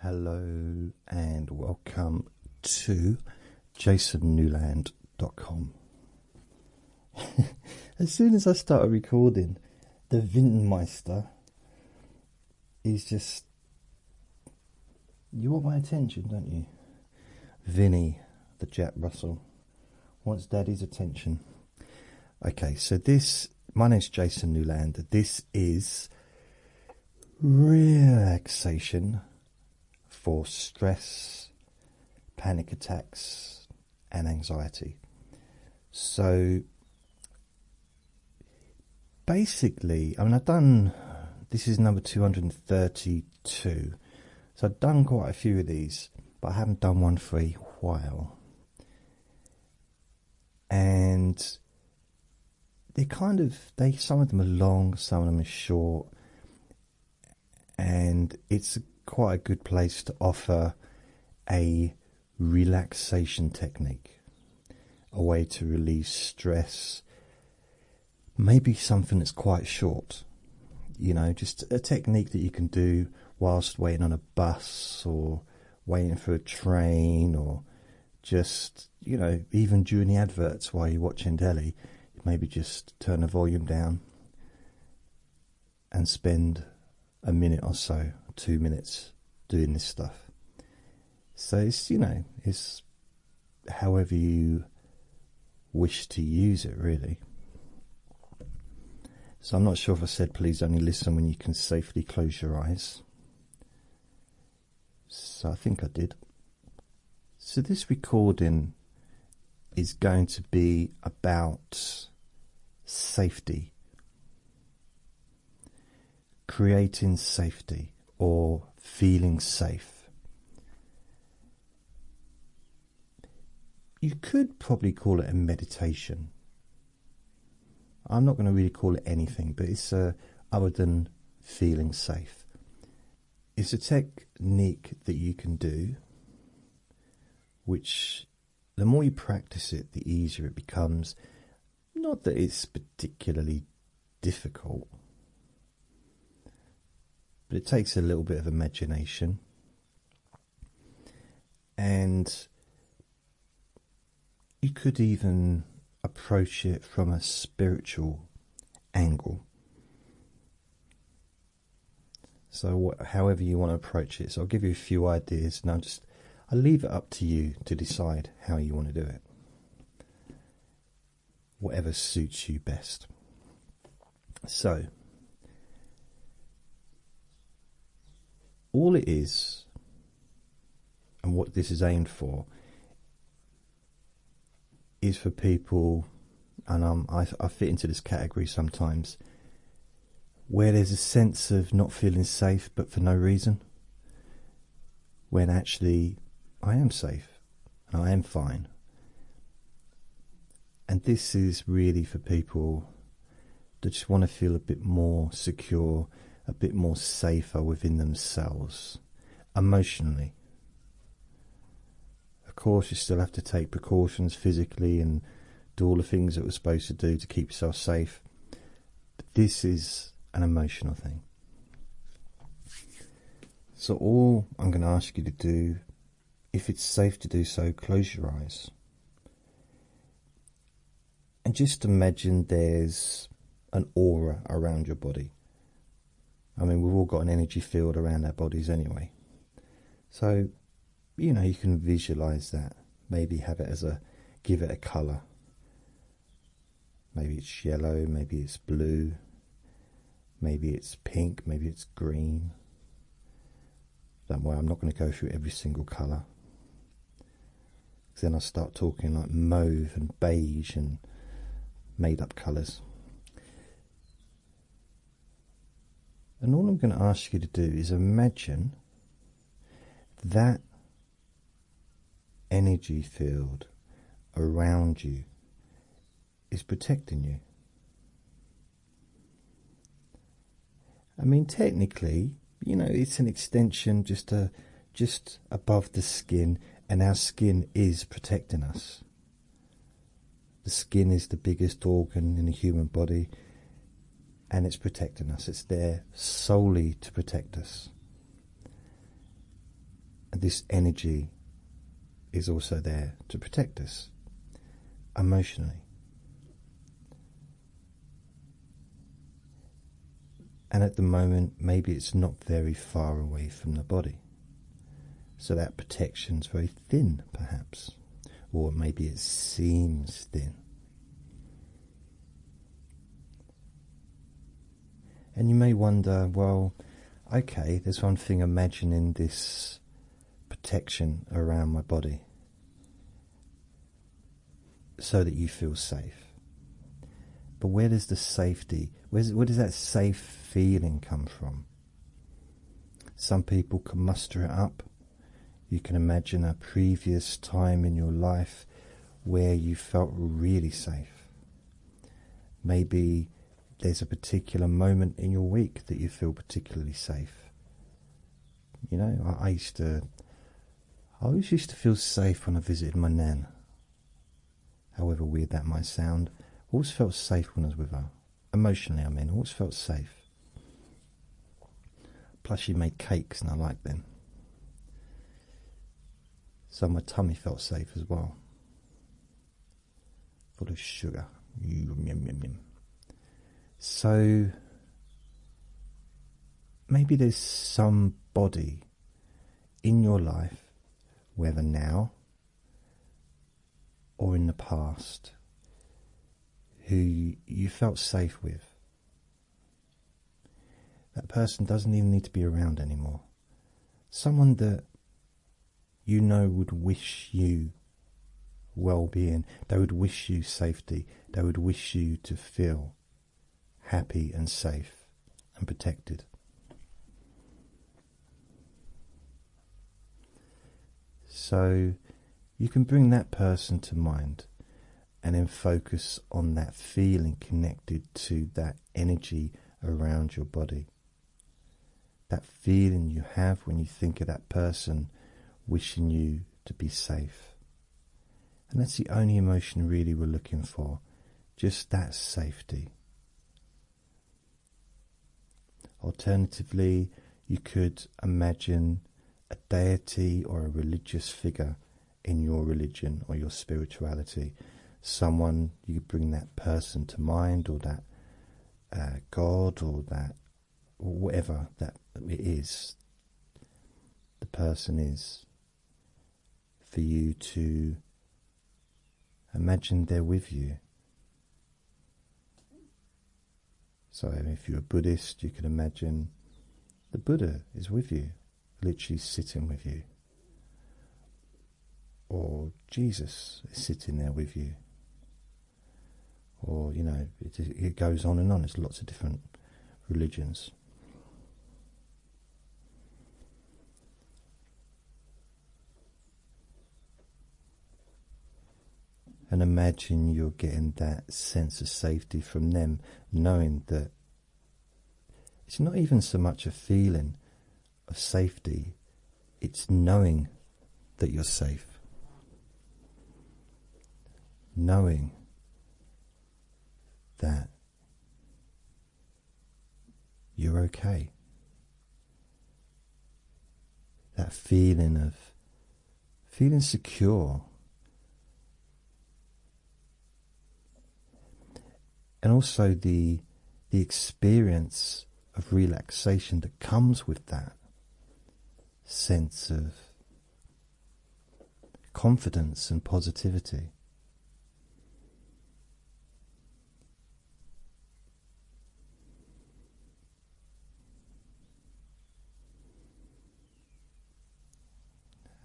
Hello and welcome to jasonnewland.com. As soon as I started recording, the Windmeister is just... You want my attention, don't you? Vinny, the Jack Russell, wants Daddy's attention. Okay, so my name's Jason Newland. This is relaxation for stress, panic attacks, and anxiety. So basically, this is number 232. So I've done quite a few of these, but I haven't done one for a while. And some of them are long, some of them are short, and it's quite a good place to offer a relaxation technique, a way to release stress, maybe something that's quite short, just a technique that you can do whilst waiting on a bus or waiting for a train, or just, even during the adverts while you're watching telly, maybe just turn the volume down and spend a minute or so, 2 minutes doing this stuff. So it's however you wish to use it, really. So I'm not sure if I said please only listen when you can safely close your eyes. So I think I did. So this recording is going to be about safety, creating safety or feeling safe. You could probably call it a meditation. I'm not going to really call it anything, but it's other than feeling safe. It's a technique that you can do, which the more you practice it, the easier it becomes. Not that it's particularly difficult, but it takes a little bit of imagination. And you could even approach it from a spiritual angle. So however you want to approach it. So I'll give you a few ideas, and I'll leave it up to you to decide how you want to do it. Whatever suits you best. So, all it is, and what this is aimed for, is for people, and I fit into this category sometimes, where there's a sense of not feeling safe but for no reason, when actually I am safe and I am fine. And this is really for people that just want to feel a bit more secure, a bit more safer within themselves, emotionally. Of course, you still have to take precautions physically and do all the things that we're supposed to do to keep yourself safe. But this is an emotional thing. So all I'm going to ask you to do, if it's safe to do so, close your eyes. And just imagine there's an aura around your body. We've all got an energy field around our bodies anyway. So, you can visualize that. Maybe give it a colour. Maybe it's yellow, maybe it's blue, maybe it's pink, maybe it's green. Don't worry, I'm not going to go through every single colour. Because then I'll start talking like mauve and beige and made up colours. And all I'm going to ask you to do is imagine that energy field around you is protecting you. Technically, it's an extension just above the skin, and our skin is protecting us. The skin is the biggest organ in the human body, and it's protecting us. It's there solely to protect us. And this energy is also there to protect us emotionally. And at the moment, maybe it's not very far away from the body. So that protection's very thin, perhaps. Or maybe it seems thin. And you may wonder, well, okay, there's one thing imagining this protection around my body so that you feel safe. But where does the safety, where does that safe feeling come from? Some people can muster it up. You can imagine a previous time in your life where you felt really safe. Maybe there's a particular moment in your week that you feel particularly safe. You know, I always used to feel safe when I visited my nan. However weird that might sound, I always felt safe when I was with her. Emotionally, I mean, I always felt safe. Plus she made cakes and I liked them. So my tummy felt safe as well. Full of sugar. Yum, yum, yum, yum. So maybe there's somebody in your life, whether now or in the past, who you felt safe with. That person doesn't even need to be around anymore. Someone that you know would wish you well-being. They would wish you safety. They would wish you to feel happy and safe and protected. So you can bring that person to mind and then focus on that feeling connected to that energy around your body. That feeling you have when you think of that person wishing you to be safe. And that's the only emotion really we're looking for, just that safety. Alternatively, you could imagine a deity or a religious figure in your religion or your spirituality. Someone, you could bring that person to mind, or that God, or that, or whatever that it is, the person is, for you to imagine they're with you. So if you're a Buddhist, you can imagine the Buddha is with you, literally sitting with you. Or Jesus is sitting there with you. Or, you know, it goes on and on. There's lots of different religions. And imagine you're getting that sense of safety from them, knowing that it's not even so much a feeling of safety, it's knowing that you're safe. Knowing that you're okay. That feeling of feeling secure. And also the experience of relaxation that comes with that sense of confidence and positivity.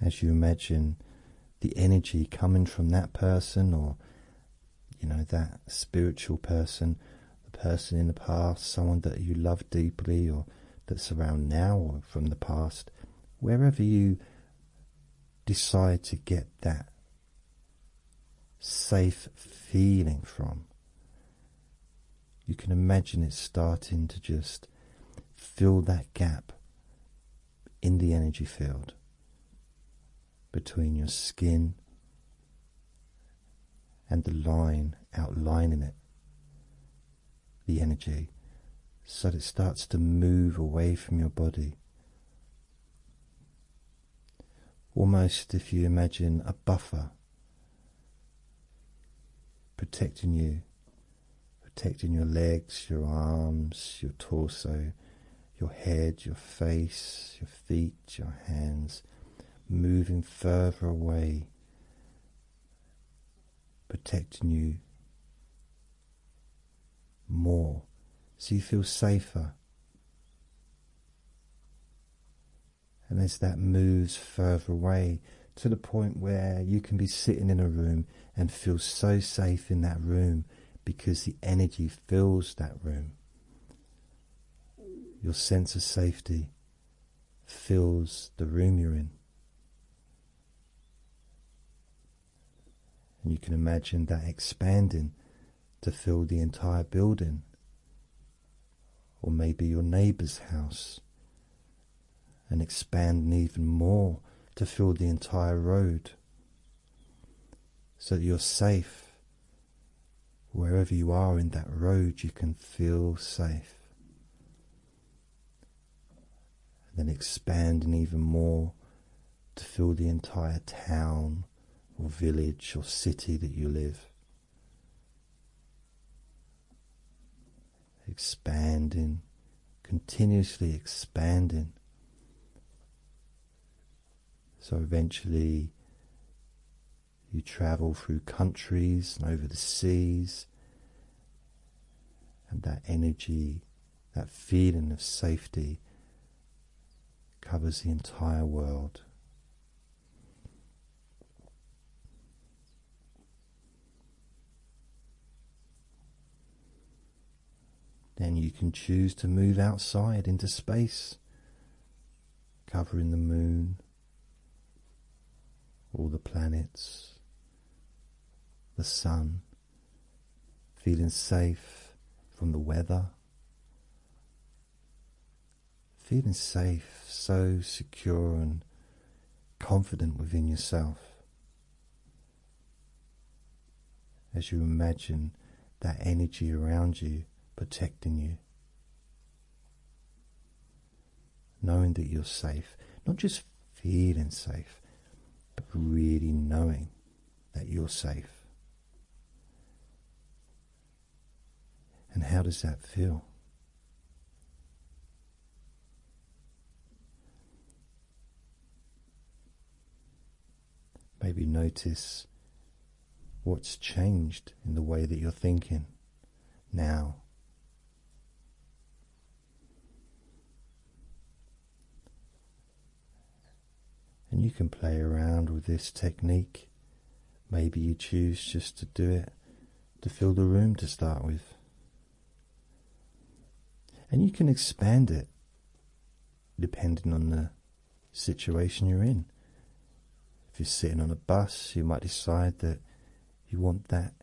As you imagine the energy coming from that person, or you know, that spiritual person, the person in the past, someone that you love deeply, or that's around now, or from the past, wherever you decide to get that safe feeling from, you can imagine it starting to just fill that gap in the energy field between your skin and the line outlining it, the energy, so that it starts to move away from your body, Almost if you imagine a buffer protecting you, protecting your legs, your arms, your torso, your head, your face, your feet, your hands, moving further away, protecting you more, so you feel safer. And as that moves further away to the point where you can be sitting in a room and feel so safe in that room because the energy fills that room. Your sense of safety fills the room you're in. And you can imagine that expanding to fill the entire building, or maybe your neighbour's house, and expanding even more to fill the entire road, so that you're safe. Wherever you are in that road, you can feel safe. And then expanding even more to fill the entire town or village or city that you live. Expanding, continuously expanding. So eventually you travel through countries and over the seas, and that energy, that feeling of safety covers the entire world. Then you can choose to move outside into space, covering the moon, all the planets, the sun, feeling safe from the weather, feeling safe, so secure and confident within yourself as you imagine that energy around you protecting you, knowing that you're safe, not just feeling safe, but really knowing that you're safe. And how does that feel? Maybe notice what's changed in the way that you're thinking now. And you can play around with this technique. Maybe you choose just to do it to fill the room to start with. And you can expand it depending on the situation you're in. If you're sitting on a bus, you might decide that you want that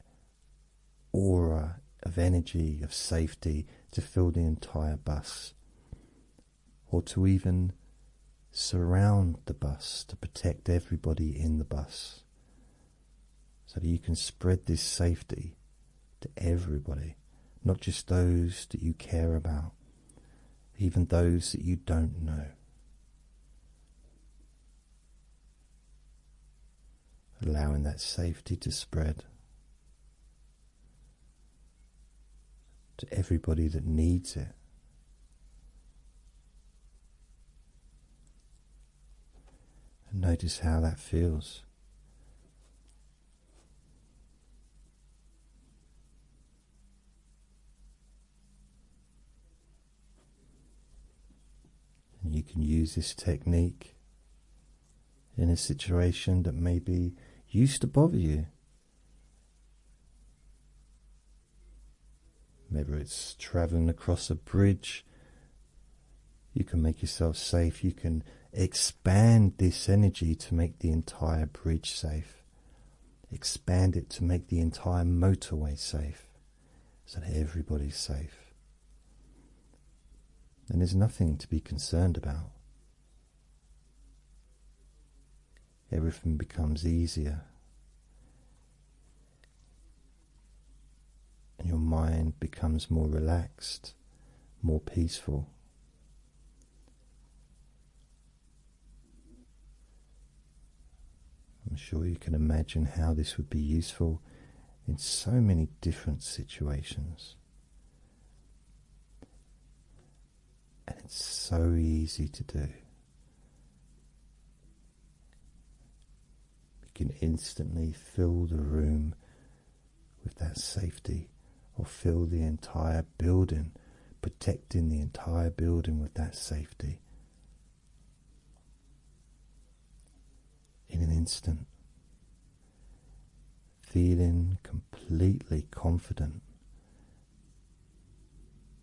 aura of energy, of safety to fill the entire bus, or to even surround the bus to protect everybody in the bus, so that you can spread this safety to everybody, not just those that you care about, even those that you don't know. Allowing that safety to spread to everybody that needs it. And notice how that feels. And you can use this technique in a situation that maybe used to bother you. Maybe it's traveling across a bridge. You can make yourself safe. You can expand this energy to make the entire bridge safe. Expand it to make the entire motorway safe, so that everybody's safe. And there's nothing to be concerned about. Everything becomes easier. And your mind becomes more relaxed, more peaceful. sure you can imagine how this would be useful in so many different situations. And it's so easy to do. You can instantly fill the room with that safety, or fill the entire building, protecting the entire building with that safety in an instant, feeling completely confident,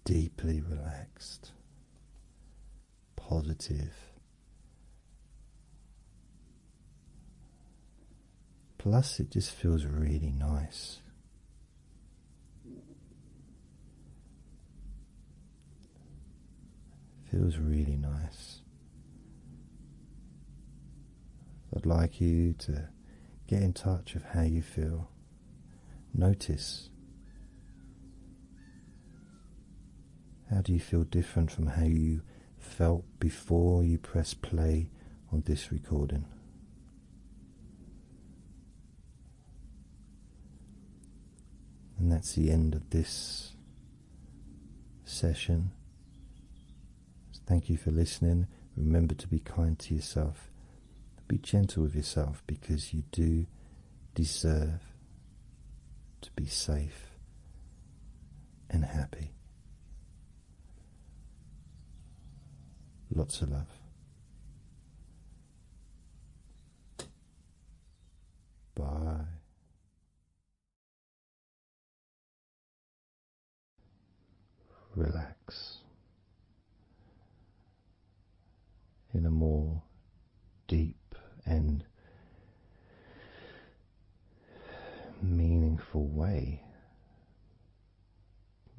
deeply relaxed, positive. Plus, it just feels really nice. Feels really nice. I'd like you to get in touch with how you feel. Notice, how do you feel different from how you felt before you press play on this recording? And that's the end of this session. Thank you for listening. Remember to be kind to yourself. Be gentle with yourself, because you do deserve to be safe and happy. Lots of love. Bye. Relax in a more deep and meaningful way.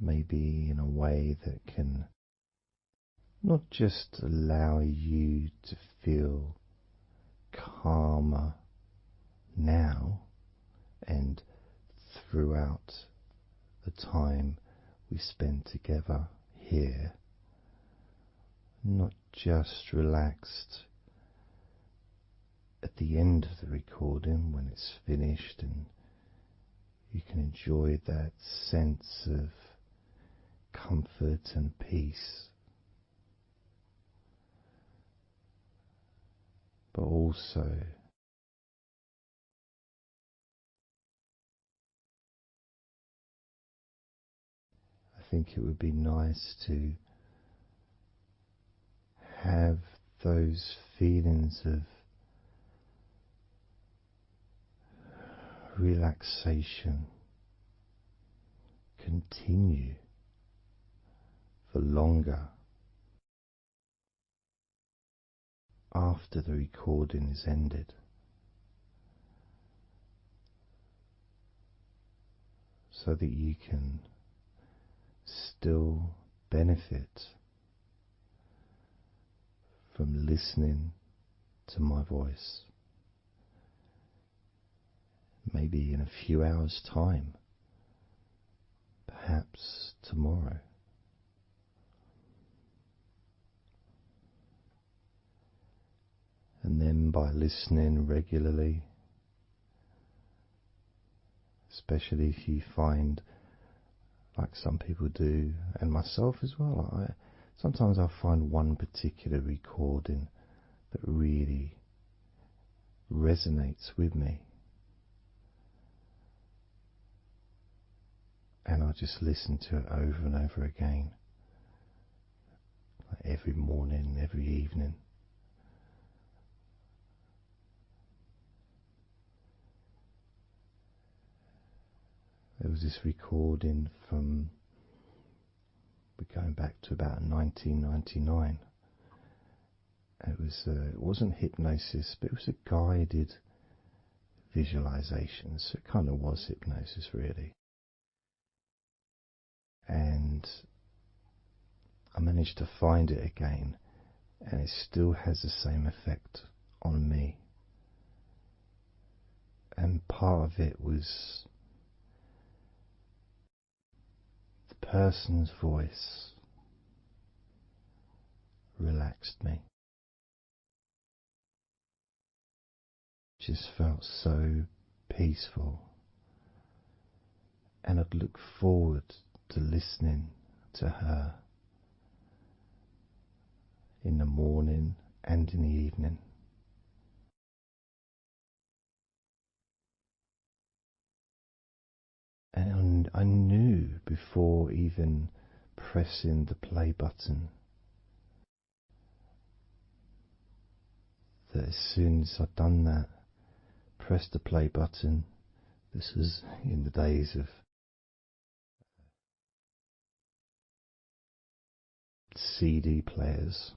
Maybe in a way that can not just allow you to feel calmer now and throughout the time we spend together here, not just relaxed at the end of the recording when it's finished and you can enjoy that sense of comfort and peace, but also I think it would be nice to have those feelings of relaxation continue for longer after the recording is ended, so that you can still benefit from listening to my voice. Maybe in a few hours' time, perhaps tomorrow. And then by listening regularly, especially if you find, like some people do, and myself as well, sometimes I find one particular recording that really resonates with me, and I just listen to it over and over again, like every morning, every evening. There was this recording from, we're going back to about 1999. It wasn't hypnosis, but it was a guided visualization, so it kind of was hypnosis really. And I managed to find it again, and it still has the same effect on me. And part of it was the person's voice relaxed me. just felt so peaceful, and I'd look forward to listening to her in the morning and in the evening. And I knew before even pressing the play button that as soon as I'd done that, pressed the play button, this was in the days of CD players,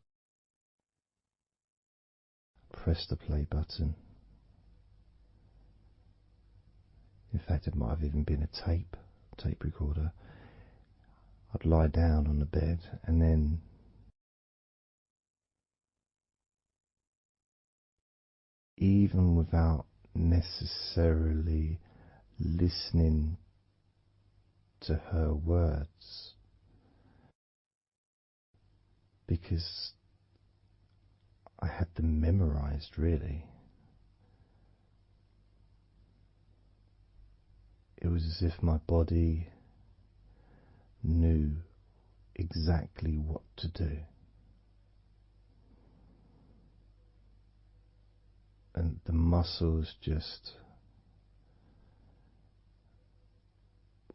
press the play button. In fact, it might have even been a tape recorder. I'd lie down on the bed, and then even without necessarily listening to her words, because I had them memorized really. It was as if my body knew exactly what to do. And the muscles just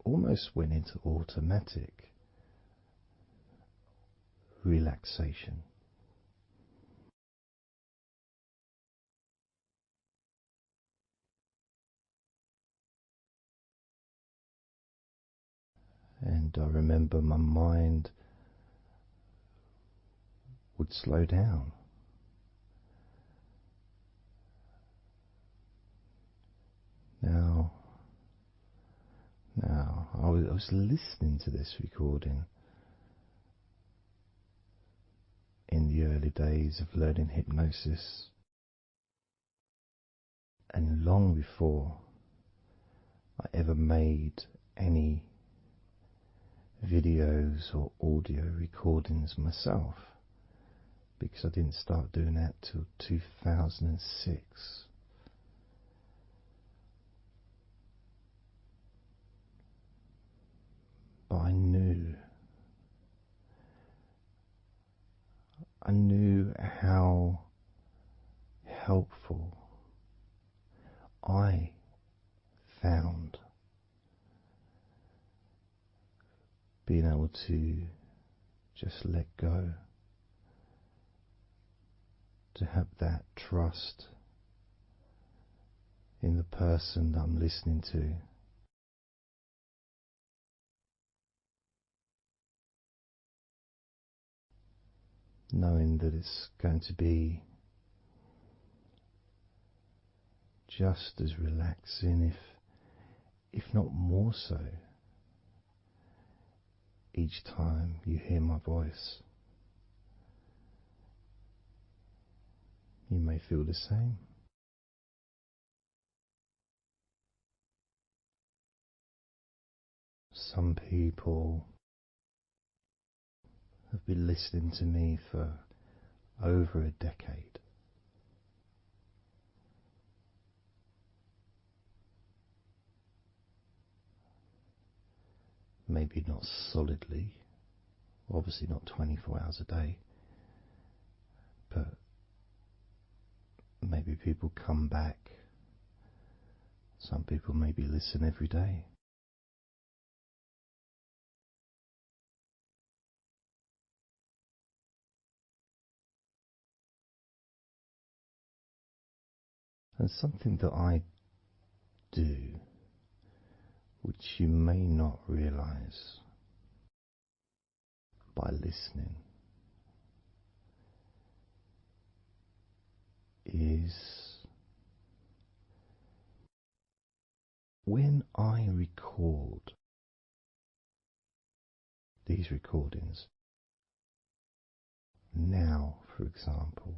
almost went into automatic relaxation. And I remember my mind would slow down. Now, I was listening to this recording in the early days of learning hypnosis, and long before I ever made any videos or audio recordings myself, because I didn't start doing that till 2006. But I knew how helpful I found being able to just let go, to have that trust in the person that I'm listening to. Knowing that it's going to be just as relaxing, if not more so, each time you hear my voice. You may feel the same. Some people have been listening to me for over a decade. Maybe not solidly, obviously not 24 hours a day, but maybe people come back. Some people maybe listen every day. And something that I do, which you may not realize by listening, is when I record these recordings, now for example,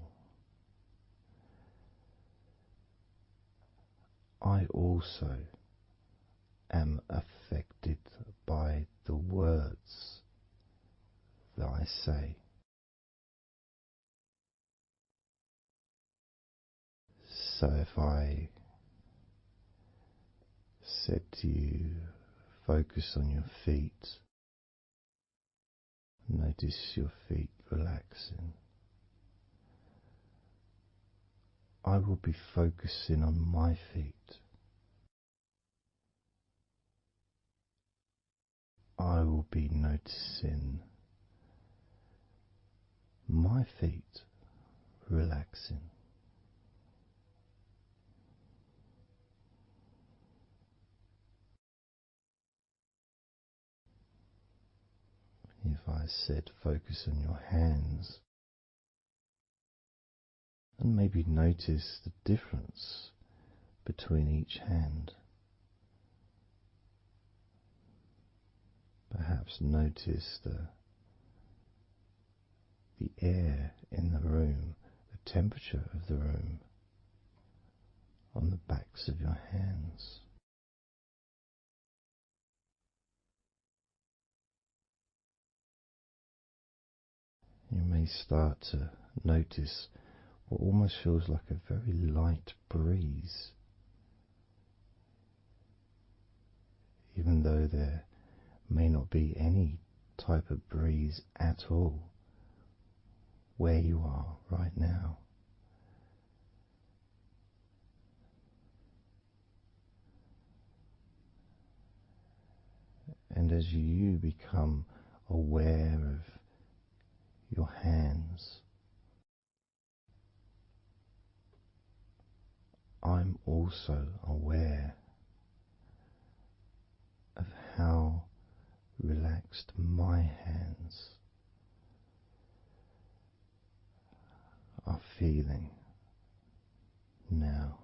I also am affected by the words that I say. So if I said to you, focus on your feet, notice your feet relaxing, I will be focusing on my feet. I will be noticing my feet relaxing. If I said focus on your hands, and maybe notice the difference between each hand. Perhaps notice the air in the room, the temperature of the room on the backs of your hands. You may start to notice what almost feels like a very light breeze, even though there may not be any type of breeze at all where you are right now. And as you become aware of your hands, I'm also aware of how relaxed my hands are feeling now.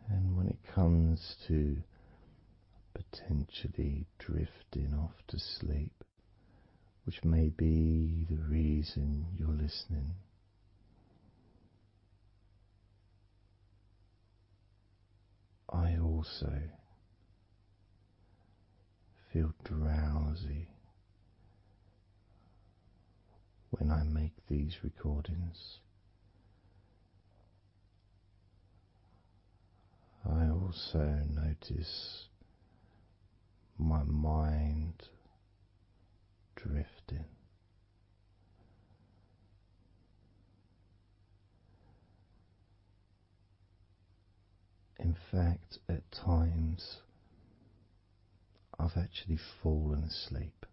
And when it comes to potentially drifting off to sleep, which may be the reason you're listening, I also feel drowsy when I make these recordings. I also notice my mind drifting. In fact, at times I've actually fallen asleep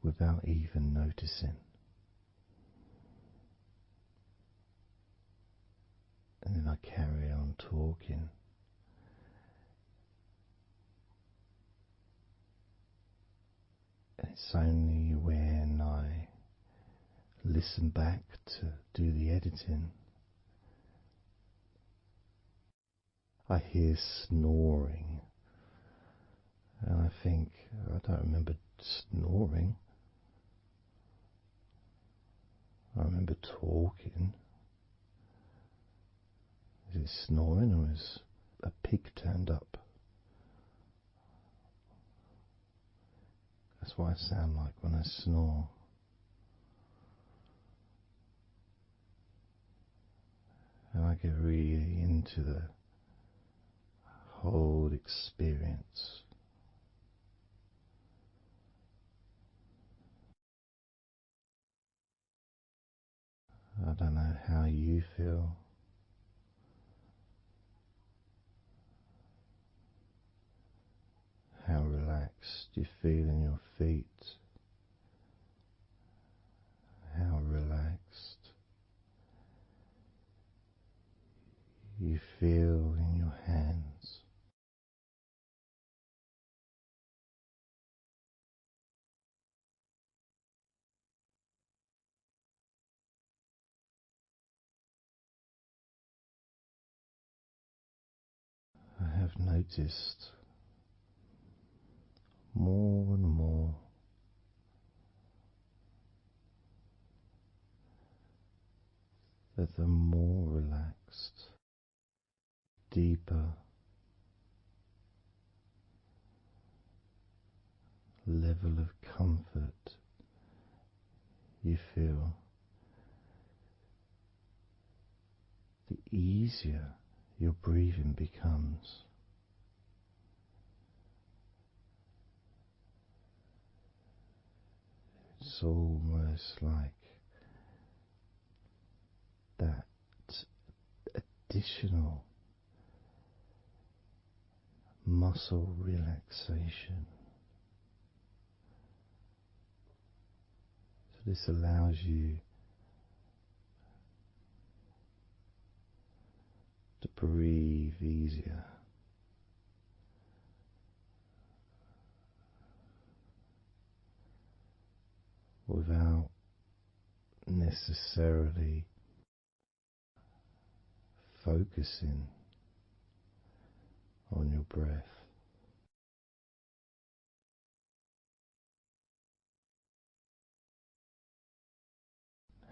without even noticing. And then I carry on talking. And it's only when I listen back to do the editing, I hear snoring. And I think, I don't remember snoring. I remember talking. Is it snoring or is a pig turned up? That's what I sound like when I snore. And I get really into the whole experience. I don't know how you feel. How relaxed you feel in your feet. How relaxed you feel in your hands. I have noticed more and more that the more relaxed, deeper level of comfort you feel, the easier your breathing becomes. It's almost like that additional muscle relaxation. So this allows you to breathe easier, without necessarily focusing on your breath.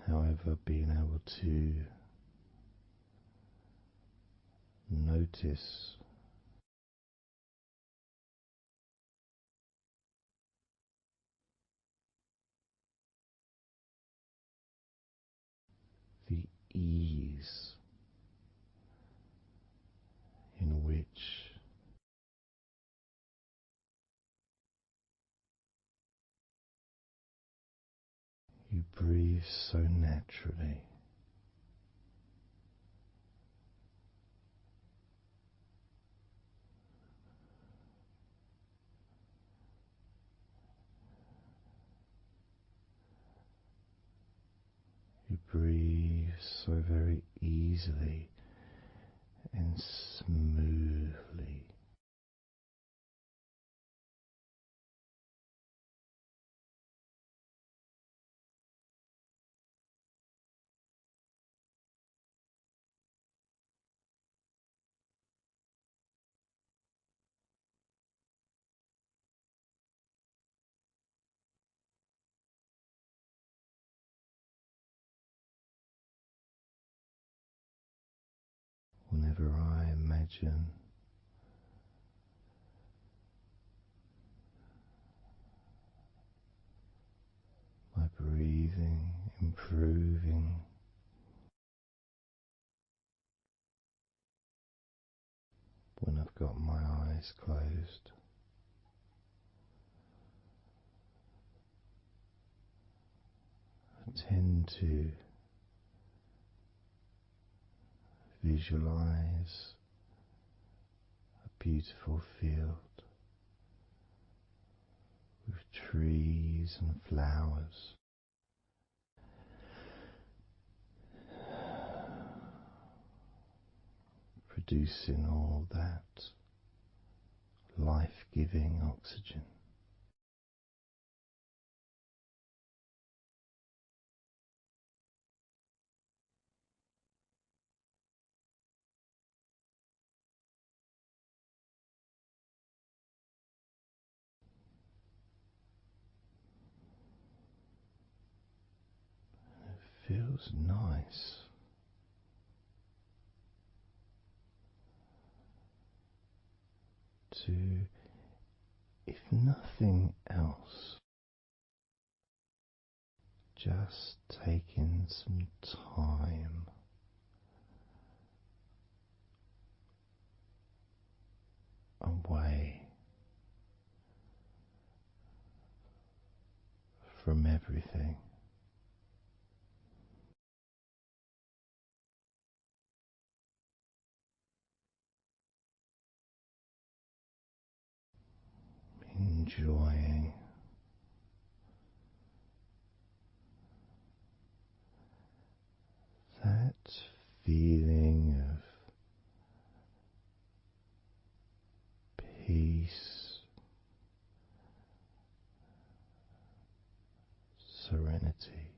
However, being able to notice the ease in which you breathe so naturally. You breathe so very easily and smoothly. Whenever I imagine my breathing improving, when I've got my eyes closed, I tend to visualize a beautiful field with trees and flowers, producing all that life-giving oxygen. It feels nice to, if nothing else, just taking some time away from everything. Enjoying that feeling of peace, serenity,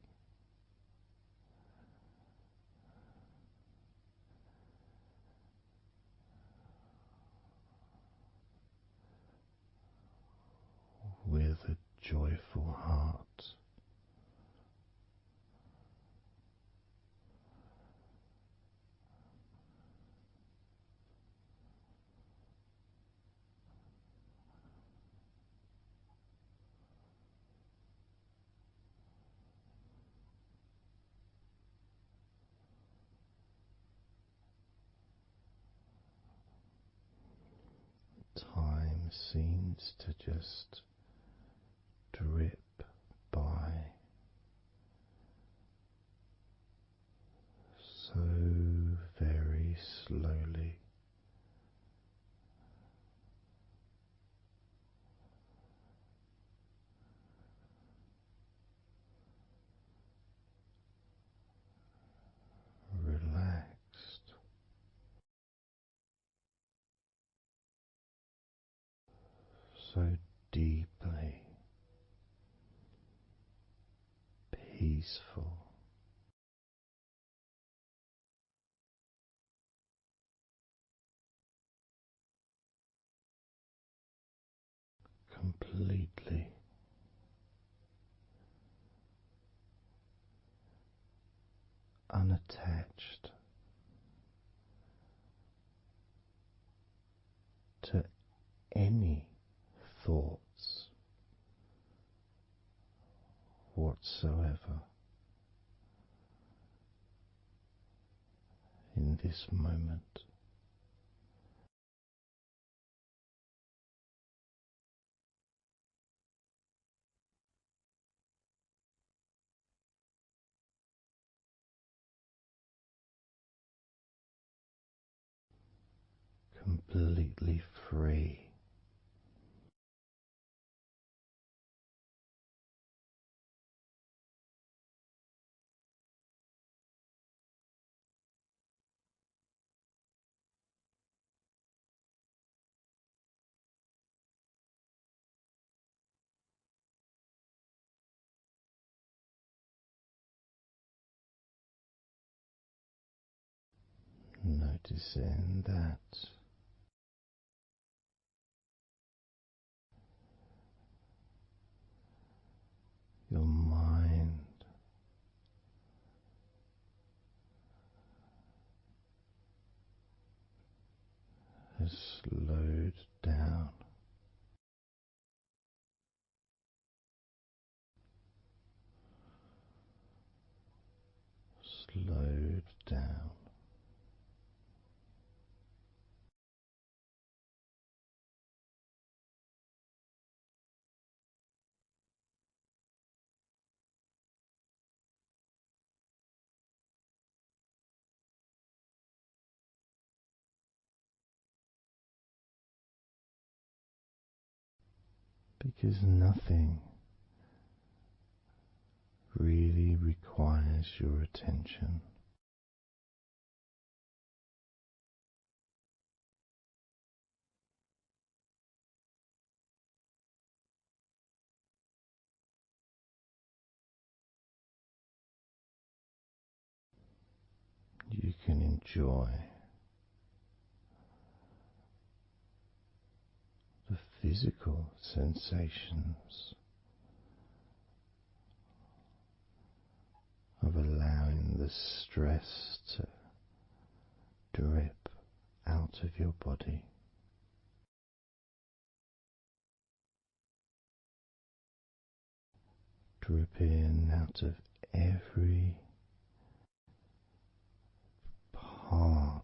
with a joyful heart. seems to just drip by so very slowly. Relaxed so deeply, peaceful, completely unattached to any thoughts whatsoever in this moment. Completely free. Noticing that your mind has slowed down, slowed down, because nothing really requires your attention. You can enjoy the physical sensations of allowing the stress to drip out of your body, dripping out of every part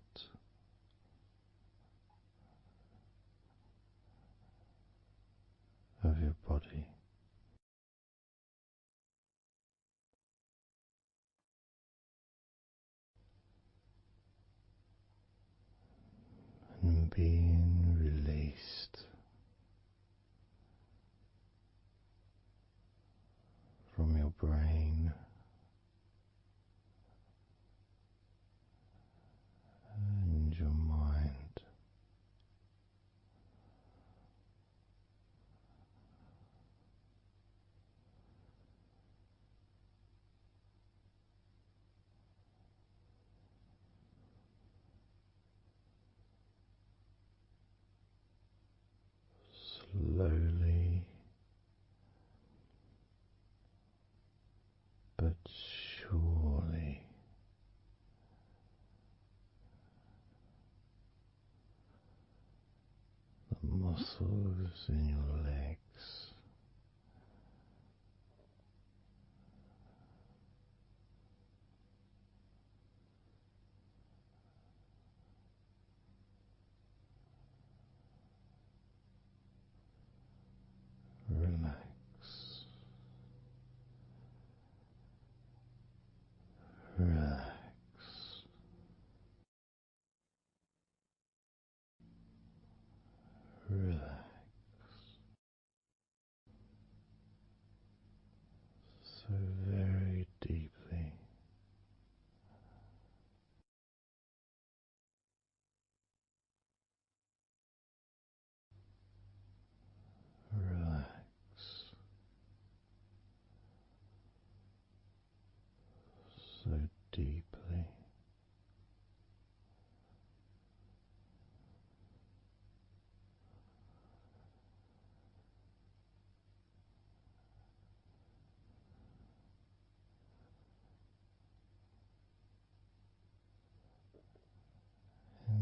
of your body. And being released from your brain and your mind. Slowly but surely the muscles in your legs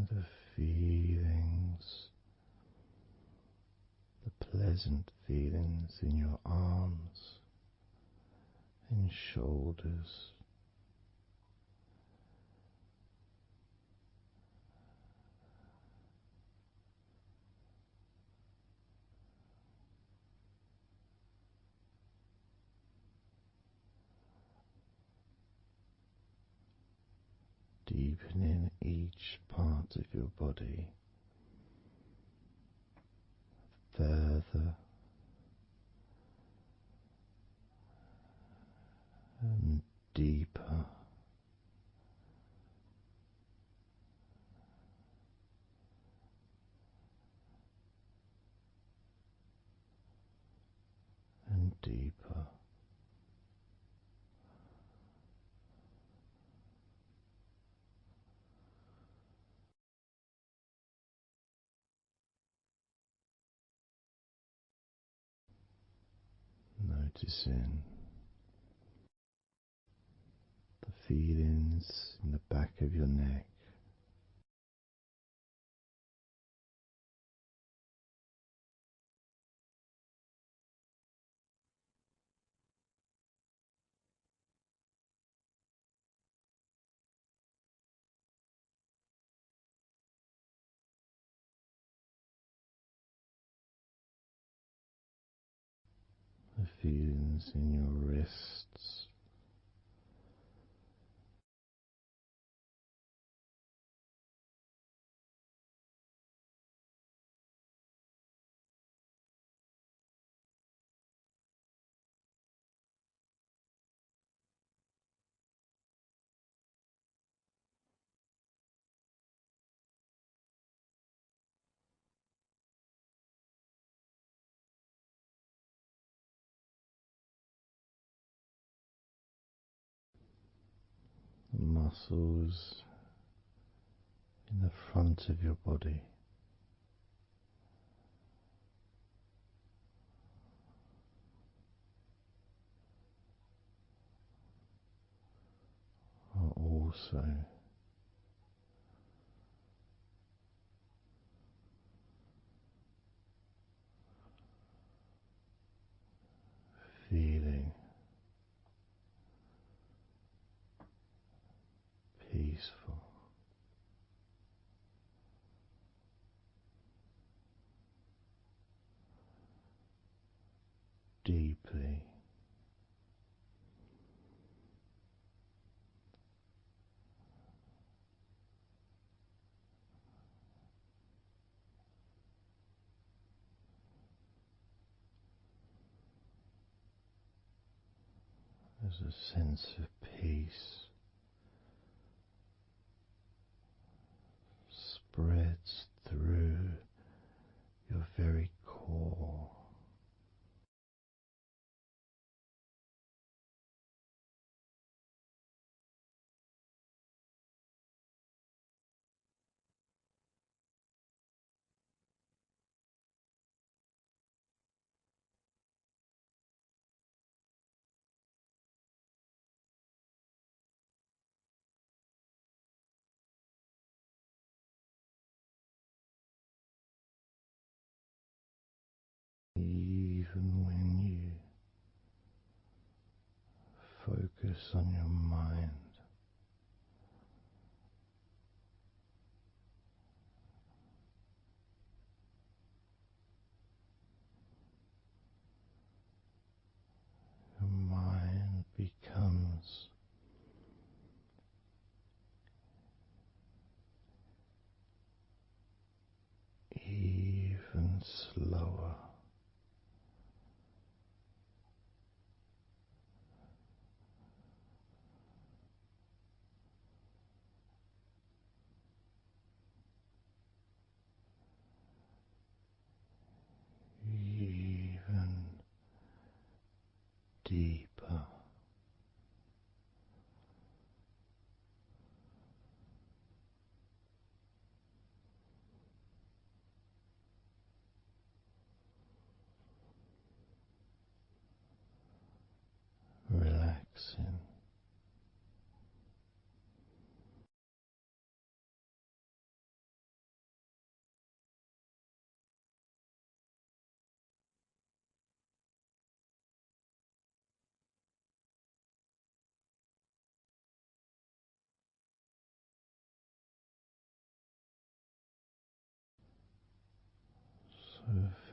the feelings, the pleasant feelings in your arms and shoulders. Deepening each part of your body further and deeper, and deeper. Noticing the feelings in the back of your neck, the feelings in your wrists, the muscles in the front of your body, are also feeling peaceful. Deeply as a sense of peace spreads through your very core. Even when you focus on your mind, your mind becomes even slower, even deeper. Relaxing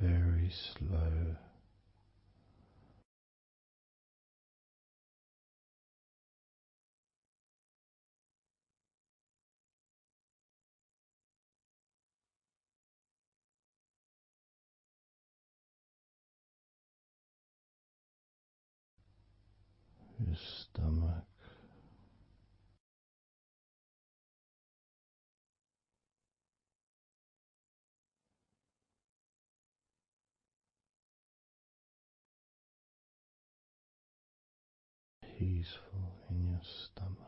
very slow. Your stomach, peaceful in your stomach.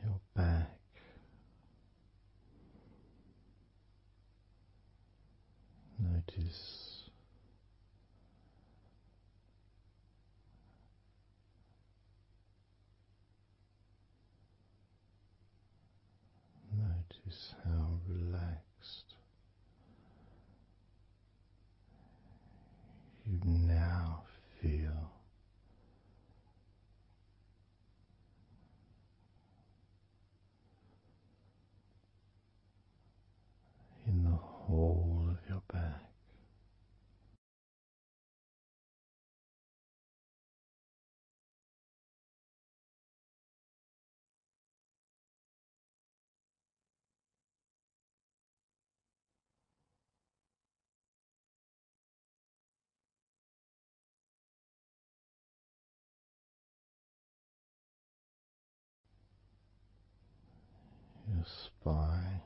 Your back, notice how relaxed you now feel in the whole of your back. Your spine,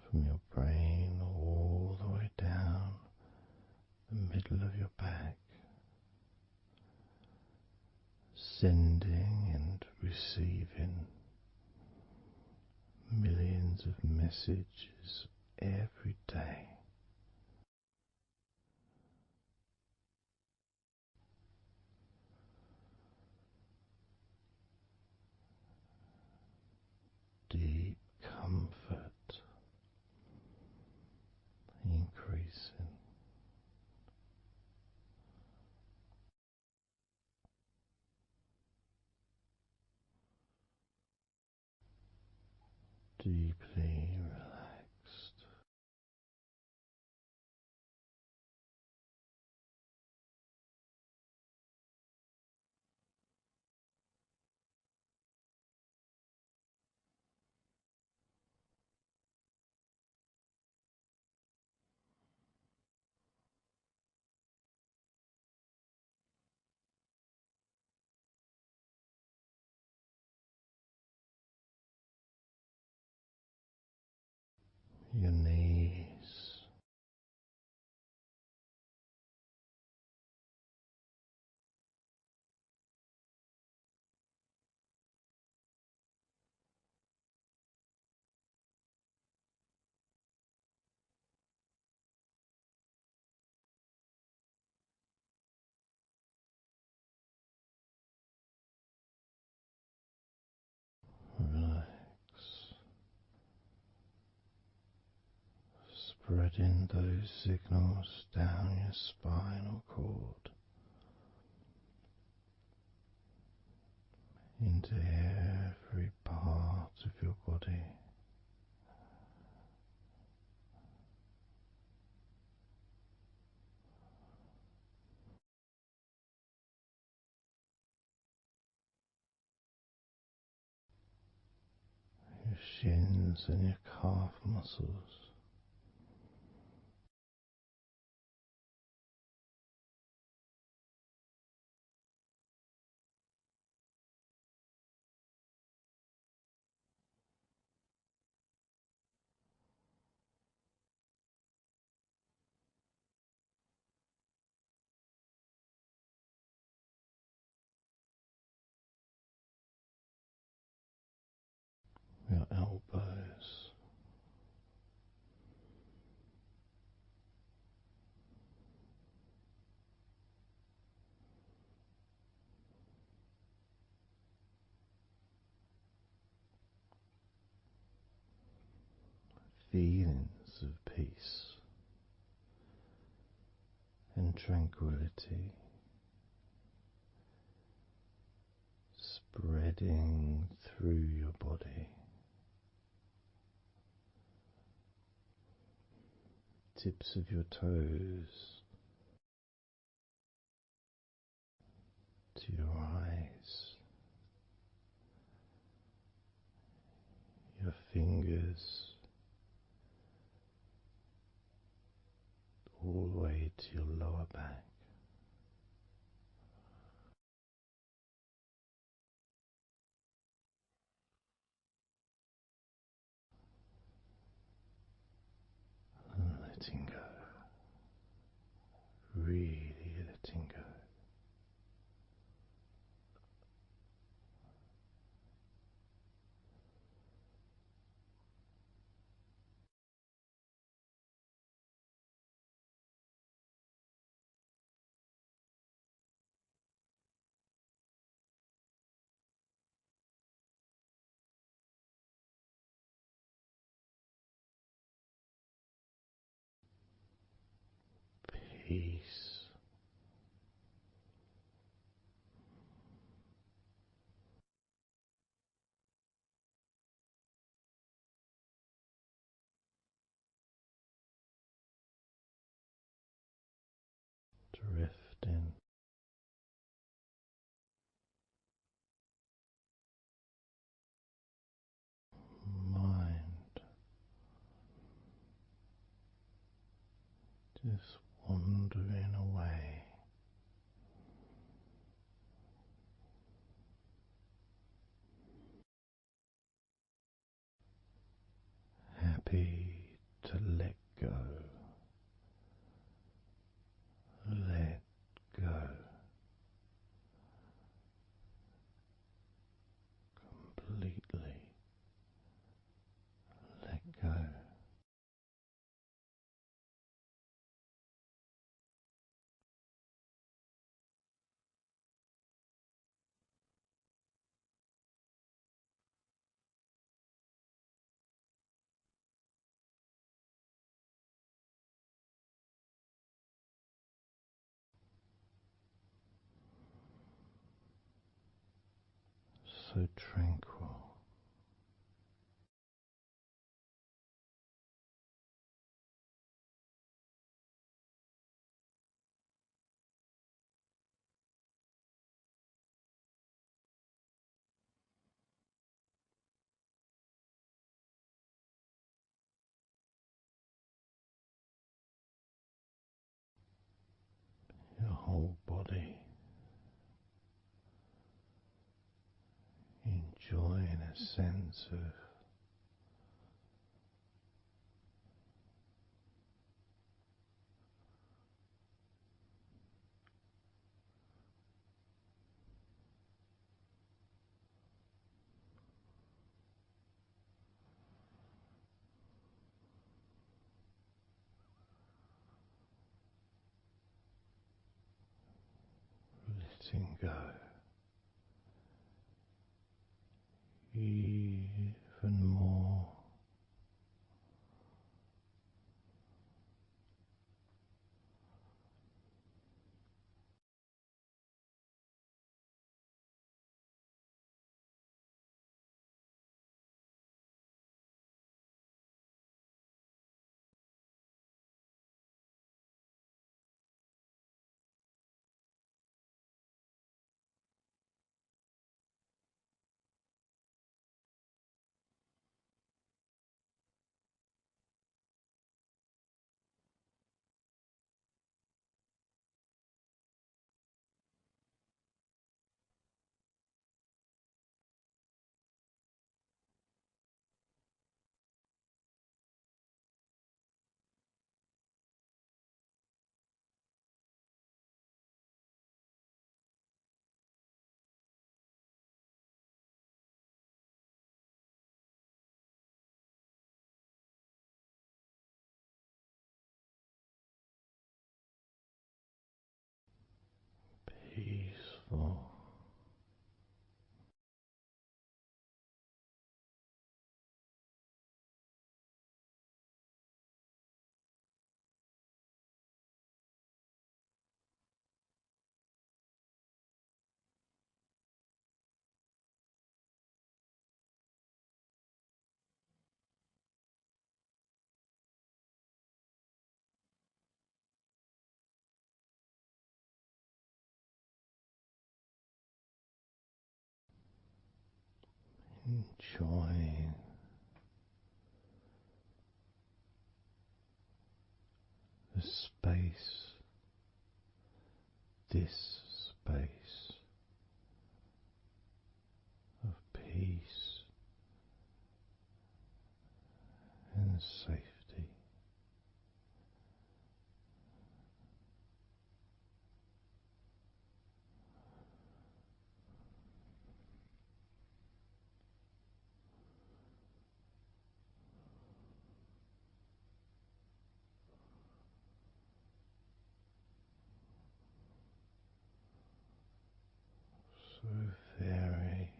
from your brain all the way down the middle of your back, sending and receiving millions of messages every day. Deep comfort increasing. Deeply relaxed. Your knees, relax, spreading those signals down your spinal cord into every part of your body. Your shins and your calf muscles, your elbows, feelings of peace and tranquility spreading through your body, tips of your toes to your eyes, your fingers all the way to your lower back. And letting go, really letting go. Peace. Drifting. Mind just wandering away, happy to let go, let go, completely let go. So tranquil. Your whole body enjoying a sense of letting go even more. Peaceful. enjoying the space, this space of peace and safety. So very,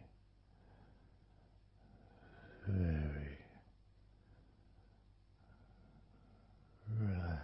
very relaxed.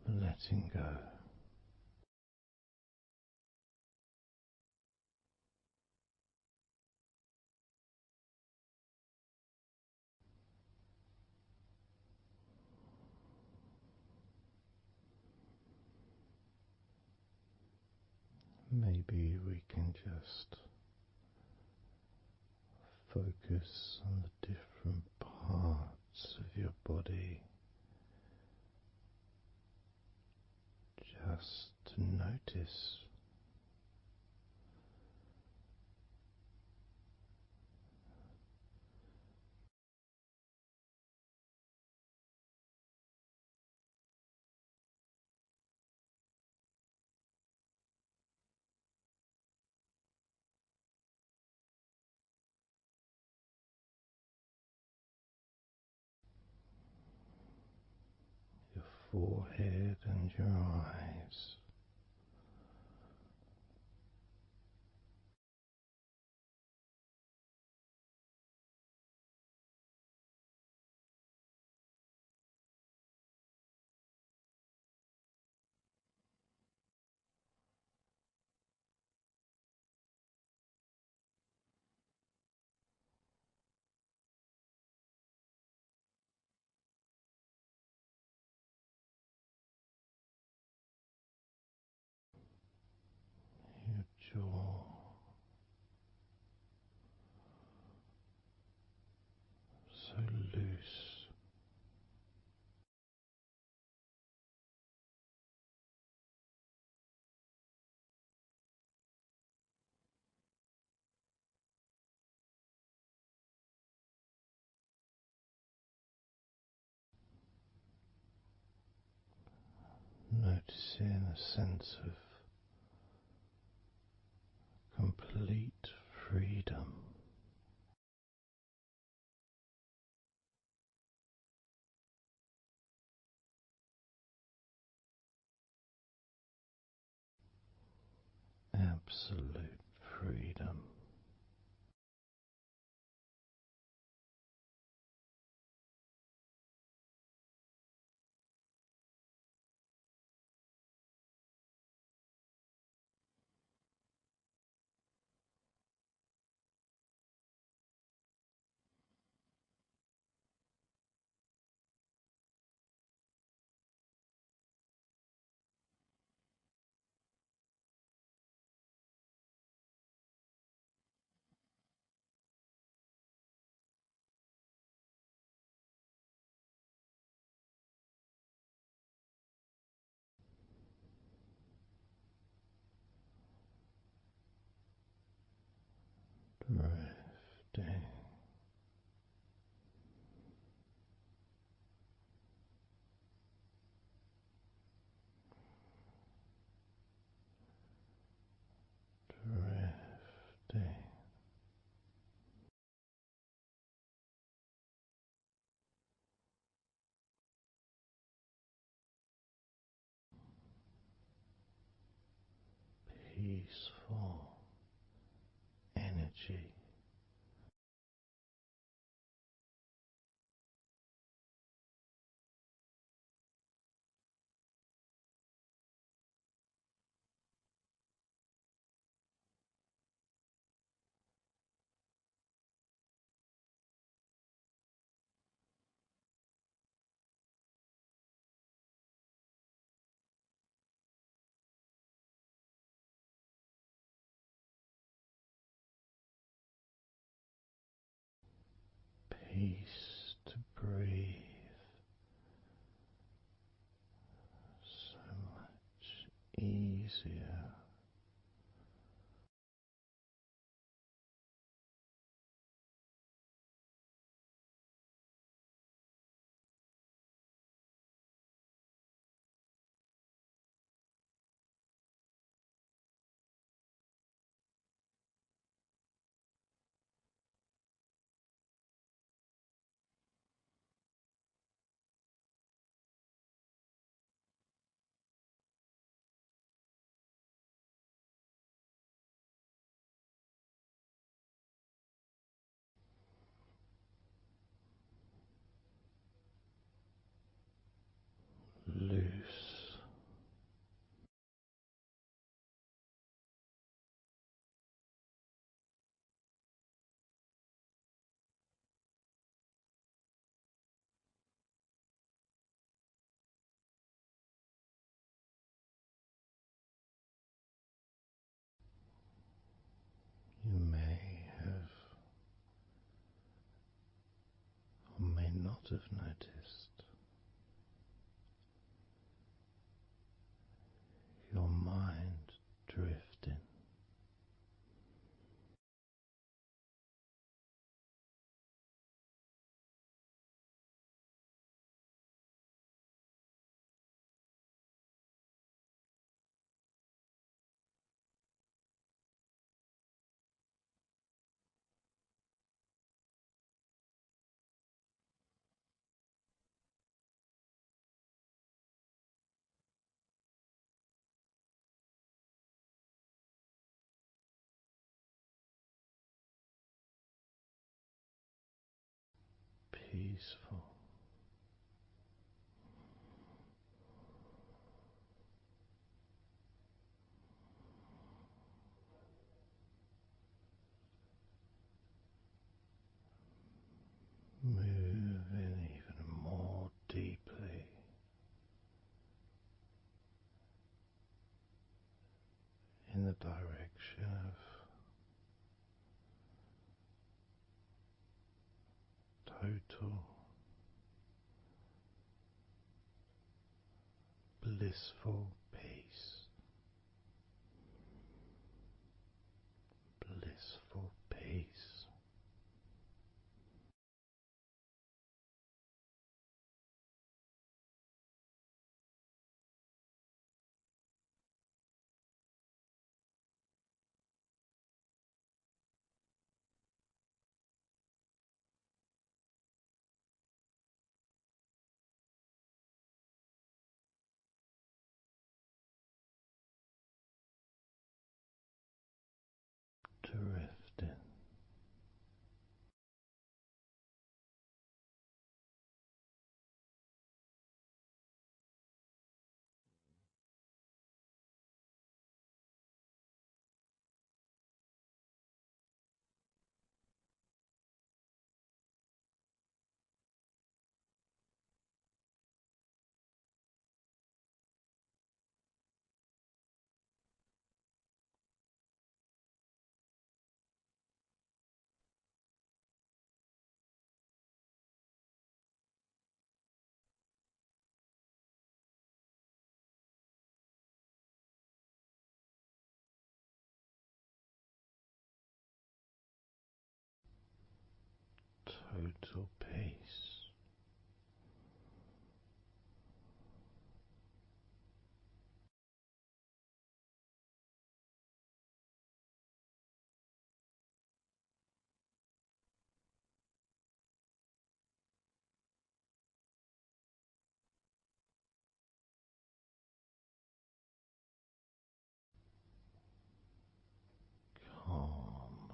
Letting go. Maybe we can just focus on the different parts of your body, just to notice your forehead and your eyes. Your jaw, so loose. Noticing a sense of complete freedom. Absolute freedom. drifting, drifting, peaceful energy. Peace to breathe, so much easier. Loose, you may have or may not have noticed your mind drifting. Peaceful, moving even more deeply in the direction of total blissful peace, blissful peace. total peace. Calm,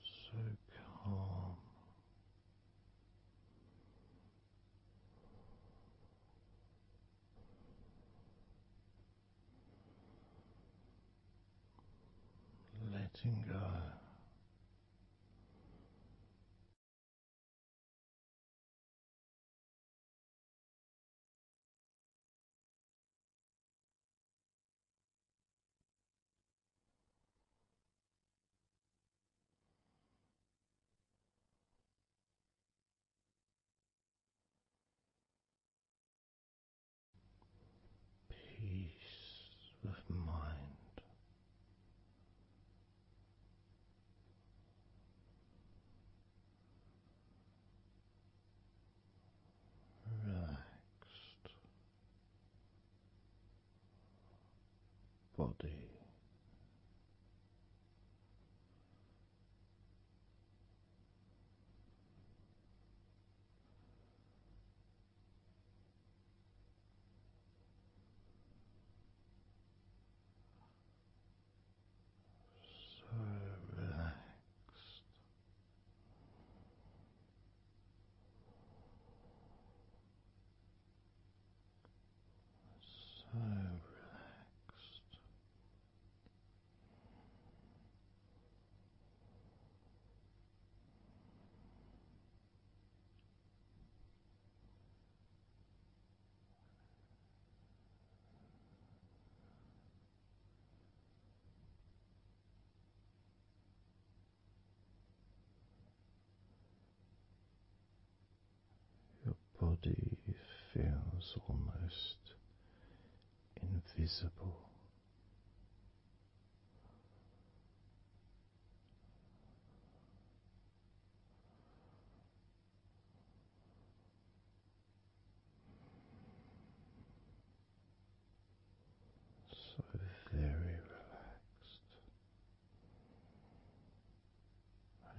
so calm, letting go. Peace of mind, relaxed body, so relaxed, so relaxed. Your body feels almost invisible. So very relaxed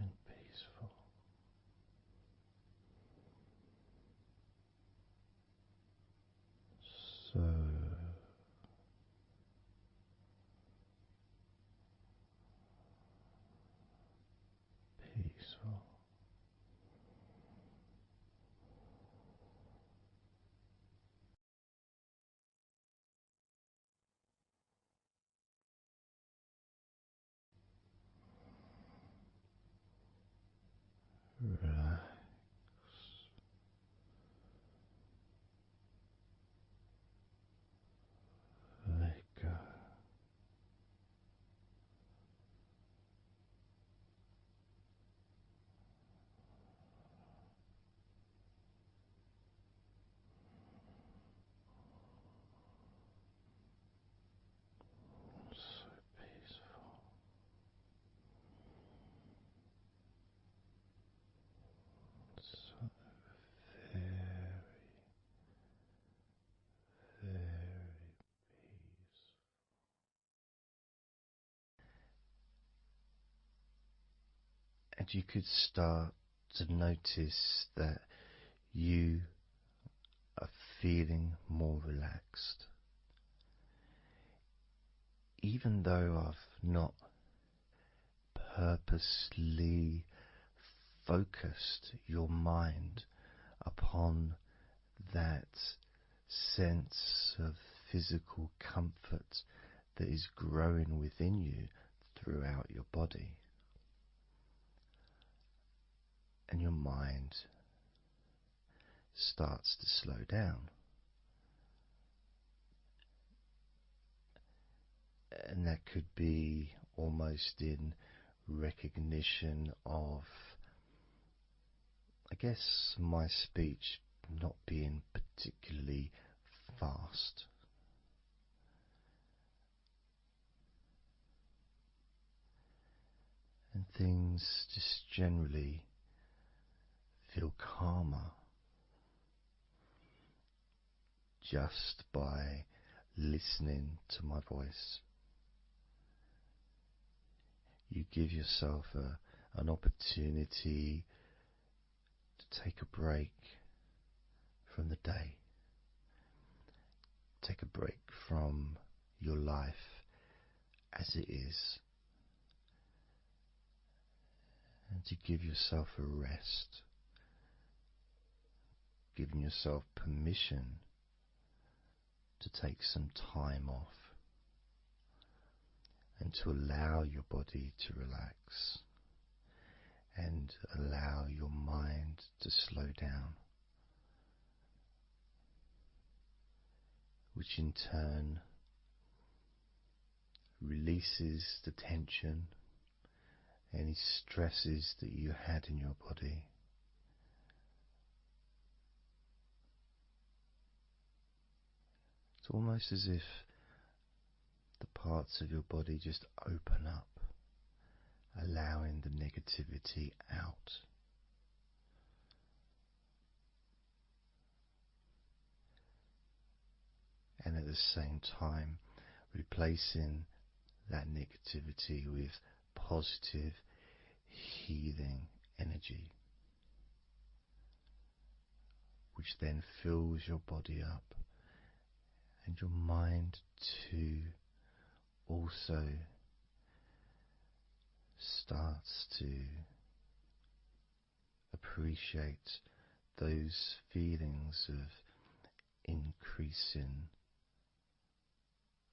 and peaceful. So peaceful. Relax. Let go. So peaceful. So very, very peaceful. And you could start to notice that you are feeling more relaxed. Even though I've not purposely focused your mind upon that sense of physical comfort that is growing within you throughout your body, and your mind starts to slow down. And that could be almost in recognition of, I guess, my speech not being particularly fast. things just generally feel calmer just by listening to my voice. You give yourself an opportunity to take a break from the day, take a break from your life as it is, and to give yourself a rest, giving yourself permission to take some time off and to allow your body to relax and allow your mind to slow down, which in turn releases the tension, any stresses that you had in your body. It's almost as if the parts of your body just open up, allowing the negativity out. And at the same time, replacing that negativity with positive, healing energy, which then fills your body up, and your mind too also starts to appreciate those feelings of increasing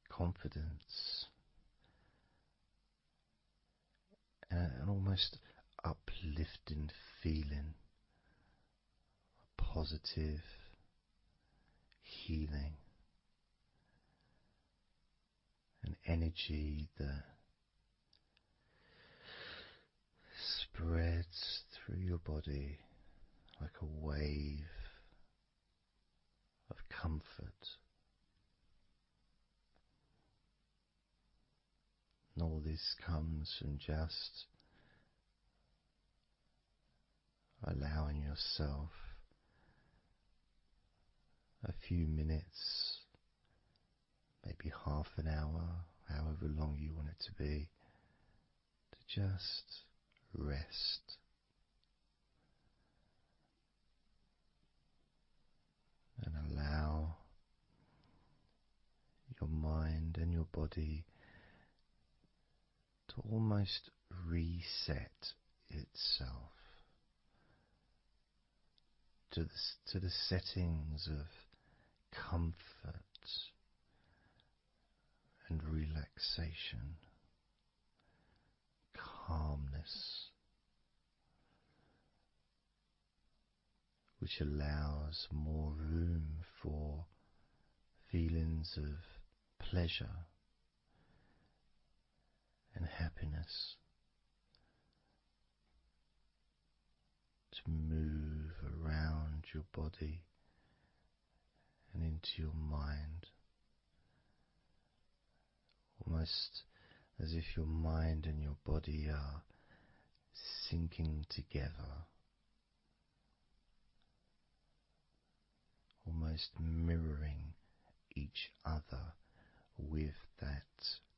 confidence and an almost uplifting feeling, a positive healing, an energy that spreads through your body like a wave of comfort. And all this comes from just allowing yourself a few minutes, maybe half an hour, however long you want it to be, to just rest. And allow your mind and your body to almost reset itself to the settings of comfort and relaxation, calmness, which allows more room for feelings of pleasure and happiness to move around your body and into your mind, almost as if your mind and your body are sinking together, almost mirroring each other with that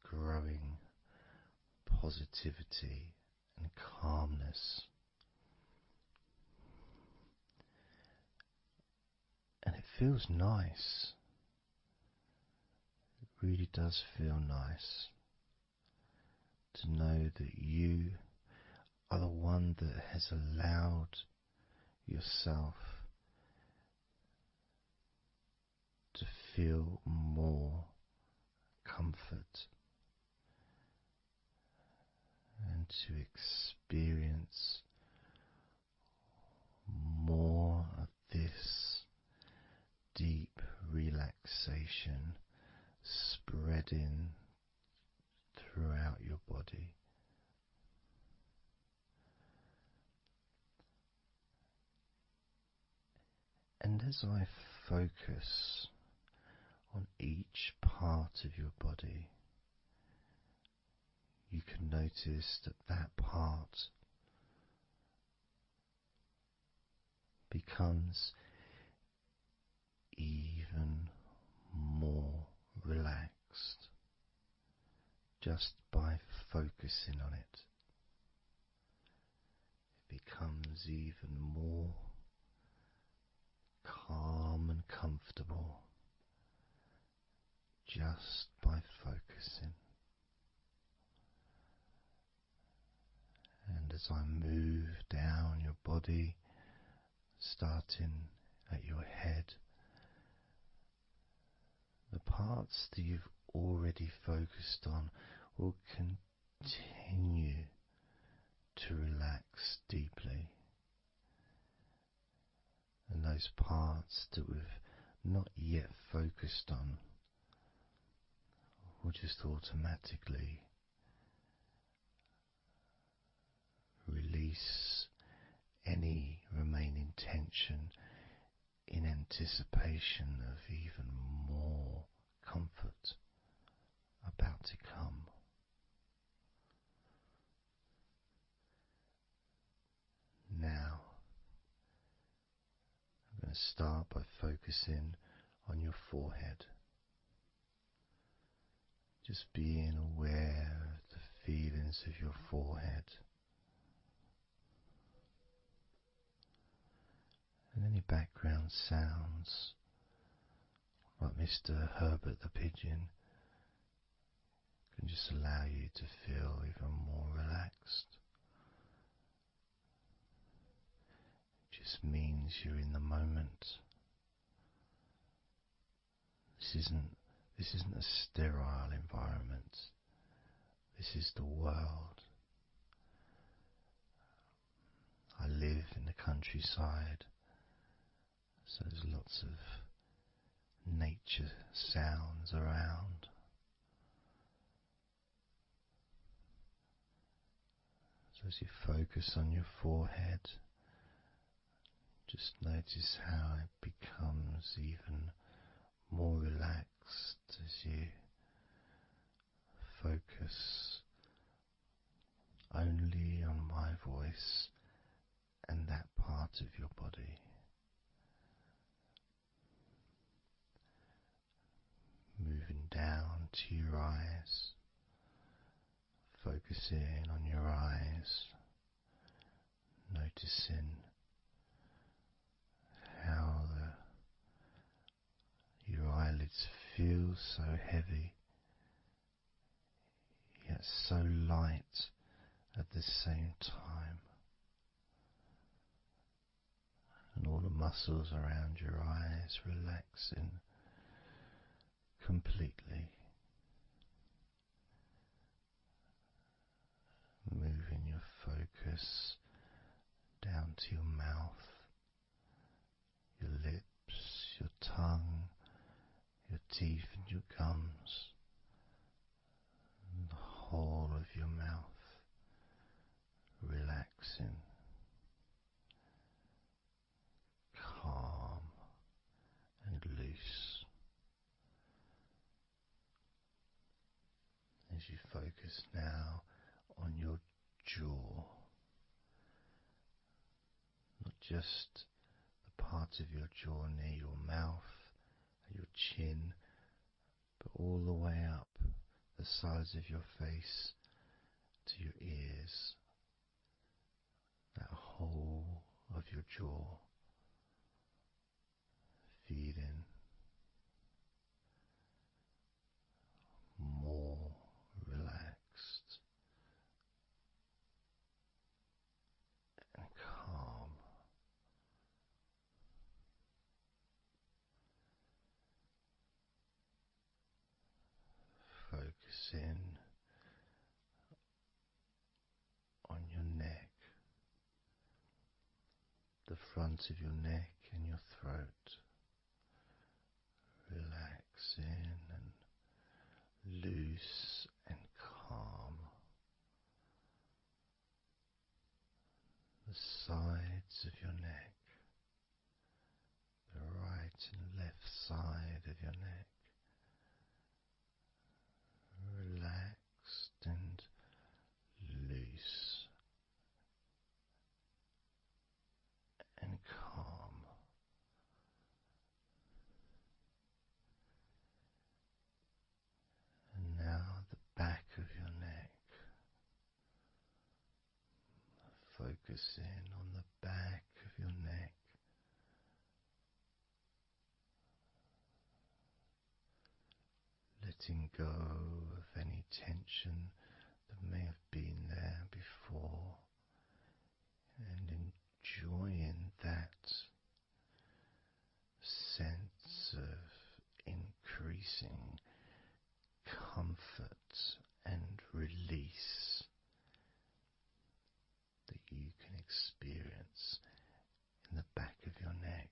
growing positivity and calmness. And it feels nice. It really does feel nice to know that you are the one that has allowed yourself to feel more comfort and to experience more of this deep relaxation spreading throughout your body. And as I focus on each part of your body, you can notice that that part becomes even more relaxed just by focusing on it. It becomes even more calm and comfortable just by focusing. And as I move down your body, starting at your head, the parts that you've already focused on will continue to relax deeply. And those parts that we've not yet focused on will just automatically release any remaining tension in anticipation of even more comfort about to come. Now, I'm going to start by focusing on your forehead. Just being aware of the feelings of your forehead. And any background sounds, like Mr. Herbert the Pigeon, can just allow you to feel even more relaxed. It just means you're in the moment. This isn't a sterile environment. This is the world. I live in the countryside, so there's lots of nature sounds around. So as you focus on your forehead, just notice how it becomes even more relaxed as you focus only on my voice and that part of your body. Moving down to your eyes, focusing on your eyes, noticing how your eyelids feel so heavy, yet so light at the same time, and all the muscles around your eyes relaxing completely. Moving your focus down to your mouth, your lips, your tongue, your teeth and your gums, and the whole of your mouth relaxing, calm and loose. As you focus now on your jaw, not just the part of your jaw near your mouth and your chin, but all the way up the sides of your face to your ears, that whole of your jaw feeling more relaxed and calm. Focusing on your neck, the front of your neck and your throat, relaxing and loose and calm. The sides of your neck, the right and left side of your neck, relaxed and focusing on the back of your neck, letting go of any tension that may have been there before, and enjoying that sense of increasing comfort and release that you can experience in the back of your neck.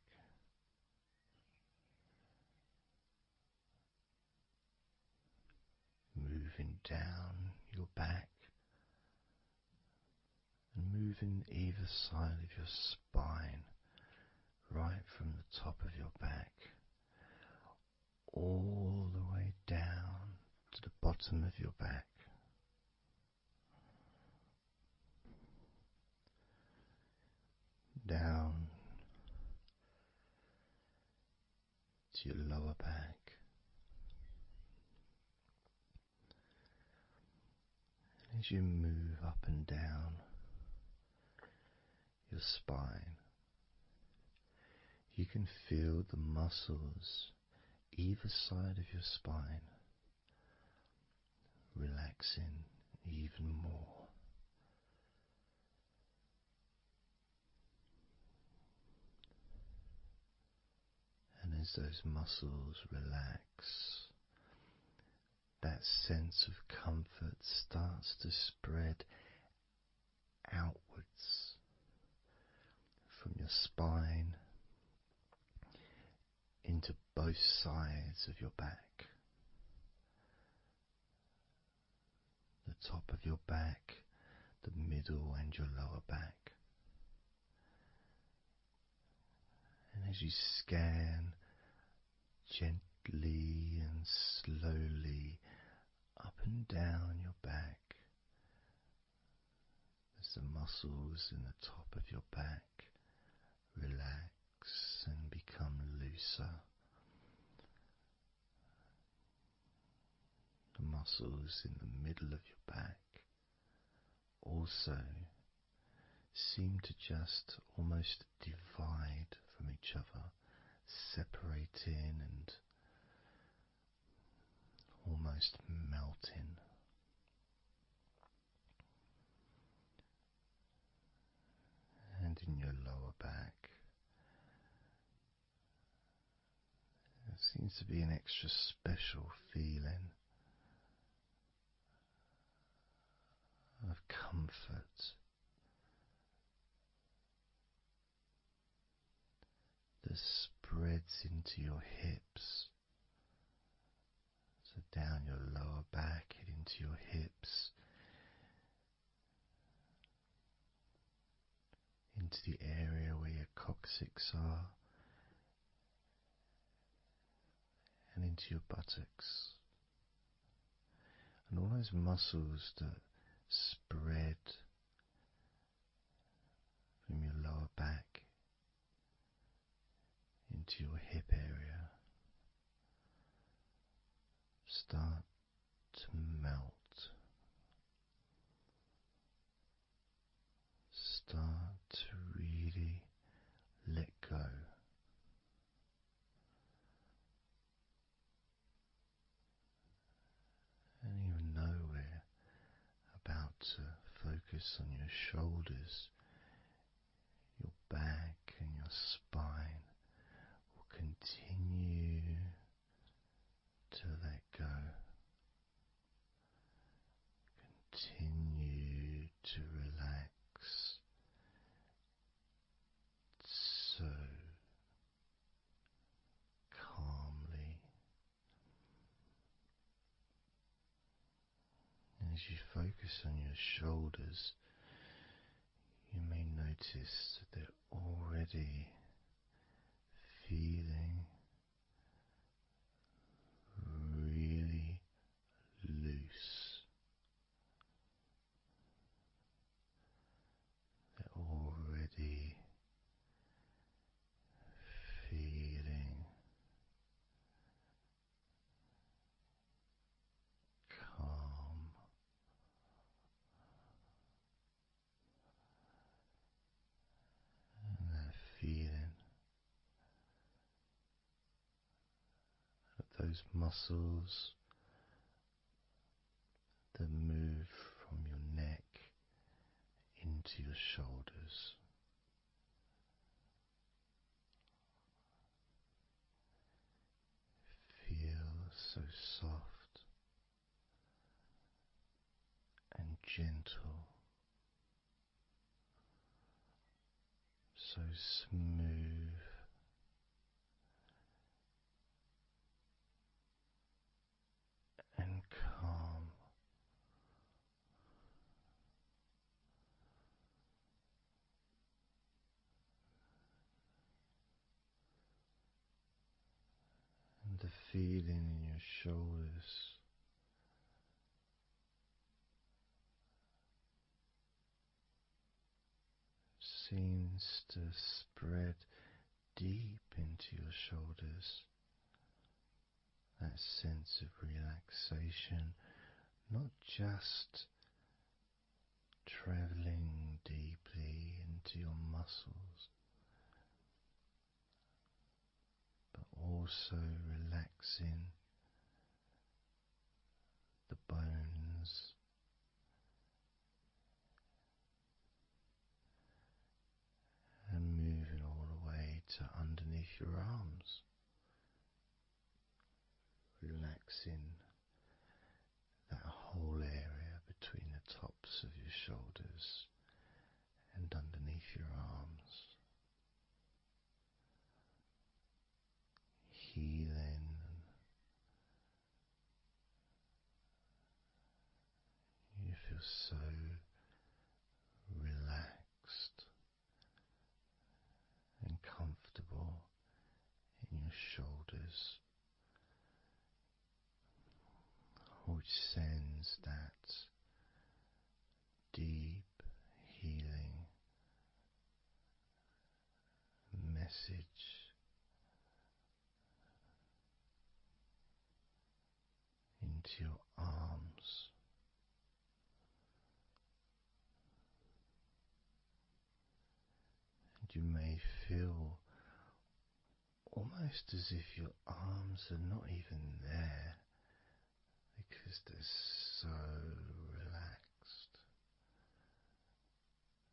Moving down your back and moving either side of your spine, right from the top of your back all the way down to the bottom of your back. Down to your lower back. As you move up and down your spine, you can feel the muscles either side of your spine relaxing even more. And as those muscles relax, that sense of comfort starts to spread outwards from your spine into both sides of your back. The top of your back, the middle and your lower back. And as you scan gently and slowly up and down your back, as the muscles in the top of your back relax and become looser, the muscles in the middle of your back also seem to just almost divide from each other, separating and almost melting. And in your lower back, there seems to be an extra special feeling of comfort that spreads into your hips. So down your lower back and into your hips, into the area where your coccyx are, and into your buttocks. And all those muscles that spread from your lower back into your hip area start to melt, start to really let go. And even though we're about to focus on your shoulders, your back and your spine will continue to let go. Continue to relax so calmly. And as you focus on your shoulders, you may notice that they're already feeling really loose. They're already feeling calm. those muscles that move from your neck into your shoulders. Feel so soft and gentle, so smooth and calm. And the feeling in your shoulders seems to spread deep into your shoulders. That sense of relaxation, not just traveling deeply into your muscles, but also relaxing the bones and moving all the way to underneath your arms, relaxing that whole area between the tops of your shoulders and underneath your arms, healing. You feel so relaxed and comfortable in your shoulders, which sends that deep healing message into your arms. And you may feel almost as if your arms are not even there because they're so relaxed,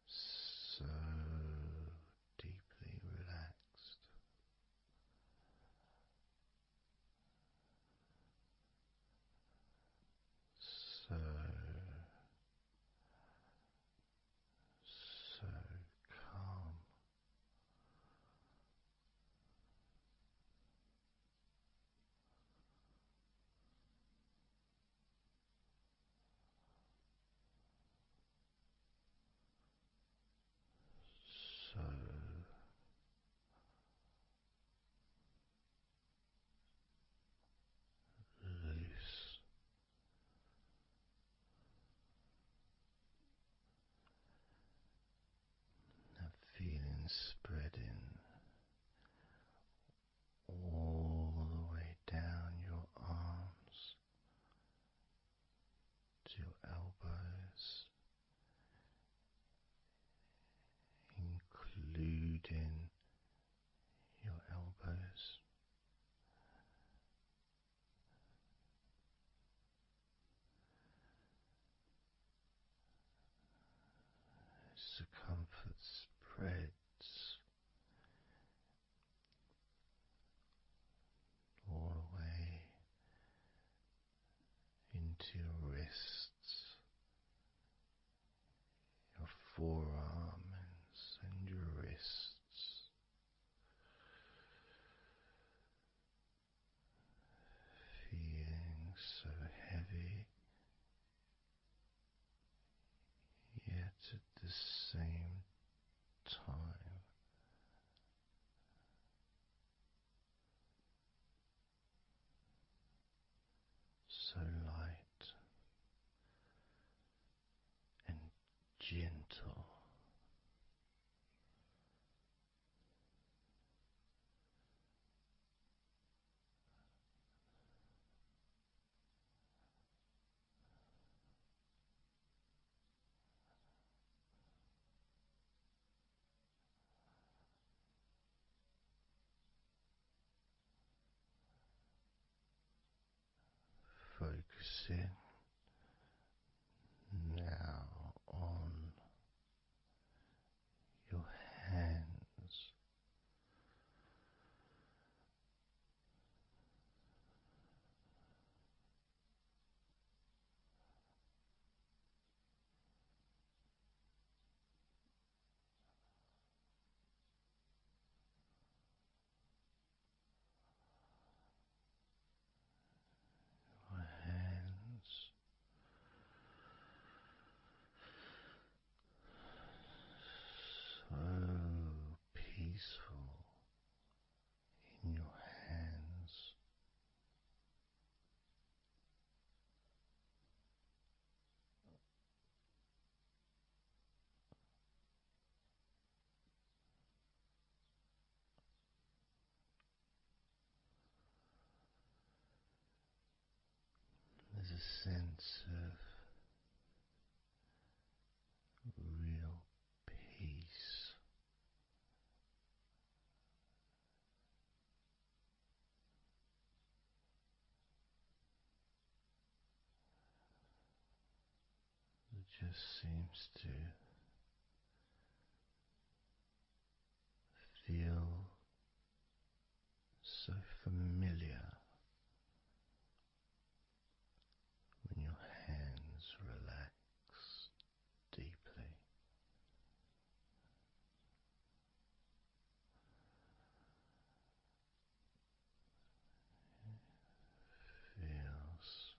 so deeply relaxed. So, so calm. So loose. That feeling spreading all the way down your arms to your elbows, including your elbows. As the comfort spreads all the way into your wrists, your forearms and your wrists, feeling so heavy, yet at the same time so light and gentle. focusing now on your hands. Your hands so peaceful in your hands. There's a sense of real peace that just seems to feel so familiar when your hands relax deeply. Feels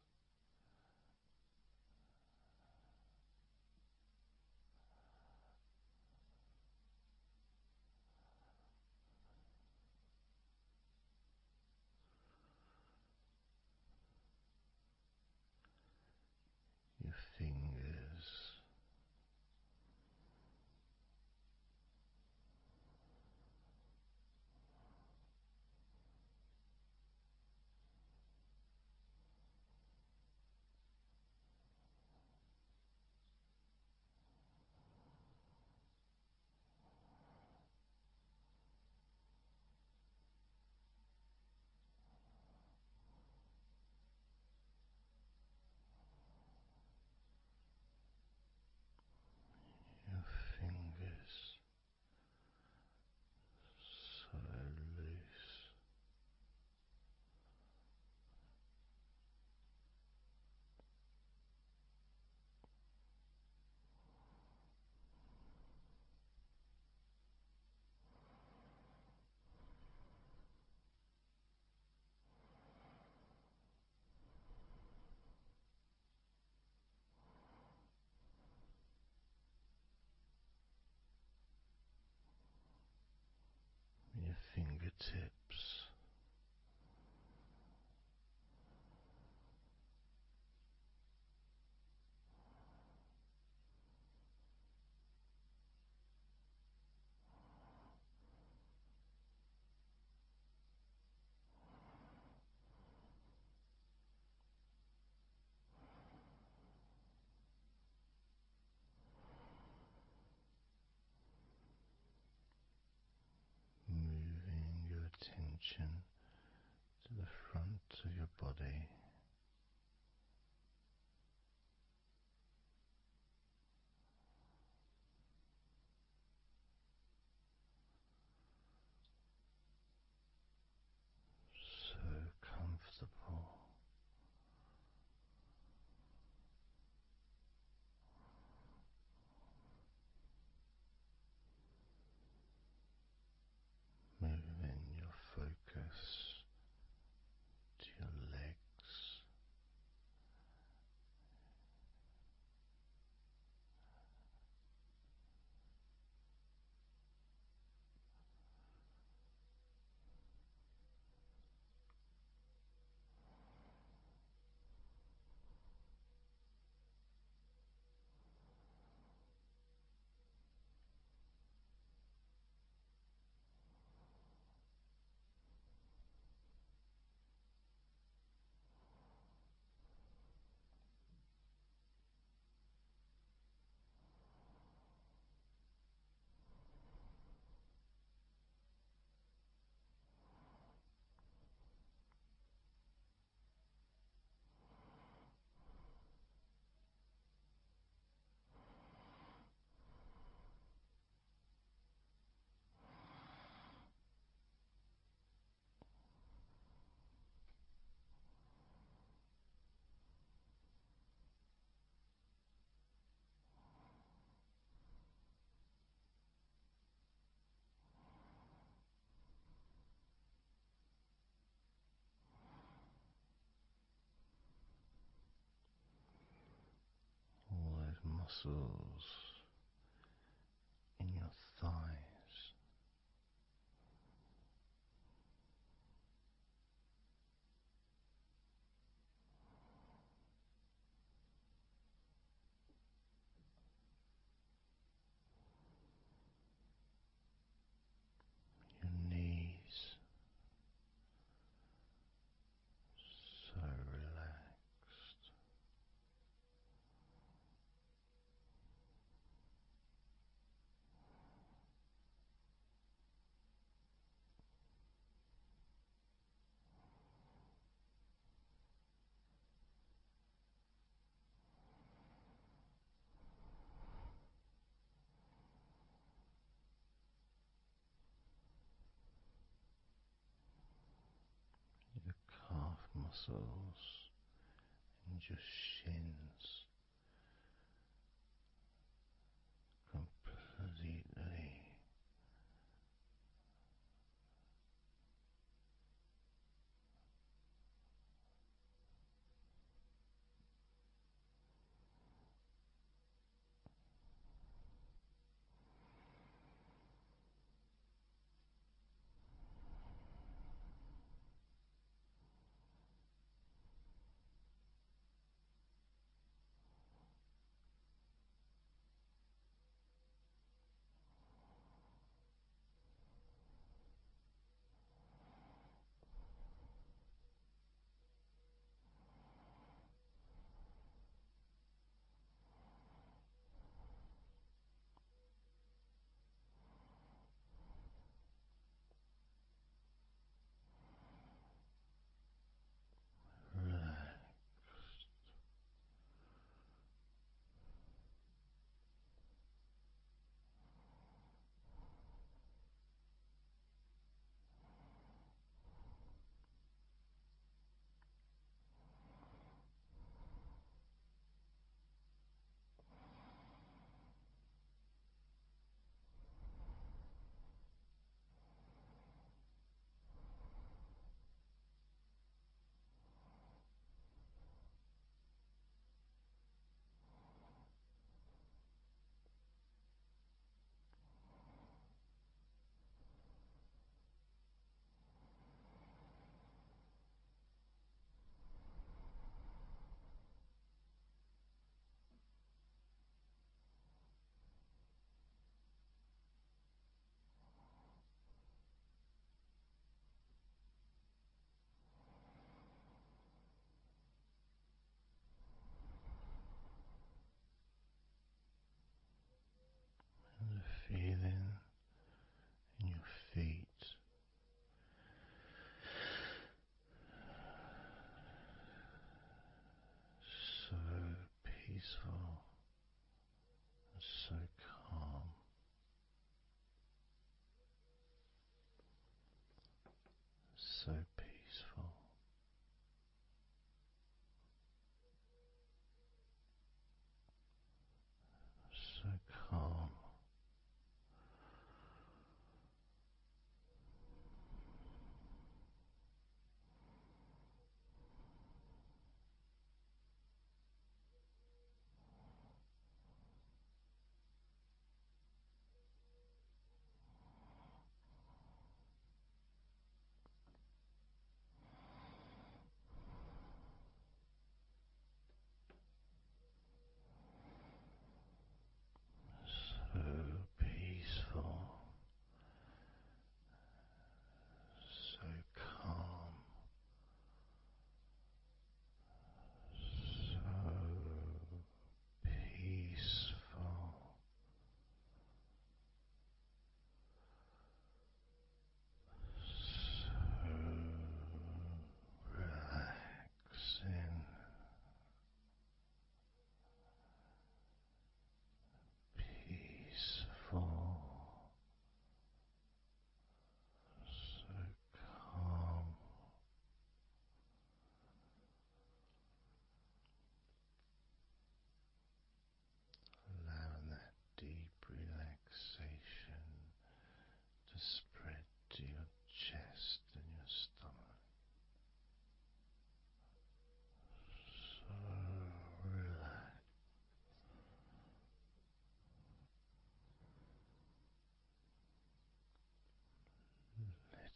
your fingers your fingers so loose, your fingertips moving your attention to the front of your body, so comfortable. Moving your focus to your legs, muscles in your thighs. Your knees, so relaxed. Your calf muscles and your shins completely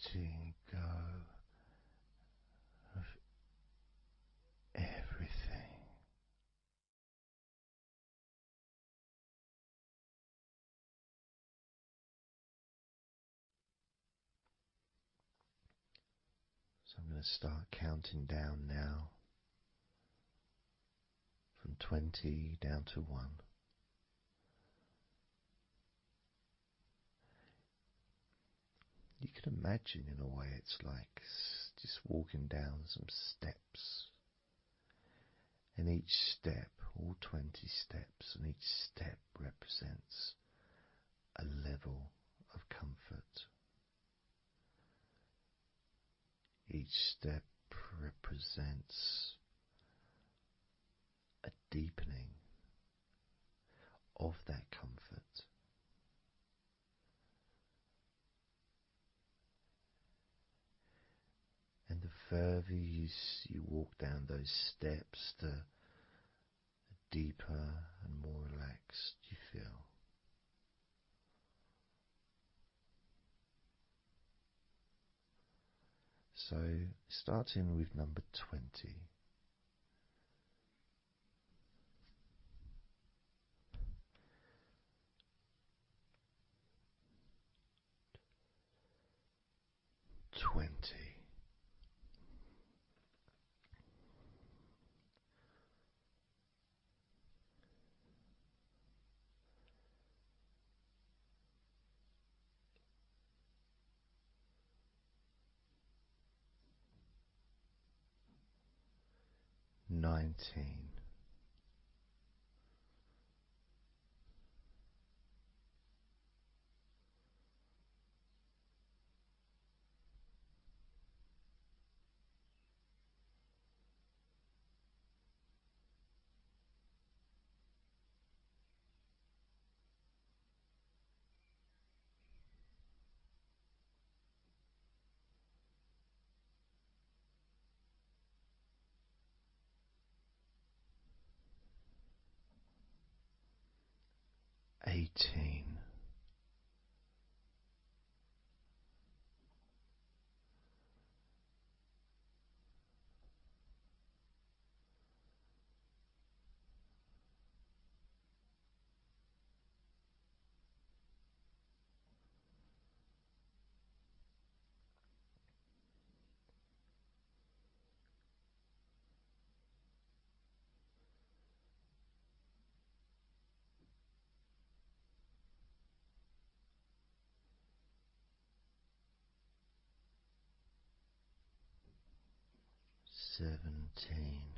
letting go of everything. So I'm going to start counting down now from 20 down to 1. You can imagine, in a way, it's like just walking down some steps. And each step, all 20 steps, and each step represents a level of comfort. Each step represents a deepening of that comfort. And the further you walk down those steps, the deeper and more relaxed you feel. So, starting with number 20. Twenty. 19. 18. 17.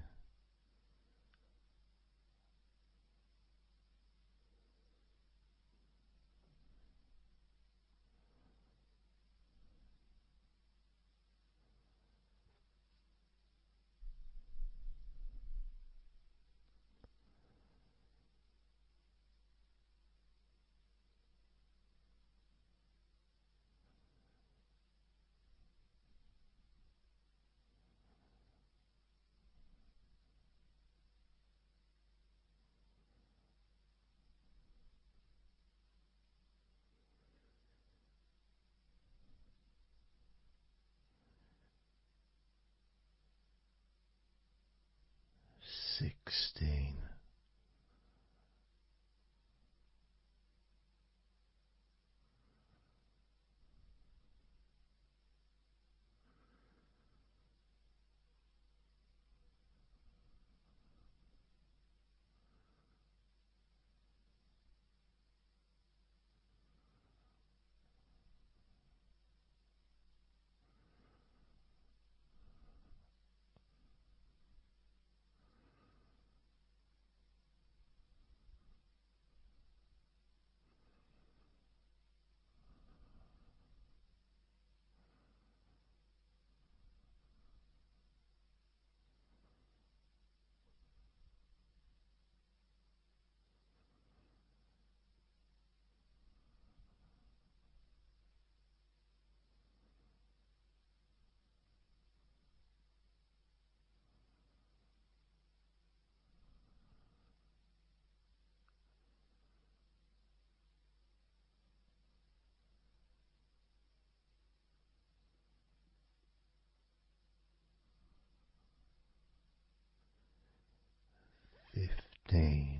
15.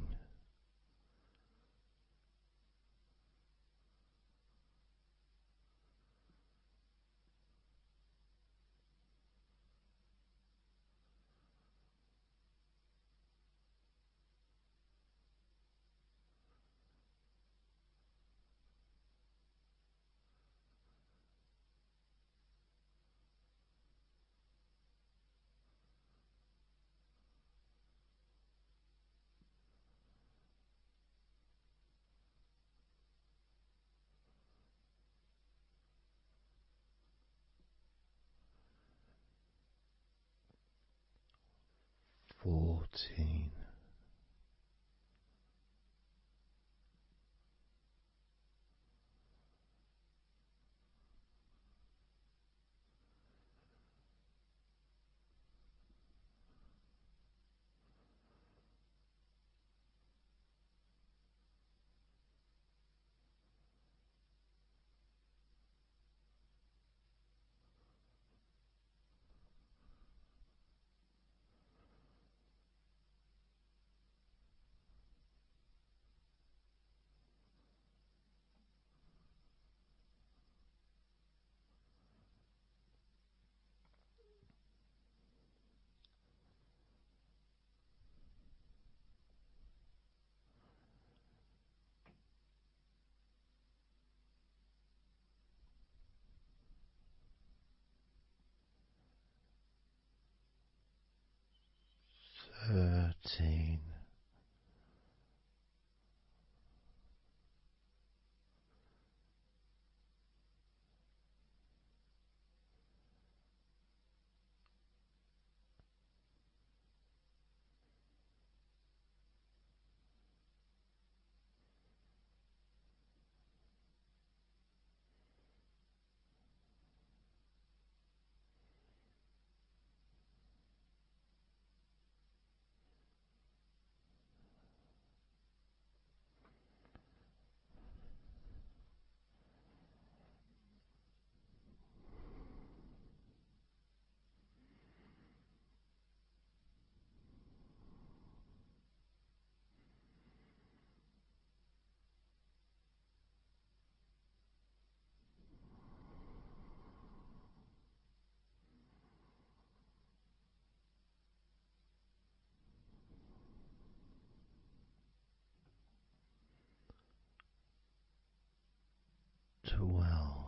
14. 13. 12. 11.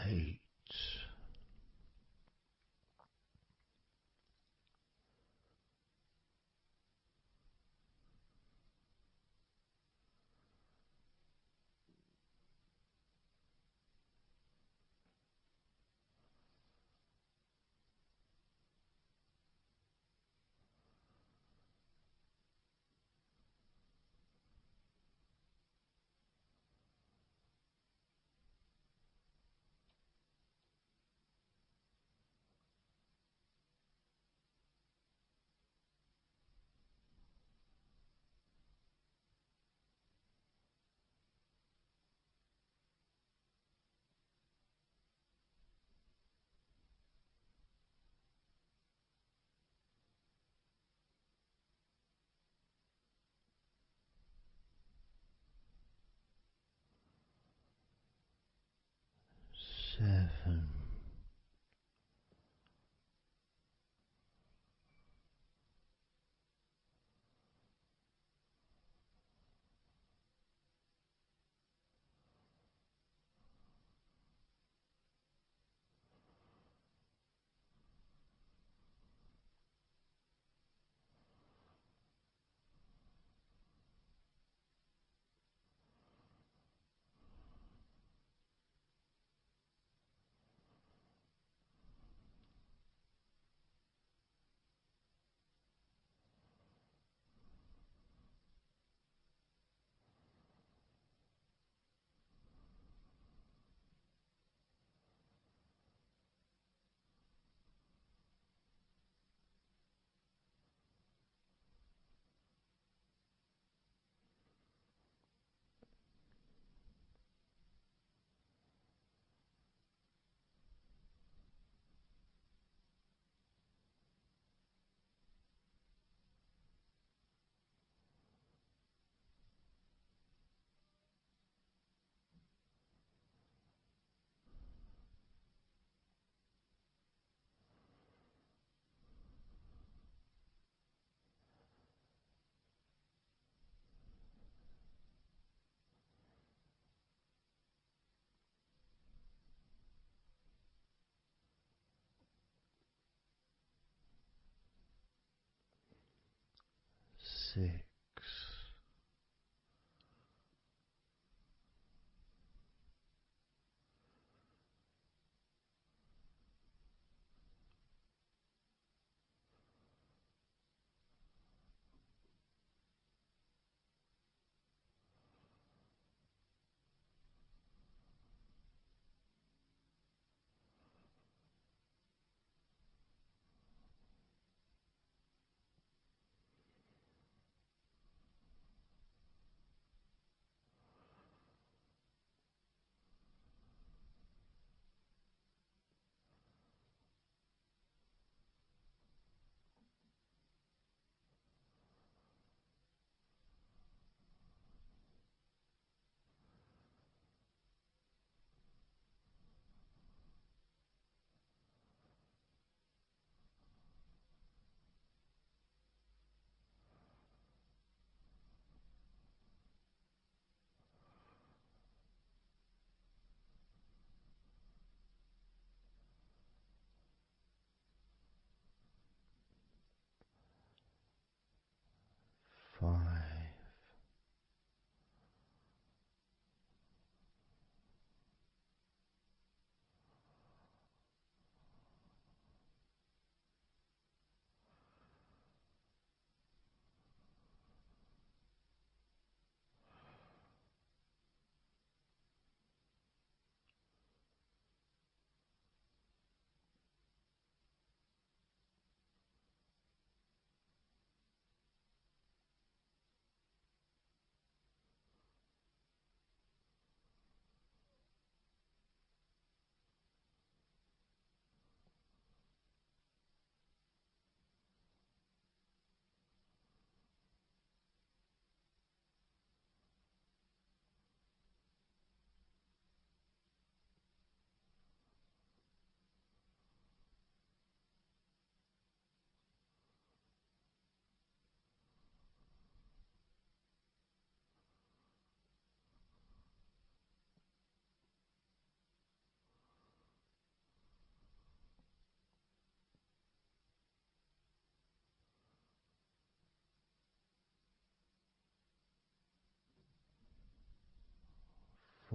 8. 7. 6.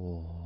4.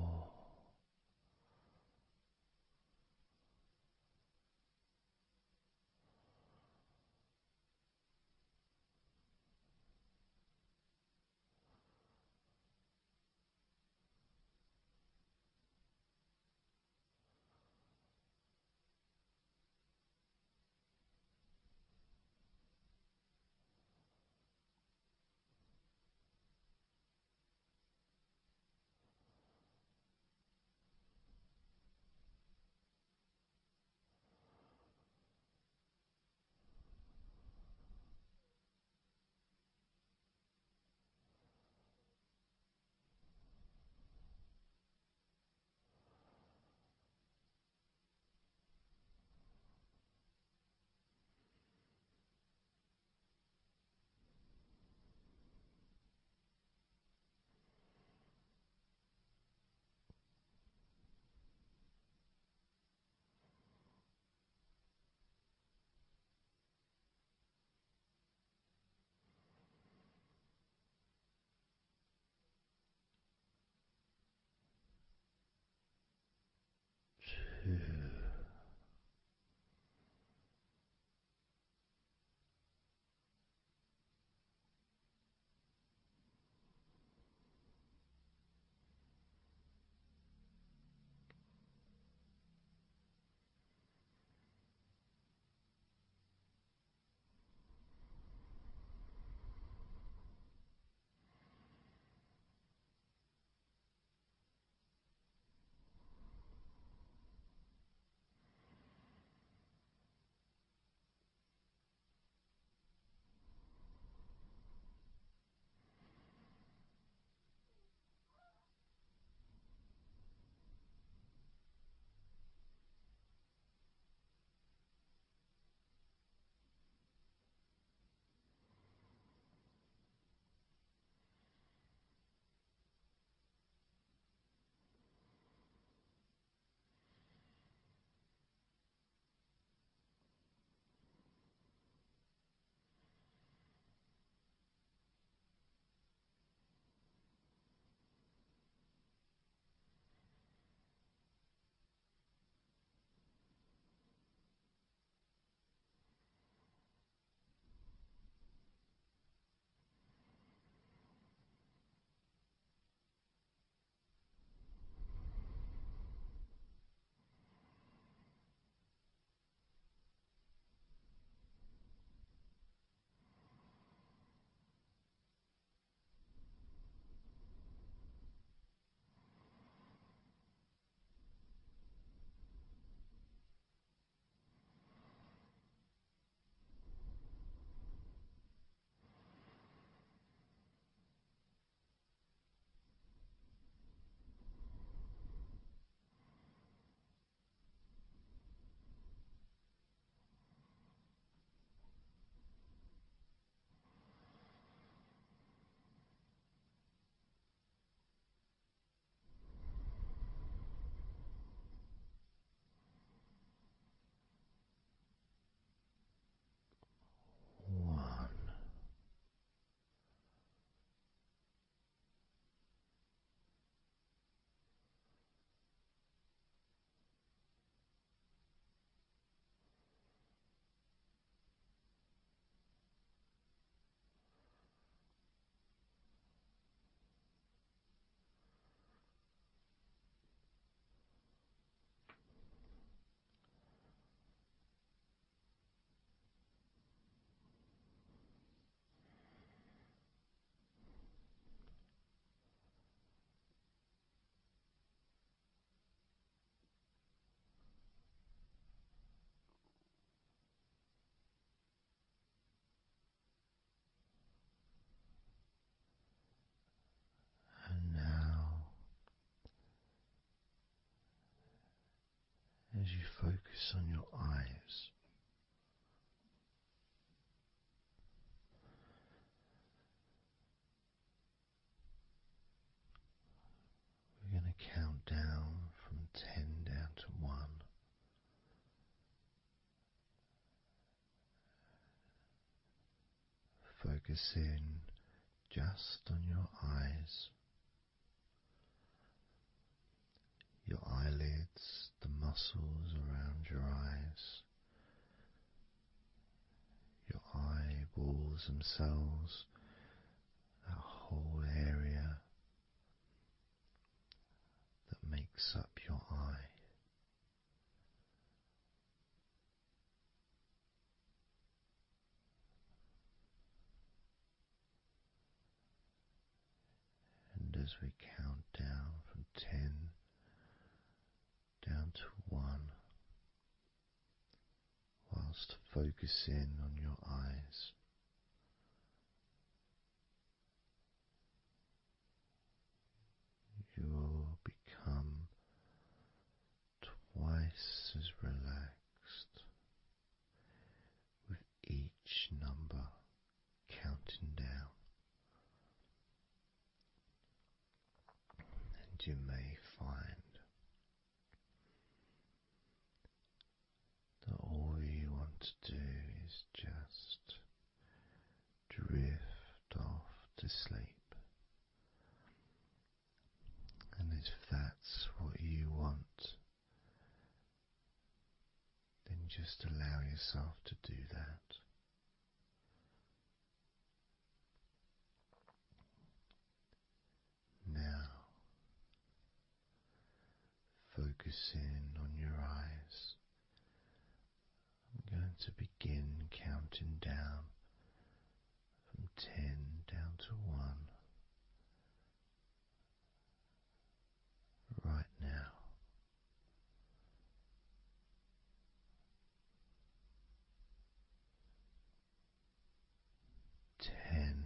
And now, as you focus on your eyes, we're going to count down from 10 down to 1. Focus in just on your eyes. your eyelids, the muscles around your eyes, your eyeballs themselves, that whole area that makes up your eye. And as we count down from 10 down to 1, whilst focusing on your eyes, you will become twice as relaxed with each number counting down. And you may find that all you want to do is just drift off to sleep. And if that's what you want, then just allow yourself to do that. Now, focusing on your eyes, I'm going to begin counting down from 10 down to 1 right now. 10.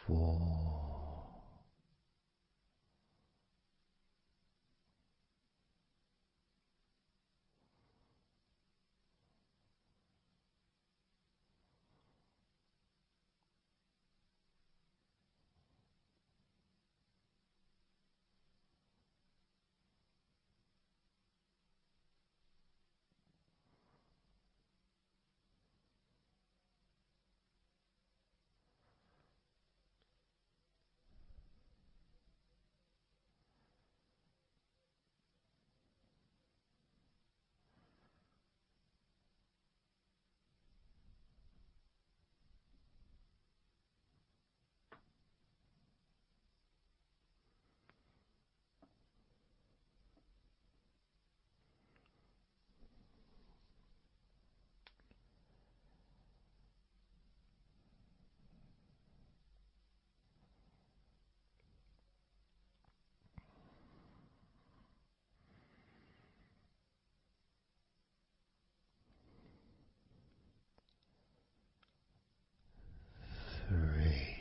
4. 3.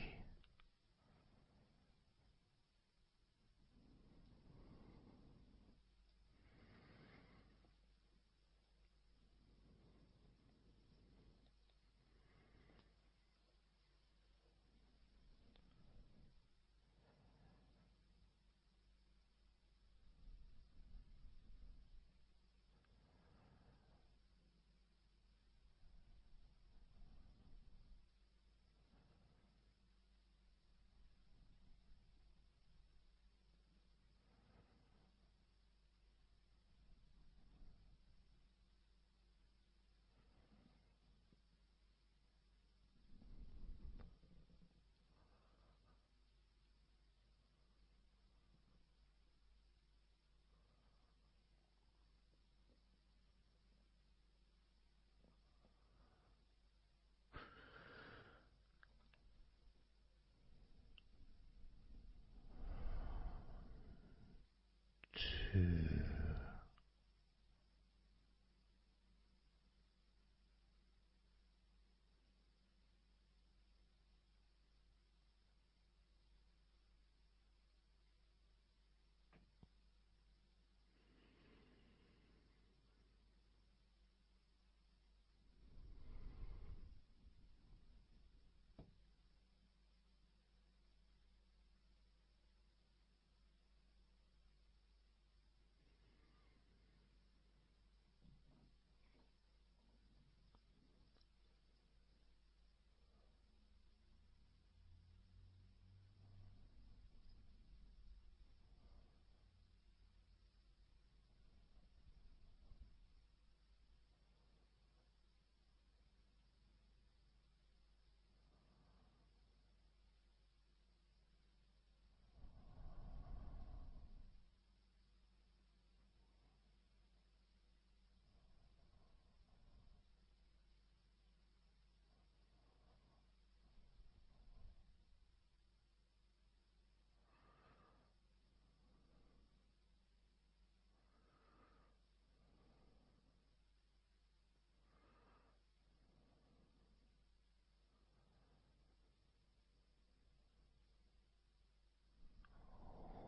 2.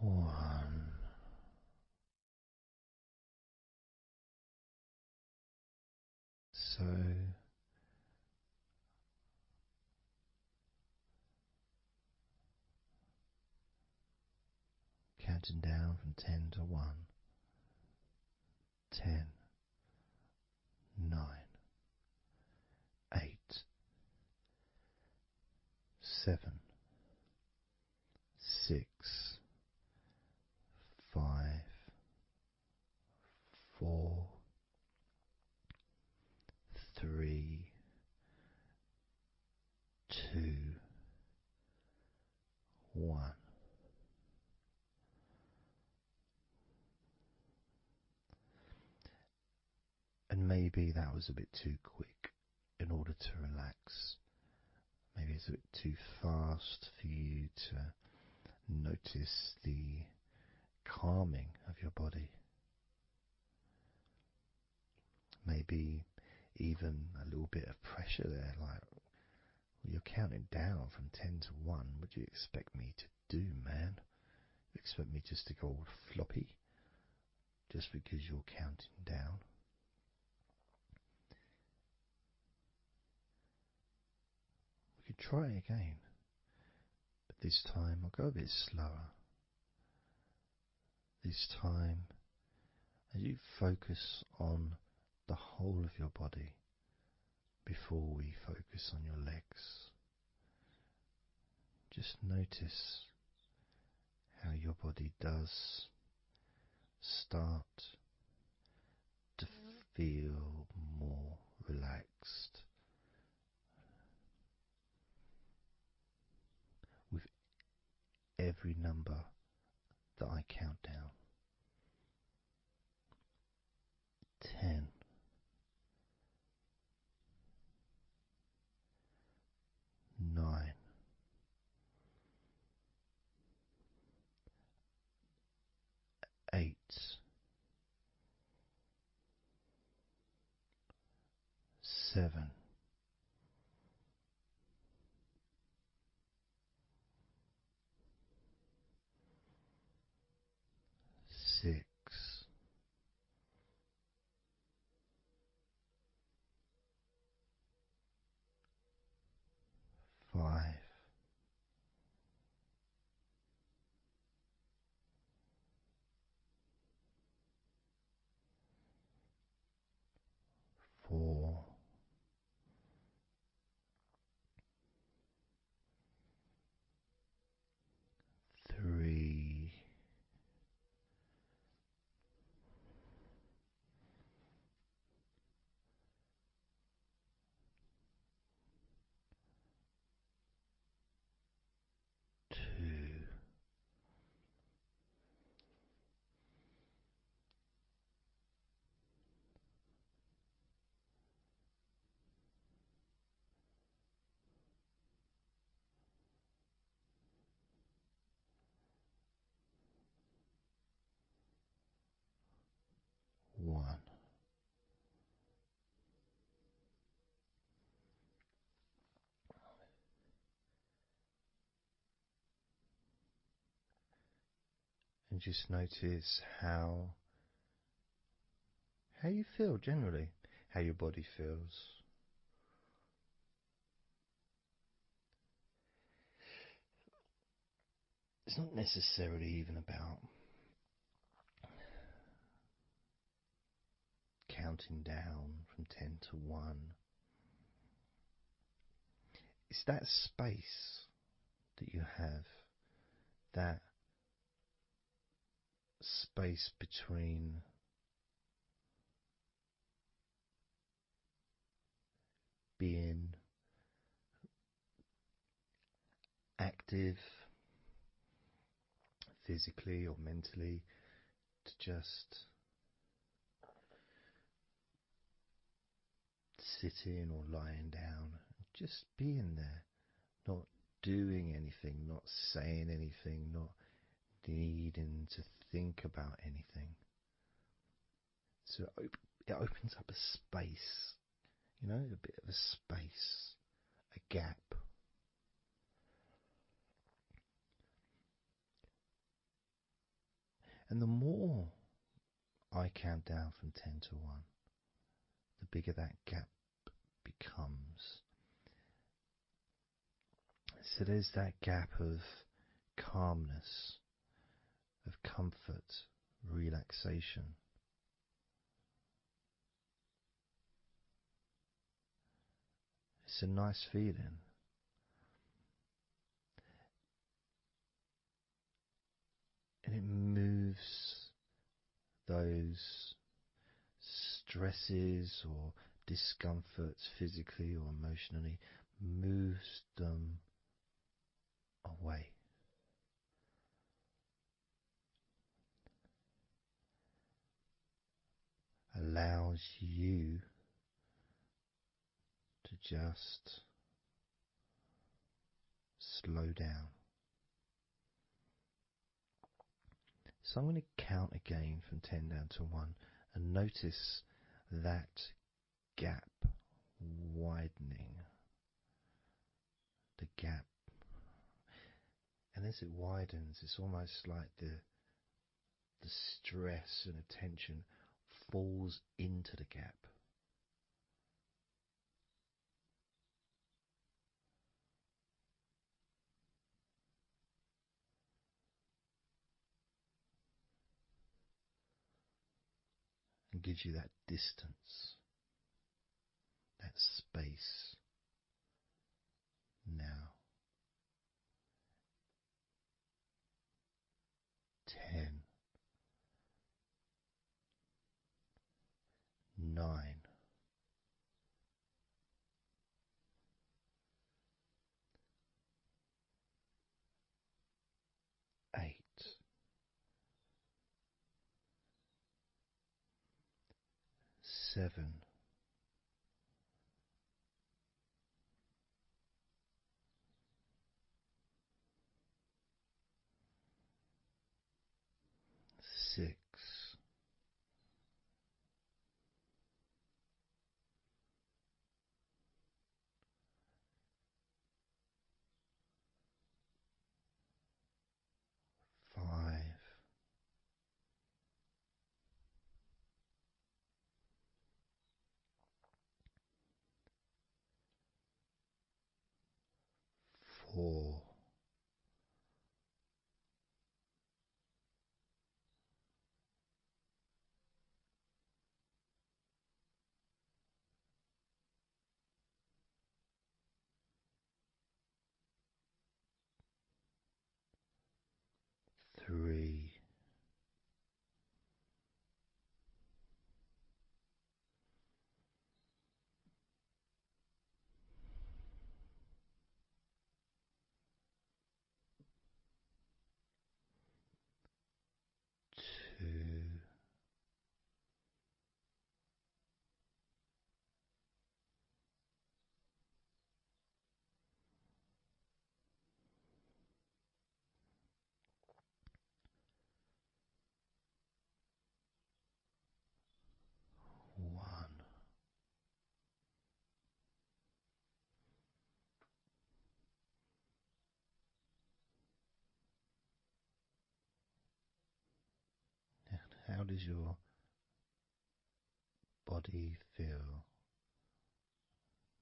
One. So counting down from 10 to 1. 10, 9, 8, 7, 6, 5, 4, 3, 2, 1. And maybe that was a bit too quick in order to relax. Maybe it's a bit too fast for you to notice the calming of your body. Maybe even a little bit of pressure there, You're counting down from 10 to 1. What do you expect me to do, man? You expect me just to go all floppy just because you're counting down? We could try again, but this time I'll go a bit slower. This time, as you focus on the whole of your body before we focus on your legs, just notice how your body does start to feel more relaxed with every number that I count down. 10, 9, 8, 7, 6, 5, 4, 3, 2, 1. And just notice how you feel generally, how your body feels. It's not necessarily even about counting down from 10 to 1. It's that space that you have, that space between being active physically or mentally to just sitting or lying down, just being there, not doing anything, not saying anything, not needing to think about anything. So it opens up a space, a bit of a space, a gap. And the more I count down from 10 to 1, the bigger that gap becomes. So there's that gap of calmness, of comfort, relaxation. It's a nice feeling. And it moves those stresses or discomforts physically or emotionally, moves them away. Allows you to just slow down. So I'm going to count again from 10 down to 1 and notice that gap widening the gap. And as it widens, it's almost like the stress and attention falls into the gap. And gives you that distance, that space. Now, 10, 9, 8, 7, 6, 5, 4, 3, 2, 1. How does your body feel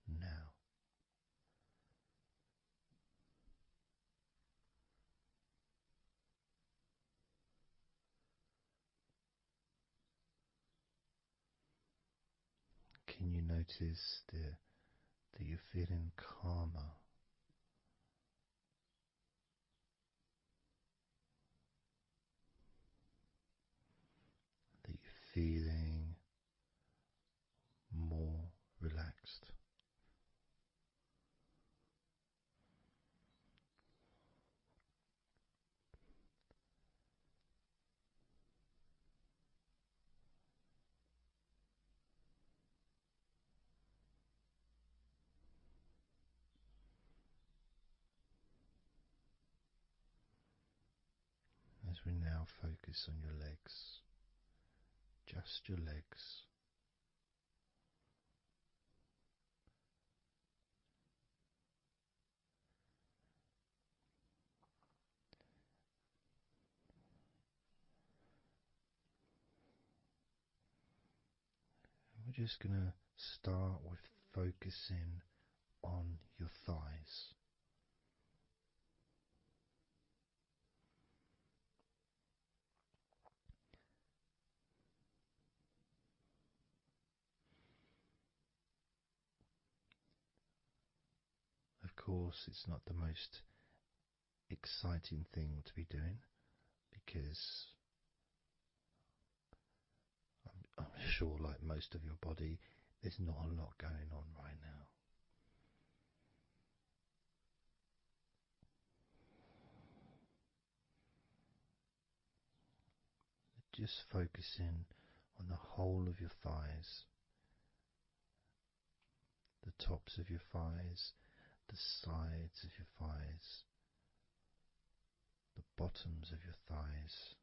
now? Can you notice that you're feeling calmer? That you're feeling more relaxed? As we now focus on your legs, just your legs. We're just going to start with focusing on your thighs. Of course, it's not the most exciting thing to be doing because I'm sure, like most of your body, there's not a lot going on right now. Just focusing on the whole of your thighs, the tops of your thighs, the sides of your thighs, the bottoms of your thighs,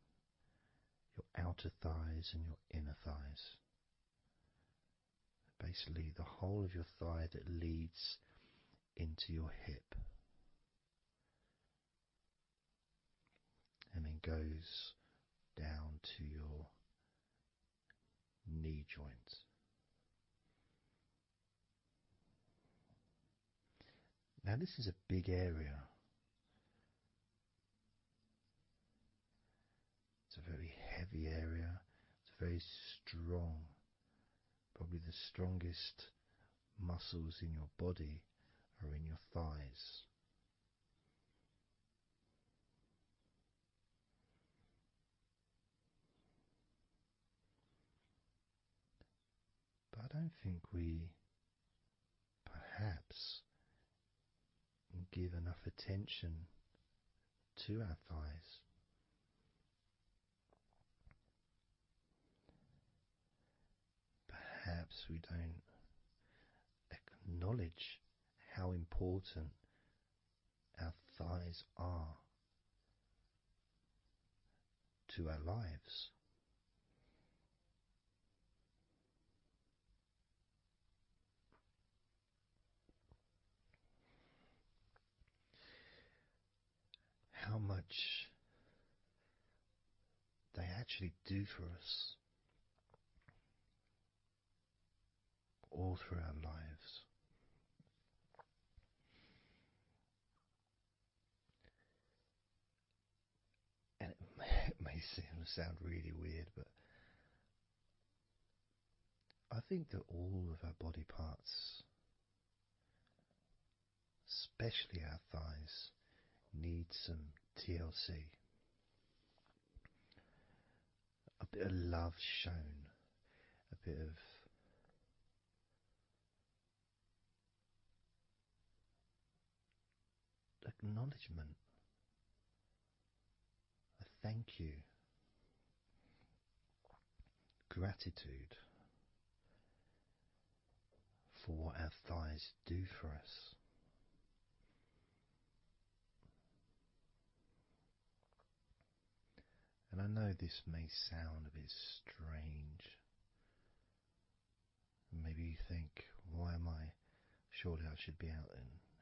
your outer thighs and your inner thighs. Basically, the whole of your thigh that leads into your hip. and goes down to your knee joint. Now, this is a big area. It's a very heavy area. It's very strong. Probably the strongest muscles in your body are in your thighs. But I don't think we perhaps give enough attention to our thighs. Perhaps we don't acknowledge how important our thighs are to our lives. How much they actually do for us all through our lives. And it may sound really weird, but I think that all of our body parts, especially our thighs, need some TLC. A bit of love shown, a bit of acknowledgement, a thank you, gratitude for what our thighs do for us. And I know this may sound a bit strange. Maybe you think, why am I? Surely I should be out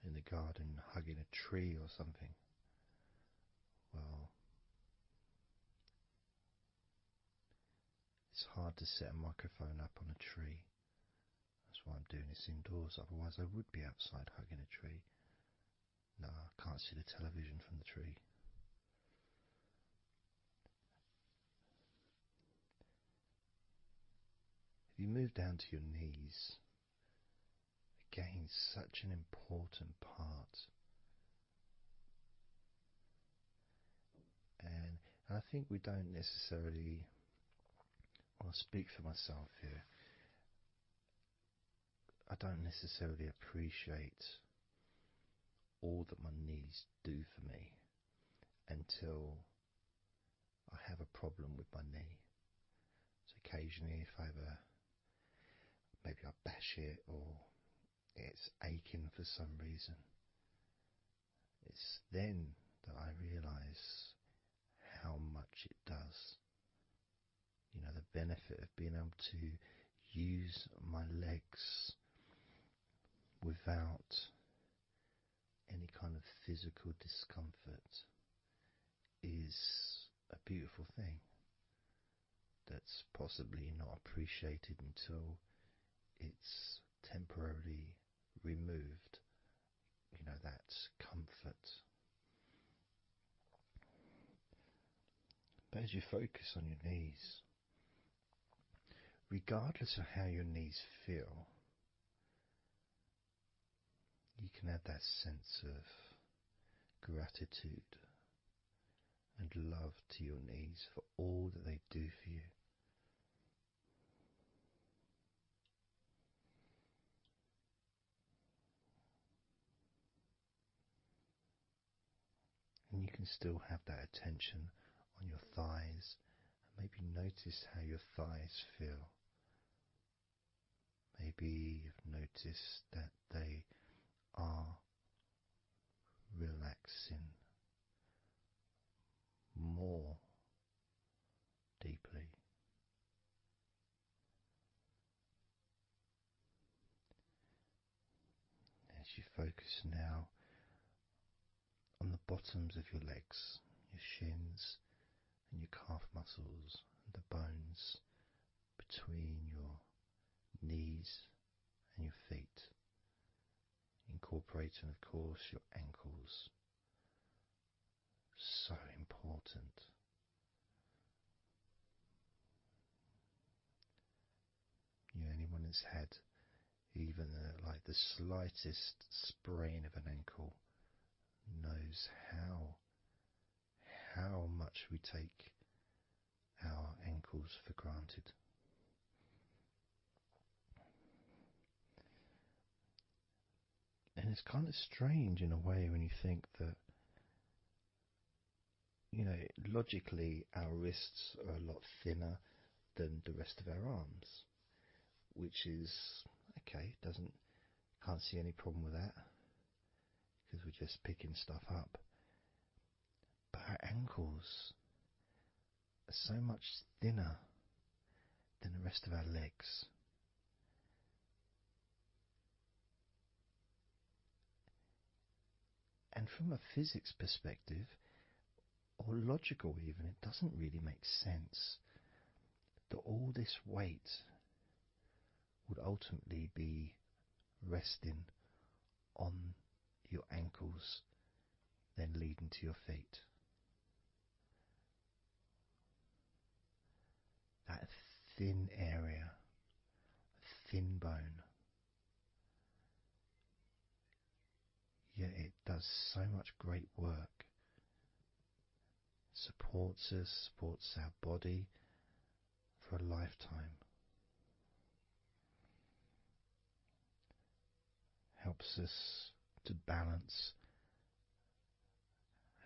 in the garden hugging a tree or something. Well, it's hard to set a microphone up on a tree. That's why I'm doing this indoors. Otherwise I would be outside hugging a tree. No, I can't see the television from the tree. If you move down to your knees, again, such an important part. And I think we don't necessarily, I'll speak for myself here, I don't necessarily appreciate all that my knees do for me until I have a problem with my knee. So occasionally if maybe I bash it or it's aching for some reason, it's then that I realise how much it does. You know, the benefit of being able to use my legs without any kind of physical discomfort is a beautiful thing that's possibly not appreciated until it's temporarily removed, you know, that comfort. But as you focus on your knees, regardless of how your knees feel, you can add that sense of gratitude and love to your knees for all that they do for you. And you can still have that attention on your thighs and maybe notice how your thighs feel. Maybe you've noticed that they are relaxing more deeply. As you focus now on the bottoms of your legs, your shins, muscles, the bones between your knees and your feet, incorporating, of course, your ankles. So important. Anyone that's had even like the slightest sprain of an ankle knows how much we take our ankles for granted. And it's kind of strange in a way when you think that, logically our wrists are a lot thinner than the rest of our arms, which is okay, can't see any problem with that because we're just picking stuff up. But our ankles are so much thinner than the rest of our legs. And from a physics perspective, or logical even, it doesn't really make sense that all this weight would ultimately be resting on your ankles, then leading to your feet. That thin area, thin bone, yet it does so much great work. Supports us, supports our body for a lifetime. Helps us to balance,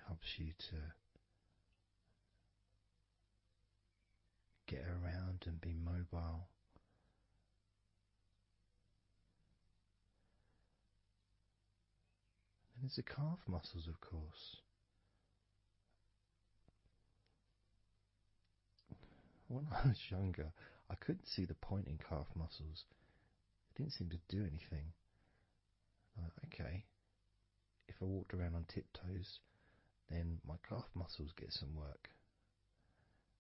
helps you to get around and be mobile. And there's the calf muscles, of course. When I was younger, I couldn't see the point in calf muscles. It didn't seem to do anything. Okay, if I walked around on tiptoes, then my calf muscles get some work.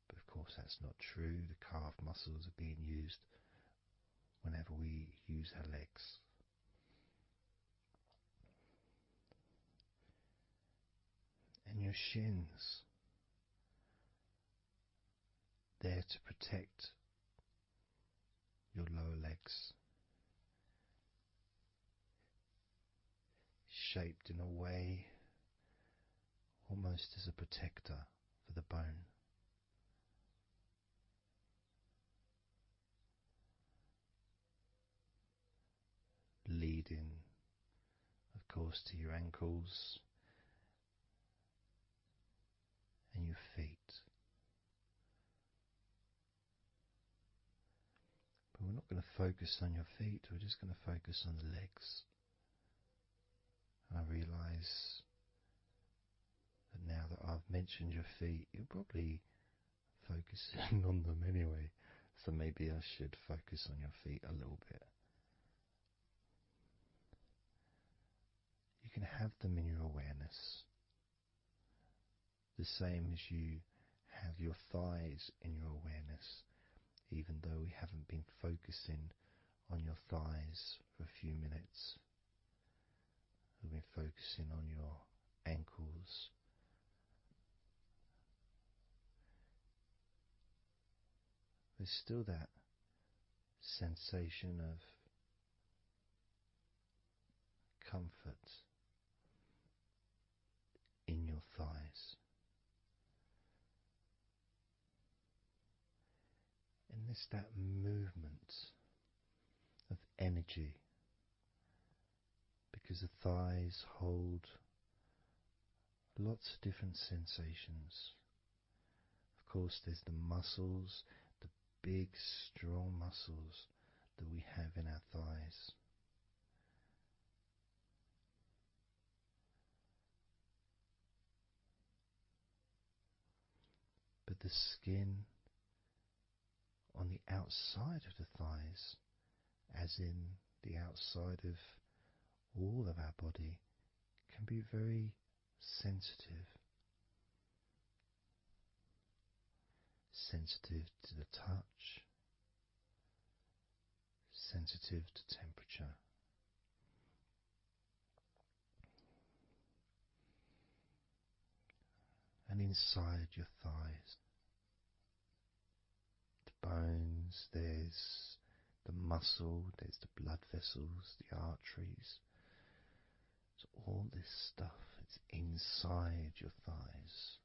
But of course that's not true. The calf muscles are being used whenever we use our legs. And your shins, there to protect your lower legs, shaped in a way almost as a protector for the bone. Leading, of course, to your ankles and your feet. But we're not going to focus on your feet, we're just going to focus on the legs. And I realise that now that I've mentioned your feet, you're probably focusing on them anyway. So maybe I should focus on your feet a little bit. You can have them in your awareness, the same as you have your thighs in your awareness, even though we haven't been focusing on your thighs for a few minutes. We've been focusing on your ankles, there's still that sensation of comfort in your thighs. And there's that movement of energy, because the thighs hold lots of different sensations. Of course, there's the muscles, the big, strong muscles that we have in our thighs. But the skin on the outside of the thighs, as in the outside of all of our body, can be very sensitive. sensitive to the touch, sensitive to temperature. And inside your thighs, the bones, there's the muscle, there's the blood vessels, the arteries. So all this stuff, it's inside your thighs.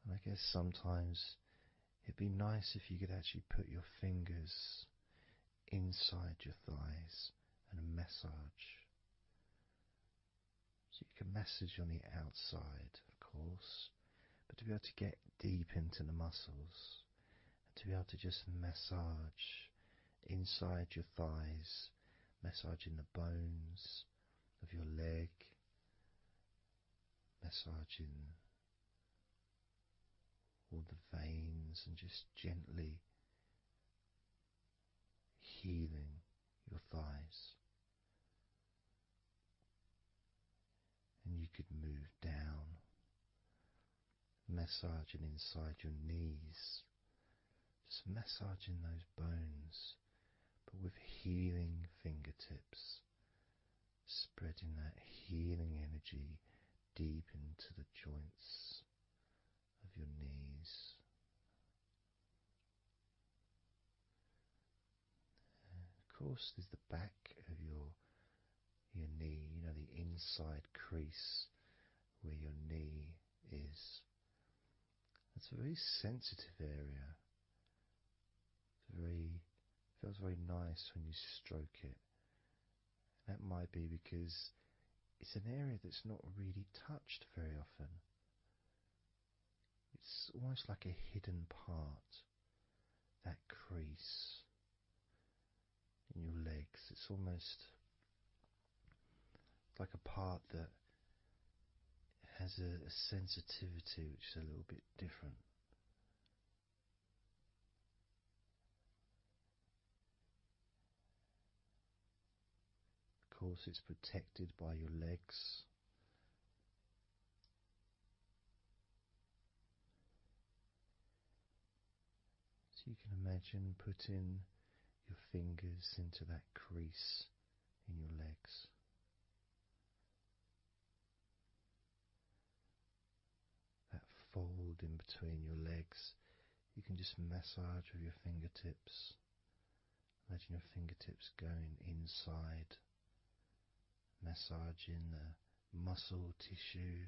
And I guess sometimes it'd be nice if you could actually put your fingers inside your thighs and massage. So you can massage on the outside, of course, but to be able to get deep into the muscles, and to be able to just massage inside your thighs, massaging the bones of your leg, massaging all the veins, and just gently healing your thighs. And you could move down, massaging inside your knees, just massaging those bones, but with healing fingertips, spreading that healing energy deep into the joints of your knees. Of course, there's the back of your knee, you know, the inside crease where your knee is. It's a very sensitive area. Feels very nice when you stroke it. That might be because it's an area that's not really touched very often. It's almost like a hidden part, that crease in your legs. It's almost like a part that has a sensitivity which is a little bit different. Of course, it's protected by your legs. So you can imagine putting your fingers into that crease in your legs. That fold in between your legs, you can just massage with your fingertips. Imagine your fingertips going inside, massaging the muscle tissue.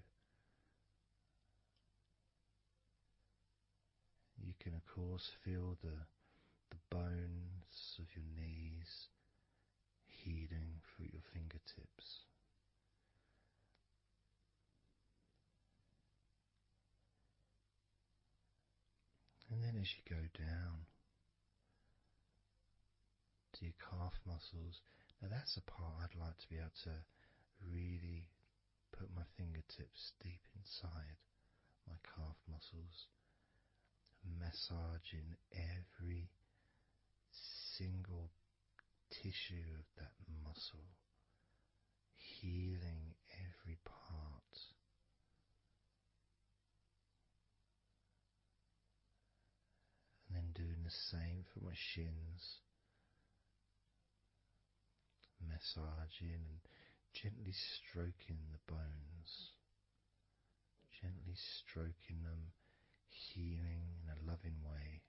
You can of course feel the bones of your knees healing through your fingertips. And then as you go down to your calf muscles, now that's a part I'd like to be able to really put my fingertips deep inside my calf muscles, massaging every single tissue of that muscle, healing every part. And then doing the same for my shins, massaging and gently stroking the bones, gently stroking them, healing in a loving way,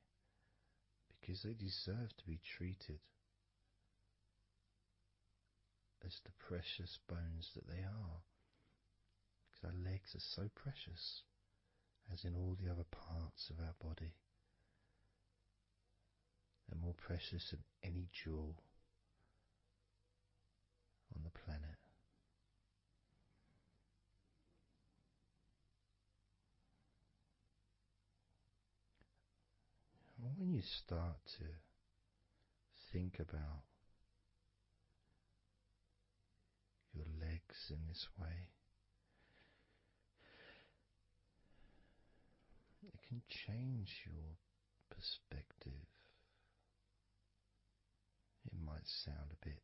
because they deserve to be treated as the precious bones that they are, because our legs are so precious, as in all the other parts of our body. They're more precious than any jewel on the planet. And when you start to think about your legs in this way, it can change your perspective. It might sound a bit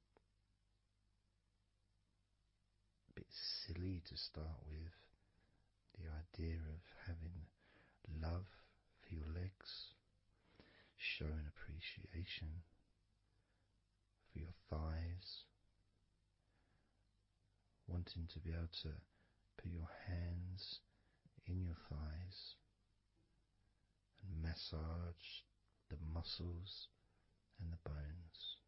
silly to start with, the idea of having love for your legs, showing appreciation for your thighs, wanting to be able to put your hands in your thighs and massage the muscles and the bones,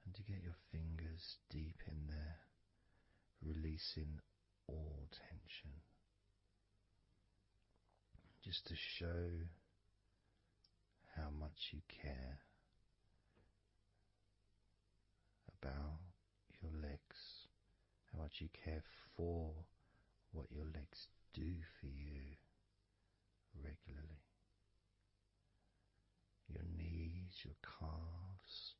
and to get your fingers deep in there, releasing all tension, just to show how much you care about your legs, how much you care for what your legs do for you regularly. Your knees, your calves,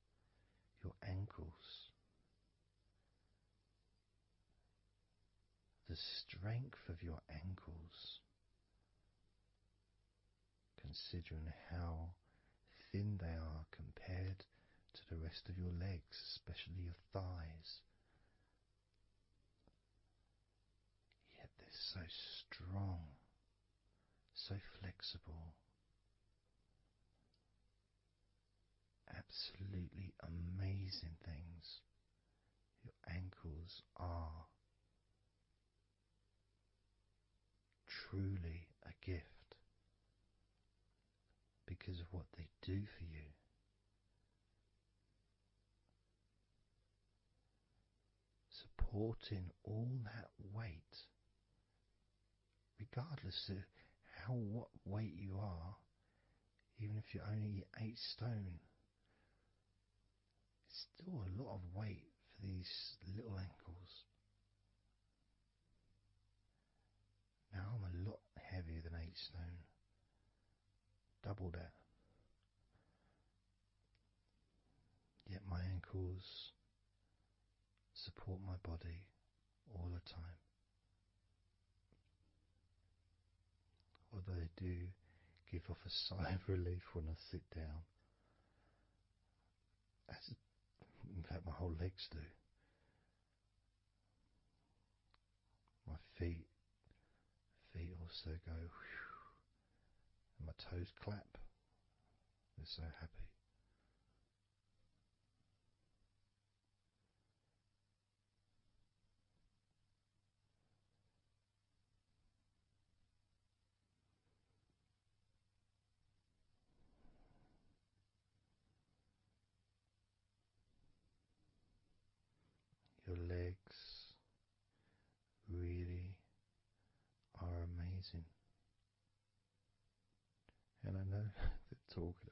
your ankles, the strength of your ankles, considering how thin they are compared to the rest of your legs, especially your thighs. Yet they're so strong, so flexible. Absolutely amazing things your ankles are. Truly a gift because of what they do for you. Supporting all that weight, regardless of what weight you are, even if you're only 8 stone, it's still a lot of weight for these little ankles. Now I'm a lot heavier than 8 stone, double that. Yet my ankles support my body all the time. Although they do give off a sigh of relief when I sit down. In fact, my whole legs do. My feet also go whew, and my toes clap. They're so happy. Your legs really are amazing. And I know that talking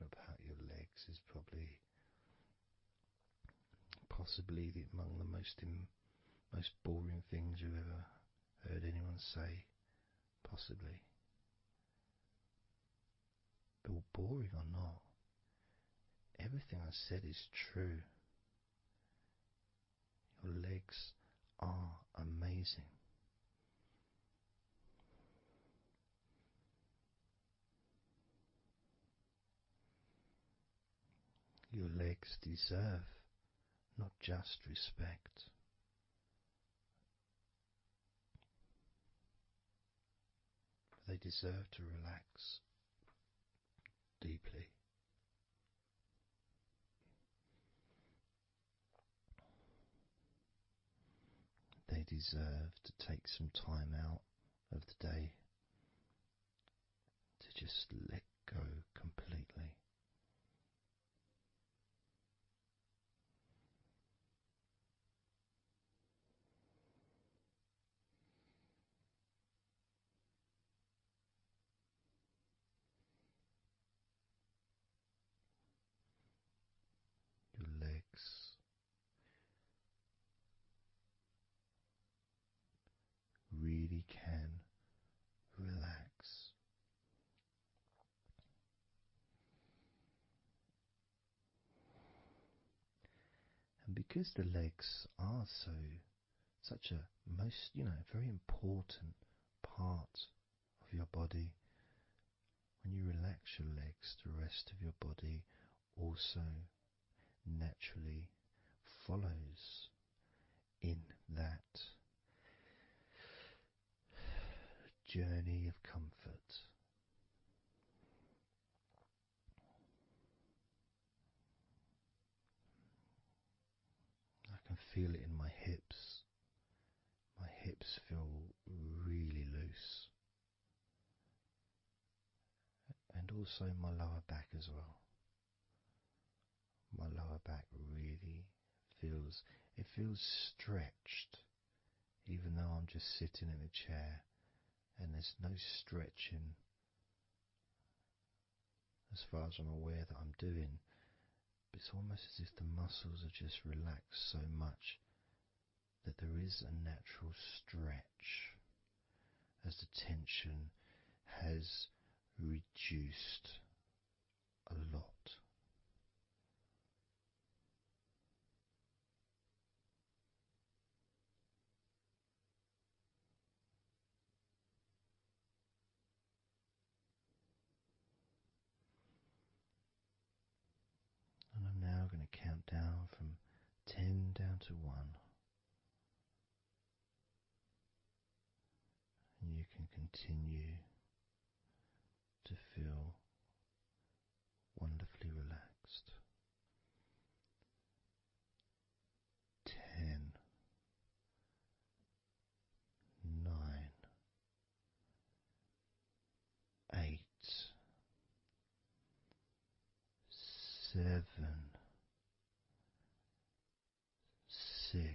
about your legs is possibly among the most boring things you've ever heard anyone say, possibly. But boring or not, everything I said is true. Your legs are amazing. Your legs deserve not just respect, but they deserve to relax deeply. They deserve to take some time out of the day to just let go completely. Your legs really can relax. And because the legs are such a very important part of your body, when you relax your legs, the rest of your body also naturally follows in that journey of comfort. I can feel it in my hips. My hips feel really loose. And also my lower back as well. My lower back really feels stretched, even though I'm just sitting in a chair and there's no stretching as far as I'm aware that I'm doing. But it's almost as if the muscles are just relaxed so much that there is a natural stretch as the tension has reduced a lot. And I'm now going to count down from 10 down to 1. And you can continue to feel wonderfully relaxed. 10, 9, 8, 7, 6,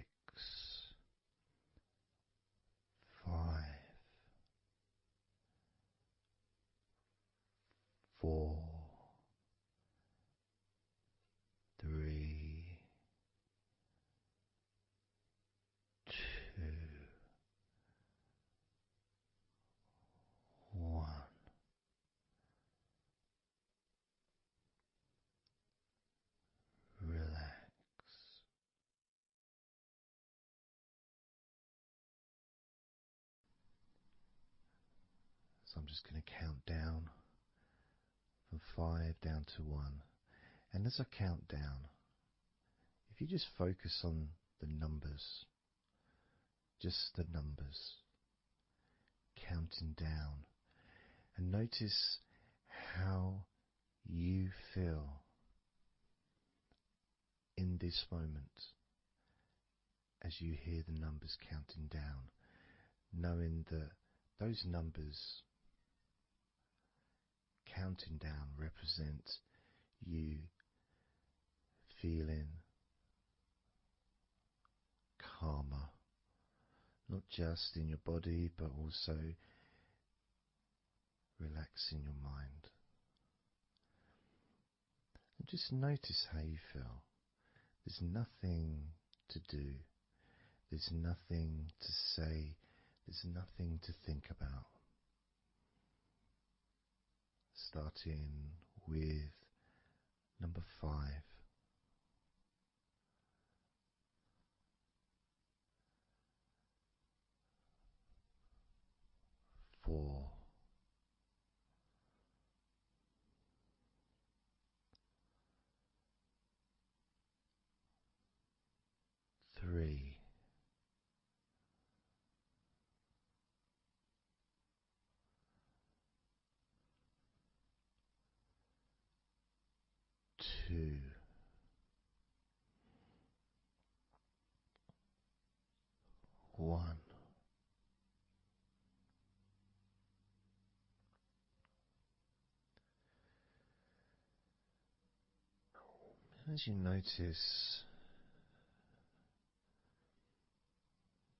5, 4, 3, 2, 1. Relax. So I'm just going to count down from 5 down to 1. And as I count down, if you just focus on the numbers, just the numbers, counting down, and notice how you feel in this moment as you hear the numbers counting down, knowing that those numbers counting down represent you feeling calmer, not just in your body but also relaxing your mind. And just notice how you feel. There's nothing to do, there's nothing to say, there's nothing to think about. Starting with number 5. 4. 3. 2. 1. As you notice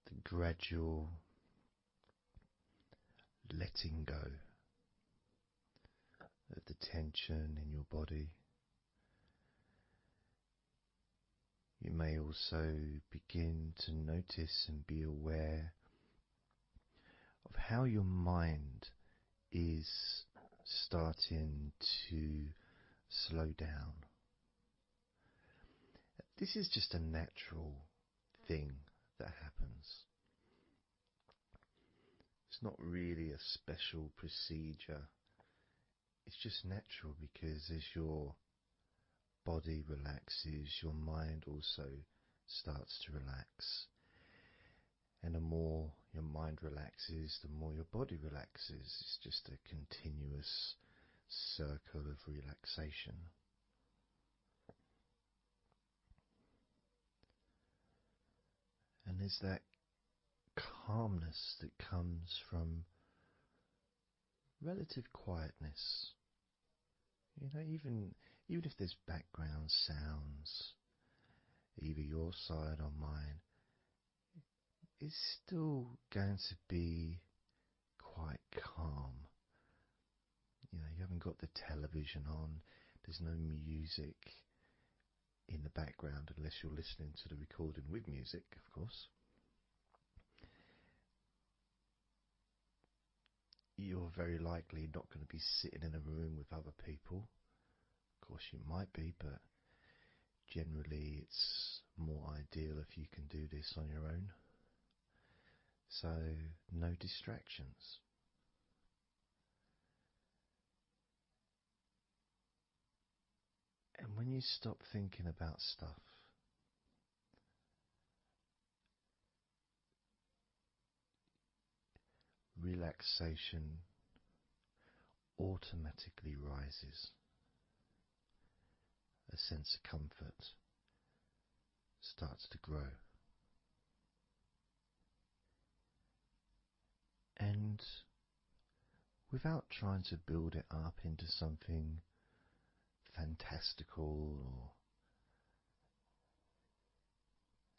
the gradual letting go of the tension in your body, you may also begin to notice and be aware of how your mind is starting to slow down. This is just a natural thing that happens. It's not really a special procedure. It's just natural because as your body relaxes, your mind also starts to relax. And the more your mind relaxes, the more your body relaxes. It's just a continuous circle of relaxation. And there's that calmness that comes from relative quietness. You know, even if there's background sounds, either your side or mine, it's still going to be quite calm. You know, you haven't got the television on, there's no music in the background unless you're listening to the recording with music, of course. You're very likely not going to be sitting in a room with other people. Of course you might be, but generally it's more ideal if you can do this on your own. So, no distractions. And when you stop thinking about stuff, relaxation automatically rises. A sense of comfort starts to grow. And without trying to build it up into something fantastical or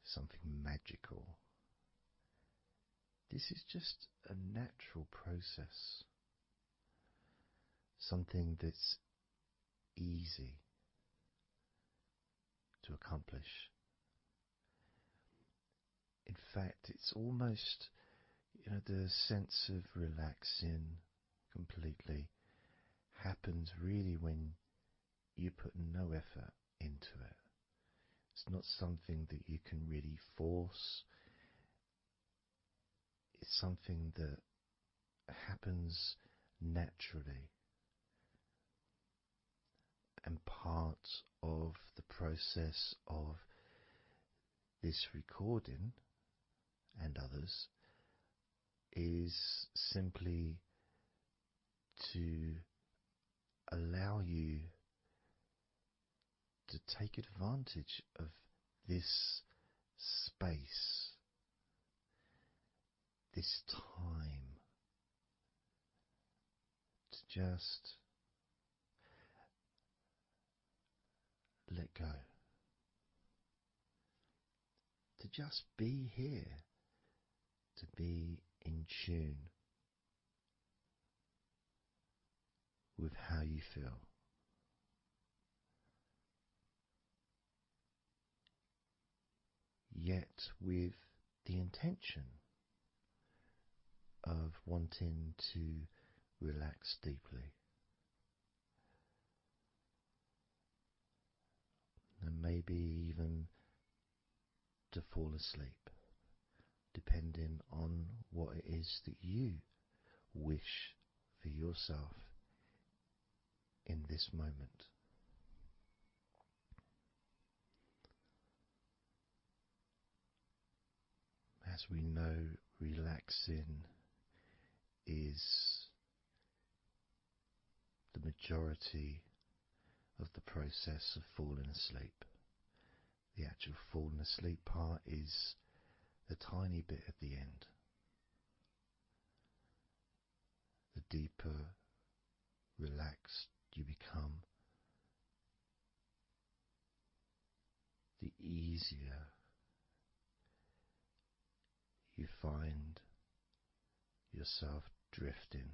something magical, this is just a natural process. Something that's easy to accomplish. In fact, it's almost, the sense of relaxing completely happens really when you put no effort into it. It's not something that you can really force. It's something that happens naturally. And part of the process of this recording and others is simply to allow you to take advantage of this space, this time, to just let go, to just be here, to be in tune with how you feel. Yet with the intention of wanting to relax deeply. And maybe even to fall asleep, depending on what it is that you wish for yourself in this moment. As we know, relaxing is the majority of the process of falling asleep. The actual falling asleep part is the tiny bit at the end. The deeper relaxed you become, the easier you find yourself drifting.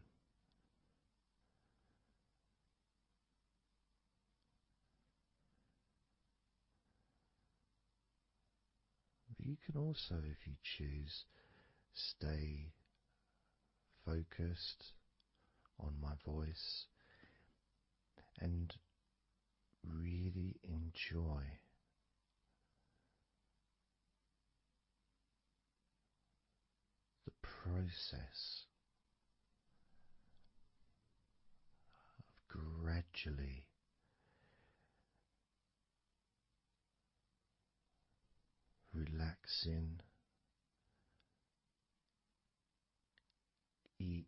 But you can also, if you choose, stay focused on my voice and really enjoy the process of gradually relaxing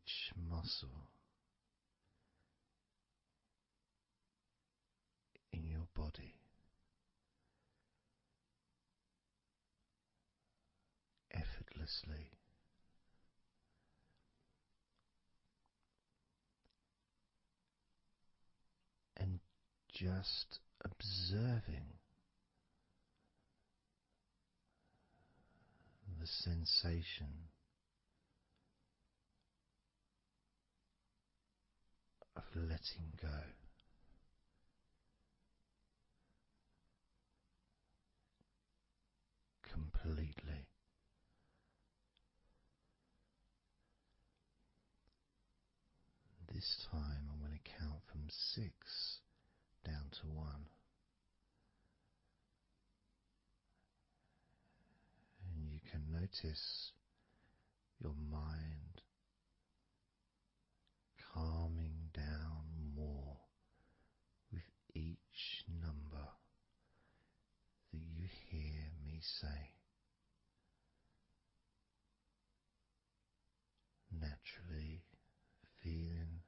each muscle in your body effortlessly, and just observing the sensation of letting go completely. This time I'm going to count from 6 down to 1, and you can notice your mind calming down more with each number that you hear me say. Naturally feeling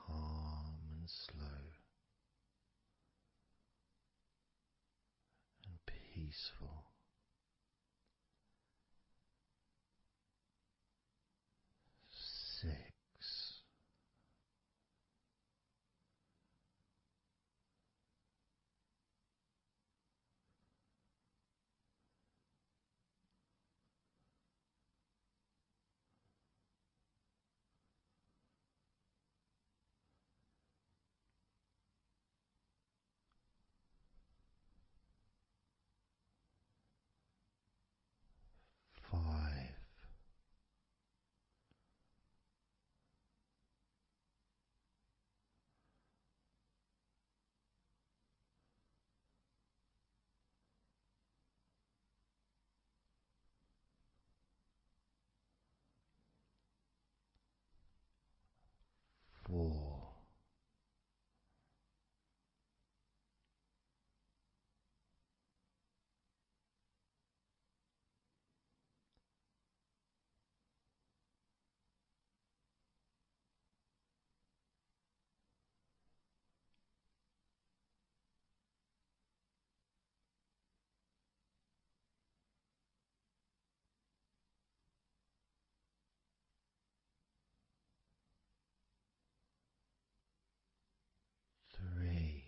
calm and slow and peaceful. 6. 5. 4. 3.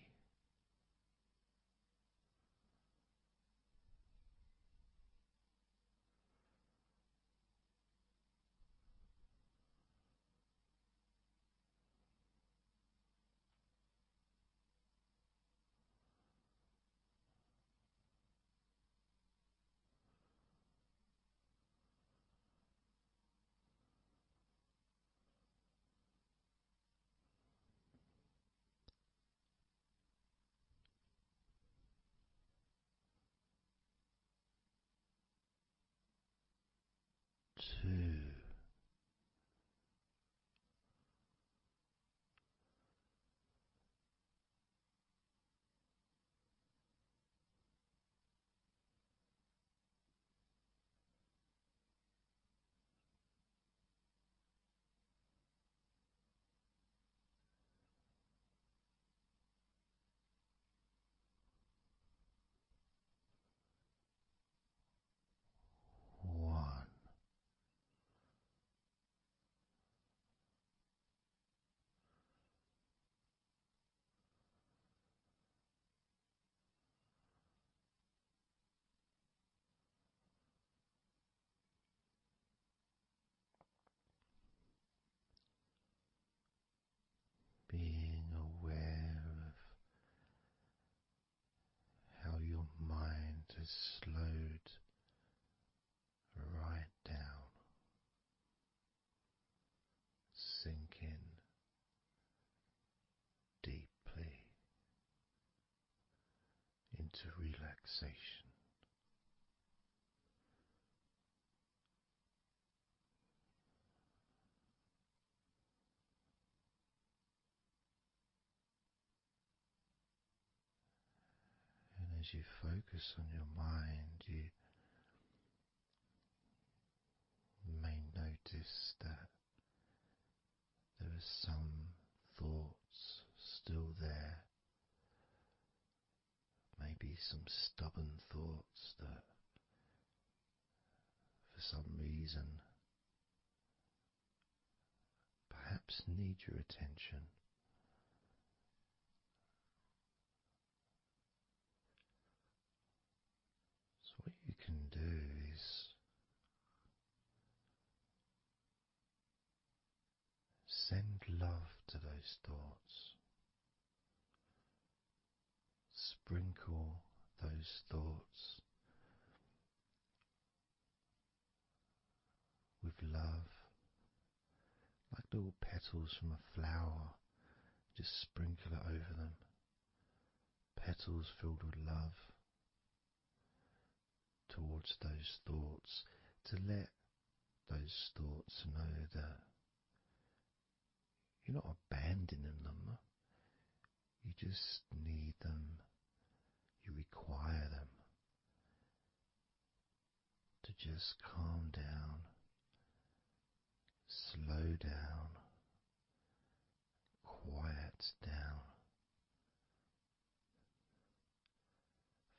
Two. One. Being aware of how your mind has slowed right down, sinking deeply into relaxation. And as you focus on your mind, you may notice that some thoughts still there, maybe some stubborn thoughts that for some reason perhaps need your attention. So, what you can do is send love to those thoughts. Sprinkle those thoughts with love, like little petals from a flower. Just sprinkle it over them. Petals filled with love towards those thoughts, to let those thoughts know that you're not abandoning them. You just need them. You require them to just calm down, slow down, quiet down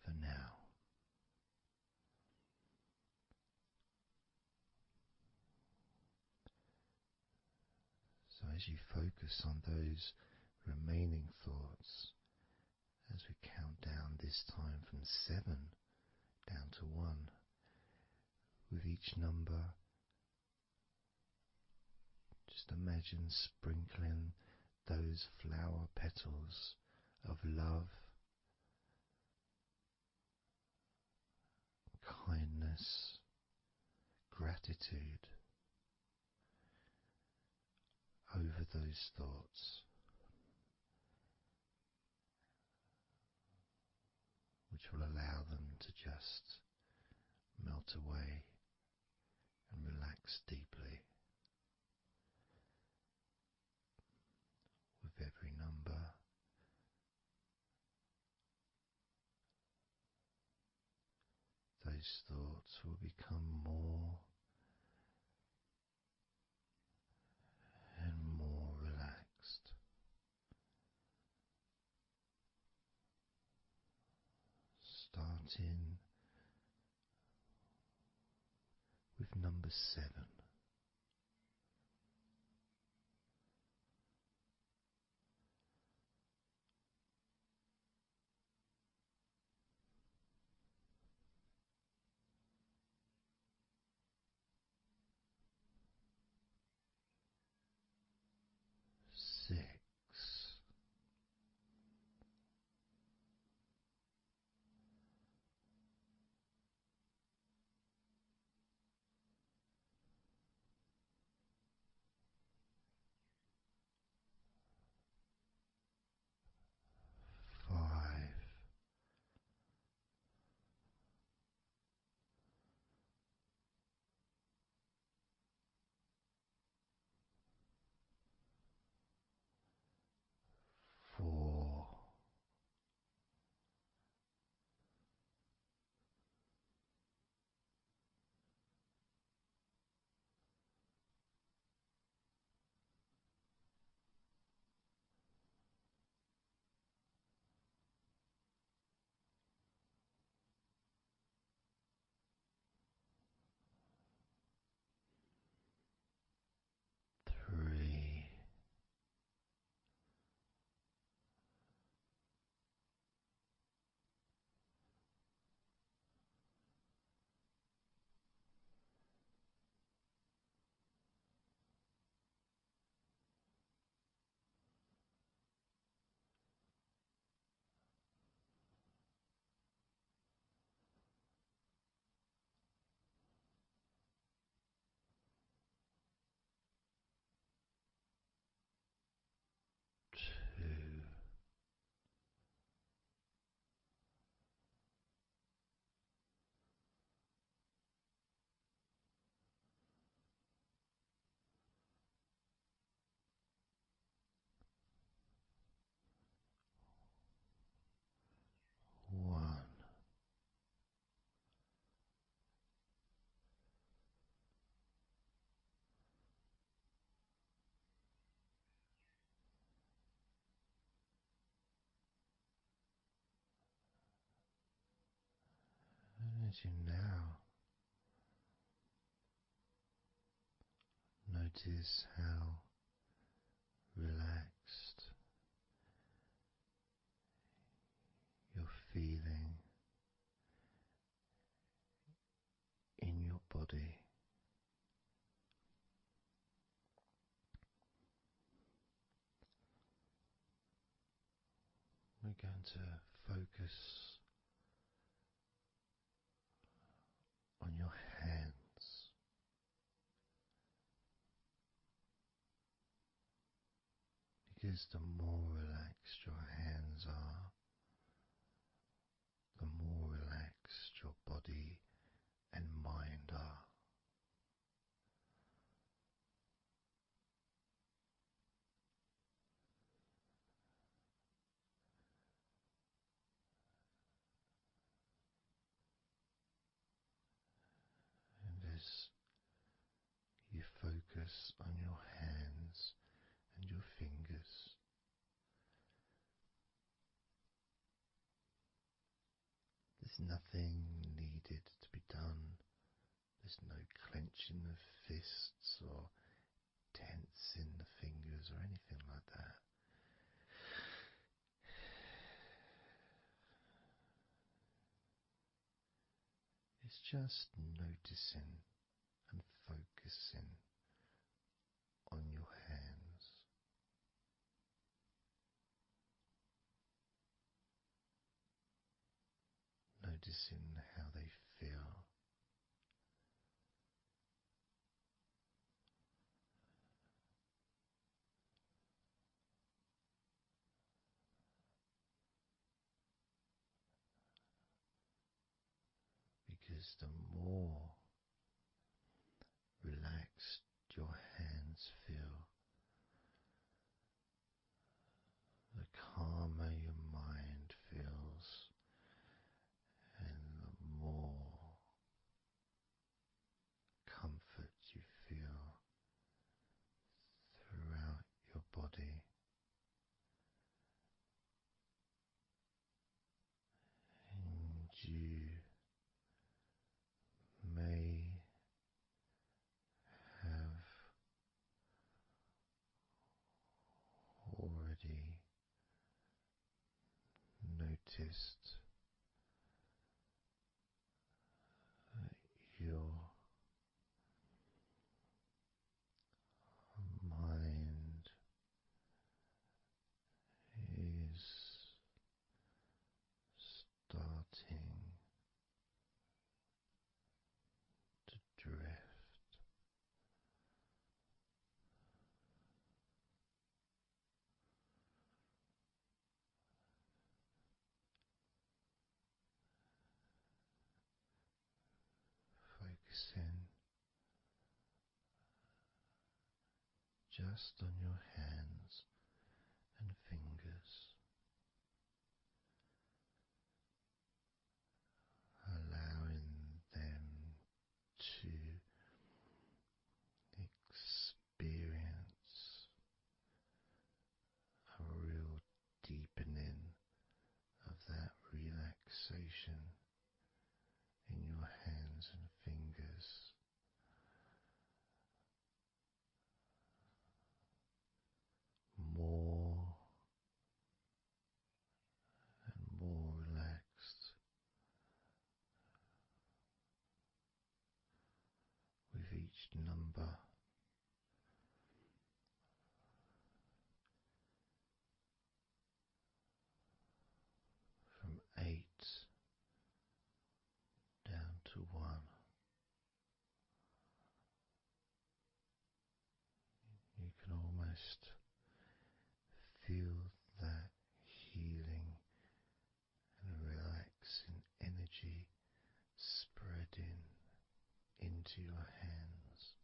for now. So as you focus on those remaining thoughts, as we count down this time from 7 down to 1, with each number, just imagine sprinkling those flower petals of love, kindness, gratitude over those thoughts, which will allow them to just melt away and relax deeply. With every number, those thoughts will become more and more relaxed. Starting with number 7. 6. 5. As you now notice how relaxed you're feeling in your body, we're going to focus on your hands. Because the more relaxed your hands are, the more relaxed your body and mind are. And as you focus on your hands and your fingers, there's nothing needed to be done. There's no clenching of fists or tensing the fingers or anything like that. It's just noticing and focusing on your hands. Noticing how they feel. Because the more relaxed your hands feel, the calmer your mind feels, and the more comfort you feel throughout your body. And you may have already noticed that your mind is starting to drift. Focusing just on your hands and fingers, allowing them to experience a real deepening of that relaxation in your hands and fingers. More and more relaxed with each number. From 8 down to 1. You can almost feel that healing and relaxing energy spreading into your hands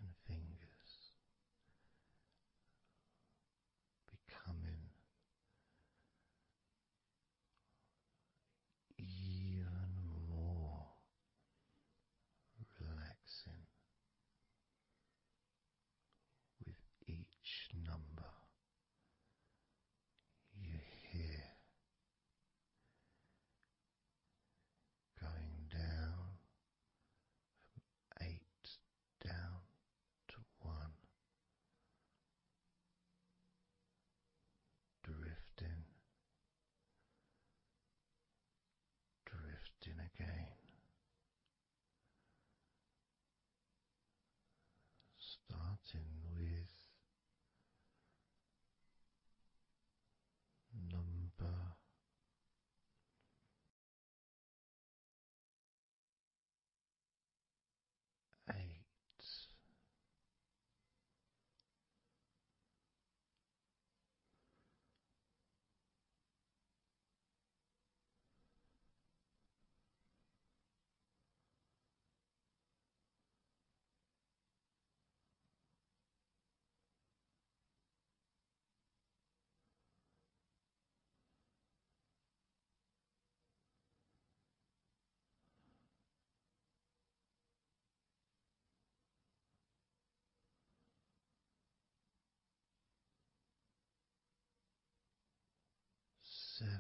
and fingers, becoming even more relaxing with each starting with number 8. 7.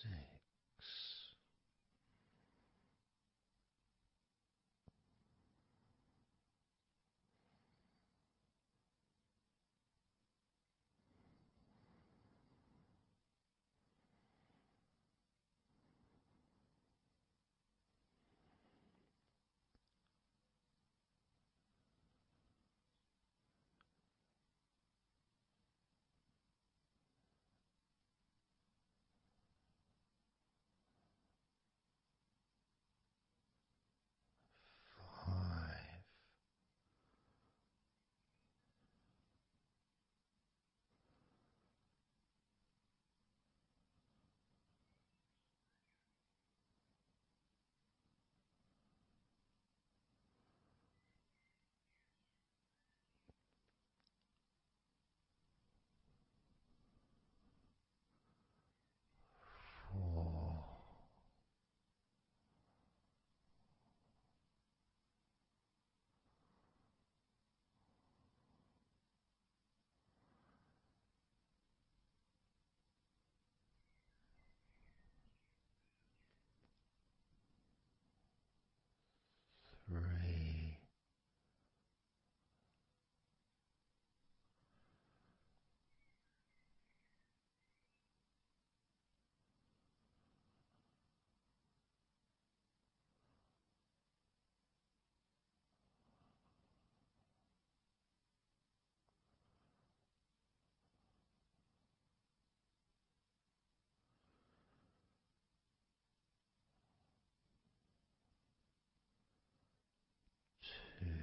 6. 5. 4. 3. 2. 1.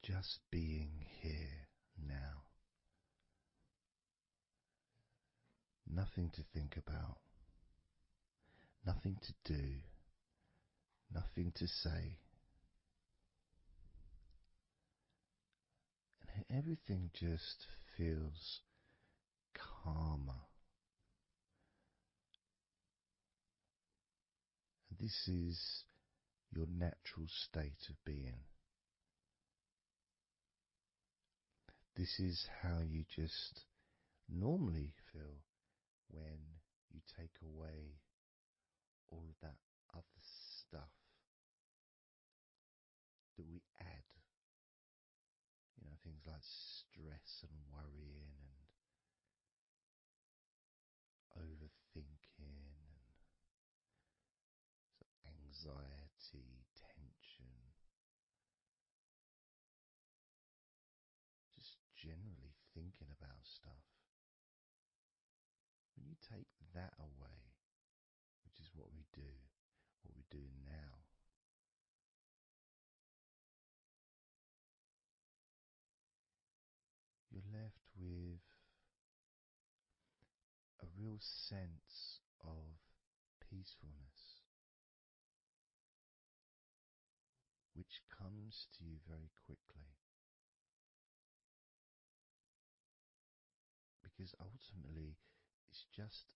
Just being here now. Nothing to think about, nothing to do, nothing to say, and everything just feels calmer. And this is your natural state of being. This is how you just normally feel when you take away all of that other stuff that we add. Things like stress and worrying and overthinking and anxiety, tension, generally thinking about stuff. When you take that away, which is what we're doing now, you're left with a real sense of peacefulness, which comes to you very quickly. Because ultimately, it's just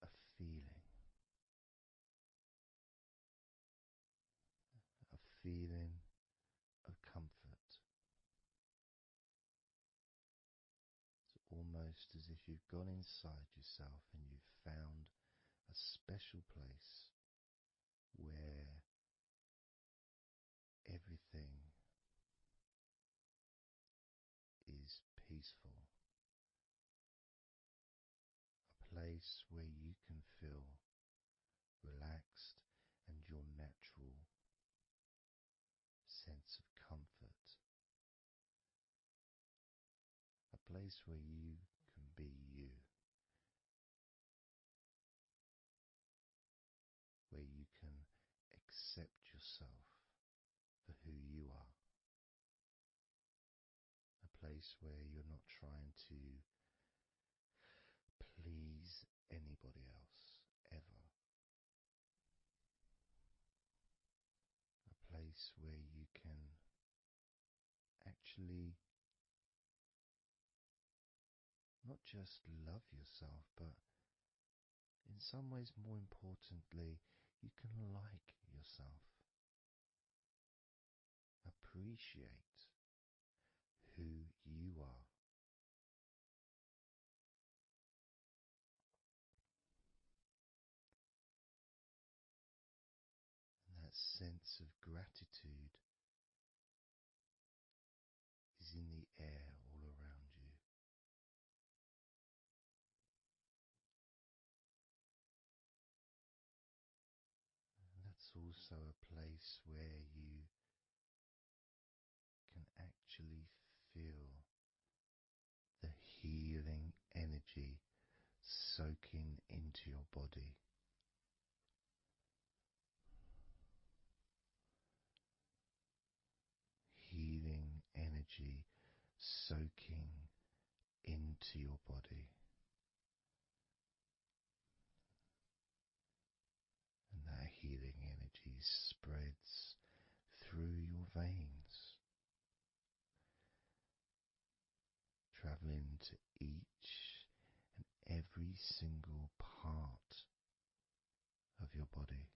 a feeling. A feeling of comfort. It's almost as if you've gone inside yourself and you've found a special place where everything is peaceful. A place where you can feel relaxed and your natural sense of comfort. A place where you can be you. Where you can accept yourself for who you are. A place where you're not trying to please anybody else, ever. A place where you can actually not just love yourself, but in some ways, more importantly, you can like yourself. Appreciate who you are. And that sense of gratitude is in the air all around you. And that's also a place where you can actually feel the healing energy soaking into your body. Healing energy soaking into your body. And that healing energy spreads through your veins, traveling to each and every single part of your body.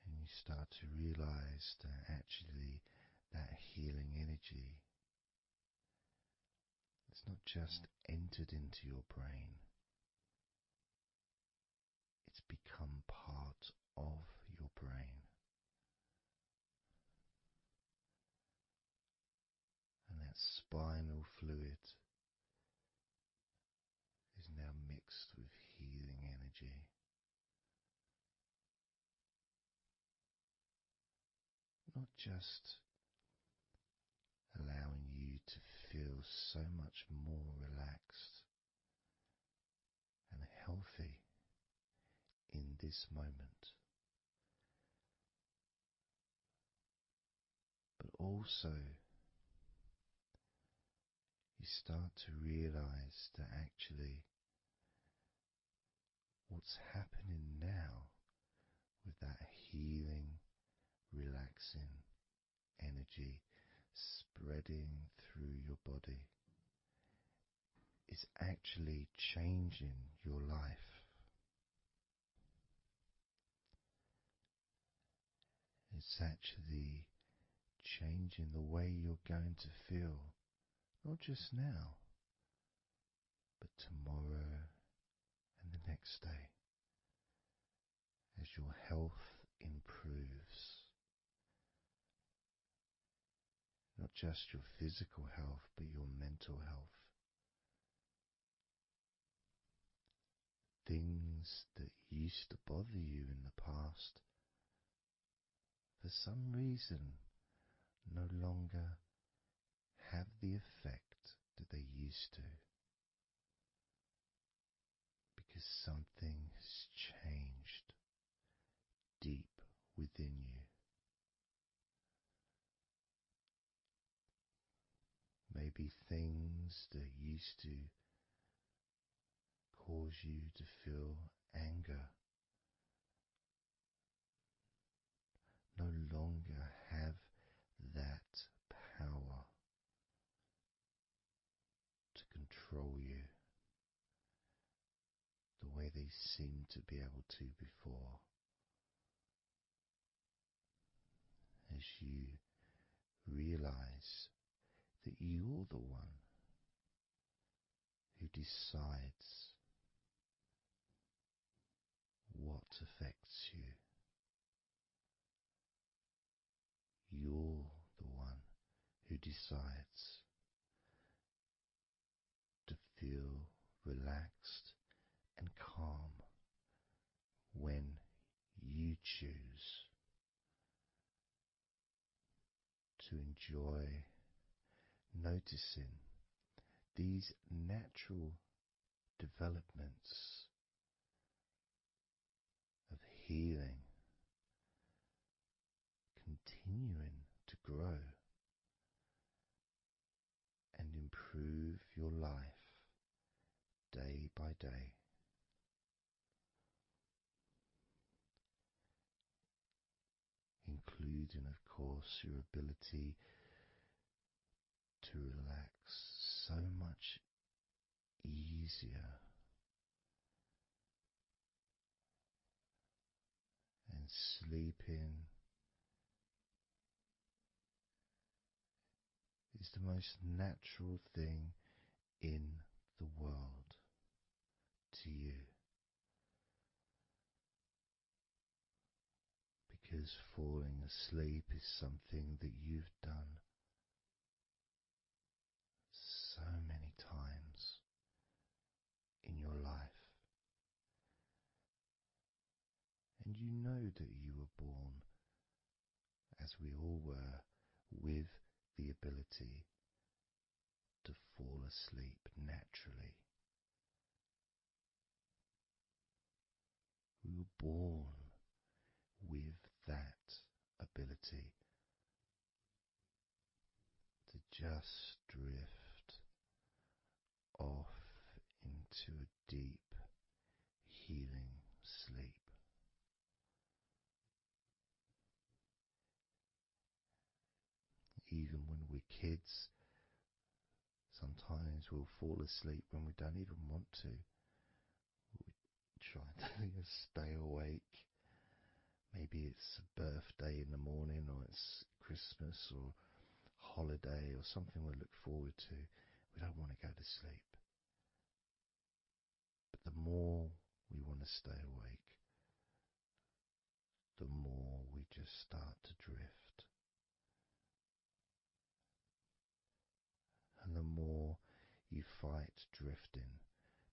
And you start to realize that actually that healing energy has not just entered into your brain, it's become part of your brain. And that spinal fluid is now mixed with healing energy. Not just allowing you to feel so much more relaxed and healthy in this moment, but also you start to realize that actually what's happening now with that healing, relaxing energy spreading through your body is actually changing your life. It's actually changing the way you're going to feel, not just now, but tomorrow and the next day, as your health improves. Not just your physical health, but your mental health. Things that used to bother you in the past, for some reason no longer have the effect that they used to, because something has changed deep within you. Maybe things that used to cause you to feel anger no longer have that power to control you the way they seemed to be able to before. As you realize that you're the one who decides what affects you. You're the one who decides to feel relaxed and calm when you choose to enjoy noticing these natural developments of healing continuing to grow and improve your life day by day. Including, of course, your ability to relax so much easier and sleeping is the most natural thing in the world to you, because falling asleep is something that you've done so many times in your life, and you know that you were born, as we all were, with the ability to fall asleep naturally. We were born with that ability to just drift off into a deep, healing sleep. Even when we're kids, sometimes we'll fall asleep when we don't even want to. We try to stay awake. Maybe it's a birthday in the morning, or it's Christmas or holiday or something we look forward to. We don't want to go to sleep. But the more we want to stay awake, the more we just start to drift. And the more you fight drifting,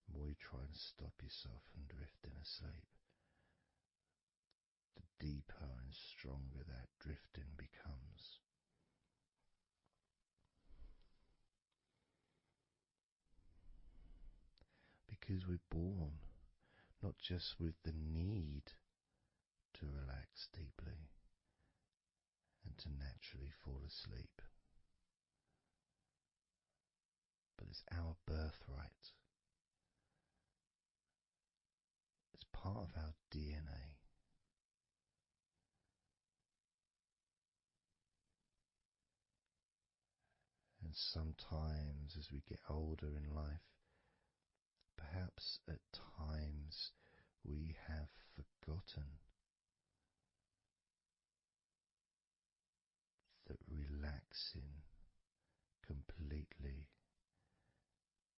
the more you try and stop yourself from drifting asleep, the deeper and stronger that drifting becomes. Because we're born not just with the need to relax deeply and to naturally fall asleep, but it's our birthright. It's part of our DNA. And sometimes as we get older in life, perhaps at times we have forgotten that relaxing completely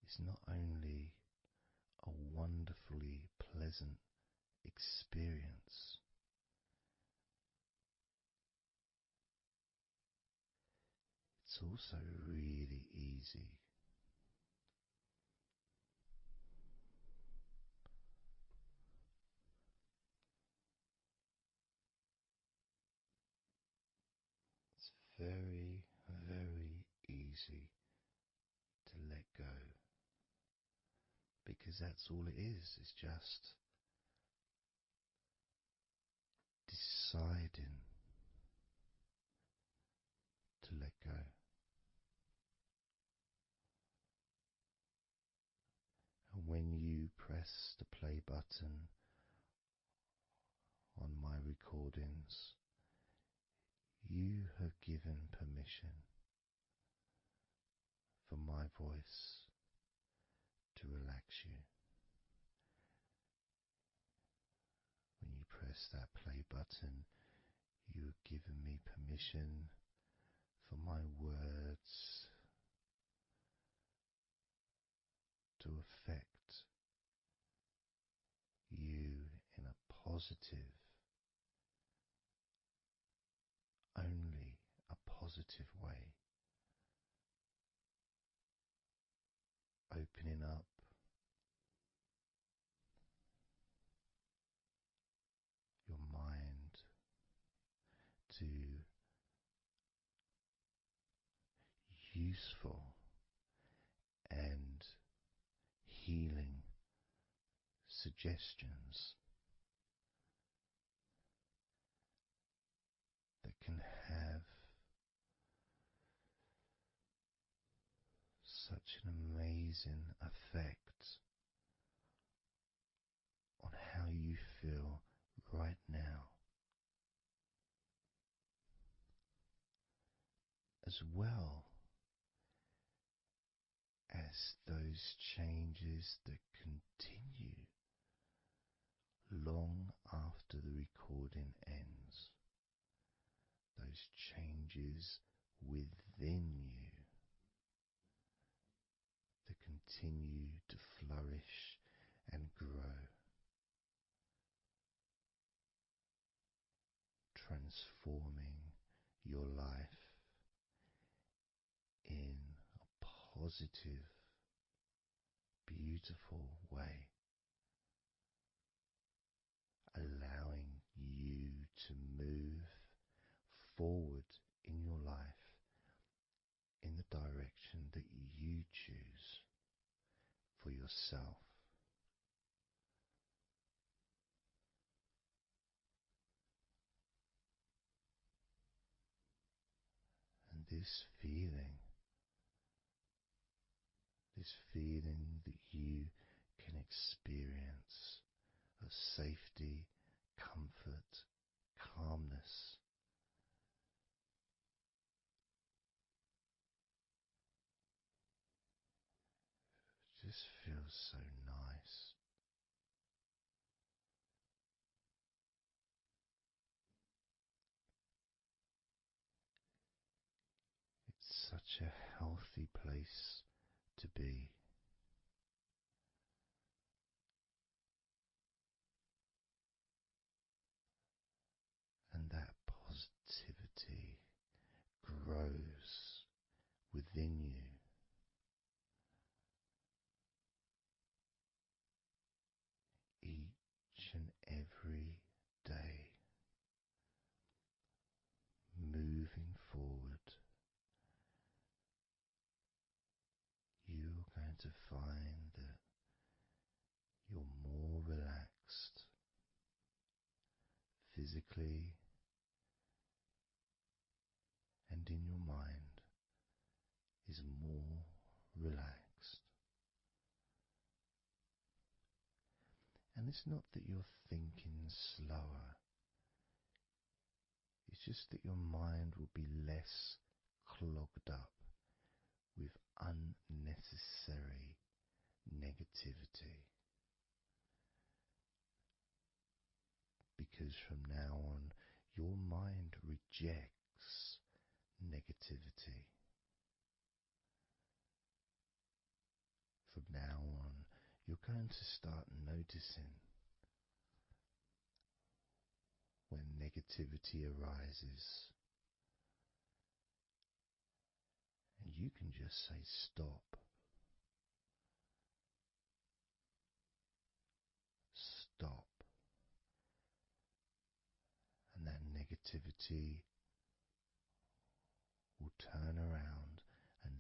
is not only a wonderfully pleasant experience, it's also really easy. easy to let go, because that's all it is. It's just deciding to let go. And when you press the play button on my recordings, you have given permission for my voice to relax you. When you press that play button, you have given me permission for my words to affect you in a positive, only a positive way, opening up your mind to useful and healing suggestions that can have such an amazing effect on how you feel right now, as well as those changes that continue long after the recording ends, those changes within you that continue to flourish and grow, transforming your life in a positive, beautiful way, allowing you to move forward in your life in the direction that you choose for yourself. And this feeling that you can experience of safety, comfort, calmness, just feels so nice. It's such a healthy place to be. And that positivity grows within you. Each and every day, moving forward, you're going to find that you're more relaxed physically and in your mind is more relaxed. And it's not that you're thinking slower, it's just that your mind will be less clogged up with unnecessary negativity. Because from now on, your mind rejects negativity. From now on, you're going to start noticing when negativity arises, and you can just say stop. Stop. And that negativity will turn around and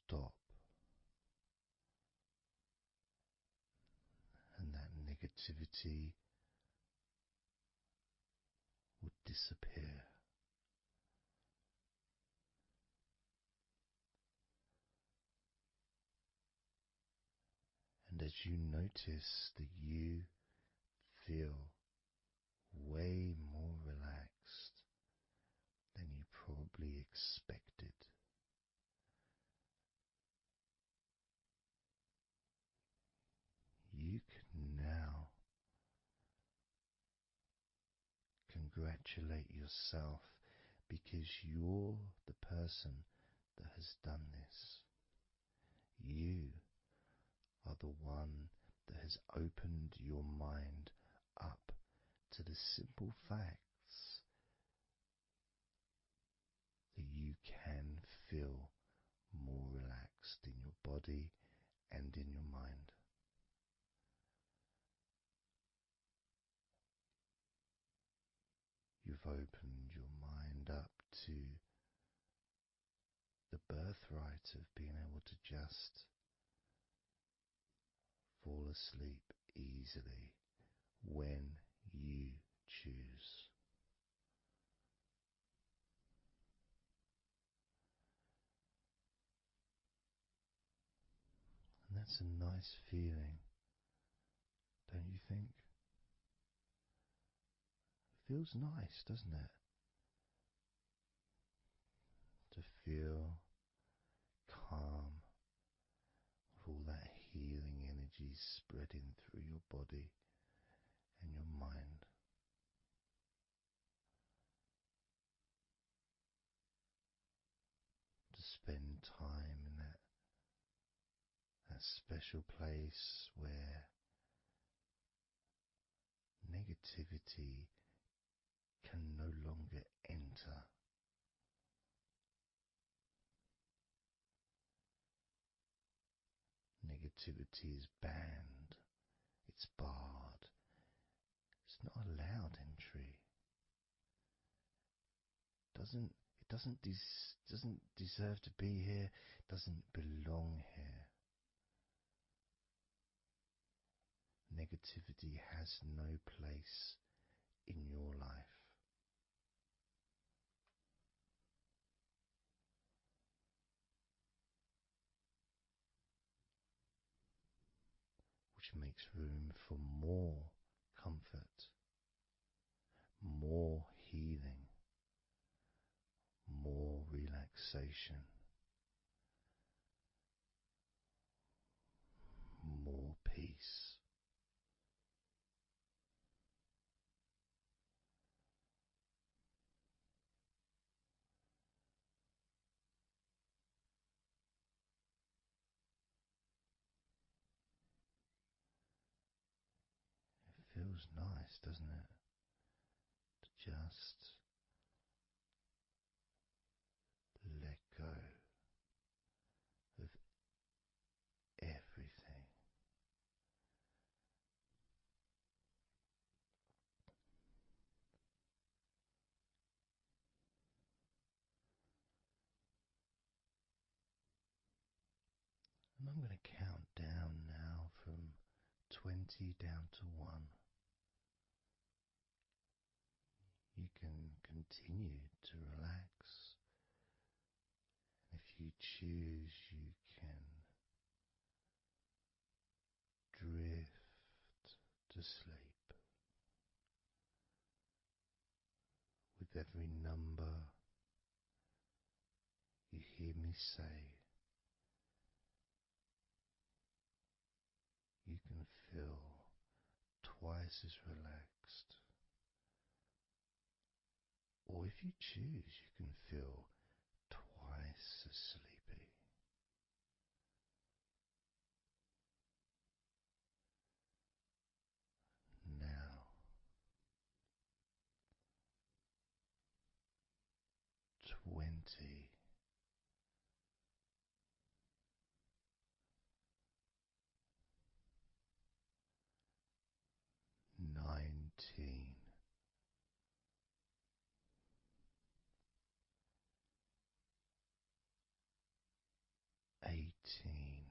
stop, and that negativity would disappear. And as you notice that you feel way more relaxed than you probably expected, you can now congratulate yourself because you're the person that has done this. You are the one that has opened your mind up to the simple facts that you can feel more relaxed in your body and in your mind. You've opened your mind up to the birthright of being able to just fall asleep easily when you choose. And that's a nice feeling, don't you think? It feels nice, doesn't it? To feel calm with all that healing energy spreading through your body and your mind. To spend time in that special place where negativity can no longer enter. Negativity is banned, it's barred, it's not allowed entry. Doesn't deserve to be here, doesn't belong here. Negativity has no place in your life. Which makes room for more comfort, more healing, more relaxation, more peace. It feels nice, doesn't it? To just let go of everything. And I'm going to count down now from 20 down to 1. You can continue to relax. If you choose, you can drift to sleep. With every number you hear me say, you can feel twice as relaxed. Or if you choose, you can feel twice as sleepy. Now, 20. 19. 18. 17,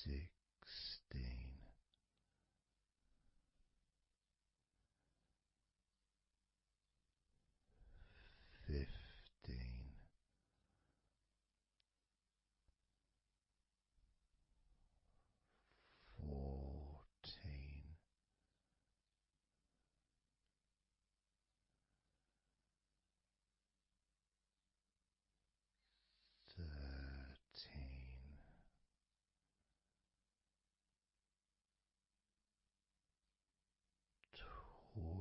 16, 15, 14, 13, 12,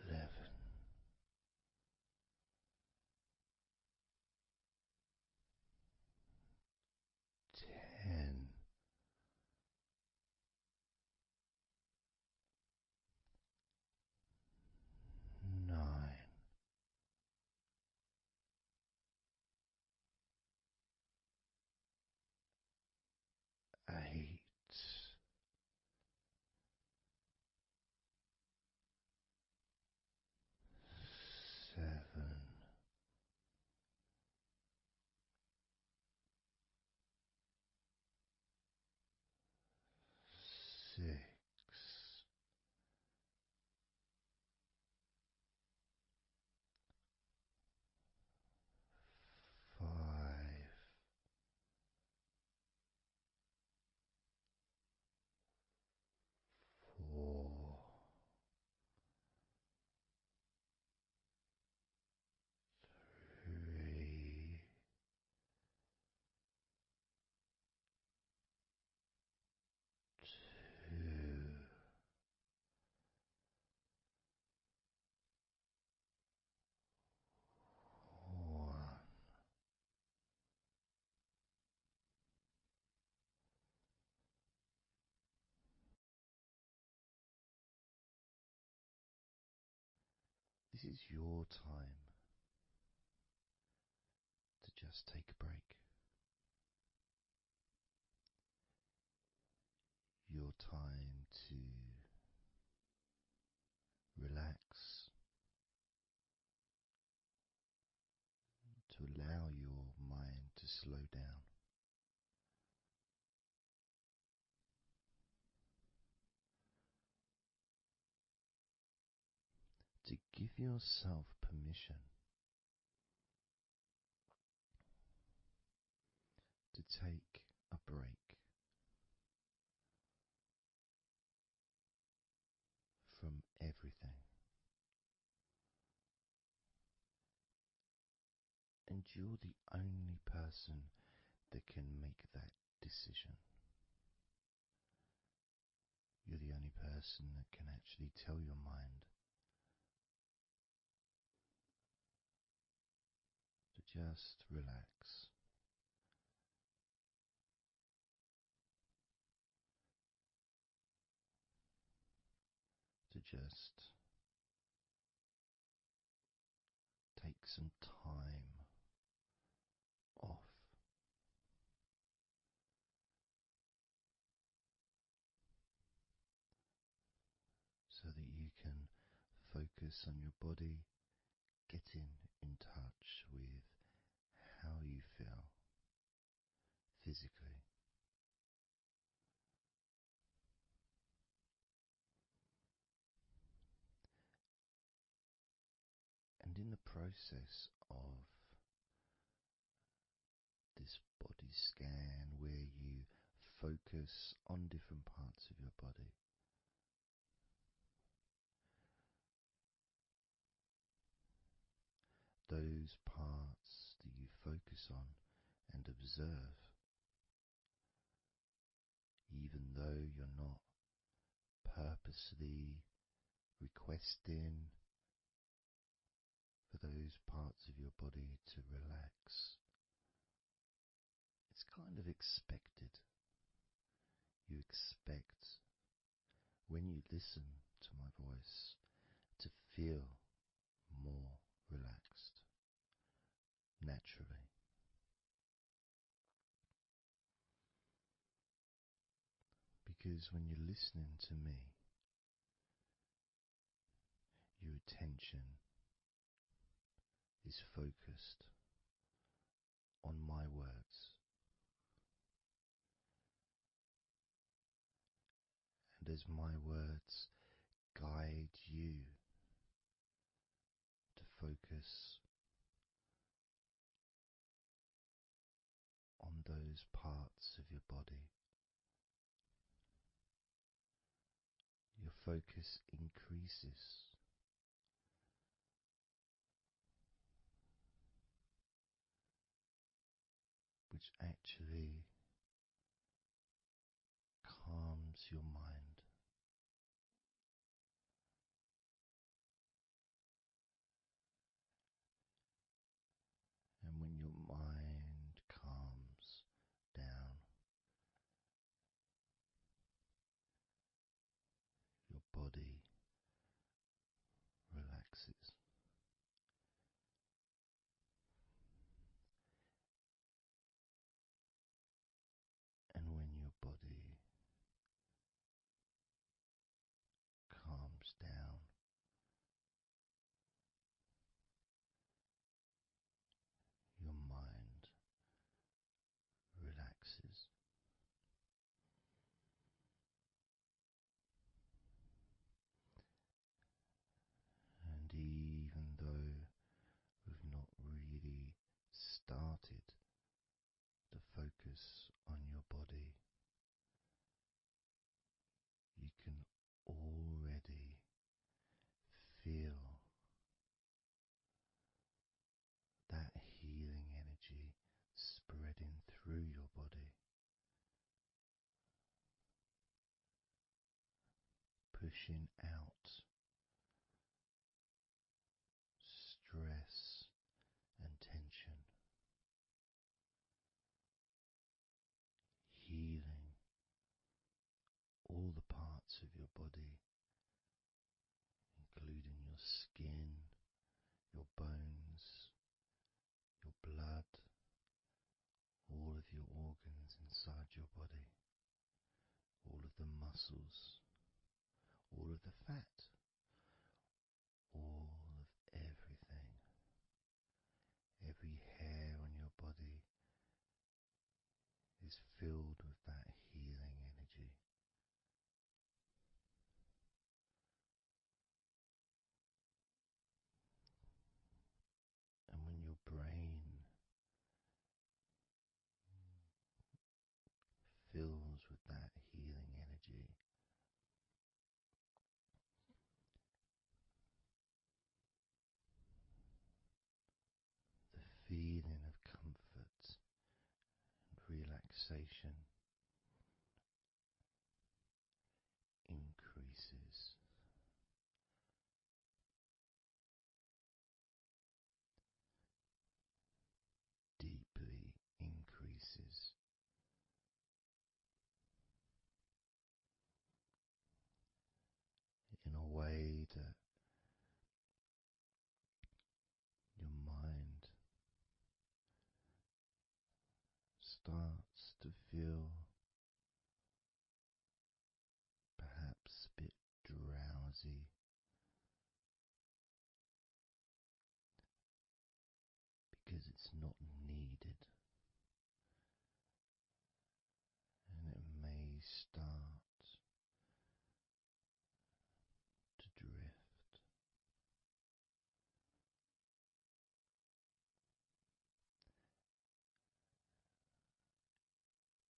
11, 10, 9, 8, 7, 6, 5, 4, 3, 2, 1. This is your time to just take a break. Your time to relax, to allow your mind to slow down, to give yourself permission to take a break from everything. And you're the only person that can make that decision. You're the only person that can actually tell your mind to just relax, to just take some time off, so that you can focus on your body, getting in touch with how you feel physically. And in the process of this body scan, where you focus on different parts of your body, those parts that you focus on and observe, even though you're not purposely requesting for those parts of your body to relax, it's kind of expected. You expect, when you listen to my voice, to feel Because when you're listening to me, your attention is focused on my words, and as my words guide you to focus on those parts of your body, your focus increases, which actually calms your mind. And when your mind calms down, your body relaxes. And when your body calms down, your mind relaxes. And even though we've not really started to focus on your body, you can already feel that healing energy spreading through your body, pushing out stress and tension, healing all the parts of your body, including your skin, your bones, your blood, all of your organs inside your body, all of the muscles, all of the fat, all of everything. Every hair on your body is filled with that healing energy. And when your brain fills with that healing energy, the feeling of comfort and relaxation increases. Deeply increases. In a way that your mind starts to feel perhaps a bit drowsy, because it's not needed, and it may start to drift.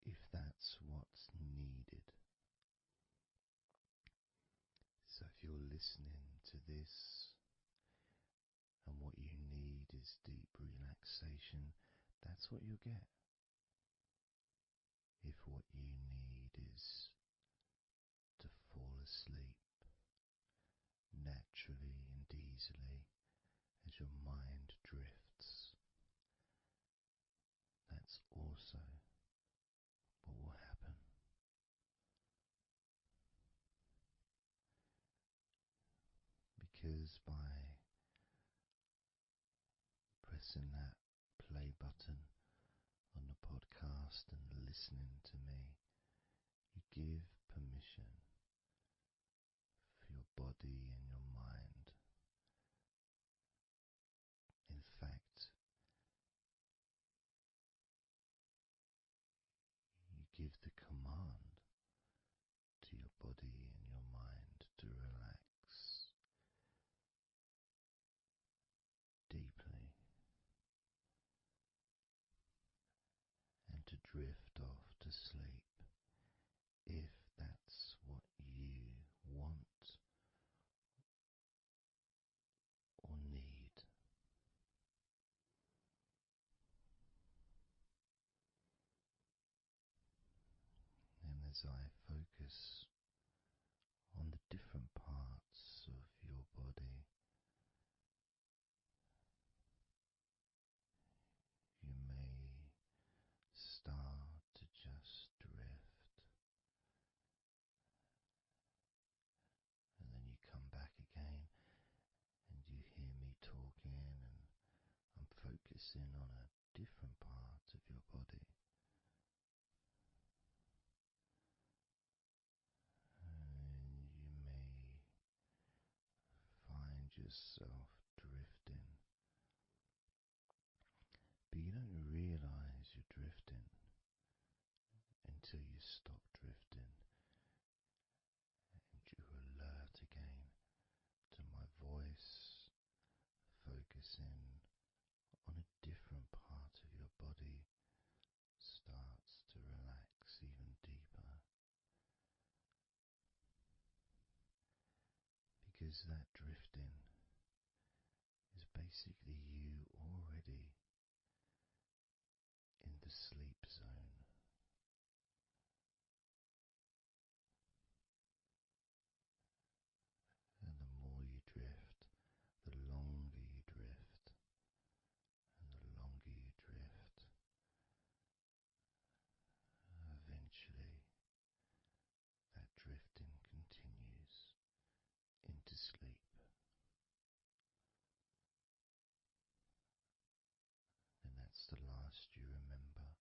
If that's what's needed. So if you're listening to this and what you need is deep relaxation, that's what you'll get. If what you need is to fall asleep naturally and easily as your mind drifts, that's also what will happen. Because by pressing that play button on the podcast and listening to me, You give permission for your body and your mind. In fact, you give the command to your body and your mind to relax deeply and to drift off to sleep if that's what you want or need. And as I focus on the different parts of your body, you may start to just drift, and then you come back again and you hear me talking, and I'm focusing on a different part of your body. And you may find yourself drifting, but you don't realize you're drifting until you stop drifting and you're alert again to my voice, focusing on a different part of your body starts to relax even deeper, because that drifting is basically you already in the sleep zone. And the more you drift, the longer you drift, and the longer you drift, eventually that drifting continues into sleep. And that's the last you remember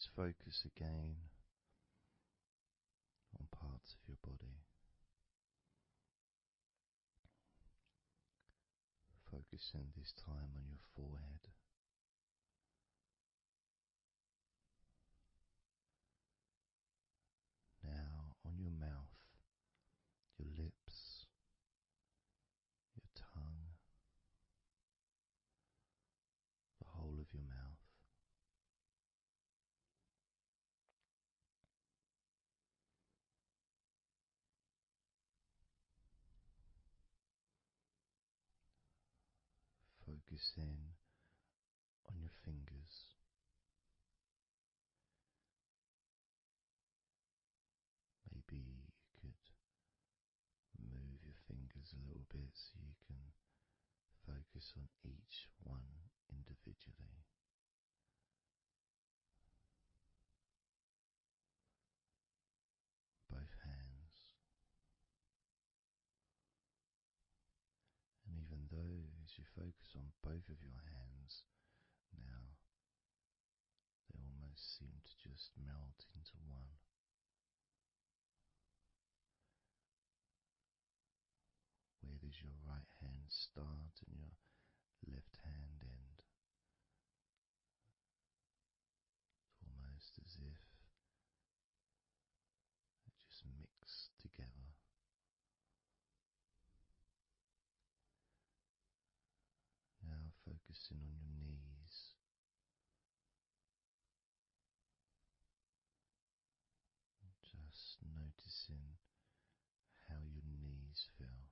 let's focus again on parts of your body. Focusing this time on your forehead. Now on your mouth, your lips, your tongue, the whole of your mouth. Focus in on your fingers. Maybe you could move your fingers a little bit so you can focus on each one individually. Both hands. And even though as you focus on both of your hands now, they almost seem to just melt into one. Where does your right hand start and your left hand end? It's almost as if they just mix together. Now focusing on your knees. Just noticing how your knees feel.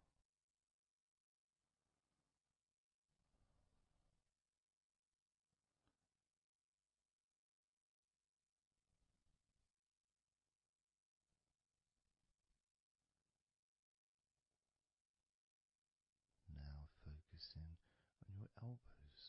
Now focusing on your elbows.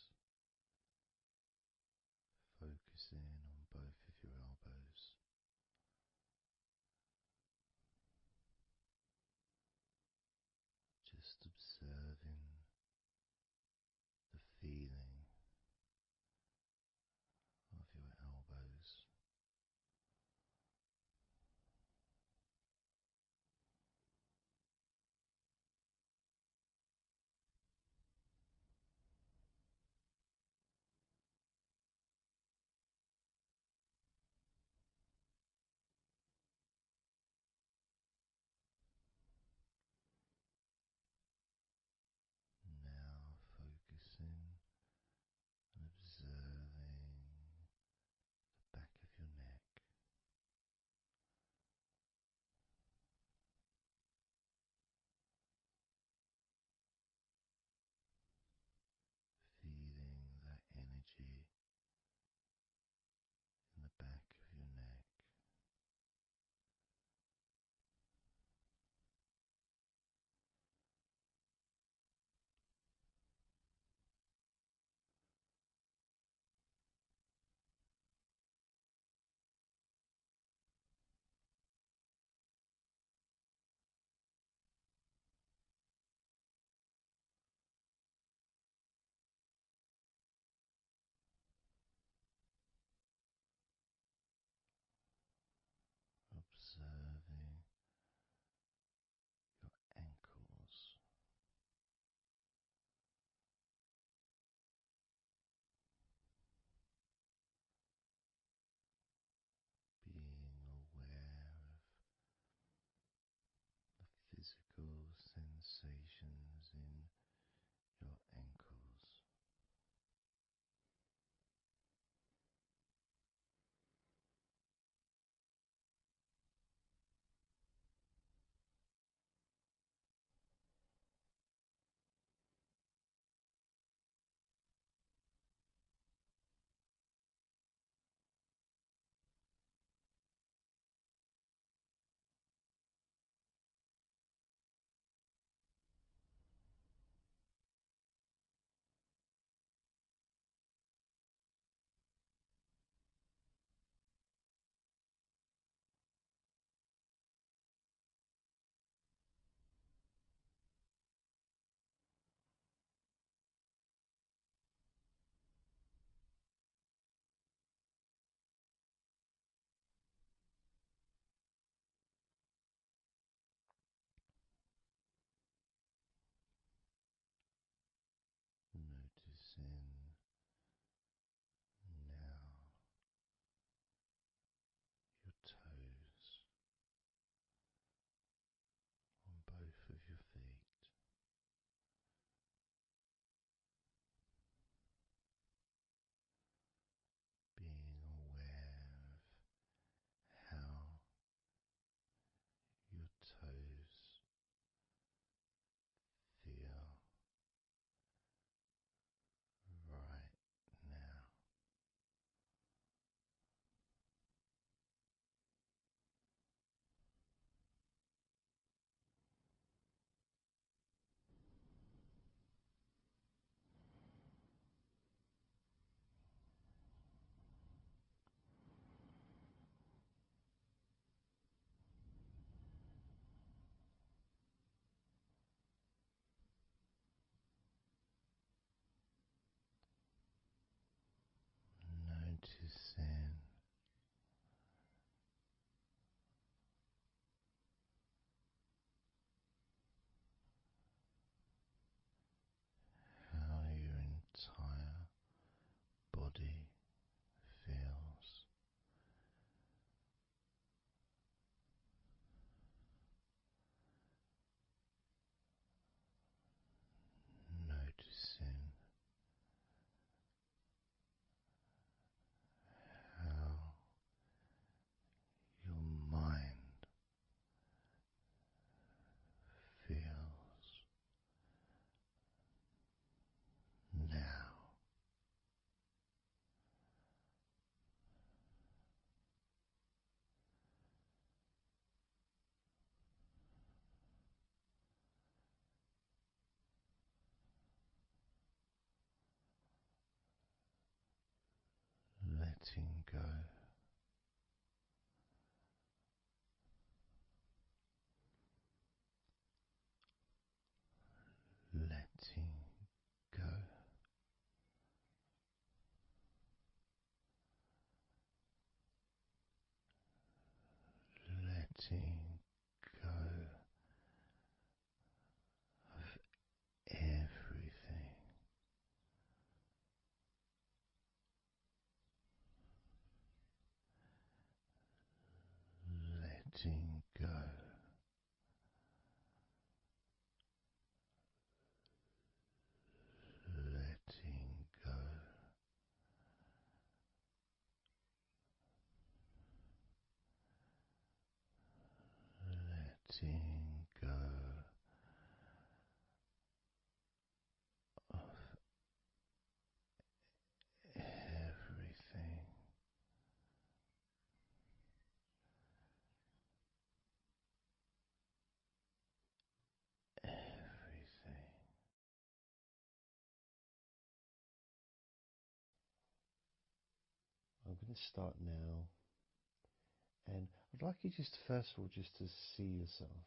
letting go. Letting go. Letting go of everything. Letting go. Letting go. Letting go of everything. Everything. I'm going to start now, and I'd like you just first of all just to see yourself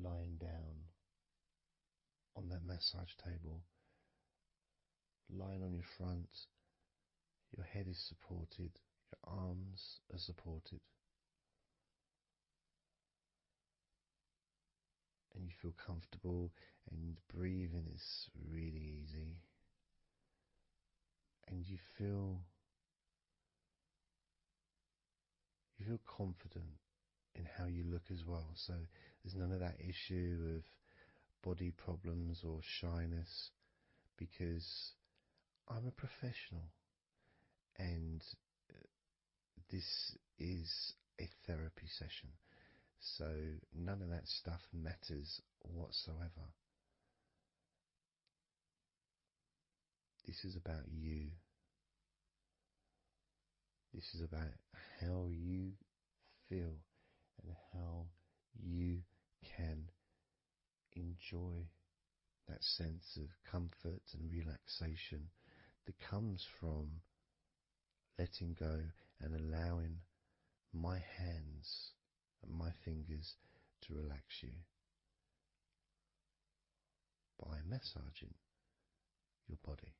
lying down on that massage table, lying on your front, your head is supported, your arms are supported, and you feel comfortable, and breathing is really easy, and you feel confident in how you look as well. So there's none of that issue of body problems or shyness, because I'm a professional, and this is a therapy session. So none of that stuff matters whatsoever. This is about you. This is about how you feel and how you can enjoy that sense of comfort and relaxation that comes from letting go and allowing my hands and my fingers to relax you by massaging your body.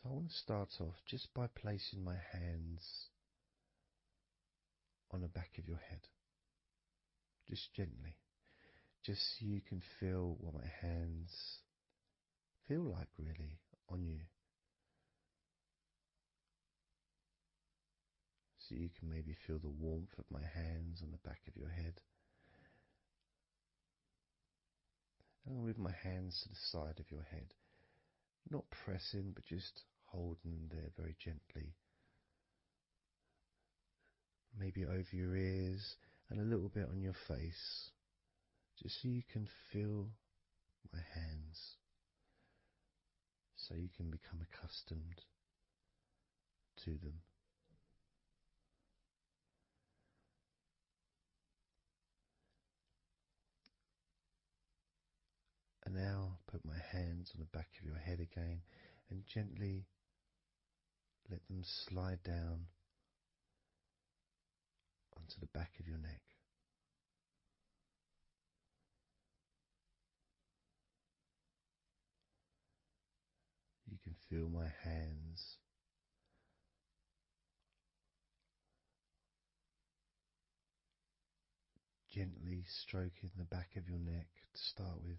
So I want to start off just by placing my hands on the back of your head, just gently, just so you can feel what my hands feel like really on you. So you can maybe feel the warmth of my hands on the back of your head. And I'll move my hands to the side of your head, not pressing, but just holding them there very gently. Maybe over your ears and a little bit on your face, just so you can feel my hands, so you can become accustomed to them. And now put my hands on the back of your head again and gently let them slide down onto the back of your neck. You can feel my hands gently stroking the back of your neck to start with,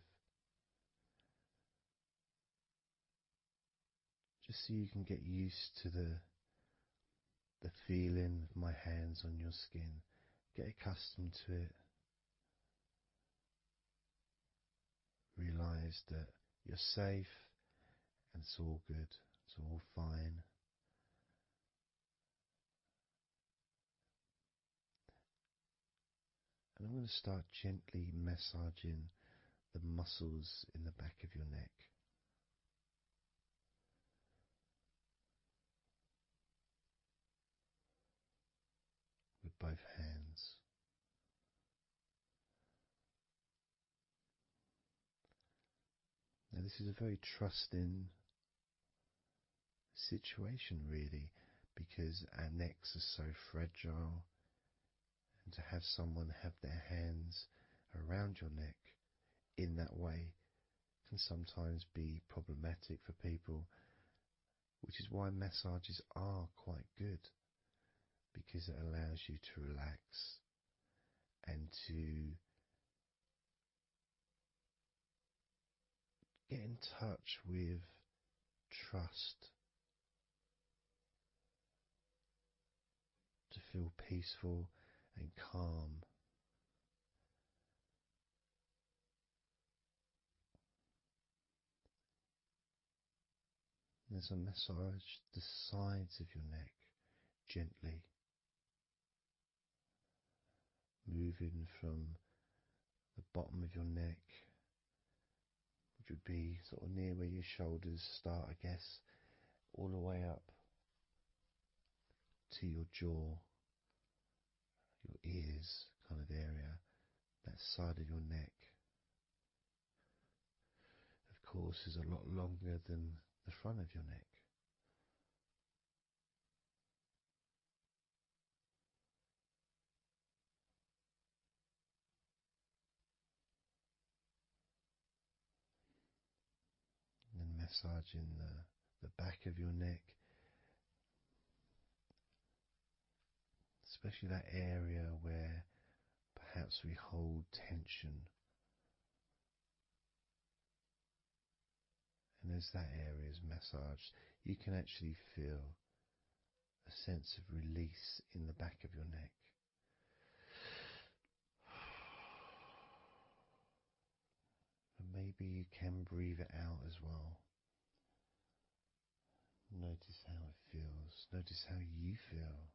just so you can get used to the feeling of my hands on your skin. Get accustomed to it. Realize that you're safe and it's all good. It's all fine. And I'm going to start gently massaging the muscles in the back of your neck with both hands. Now this is a very trusting situation, really, because our necks are so fragile, and to have someone have their hands around your neck in that way can sometimes be problematic for people, which is why massages are quite good, because it allows you to relax and to get in touch with trust, to feel peaceful and calm. As I massage the sides of your neck gently, moving from the bottom of your neck, which would be sort of near where your shoulders start, I guess, all the way up to your jaw, your ears kind of area, that side of your neck, of course, is a lot longer than the front of your neck. And then massaging the back of your neck, especially that area where perhaps we hold tension. And as that area is massaged, you can actually feel a sense of release in the back of your neck. And maybe you can breathe it out as well. Notice how it feels. Notice how you feel.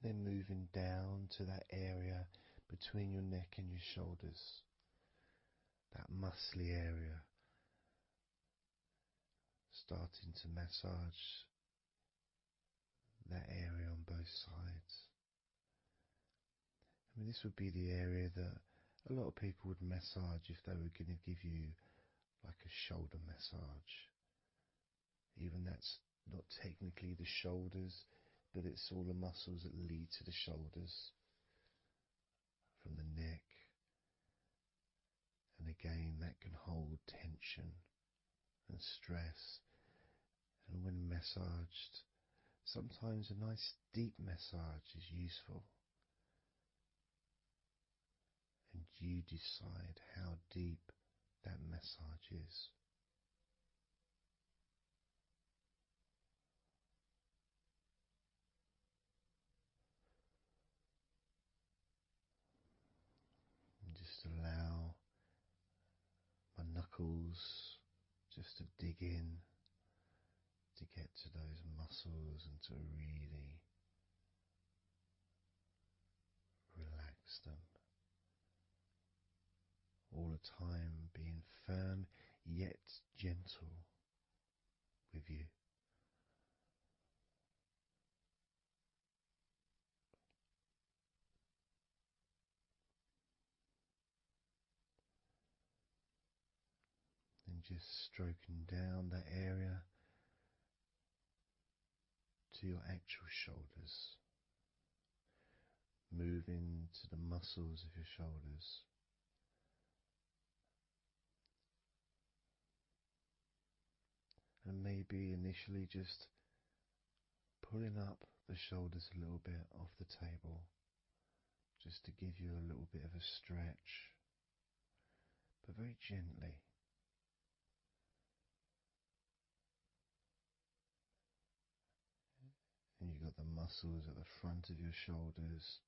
And then moving down to that area between your neck and your shoulders, that muscly area, starting to massage that area on both sides. I mean, this would be the area that a lot of people would massage if they were going to give you like a shoulder massage. Even that's not technically the shoulders, but it's all the muscles that lead to the shoulders, from the neck. And again, that can hold tension and stress. And when massaged, sometimes a nice deep massage is useful. And you decide how deep that massage is. And just allow my knuckles just to dig in, to get to those muscles and to really relax them. All the time being firm yet gentle with you. And just stroking down that area to your actual shoulders, moving to the muscles of your shoulders. And maybe initially just pulling up the shoulders a little bit off the table, just to give you a little bit of a stretch, but very gently. And you've got the muscles at the front of your shoulders,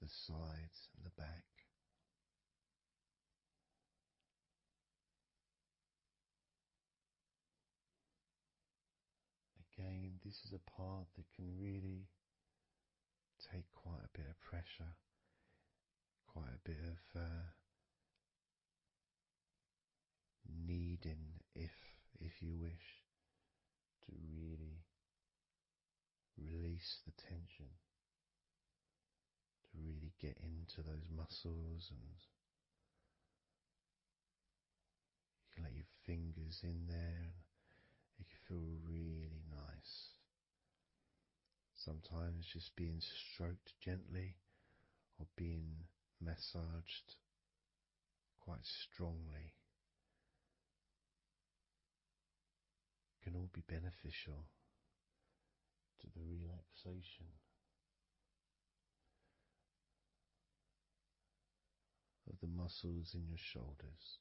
the sides and the back. Again, this is a part that can really take quite a bit of pressure, quite a bit of kneading, if you wish, to really release release the tension, to really get into those muscles, and you can let your fingers in there and it can feel really nice. Sometimes just being stroked gently or being massaged quite strongly can all be beneficial to the relaxation of the muscles in your shoulders.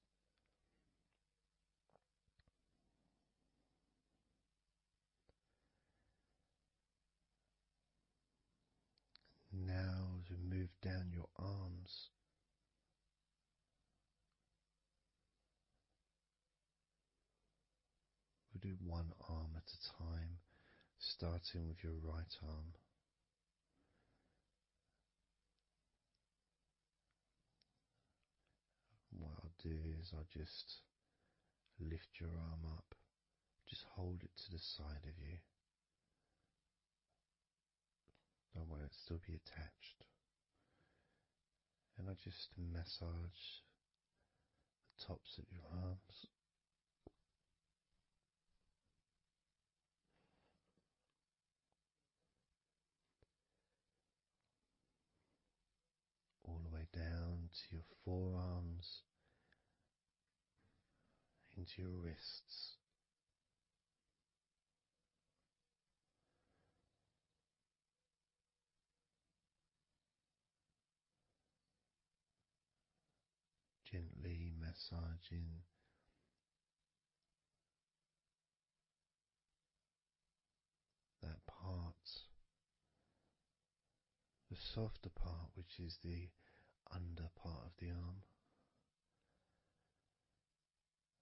Now, as we move down your arms, we'll do one arm at a time, starting with your right arm. What I'll do is I'll just lift your arm up, just hold it to the side of you. Don't worry, it'll still be attached. And I just massage the tops of your arms. All the way down to your forearms, into your wrists. Gently massaging that part, the softer part, which is the under part of the arm,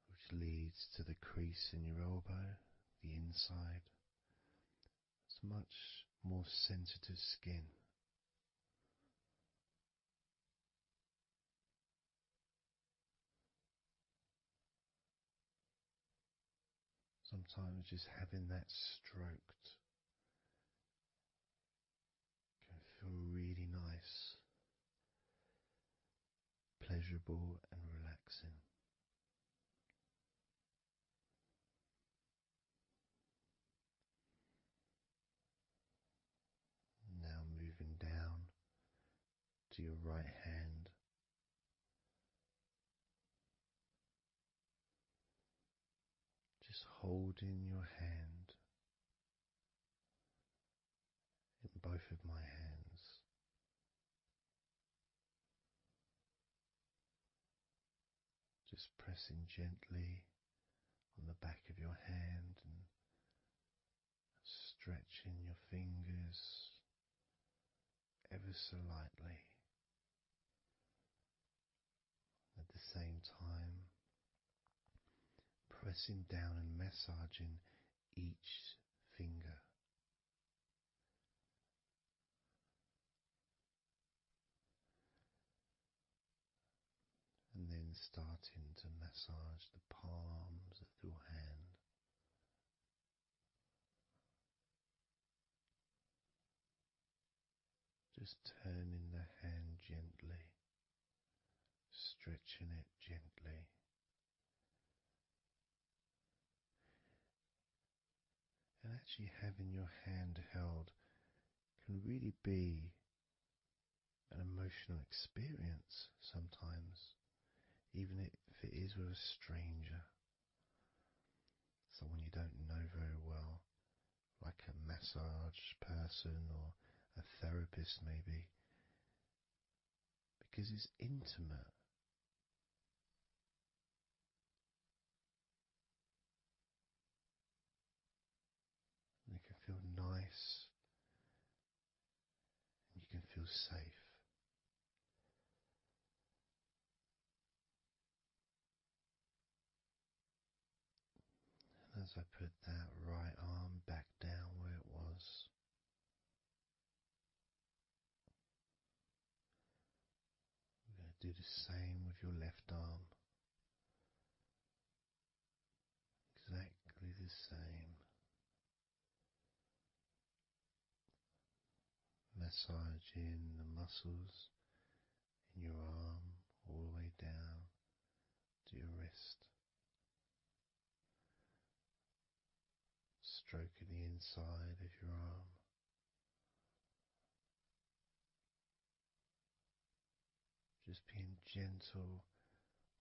which leads to the crease in your elbow, the inside. It's much more sensitive skin. Sometimes just having that stroked can feel really nice, pleasurable and relaxing. Now moving down to your right hand. Just holding your hand in both of my hands. Just pressing gently on the back of your hand and stretching your fingers ever so lightly. At the same time, pressing down and massaging each finger. And then starting to massage the palms of your hand. Just turning the hand gently, stretching it gently. And actually having your hand held can really be an emotional experience sometimes, even if it is with a stranger, someone you don't know very well, like a massage person or a therapist maybe, because it's intimate. And it can feel nice, and you can feel safe. And as I put that right arm back down where it was, we're going to do the same with your left arm. Exactly the same. massaging the muscles in your arm all the way down to your wrist, stroking the inside of your arm. Just being gentle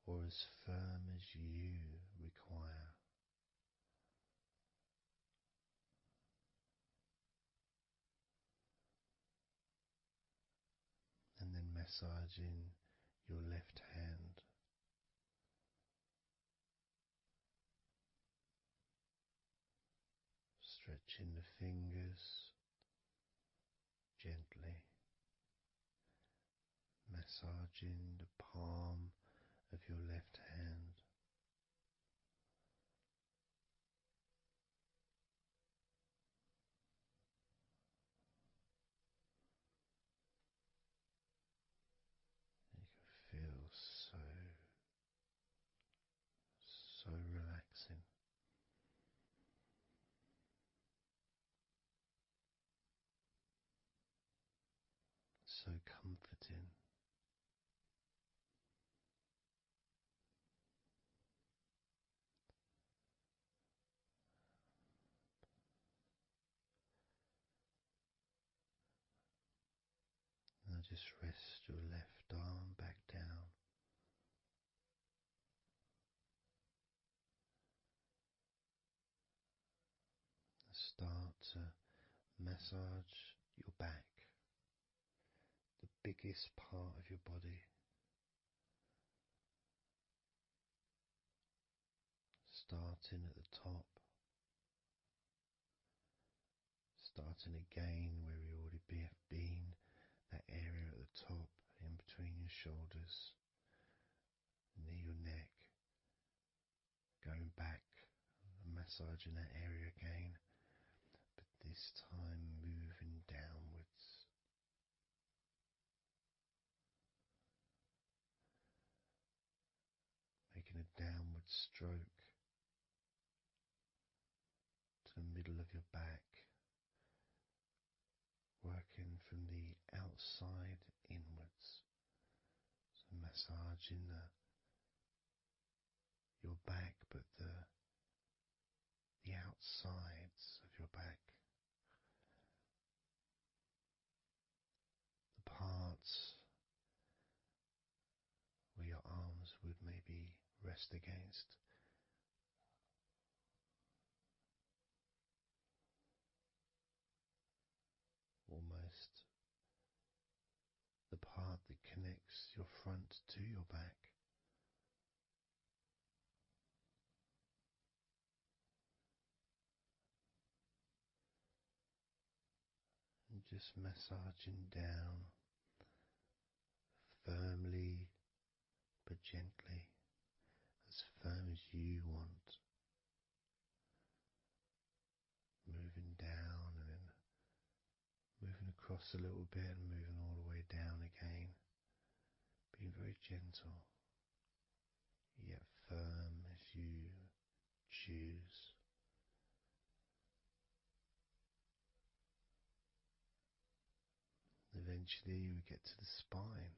or as firm as you require. And then massaging your left hand, stretching the fingers gently, massaging the palm of your left hand. You can feel so relaxing. So comforting. Now just rest your left arm back down. Start to massage your back, the biggest part of your body. Starting at the top, starting again where we already have been, that area at the top, in between your shoulders, near your neck, going back and massaging that area again, but this time moving downwards. Making a downward stroke to the middle of your back, working from the outside inwards. So massaging your back, but the outsides of your back, the parts where your arms would maybe rest against. Almost the part that connects your front to your back. And just massaging down firmly but gently, as firm as you want. Moving down and then moving across a little bit and moving all the way down again. Being very gentle, yet firm as you choose. Eventually we get to the spine.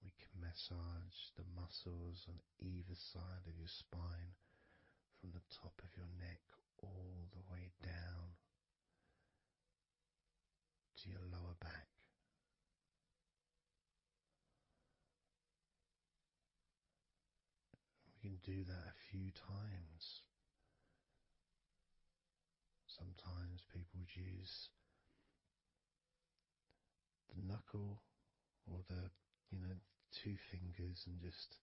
We can massage the muscles on either side of your spine, from the top of your neck all the way down to your lower back. We can do that a few times. Sometimes people would use the knuckle or the two fingers and just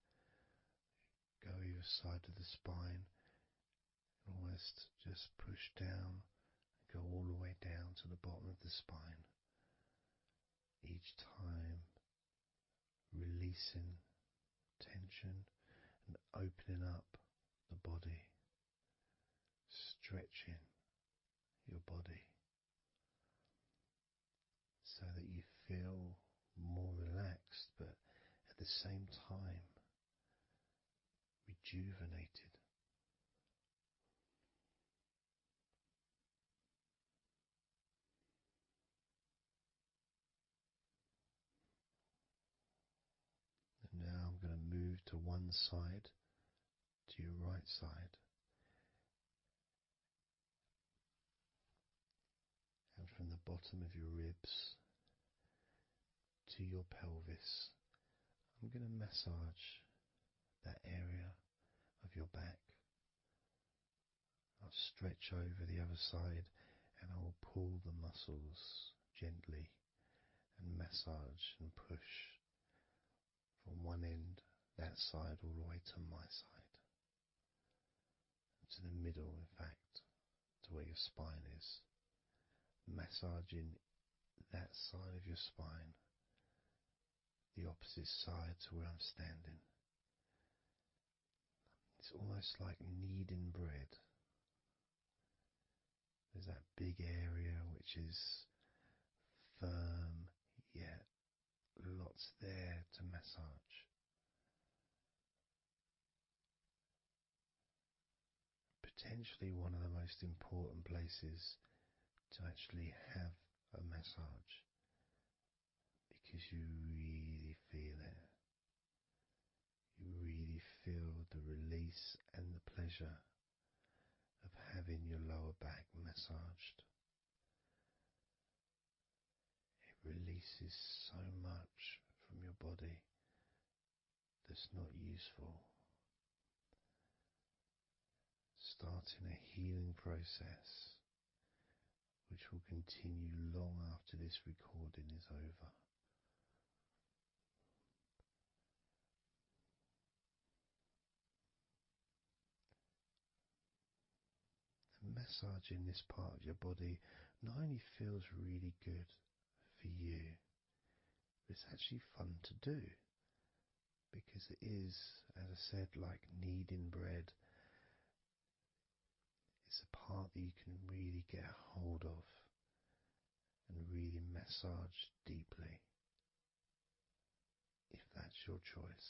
go either side of the spine, almost just push down and go all the way down to the bottom of the spine. Each time releasing tension and opening up the body, stretching your body so that you feel more relaxed, but at the same time rejuvenated. to one side, to your right side, and from the bottom of your ribs to your pelvis. I'm going to massage that area of your back. I'll stretch over the other side and I will pull the muscles gently and massage and push from one end, that side, all the way to my side. To the middle, in fact, to where your spine is. Massaging that side of your spine, the opposite side to where I'm standing. It's almost like kneading bread. There's that big area which is firm, yet lots there to massage. Potentially one of the most important places to actually have a massage, because you really feel it. You really feel the release and the pleasure of having your lower back massaged. It releases so much from your body that's not useful, starting a healing process which will continue long after this recording is over. And massaging this part of your body not only feels really good for you, but it's actually fun to do, because it is, as I said, like kneading bread. It's a part that you can really get a hold of and really massage deeply, if that's your choice.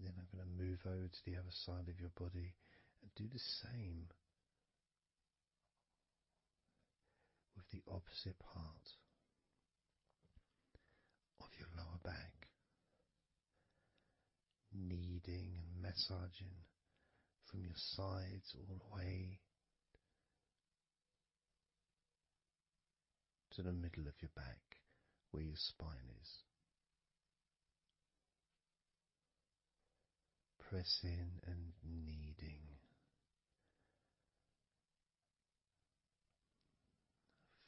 Then I'm going to move over to the other side of your body and do the same with the opposite part of your lower back. Kneading and massaging from your sides all the way to the middle of your back, where your spine is. Pressing and kneading.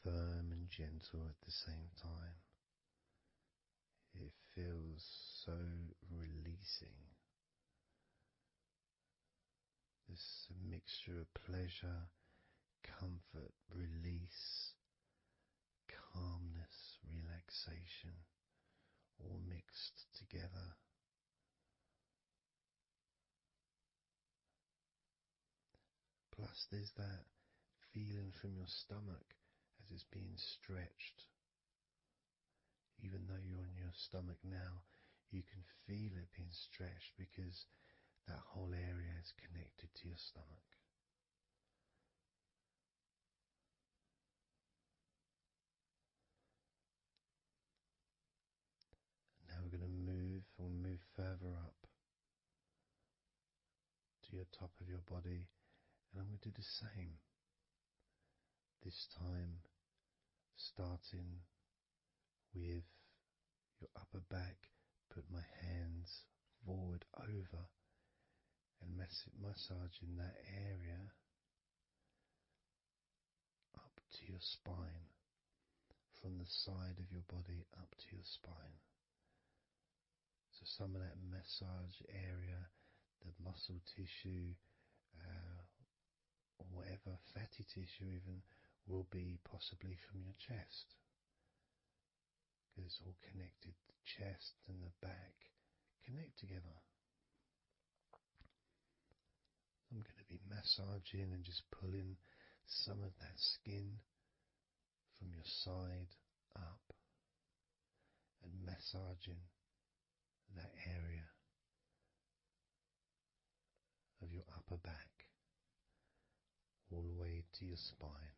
Firm and gentle at the same time. It feels so releasing. This mixture of pleasure, comfort, release, calmness, relaxation, all mixed together. Plus there's that feeling from your stomach as it's being stretched. Even though you're on your stomach now, you can feel it being stretched because that whole area is connected to your stomach. Now we're going to move further up to your top of your body, and I'm going to do the same. This time starting with your upper back, put my hands forward over and massaging that area up to your spine, from the side of your body up to your spine. So some of that massage area, the muscle tissue, or whatever, fatty tissue even, will be possibly from your chest, because it's all connected. The chest and the back connect together. I'm going to be massaging and just pulling some of that skin from your side up and massaging that area of your upper back all the way to your spine.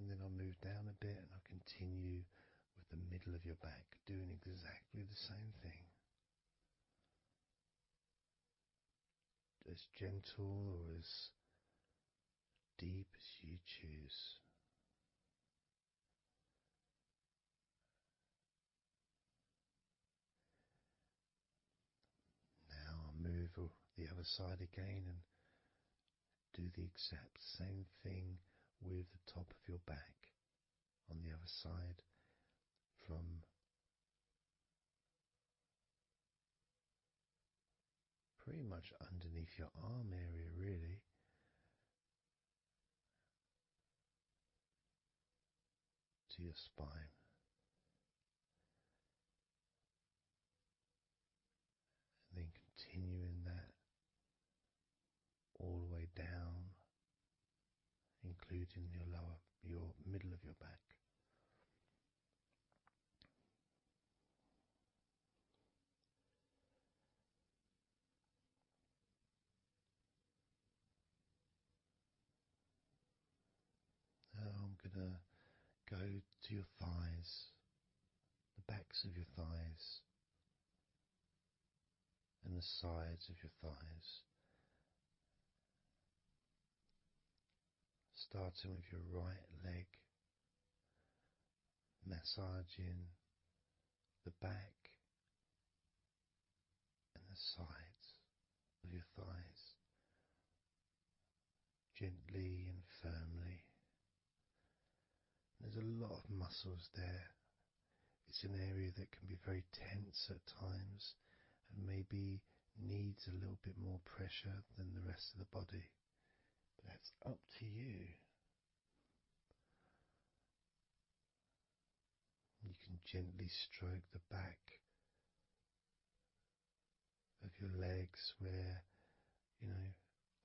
and then I'll move down a bit and I'll continue with the middle of your back, doing exactly the same thing. As gentle or as deep as you choose. Now I'll move the other side again and do the exact same thing with the top of your back on the other side, from pretty much underneath your arm area, really, to your spine. And then continuing that all the way down, including your middle of your back. Now I'm going to go to your thighs, the backs of your thighs, and the sides of your thighs. Starting with your right leg, massaging the back and the sides of your thighs, gently and firmly. There's a lot of muscles there. It's an area that can be very tense at times and maybe needs a little bit more pressure than the rest of the body. But that's up to you. You can gently stroke the back of your legs where,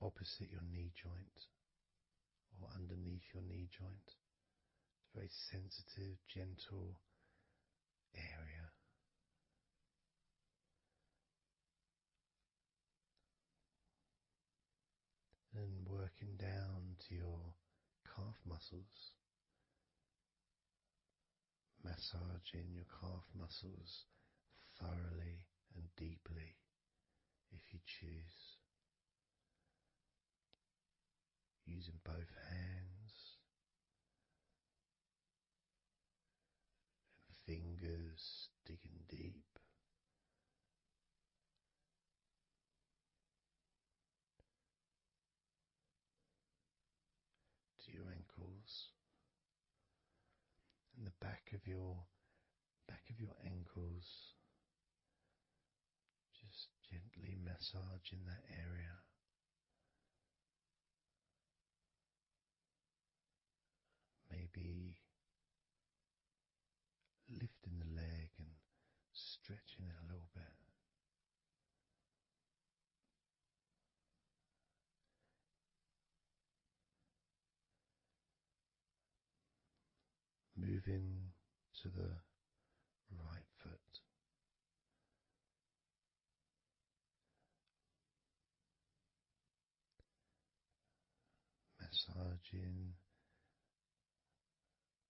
opposite your knee joint or underneath your knee joint. It's a very sensitive, gentle area. And working down to your calf muscles, massaging your calf muscles thoroughly and deeply if you choose, using both hands and fingers, digging deep. To your ankles and the back of your ankles, just gently massaging that area. Maybe lifting the leg and stretching it a little bit. Moving to the right foot. Massaging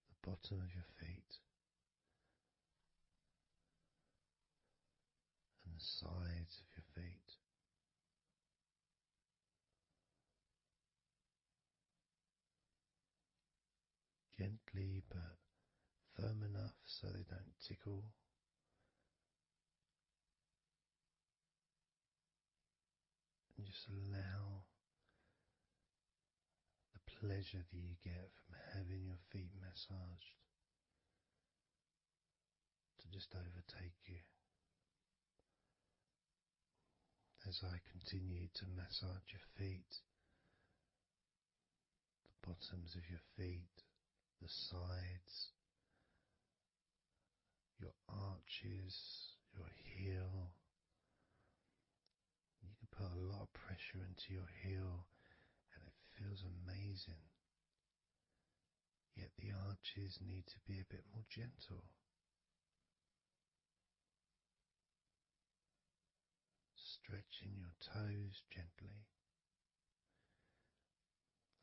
the bottom of your feet and the sides of your feet. Gently but firm enough so they don't tickle. And just allow the pleasure that you get from having your feet massaged to just overtake you. As I continue to massage your feet, the bottoms of your feet, the sides, your arches, your heel. You can put a lot of pressure into your heel and it feels amazing. Yet the arches need to be a bit more gentle. Stretching your toes gently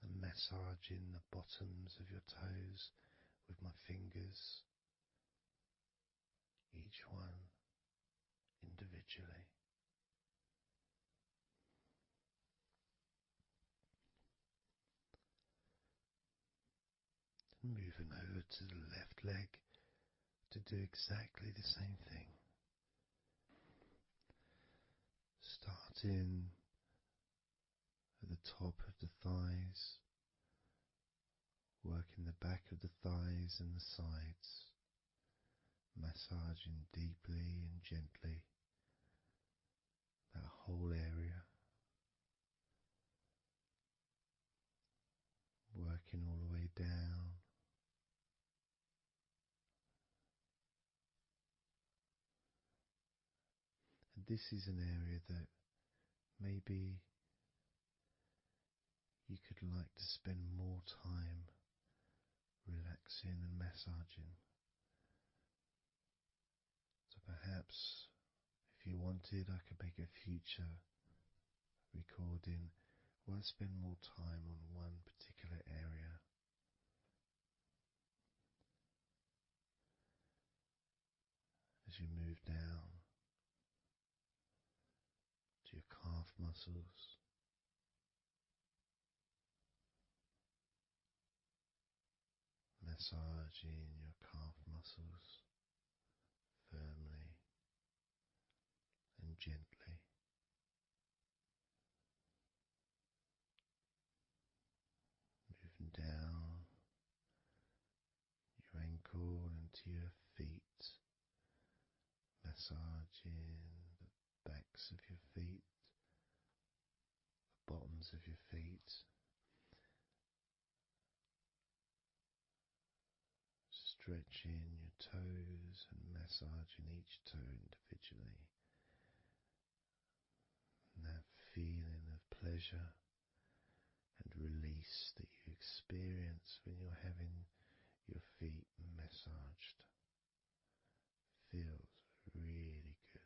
and massaging the bottoms of your toes with my fingers, each one individually. Moving over to the left leg to do exactly the same thing. Starting at the top of the thighs, working the back of the thighs and the sides, massaging deeply and gently that whole area, working all the way down. And this is an area that maybe you could like to spend more time relaxing and massaging. So perhaps if you wanted, I could make a future recording where I spend more time on one particular area. As you move down to your calf muscles, massaging your calf muscles firmly and gently. Moving down your ankle and to your feet, massaging the backs of your feet, the bottoms of your feet, stretching your toes and massaging each toe individually. And that feeling of pleasure and release that you experience when you're having your feet massaged feels really good.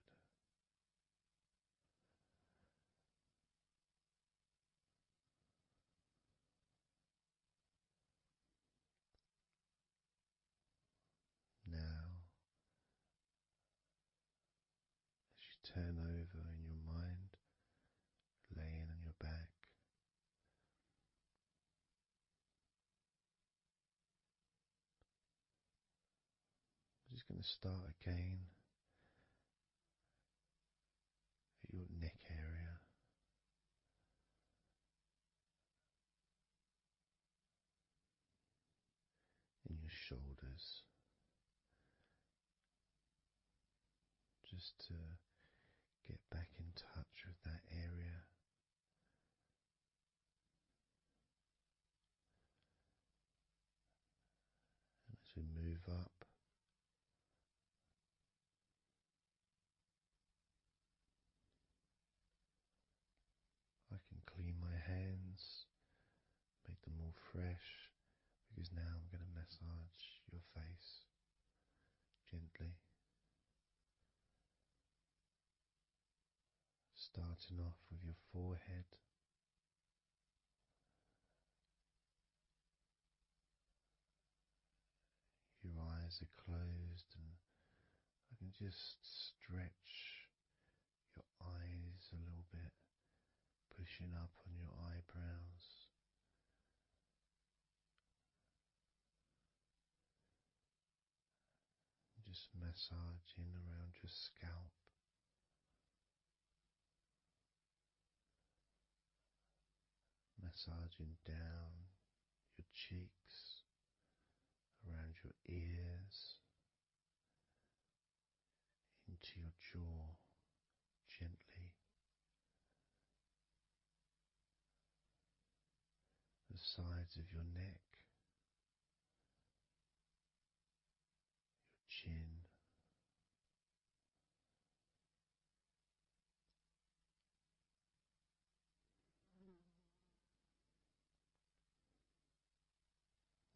Now, as you turn over in your mind, laying on your back, I'm just going to start again at your neck area. In your shoulders, just to get back in touch with that area. And as we move up, I can clean my hands, make them all fresh, because now I'm going to massage your face gently. Starting off with your forehead, your eyes are closed, and I can just stretch your eyes a little bit, pushing up on your eyebrows. Just massaging around your scalp, massaging down your cheeks, around your ears, into your jaw, gently, the sides of your neck, your chin,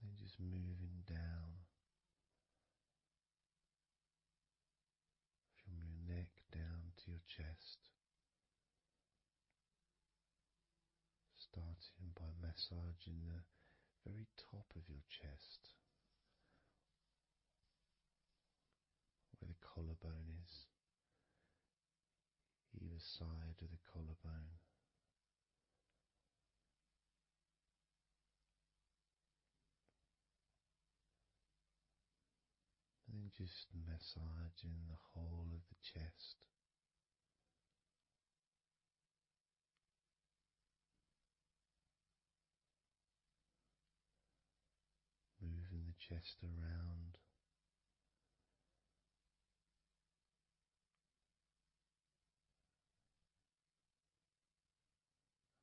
then just moving down from your neck down to your chest, starting by massaging the very top of your chest, where the collarbone is, either side of the collarbone. And then just massaging the whole of the chest. Moving the chest around.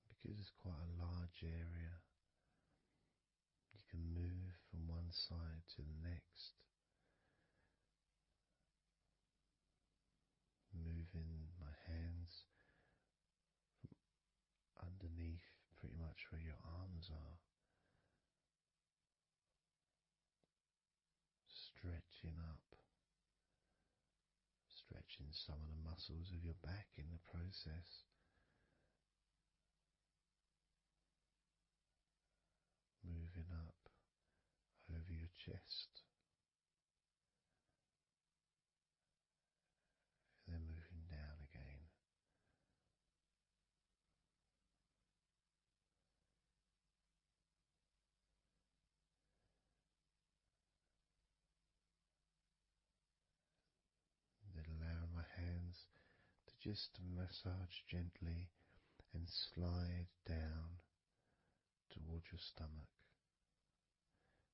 Because it's quite a large area, you can move from one side to the next, moving my hands from underneath pretty much where your arms are, stretching up, stretching some of the muscles of your back in the process. Moving up over your chest, and then moving down again. Then allowing my hands to just massage gently and slide down towards your stomach,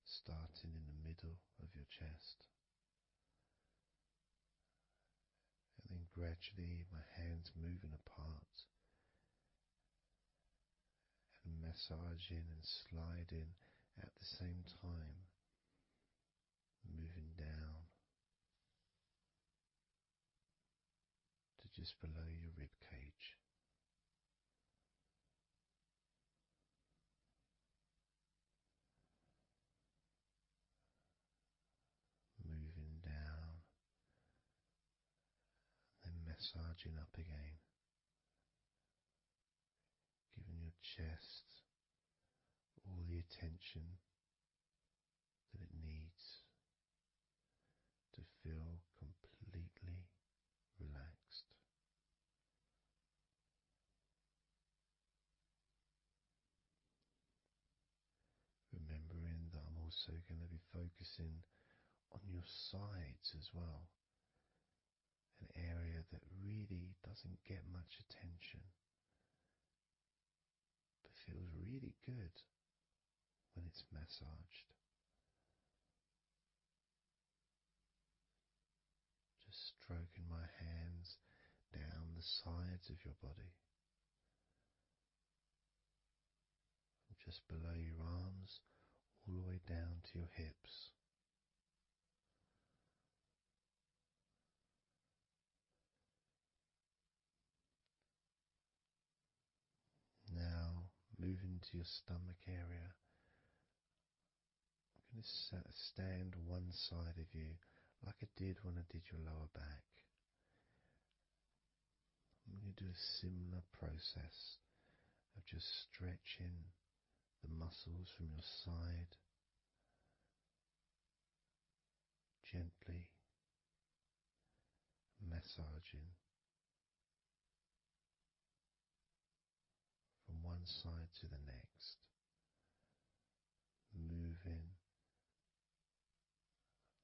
starting in the middle of your chest. And then gradually my hands moving apart and massaging and sliding at the same time, moving down to just below your rib cage. Moving down, then massaging up again, giving your chest all the attention that it needs to feel completely relaxed. Remembering that I'm also going to be focusing on your sides as well, an area that really doesn't get much attention, but feels really good when it's massaged. Just stroking my hands down the sides of your body, just below your arms, all the way down to your hips. Now, moving to your stomach area, I'm going to stand one side of you like I did when I did your lower back. I'm going to do a similar process of just stretching the muscles from your side gently, massaging from one side to the next, moving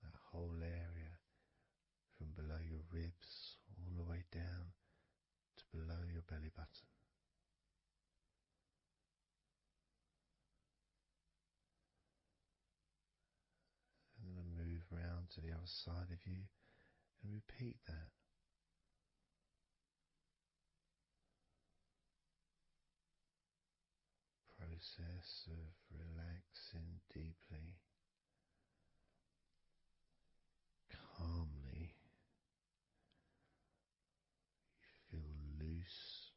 that whole area from below your ribs all the way down to below your belly button. And then I move round to the other side of you and repeat that. Process of relaxing deeply, calmly. You feel loose,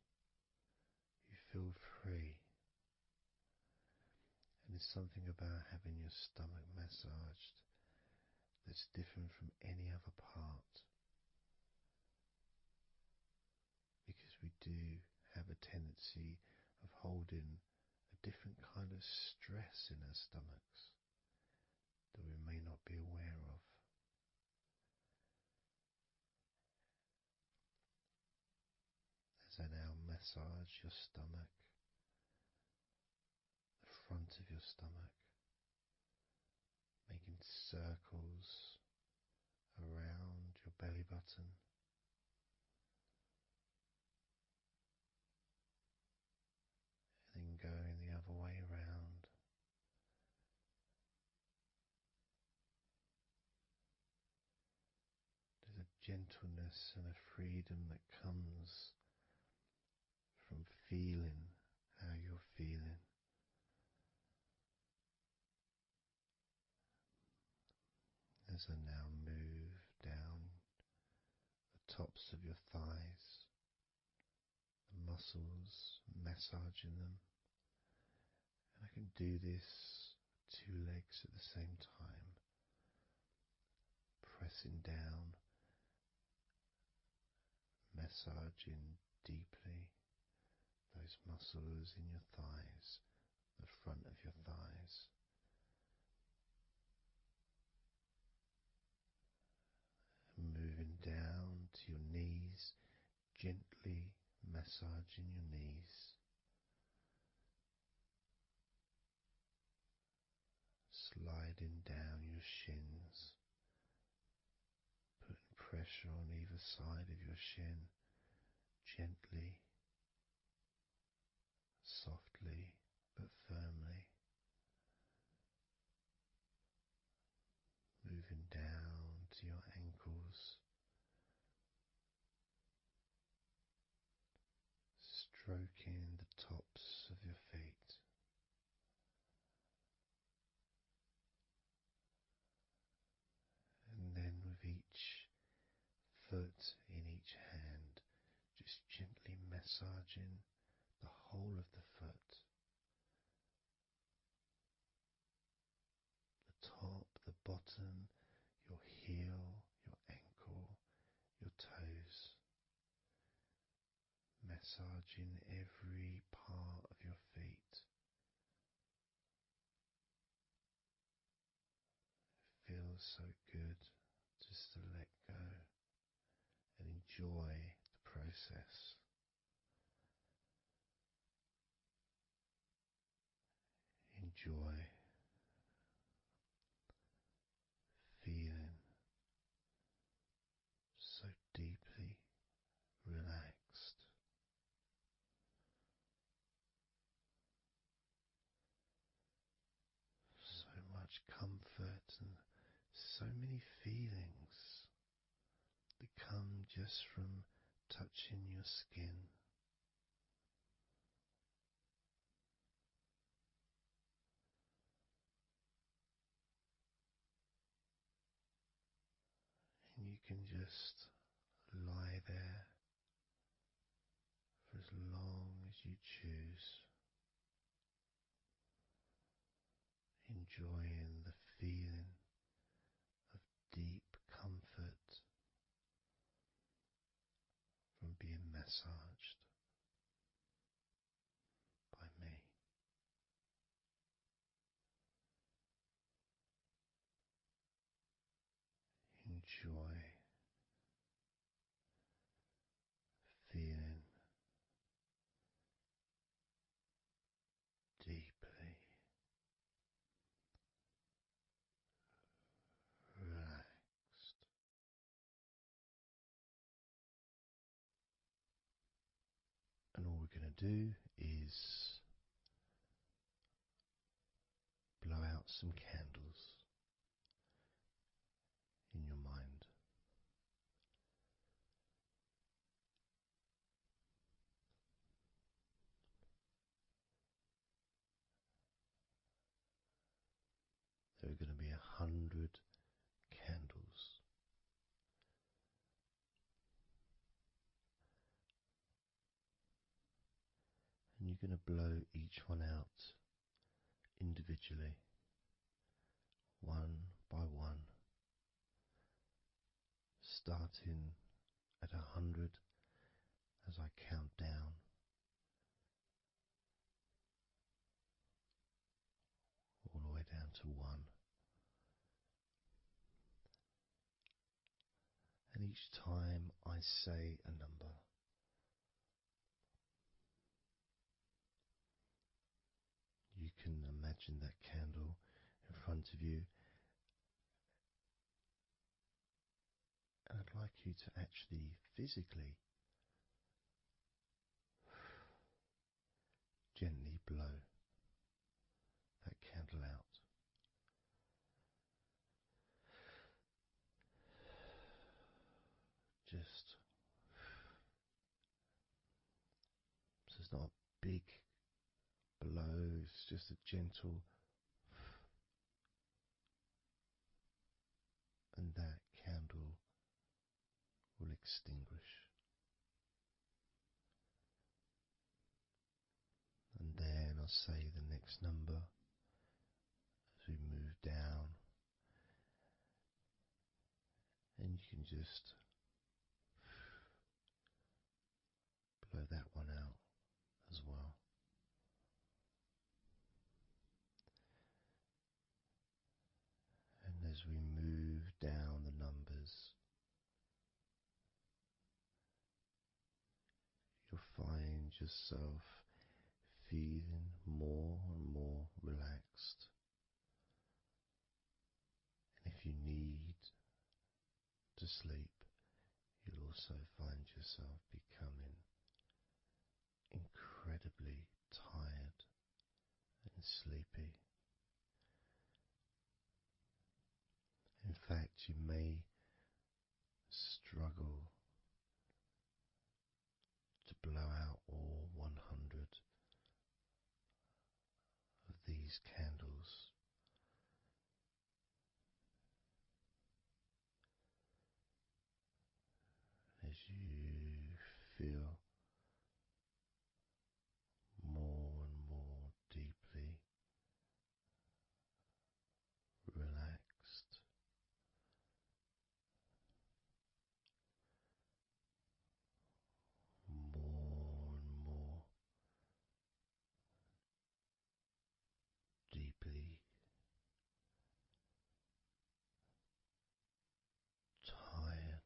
you feel free. And there's something about having your stomach massaged that's different from any other part, because we do have a tendency of holding a a different kind of stress in our stomachs that we may not be aware of. As I now massage your stomach, the front of your stomach, making circles around your belly button, and then going the other way around. There's a gentleness and a freedom that comes from feeling how you're feeling. As I now move down the tops of your thighs, the muscles, massaging them. And I can do this two legs at the same time, pressing down, massaging deeply those muscles in your thighs, the front of your thighs. And moving down to your knees, gently massaging your knees. Sliding down your shins, putting pressure on either side of your shin, gently, softly but firmly. Moving down to your ankles, stroking the tops of your feet. And then with each foot in each hand, just gently massaging the whole of the foot. The top, the bottom, your heel, your ankle, your toes. Massaging every part of your feet. It feels so good just to let go and enjoy the process. Enjoy feeling so deeply relaxed. So much comfort and so many feelings that come just from touching your skin. And you can just lie there for as long as you choose, enjoying the feeling of deep comfort from being massaged by me. Enjoy feeling deeply relaxed. And all we're going to do is blow out some candles in your mind. There are going to be 100 candles. And you're going to blow each one out individually, one by one, starting at 100 as I count down. each time I say a number, you can imagine that candle in front of you, and I'd like you to actually physically gently blow that candle out. Just so it's not a big blow, it's just a gentle, and that candle will extinguish. And then I'll say the next number as we move down, and you can just blow that one out as well. And as we move down the numbers, you'll find yourself feeling more and more relaxed. And if you need to sleep, you'll also find yourself becoming incredibly tired and sleepy. In fact, you may struggle to blow out all 100 of these candles. As you feel more and more deeply relaxed, more and more deeply tired,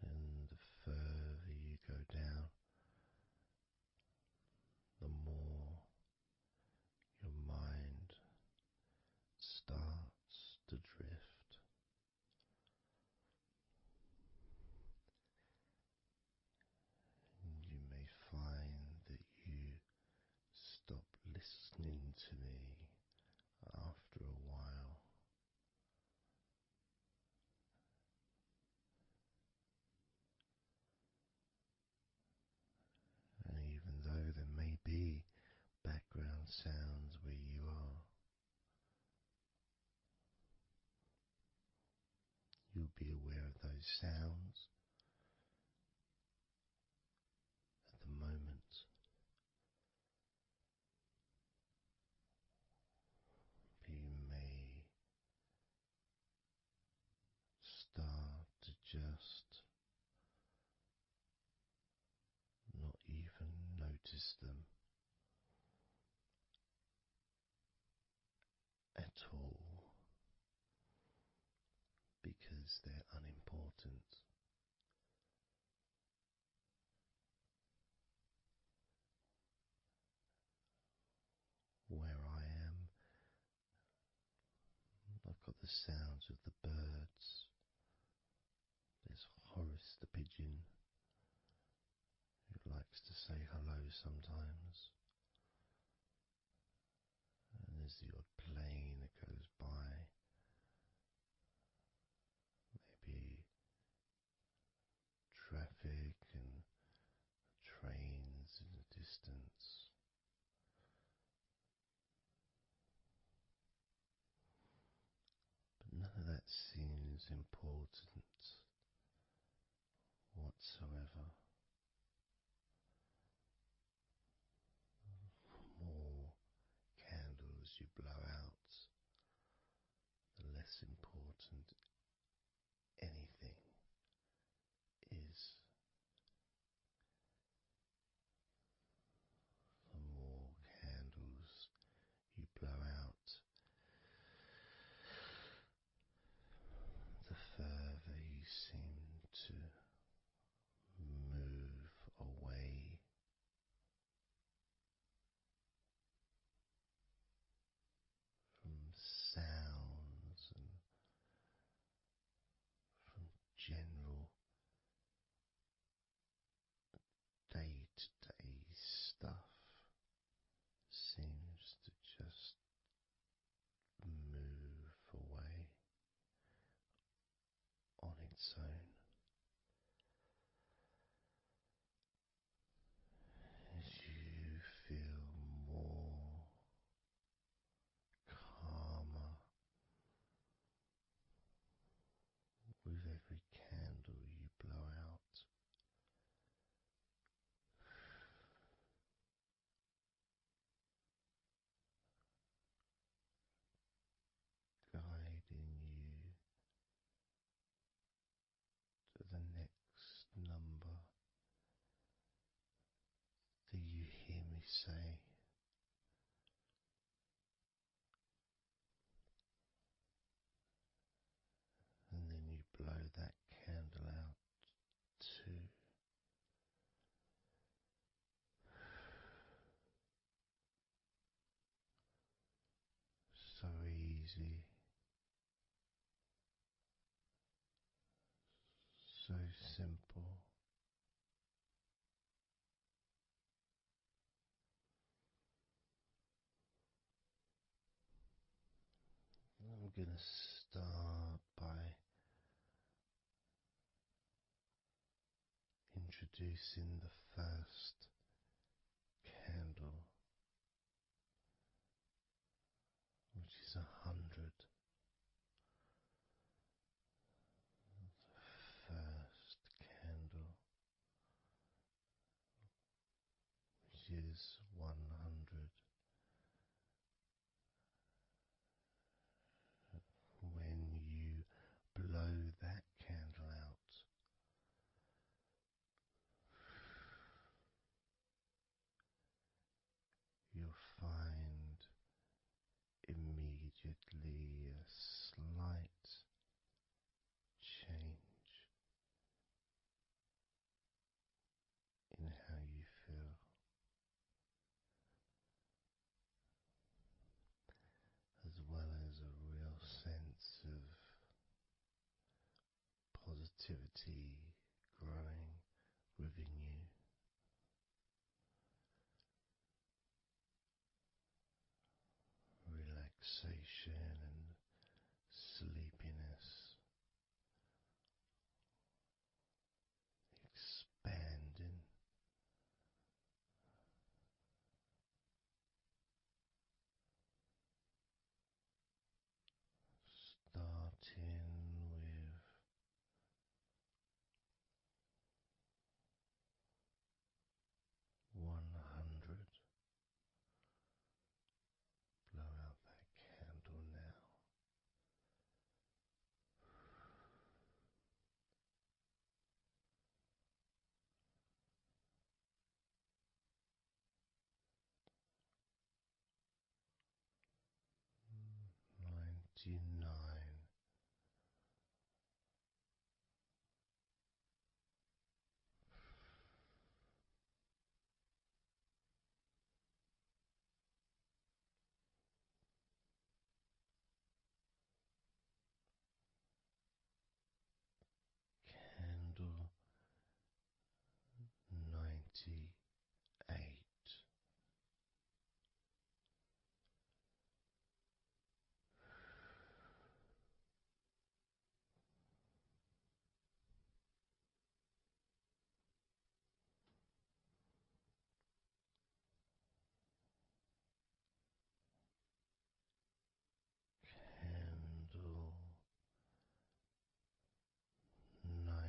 and the further you go down, the more your mind starts to drift. And you may find that you stop listening to me after a while. And even though there may be background sounds where you are, you'll be aware of those sounds at the moment. You may start to just not even notice them at all, because they're unimportant. Where I am, I've got the sounds of the birds. There's Horace the pigeon, who likes to say hello sometimes. And there's the odd plane that goes by, maybe traffic and trains in the distance. But none of that seems important whatsoever. The more candles you blow out, the less important anything is. The more candles you blow out, zone. As you feel more calmer with every candle you blow out, guiding you to the next number that you hear me say, and then you blow that candle out too. So easy, so simple. I'm going to start by introducing the first candle, which is 100. First candle, which is 100. When you blow that candle out, you'll find immediately a slight change in how you feel, as well as a real sense of positivity growing within you. Relaxation and sleepiness expanding, starting with 100. Blow out that candle now. 99. Candle 98. Candle 97.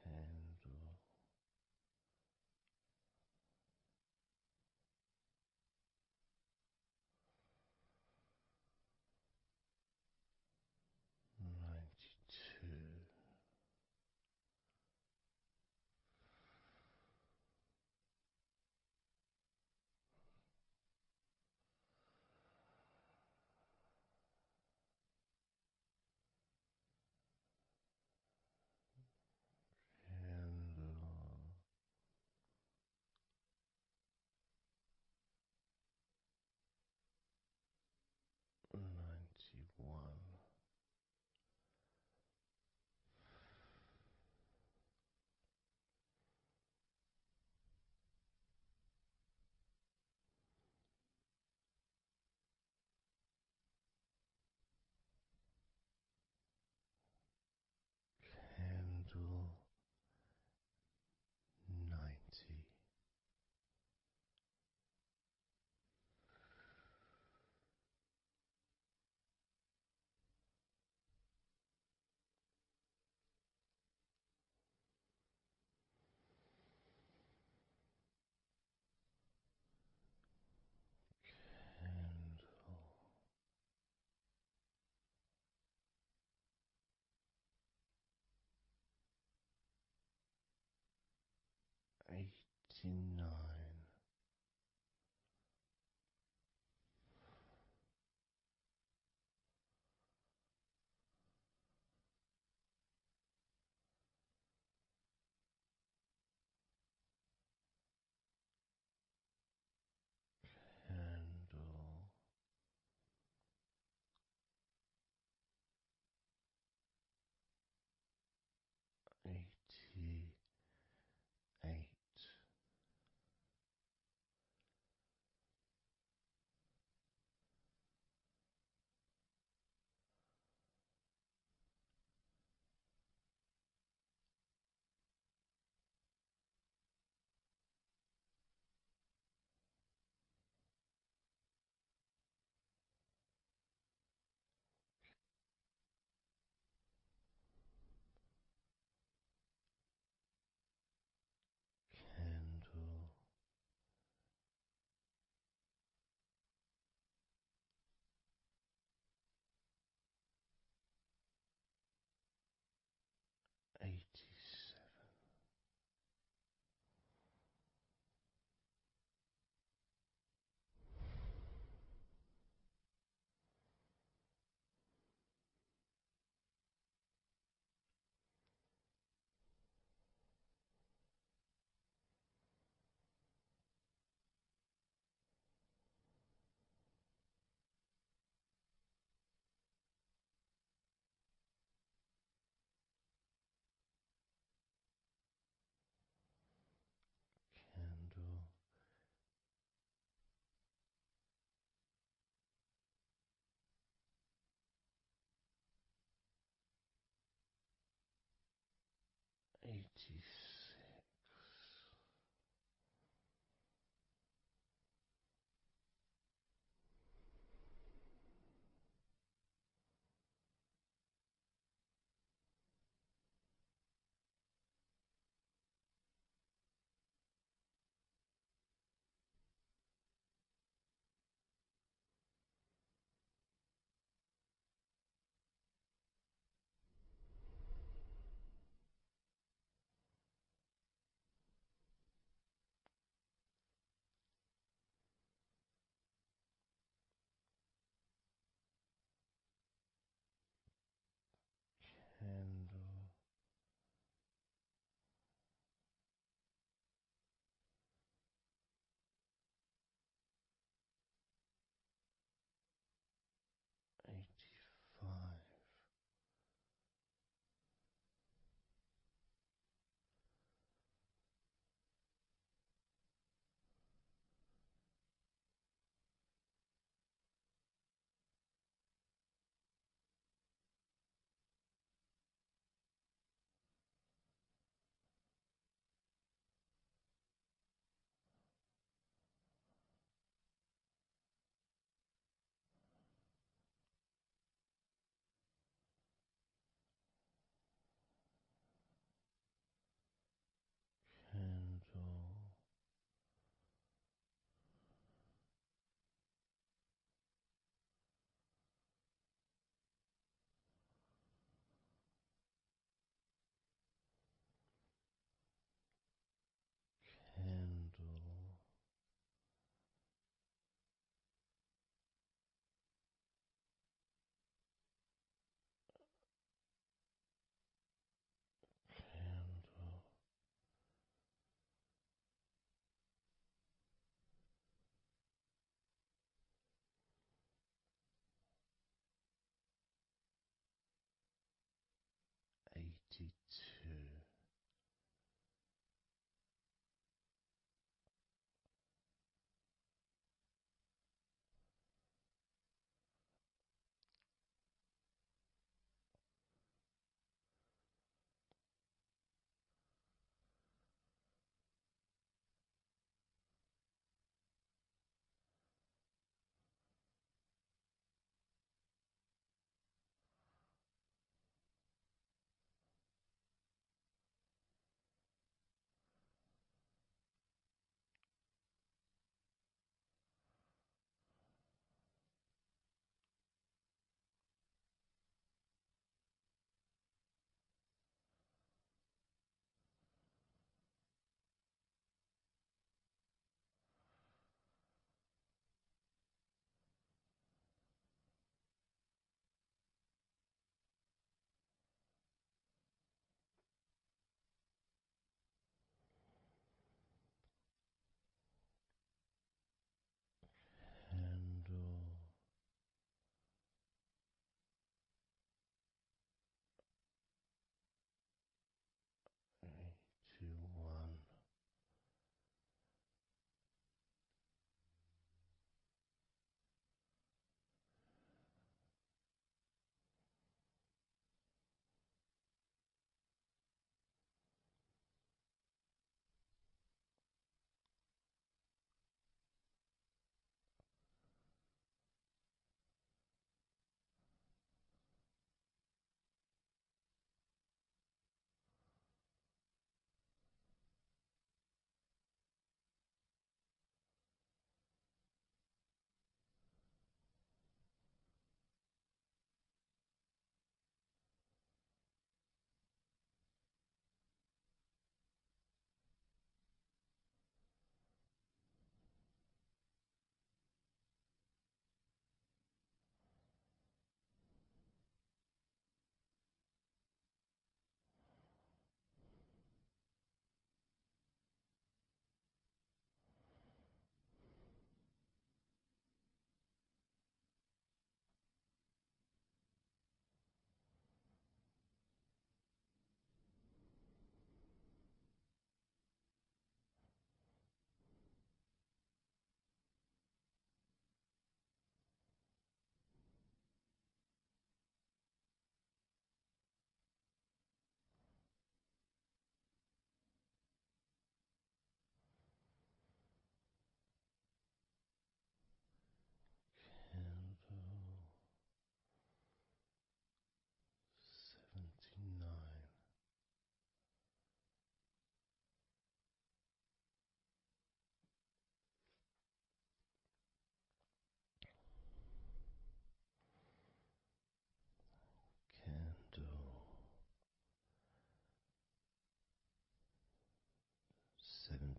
Candle 92. Candle 91. Candle 90. Candle 89. Candle 88. Candle 87. Candle 86.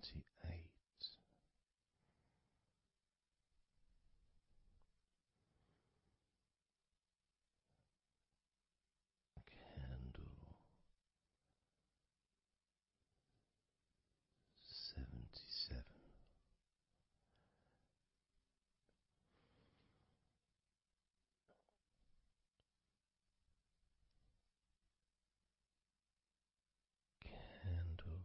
78. Candle 77. Candle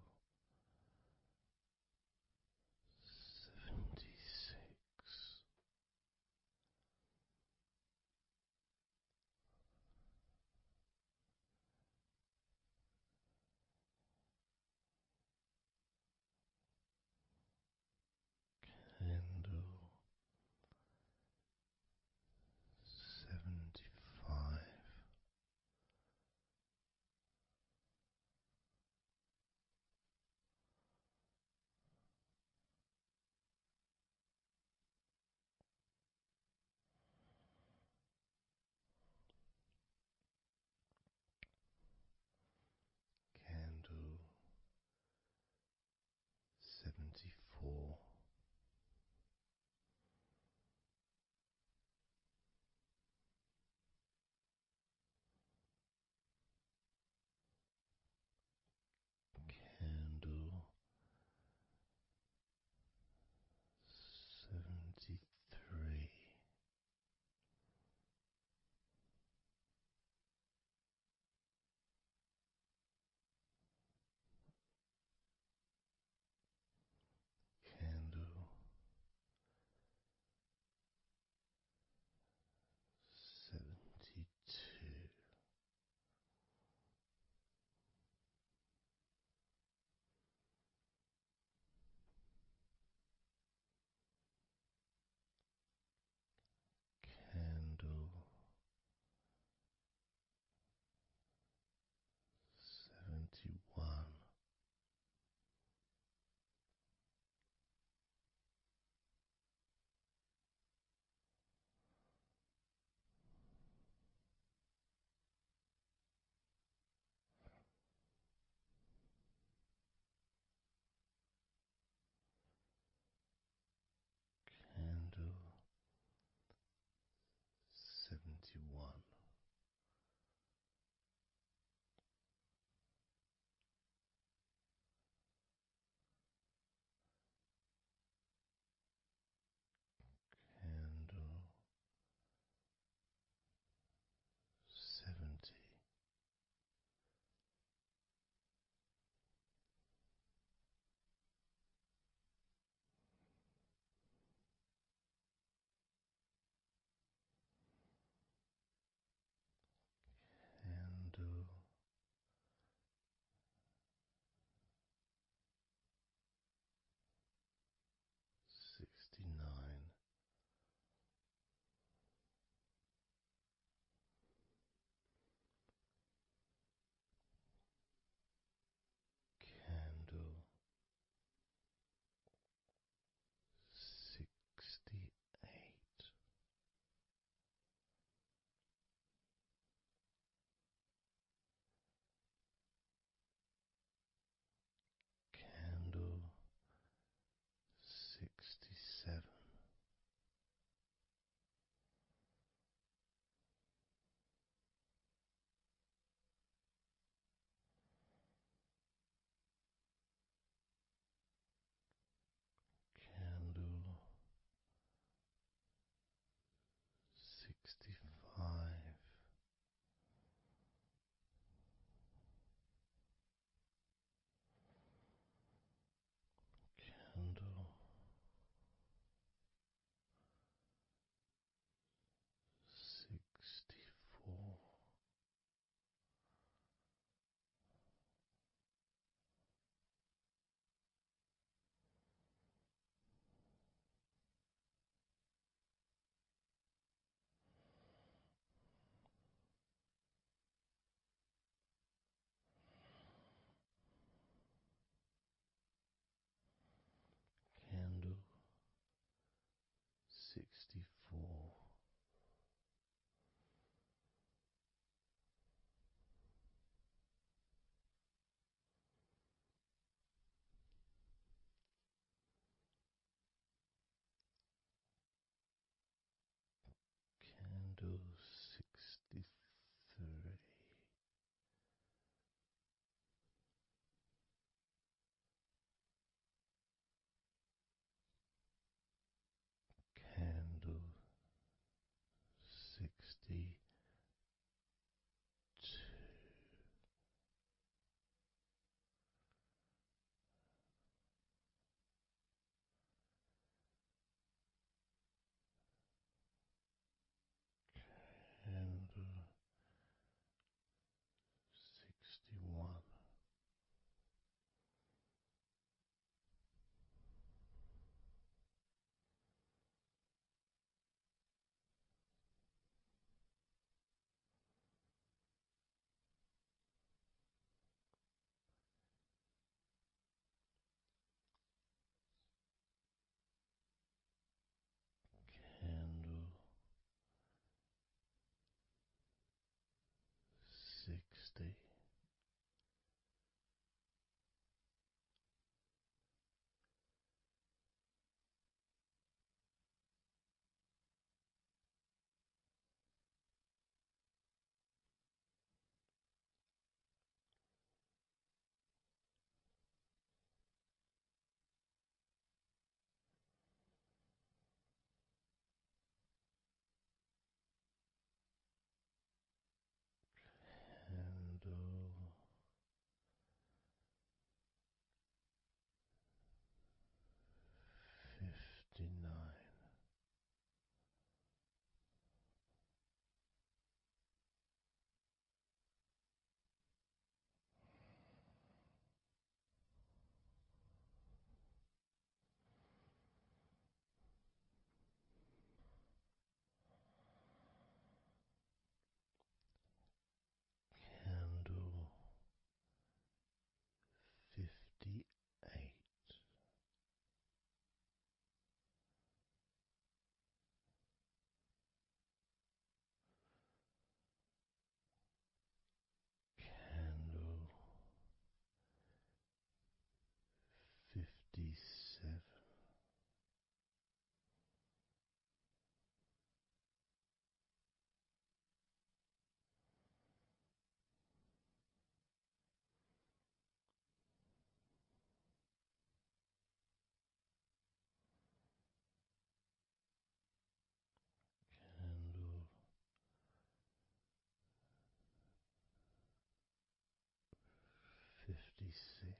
26.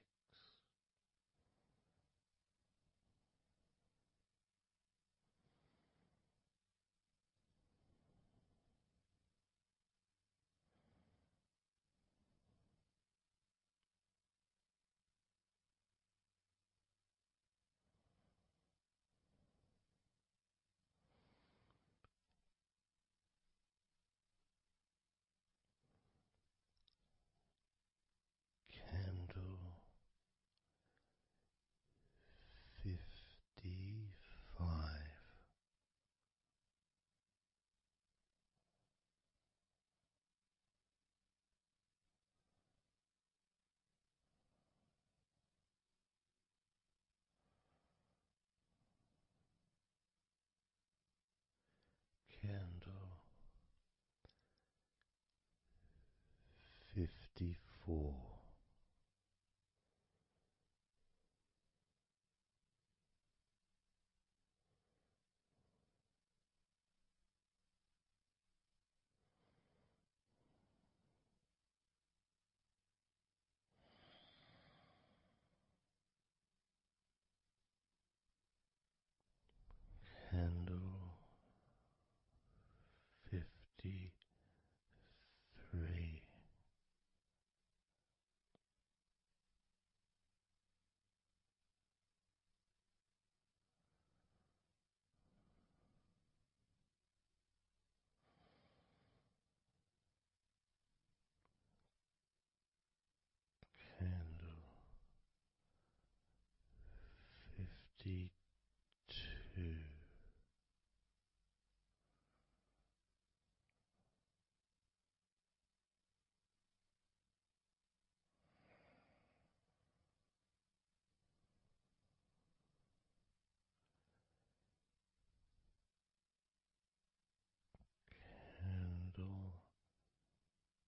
Candle 55. Candle 54. Candle 53. Candle 52. Candle 52.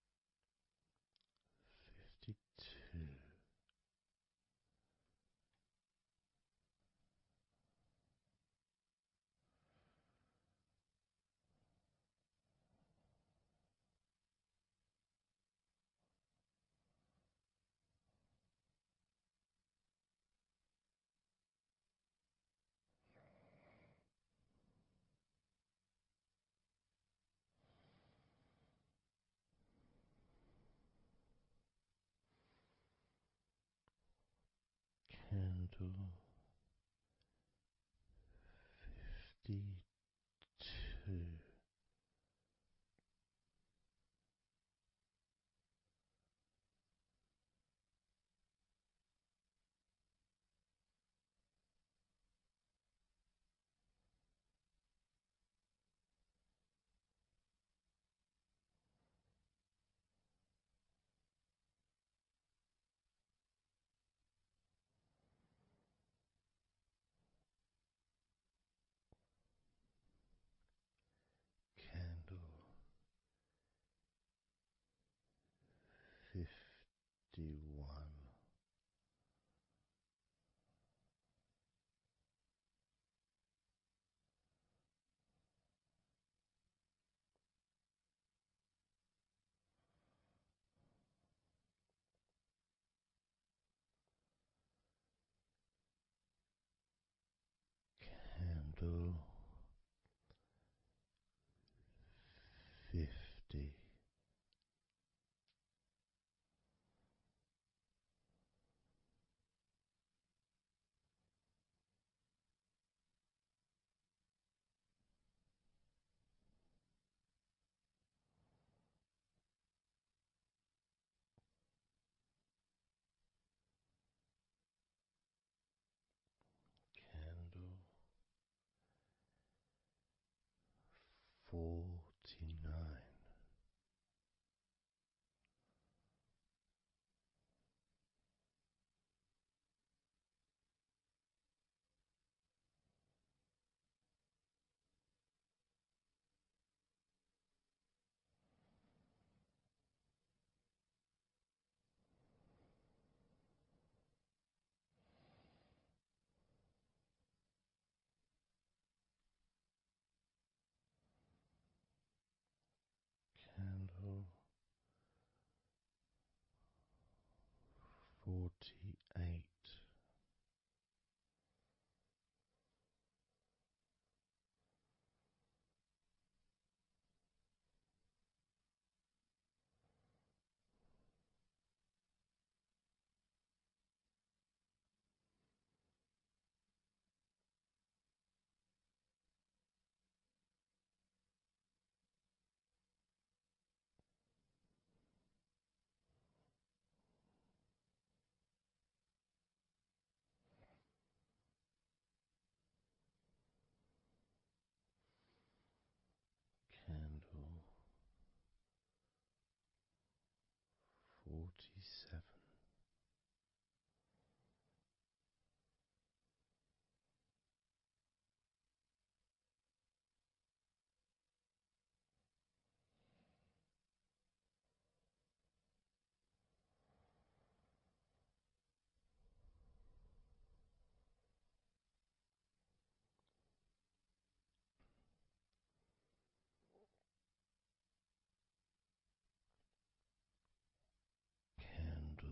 Candle 52. Candle 51. Candle 50. Candle 49. 27. Candle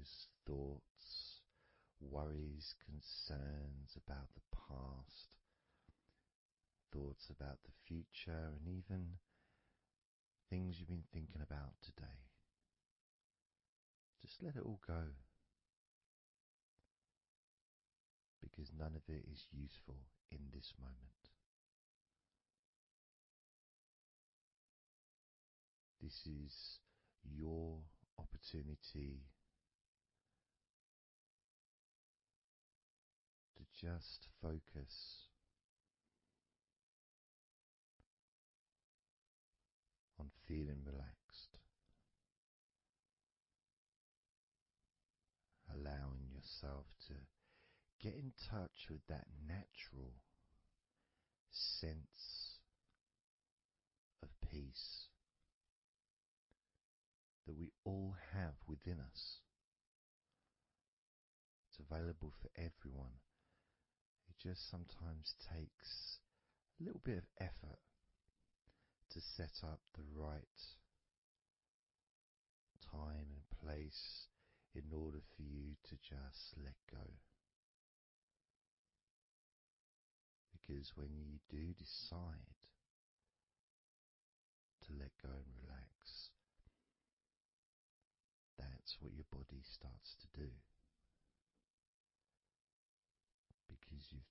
anxious thoughts, worries, concerns about the past, thoughts about the future, and even things you've been thinking about today. Just let it all go, because none of it is useful in this moment. This is your opportunity to just focus on feeling relaxed, allowing yourself to get in touch with that natural sense of peace that we all have within us. It's available for everyone. It just sometimes takes a little bit of effort to set up the right time and place in order for you to just let go. Because when you do decide to let go and relax, that's what your body starts to do. Because you've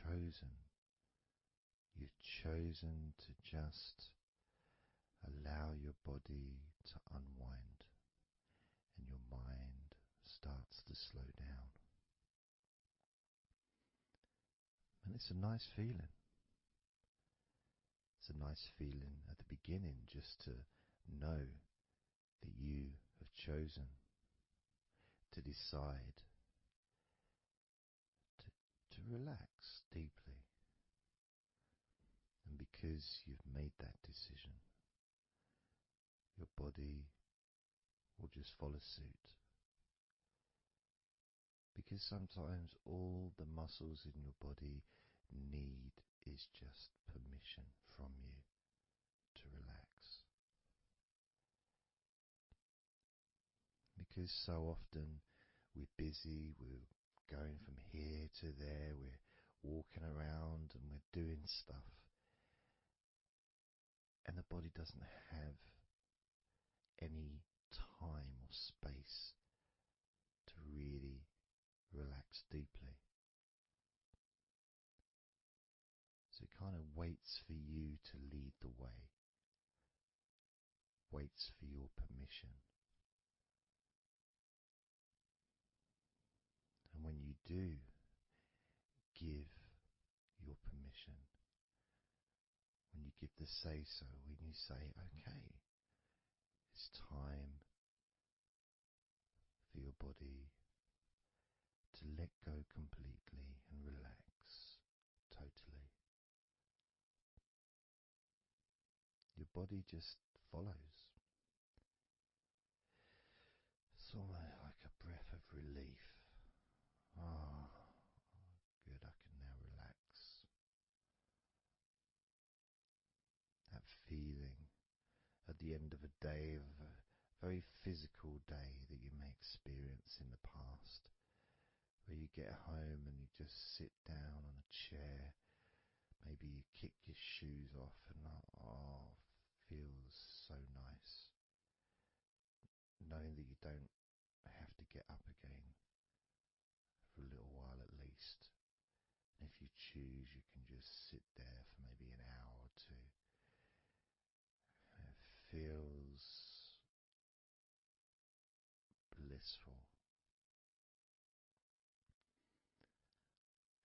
chosen to just allow your body to unwind, and your mind starts to slow down. And it's a nice feeling. It's a nice feeling at the beginning just to know that you have chosen to decide to relax deeply. And because you've made that decision, your body will just follow suit. Because sometimes all the muscles in your body need is just permission from you to relax. Because so often we're busy, we're going from here to there, we're walking around and we're doing stuff, and the body doesn't have any time or space to really relax deeply. So it kind of waits for you to lead the way, waits for your permission. And when you do give your permission, when you give the say-so, when you say, okay, it's time for your body to let go completely and relax totally, your body just follows. It's almost like a breath of relief. Ah, good, I can now relax. That feeling at the end of a day, of a very physical day that you may experience in the past, where you get home and you just sit down on a chair, maybe you kick your shoes off and feels so nice. Knowing that you don't have to get up again for a little while at least. And if you choose, you can just sit there for maybe an hour or two. And it feels blissful.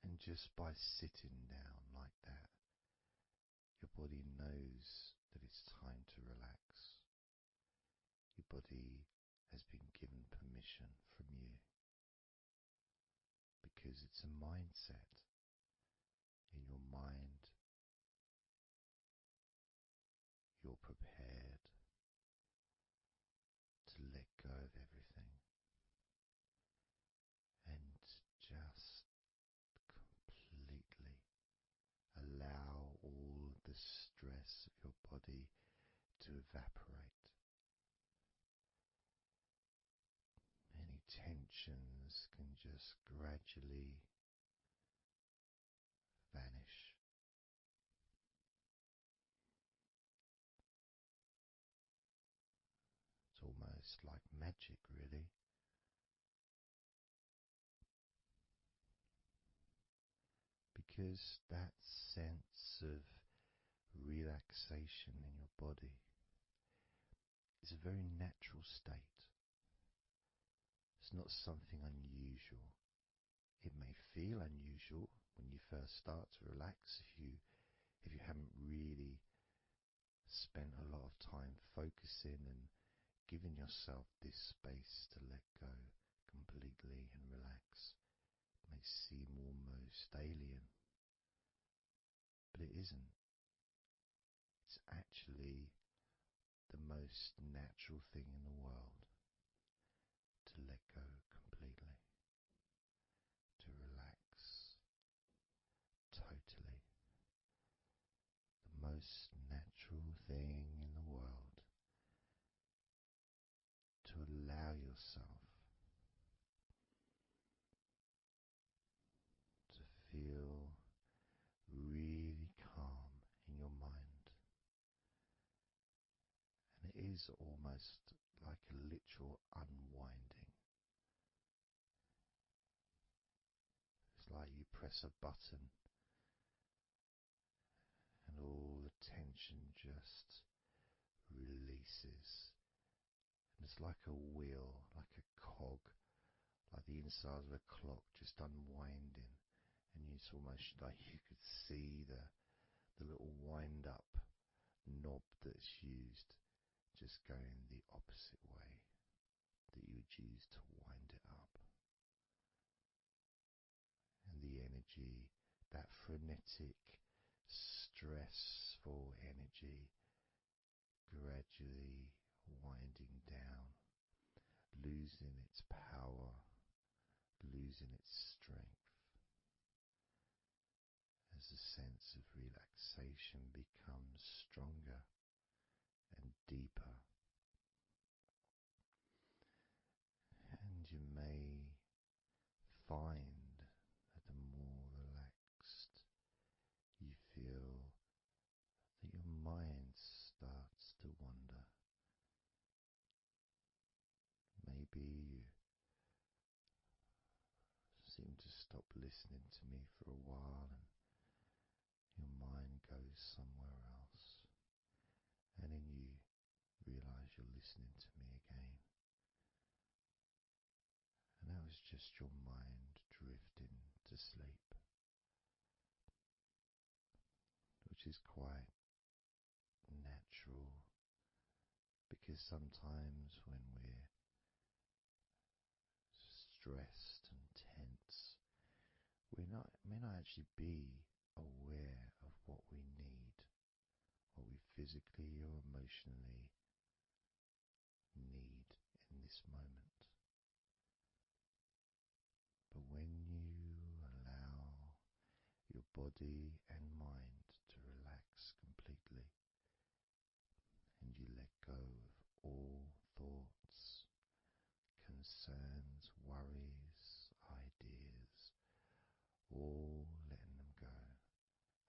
And just by sitting down like that, your body knows that it's time to relax. Your body has been given permission from you, because it's a mindset. In your mind, you're prepared to let go of everything and just completely allow all the stress of your body to evaporate. Any tensions can just gradually vanish. It's almost like magic, really, because that sense of relaxation in your body is a very natural state. It's not something unusual. It may feel unusual when you first start to relax if you haven't really spent a lot of time focusing and giving yourself this space to let go completely and relax. It may seem almost alien, but it isn't. It's actually the most natural thing in the world to let go completely, to relax totally. The most natural thing in the world to allow yourself to feel really calm in your mind. And it is almost like a literal unwinding. It's like you press a button and all the tension just releases. And it's like a wheel, like a cog, like the inside of a clock just unwinding. And it's almost like you could see the little wind up knob that's used just going the opposite way that you would use to wind it up. And the energy, that frenetic, stressful energy, gradually winding down, losing its power, losing its strength, as the sense of relaxation becomes stronger and deeper. And you may find that the more relaxed you feel, that your mind starts to wander. Maybe you seem to stop listening to me for a while and your mind goes somewhere else, and then you realize you're listening to me again. And that was just your mind drifting to sleep, which is quite natural, because sometimes when we're stressed and tense, we may not actually be aware of what we need, what we physically or emotionally need in this moment. But when you allow your body and mind to relax completely, and you let go of all thoughts, concerns, worries, ideas, all letting them go,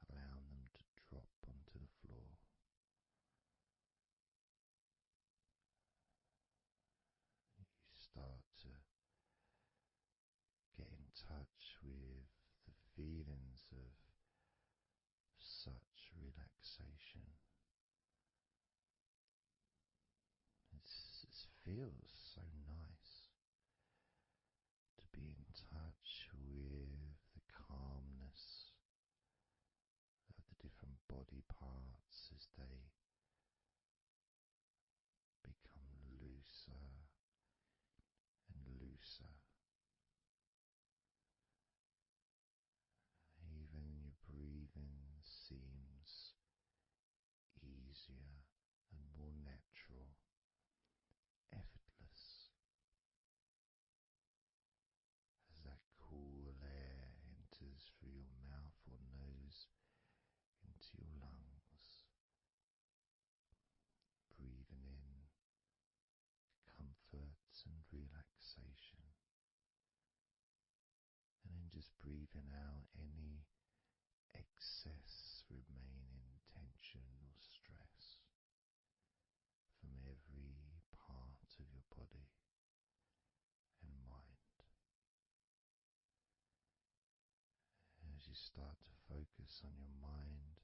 allowing them to drop onto the floor. You start to get in touch with the feelings of such relaxation. It feels so nice to be in touch with the calmness of the different body parts as they become looser and looser. Even your breathing seems easier and more natural, effortless, as that cool air enters through your mouth or nose into your lungs, breathing out any excess remaining tension or stress from every part of your body and mind. As you start to focus on your mind,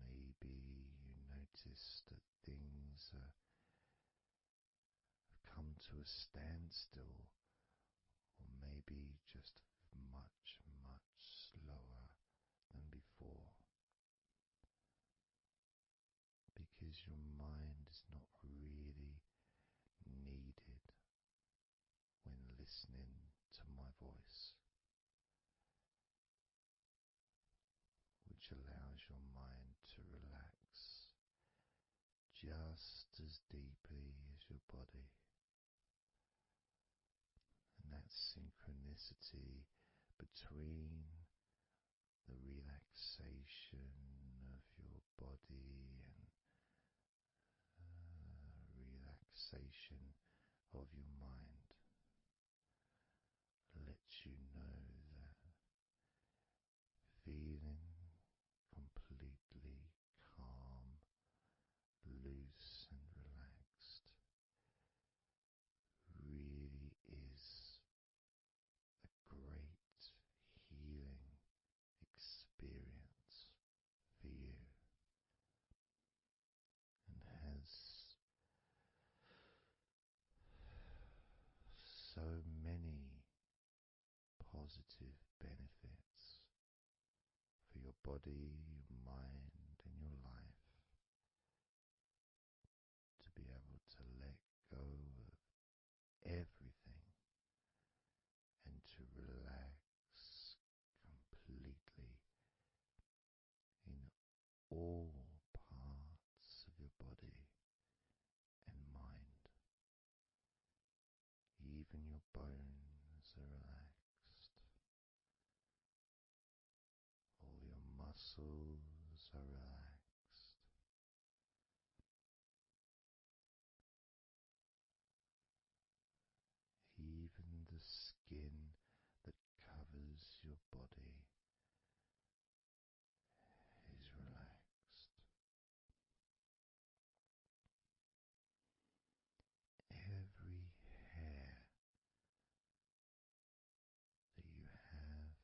maybe you notice that things have come to a standstill, or maybe just much, much slower than before, because your mind is not really needed when listening to my voice, which allows your mind to relax just as deeply as your body. And that synchronicity between the relaxation of your body and relaxation of your mind lets you know that feeling completely calm, loose and relaxed really is a great healing experience for you, and has so many positive benefits for your body, your mind, and your life, to be able to let go of everything and to relax completely in all parts of your body and mind. Even your bones are relaxed. All your muscles are relaxed. Even the skin that covers your body is relaxed. Every hair that you have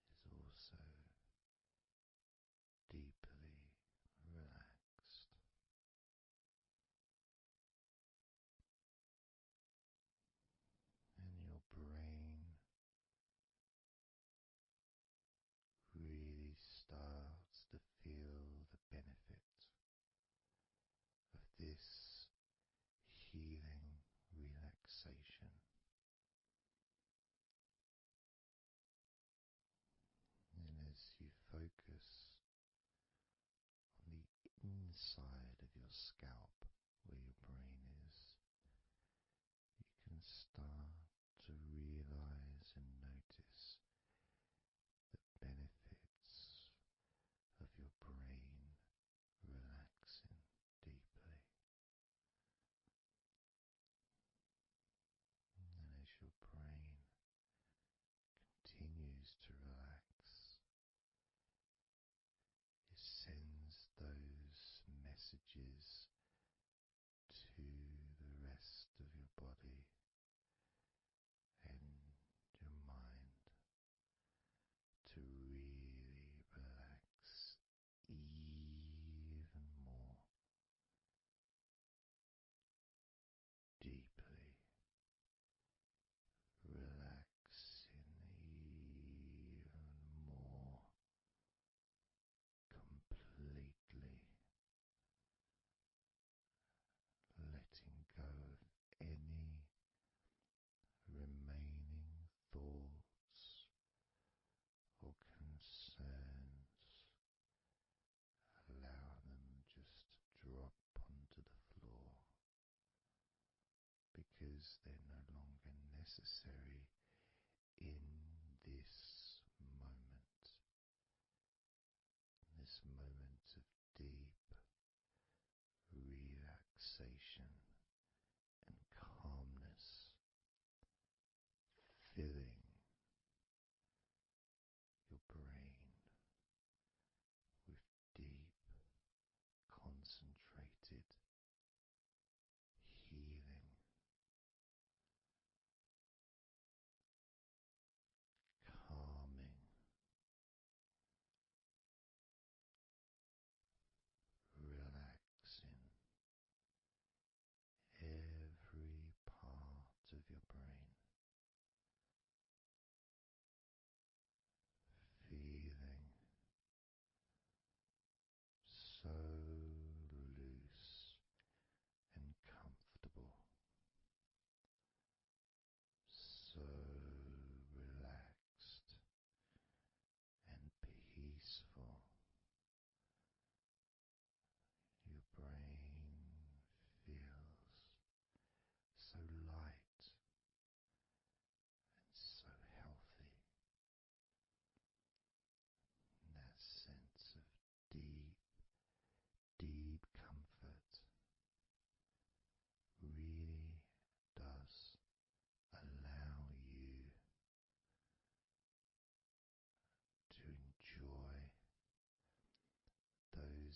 is also deeply relaxed. And your brain really starts to feel the benefit of this healing relaxation. And as you focus on the inside of your scalp, where your brain is, you can start to realize and notice the benefits of your brain relaxing deeply. And as your brain continues to relax, it sends those messages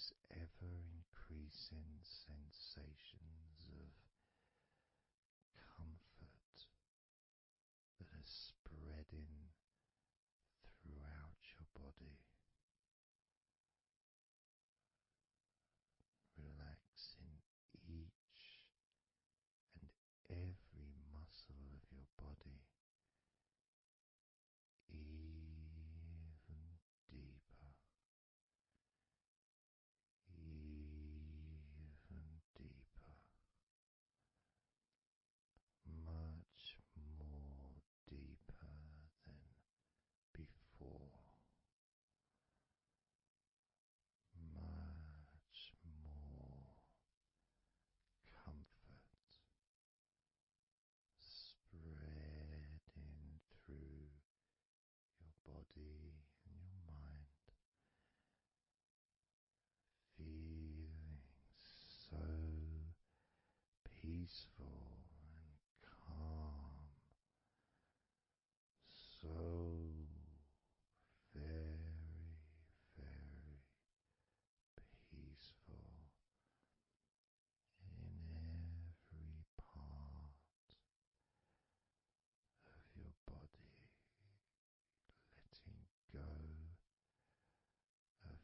those ever increasing sensations of comfort that are spreading throughout your body, relaxing each and every muscle of your body even deeper, even deeper, much more deeper than before, much more comfort spreading through your body and your mind, feeling so peaceful and calm, so very, very peaceful in every part of your body, letting go of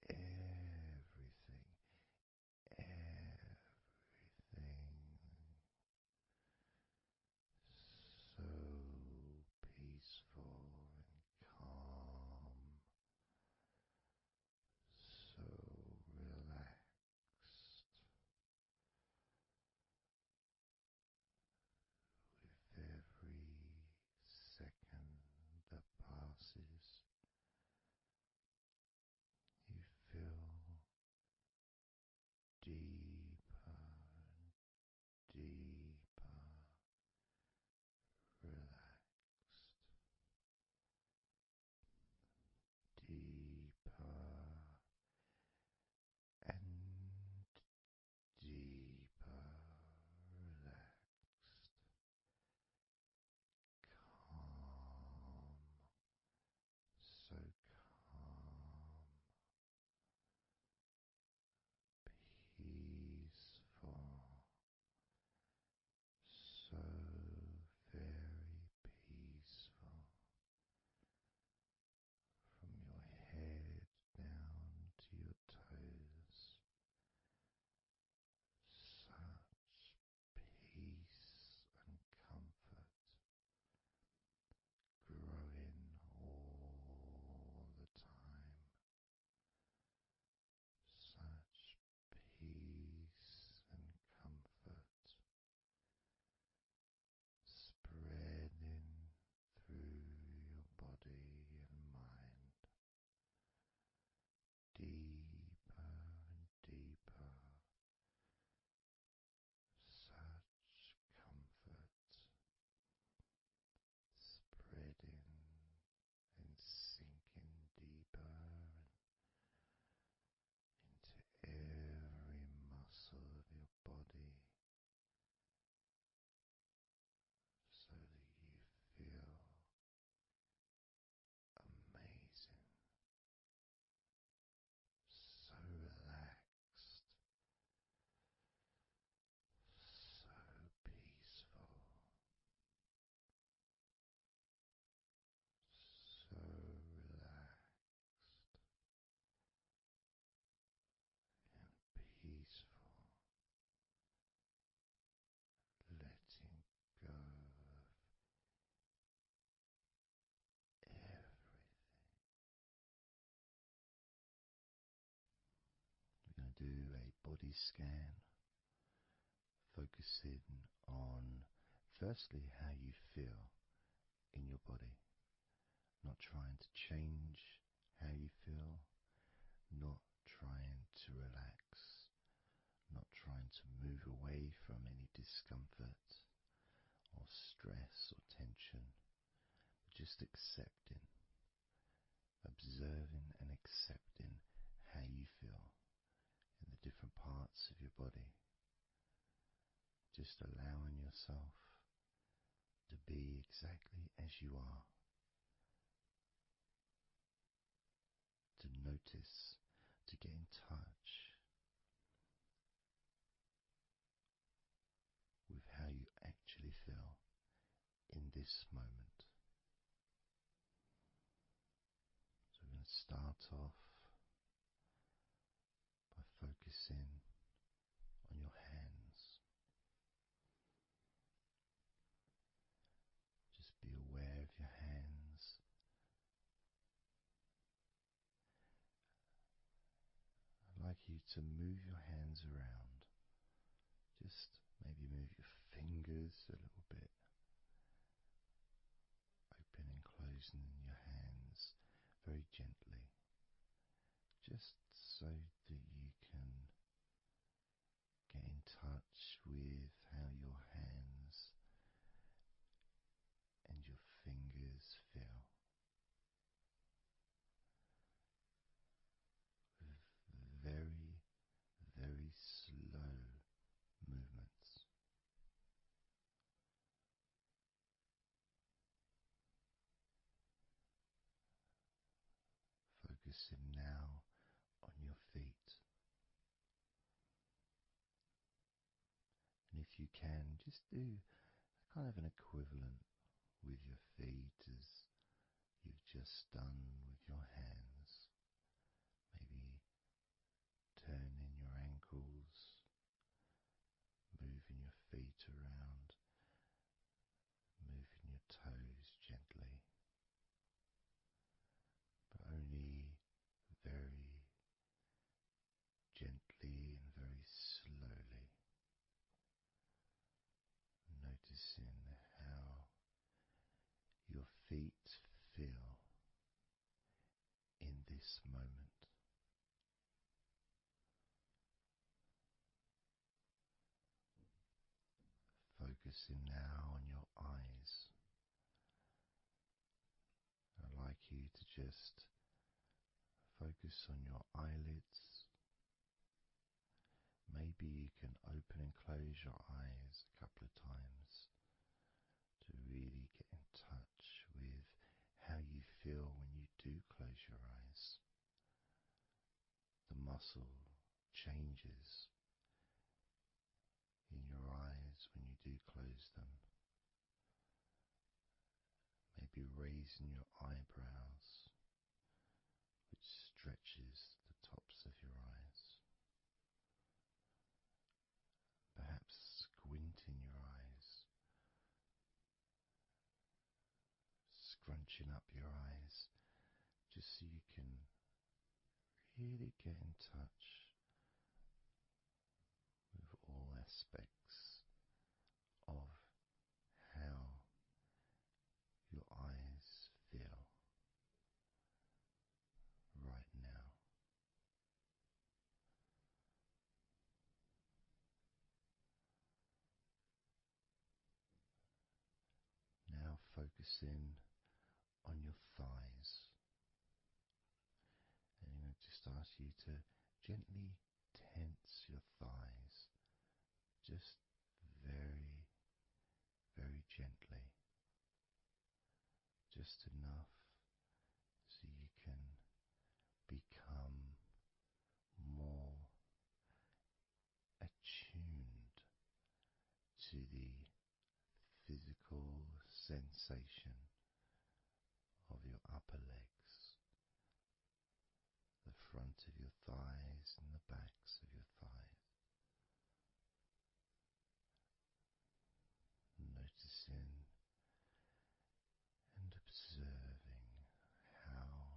everything, so peaceful and calm, so relaxed. With every second that passes, you feel deeper and deeper relaxed, deeper and deeper relaxed, calm, so calm, peaceful, so very peaceful, from your head down to your toes, such peace and comfort growing all the time, such peace and comfort spreading through your body and mind, deeper and deeper, such comfort spreading and sinking deeper into every muscle of your body, so that you feel amazing, so relaxed, so peaceful, so relaxed and peaceful, letting go of everything. We're going to do a body scan, focusing on firstly how you feel in your body, not trying to change how you feel, not trying to relax, not trying to move away from any discomfort or stress or tension, but just accepting, observing and accepting how you feel in the different parts of your body. Just allowing yourself to be exactly as you are, to notice to get in touch with how you actually feel in this moment. So we're going to start off by focusing on your hands. Just be aware of your hands. I'd like you to move your hands around. Just maybe move your fingers a little bit, open and closing your hands very gently, just so that you can get in touch with how your hands and your fingers feel, with very, very slow movements. Focusing now on your feet. And if you can, just do kind of an equivalent with your feet as you've just done with your hands. Maybe turning your ankles, moving your feet around, moving your toes gently, but only very gently and very slowly, noticing how your feet feel in this moment. Focusing now on your eyes. I'd like you to just focus on your eyelids. Maybe you can open and close your eyes a couple of times to really get in touch with how you feel when you do close your eyes. The muscle changes in your eyes when you do close them. Maybe raising your eyebrows, which stretches the tops of your eyes. Perhaps squinting your eyes, scrunching up your eyes, just so you can really get in touch with all aspects of how your eyes feel right now. Now focusing on your thighs, and I'm going to just ask you to gently tense your thighs, just very, very gently, just enough so you can become more attuned to the physical sensation of your upper legs, the front of your thighs and the backs of your thighs. Noticing and observing how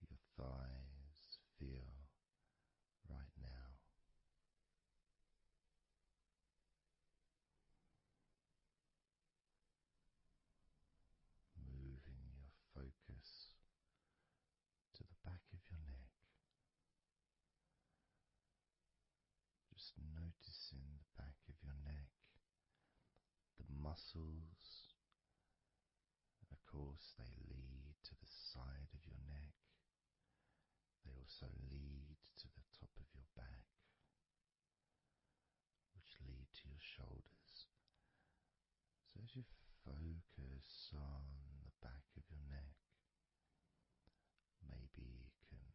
your thighs feel right now. Moving your focus to the back of your neck. Just noticing the back of your neck, the muscles, and of course they lead to the side of your neck. They also lead to the top of your back, which lead to your shoulders. So as you focus on the back of your neck, maybe you can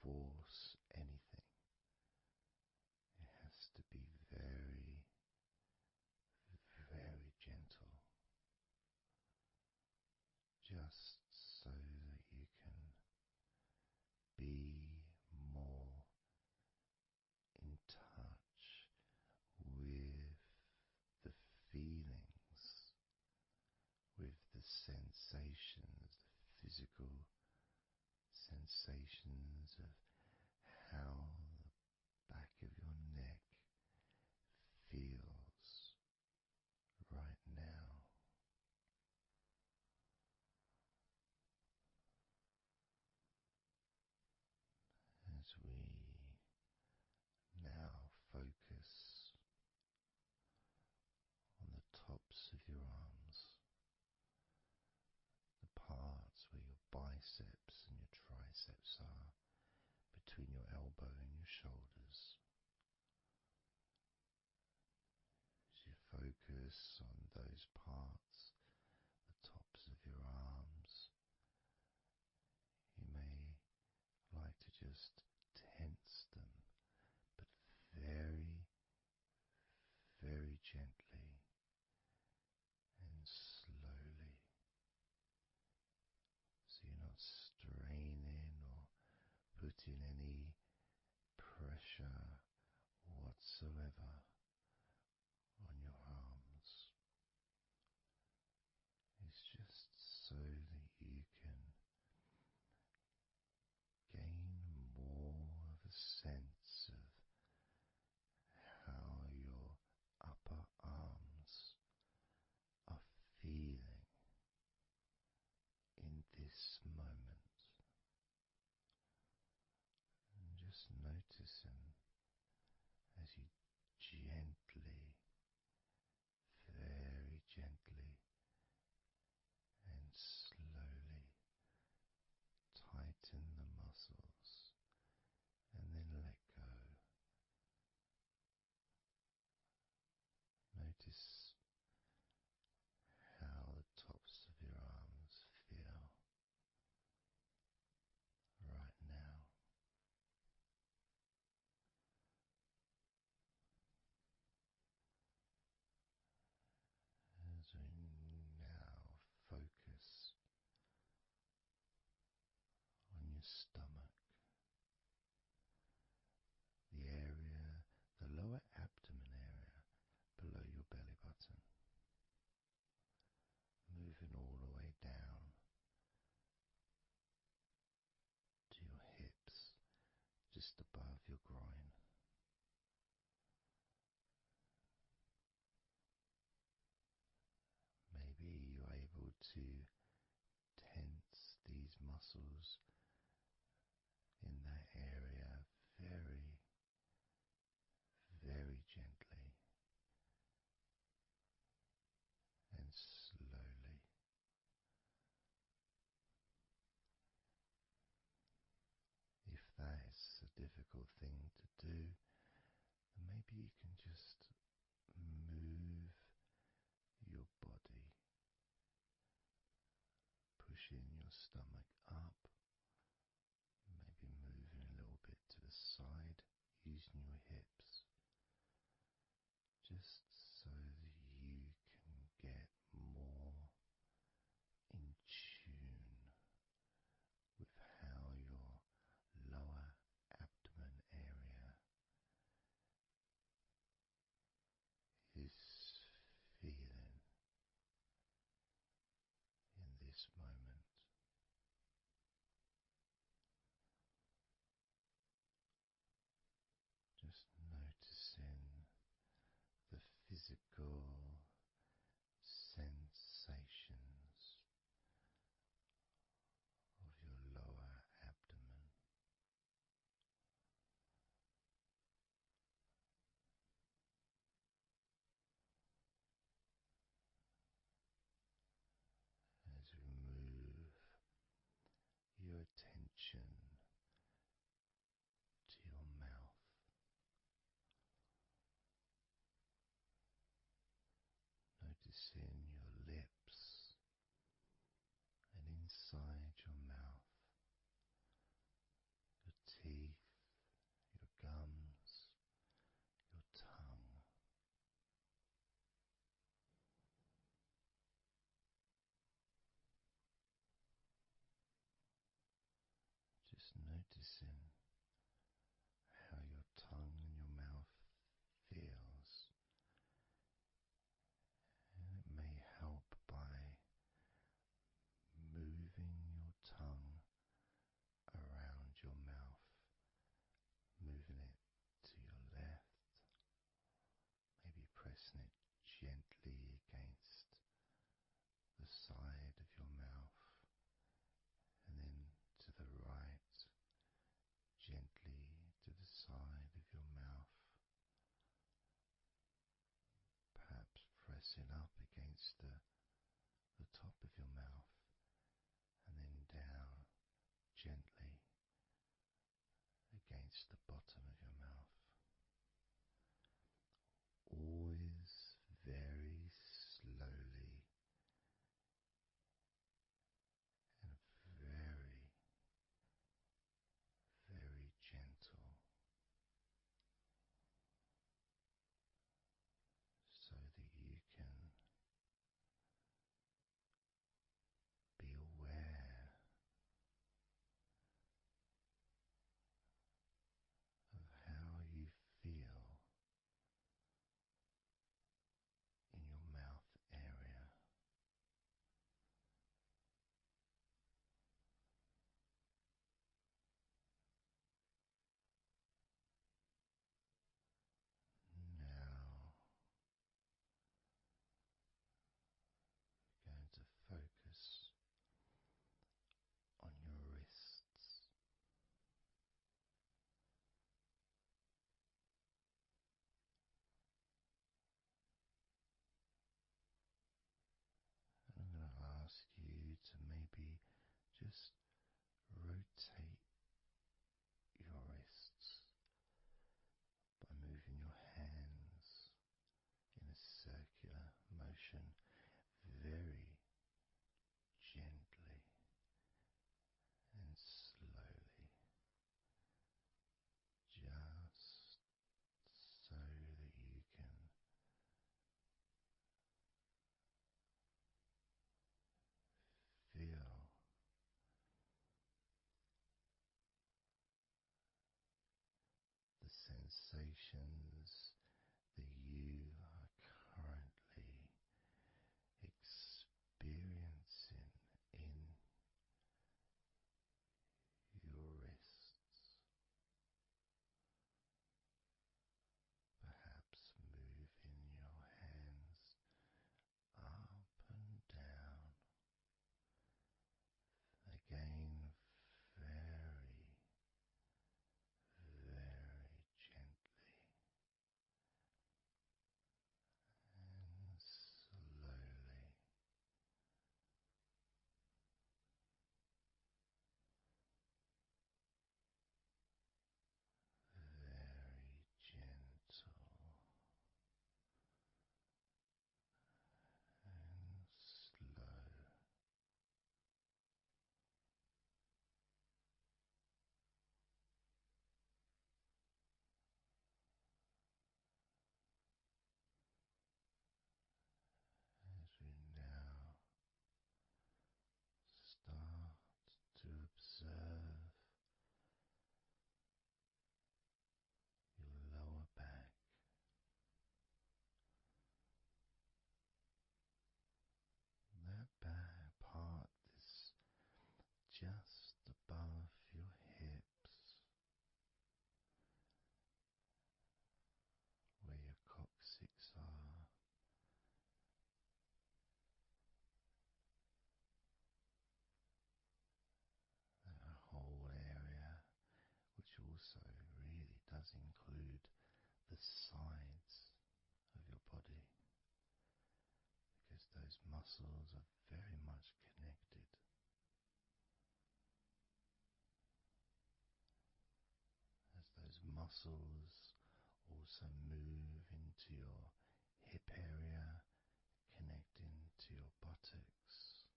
force anything. It has to be very, very gentle, just so that you can be more in touch with the feelings, with the sensations, the physical sensations of how the back of your neck feels right now. As we now focus on the tops of your arms, the parts where your biceps and your triceps are, between your elbow and your shoulders. As you focus on those parts, the tops of your arms, you may like to just tense them, but very, very gently and slowly, so you're not straining or putting any pressure whatsoever on your arms. It's just so that you can gain more of a sense of how your upper arms are feeling in this moment, and just noticing as you gently, very gently and slowly tighten the muscles and then let go. Notice how the tops of your arms feel right now. As we now focus on your stomach, the area, the lower abdomen area below your belly button, moving all the way down to your hips, just above your groin. Maybe you're able to tense these muscles in that area very, very gently and slowly. If that's a difficult thing to do, then maybe you can just move your body, pushing your stomach up, maybe moving a little bit to the side, using your hips, just so that you can get more in tune with how your lower abdomen area noticing how your tongue and your mouth feels, and it may help by moving your tongue around your mouth, moving it to your left, maybe pressing it gently against the side of your mouth, and then to the right, gently to the side of your mouth, perhaps pressing up against the top of your mouth, and then down gently against the bottom of your mouth. Always very slowly and very, very gentle, so that you can be aware of how you feel in your mouth area. Now we're going to focus on your wrists. And I'm going to ask you to maybe just rotate your wrists by moving your hands in a circular motion very gently and slowly, just so that you can feel the sensations that you are currently experiencing in your wrists, perhaps moving your hands up and down, again very, very gently and slowly. Very gentle and slow. As we now start to observe your lower back, that back part is just above your hips, where your coccyx are, that whole area, which also really does include the sides of your body, because those muscles are very much connected. As those muscles also move into your hip area, connecting to your buttocks,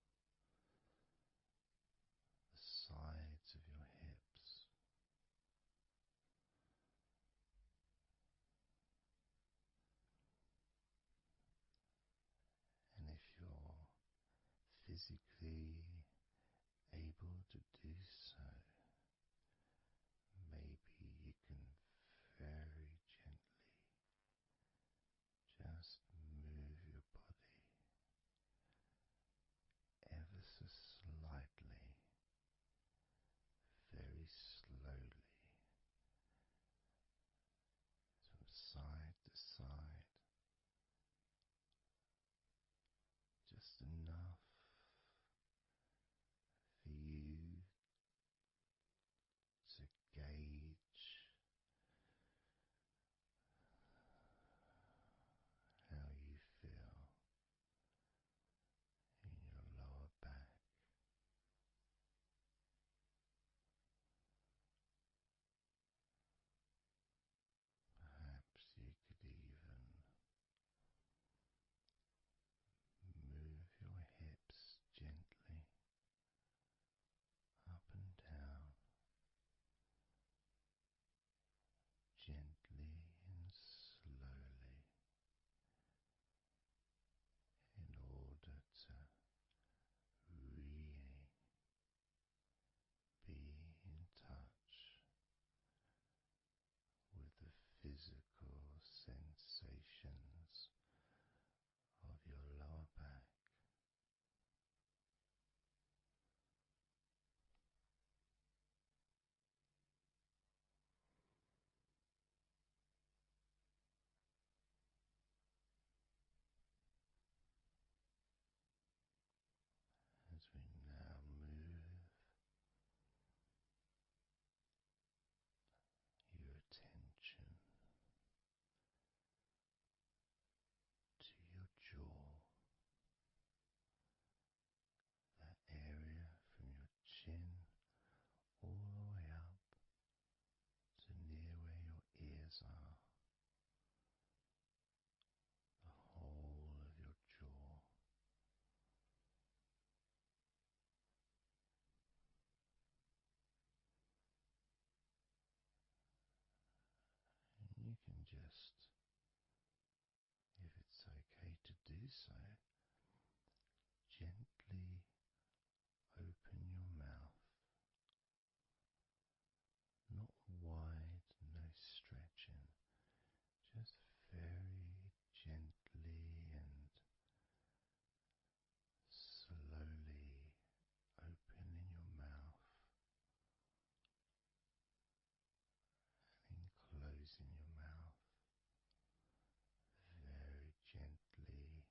the sides of your hips, and if you're physically able to do so, just, if it's okay to do so, gently open your mouth, not wide, no stretching, just very gently and slowly opening your mouth and closing your mouth very gently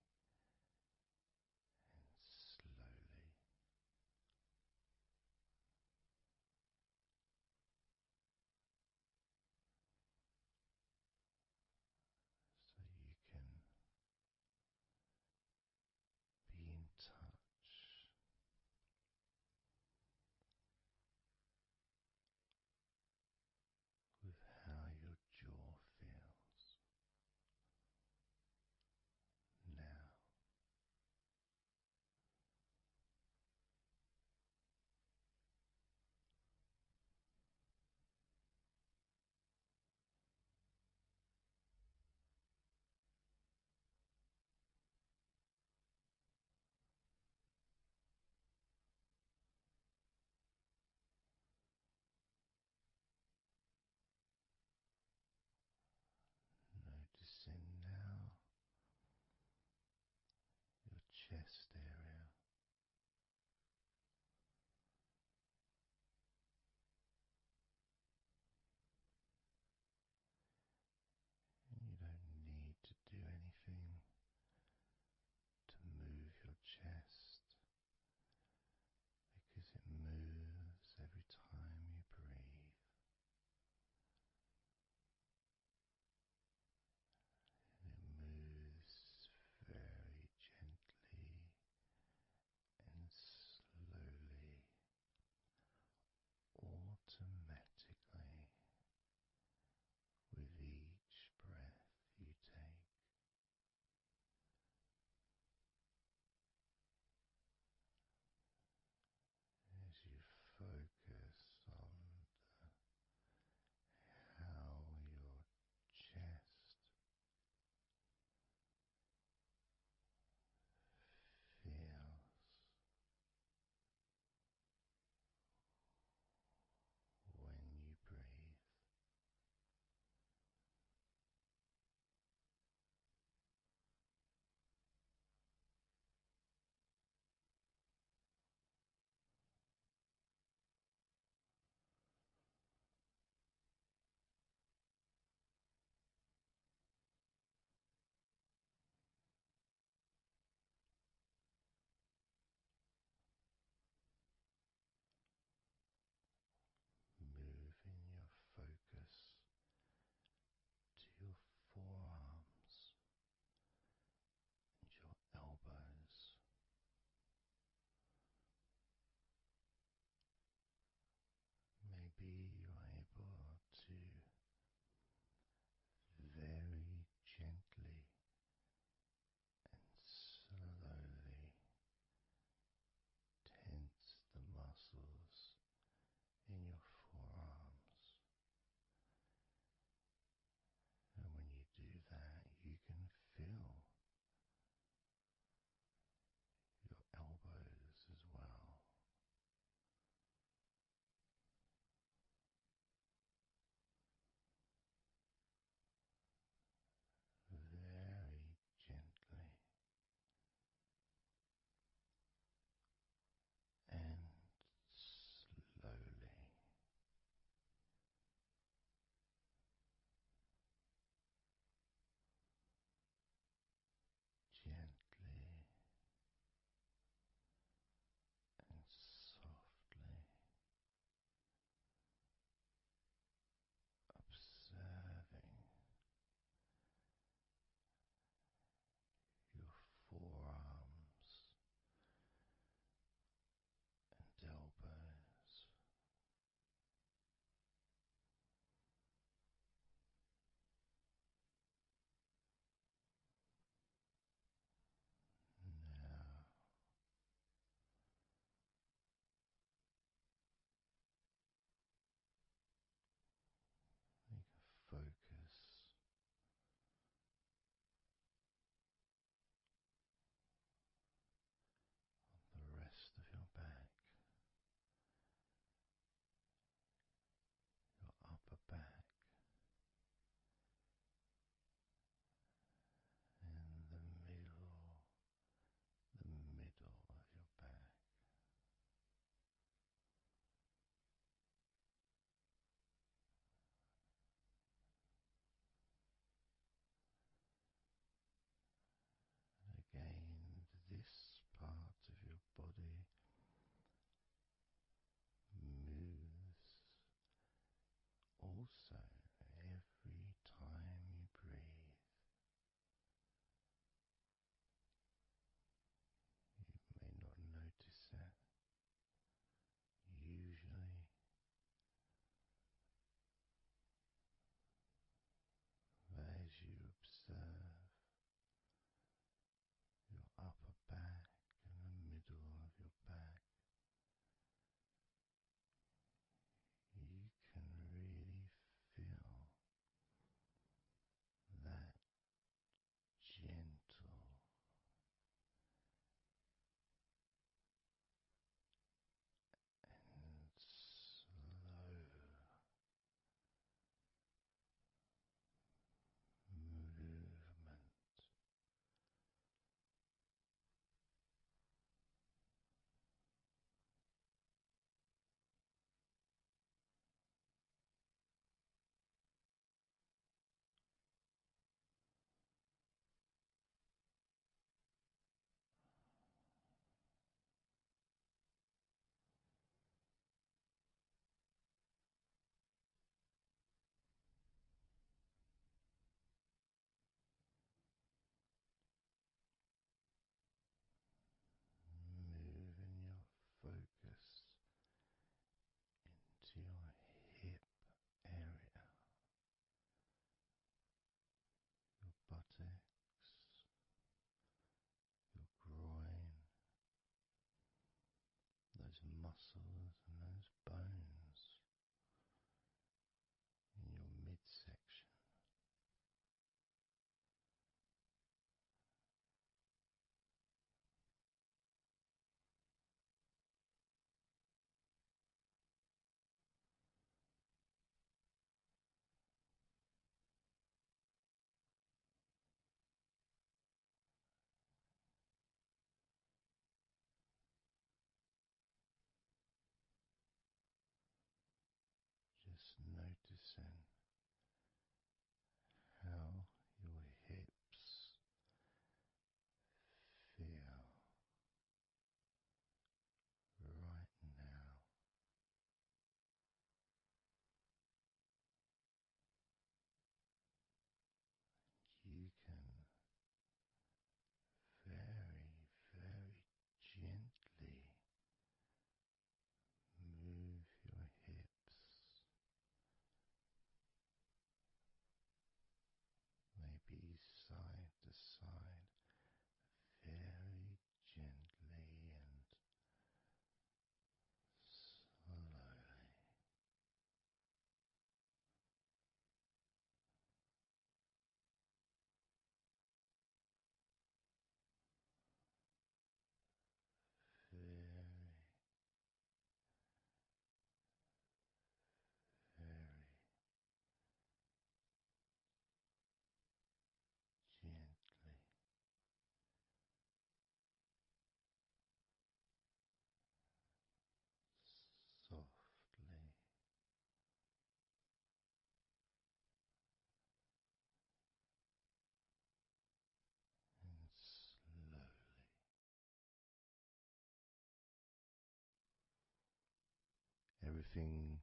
everything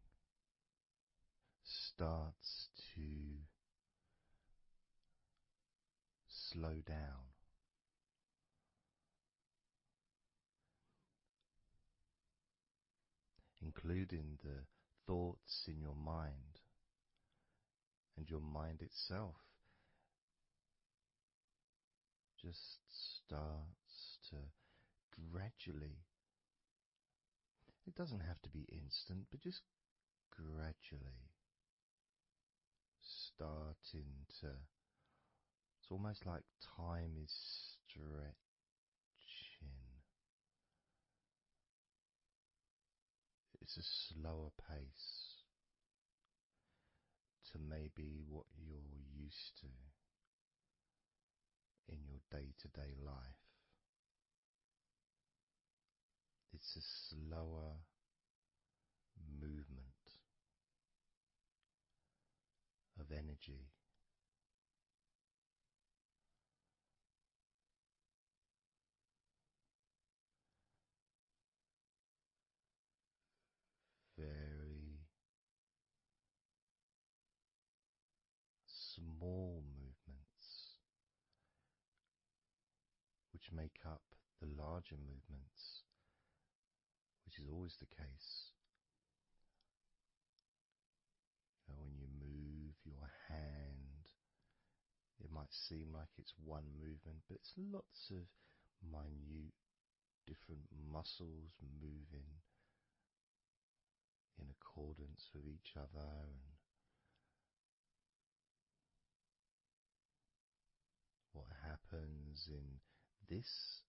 starts to slow down, including the thoughts in your mind, and your mind itself just starts to gradually, it doesn't have to be instant, but just gradually starting to, it's almost like time is stretching. It's a slower pace to maybe what you're used to in your day-to-day life. It's a slower movement of energy. Very small movements which make up the larger movements, which is always the case. You know, when you move your hand, it might seem like it's one movement, but it's lots of minute different muscles moving in accordance with each other, and what happens in this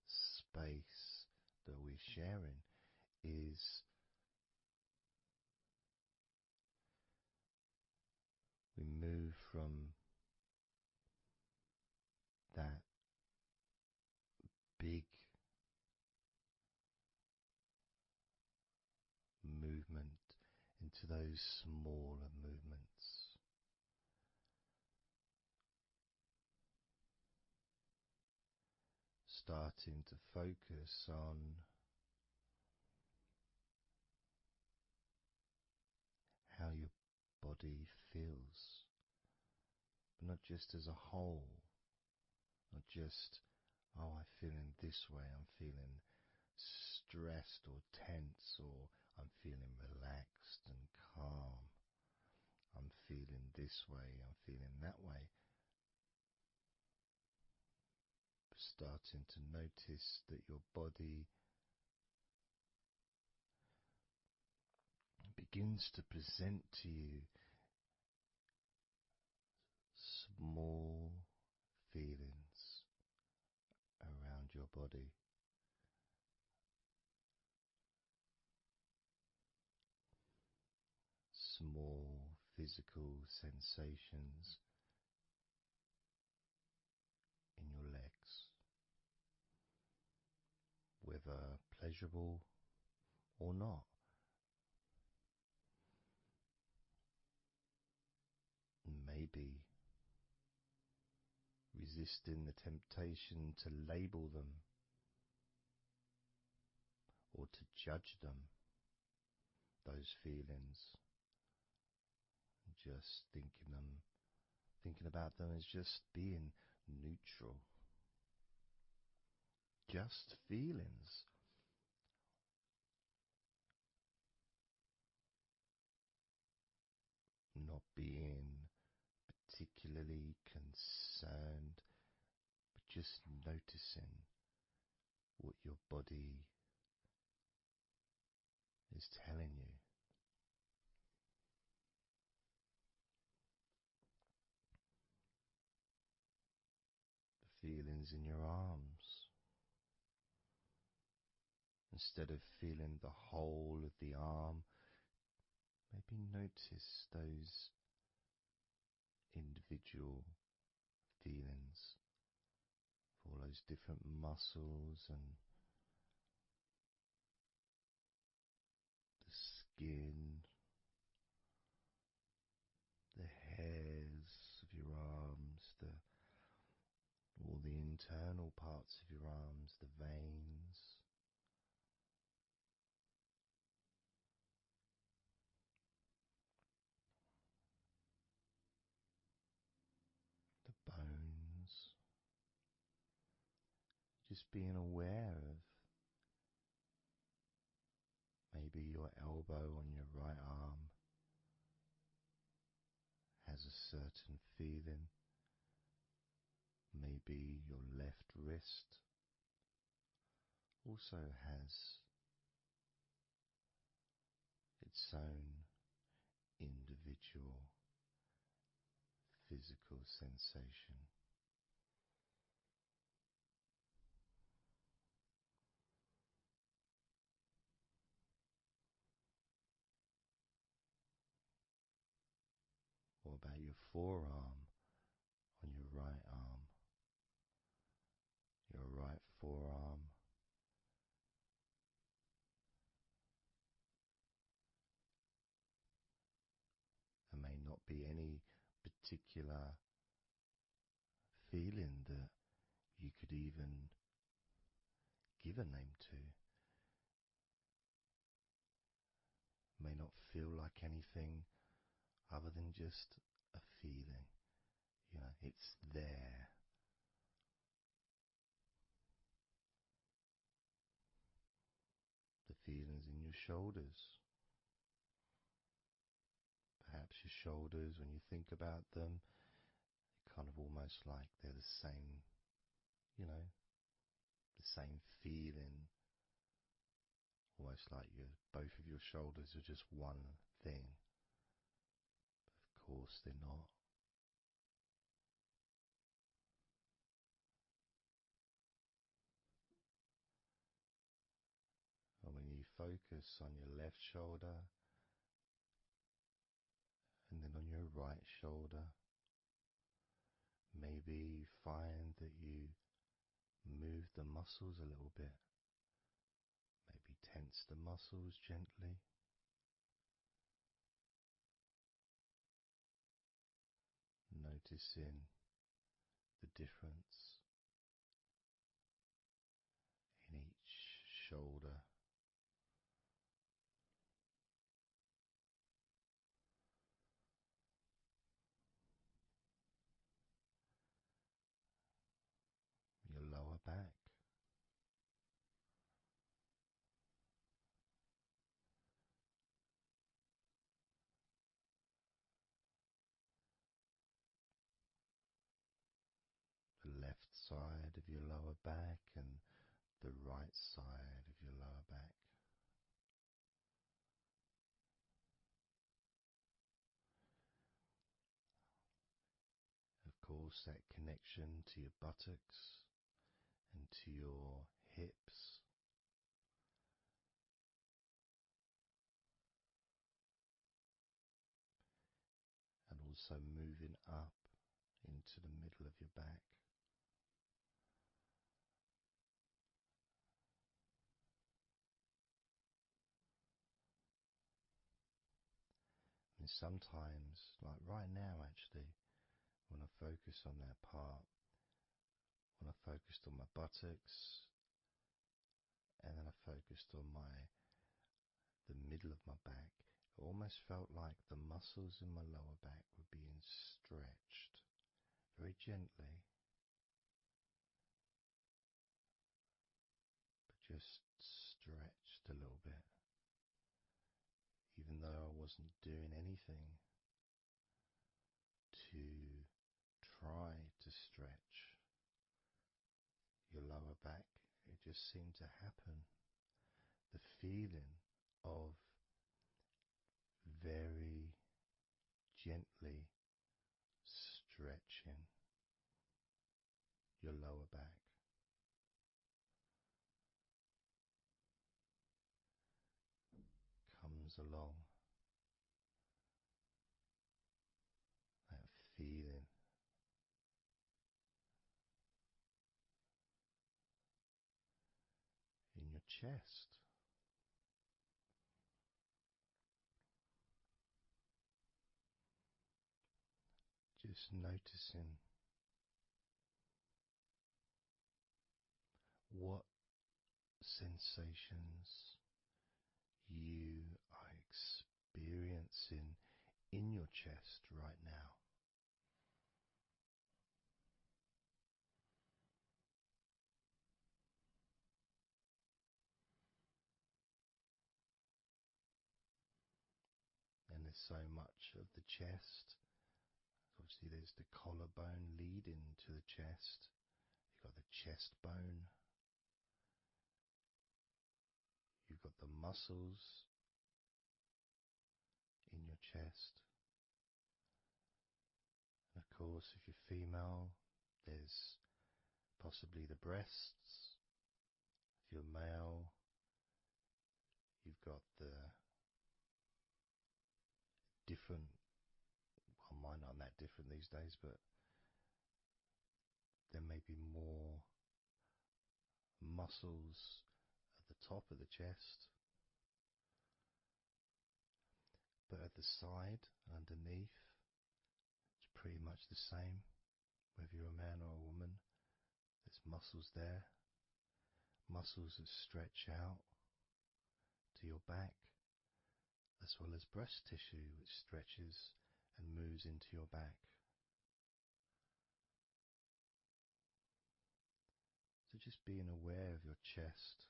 space that we're sharing is we move from that big movement into those smaller movements, starting to focus on how your body feels, but not just as a whole, not just, oh, I'm feeling this way, I'm feeling stressed or tense, or I'm feeling relaxed and calm, I'm feeling this way, I'm feeling that way. Starting to notice that your body begins to present to you small feelings around your body. Small physical sensations in your legs, whether pleasurable or not. Maybe resisting the temptation to label them or to judge them, those feelings, just thinking about them as just being neutral, just feelings. Not being particularly concerned, but just noticing what your body is telling you. The feelings in your arms. Instead of feeling the whole of the arm, maybe notice those individual feelings for all those different muscles and the skin, the hairs of your arms, all the internal parts of your arms, the veins, just being aware of maybe your elbow on your right arm has a certain feeling. Maybe your left wrist also has its own individual physical sensation. What about your forearm on your right arm? Your right forearm. There may not be any particular feeling that you could even give a name to. May not feel like anything other than just a feeling. You know, it's there. The feelings in your shoulders. Perhaps your shoulders, when you think about them, they're kind of almost like they're the same, you know, the same feeling. Almost like both of your shoulders are just one thing. But of course they're not. And when you focus on your left shoulder and then on your right shoulder, maybe you find that you move the muscles a little bit. Maybe tense the muscles gently. Noticing the difference in each shoulder. Your lower back. The left side of your lower back and the right side of your lower back. Of course, that connection to your buttocks and to your hips. And also moving up into the middle of your back. And sometimes, like right now actually, when I focus on that part, when I focused on my buttocks, and then I focused on the middle of my back, it almost felt like the muscles in my lower back were being stretched very gently, but just stretched a little bit, even though I wasn't doing anything to try to stretch your lower back. It just seemed to happen. The feeling of very gently stretching your lower back. Comes along, that feeling. In your chest. Just noticing what sensations you are experiencing in your chest right now. so much of the chest. Obviously, there's the collarbone leading to the chest. You've got the chest bone. You've got the muscles in your chest. And of course, if you're female, there's possibly the breasts. If you're male, you've got the different, well, mine aren't that different these days, but there may be more muscles at the top of the chest, but at the side, underneath, it's pretty much the same, whether you're a man or a woman. There's muscles there, muscles that stretch out to your back, as well as breast tissue which stretches and moves into your back. So just being aware of your chest,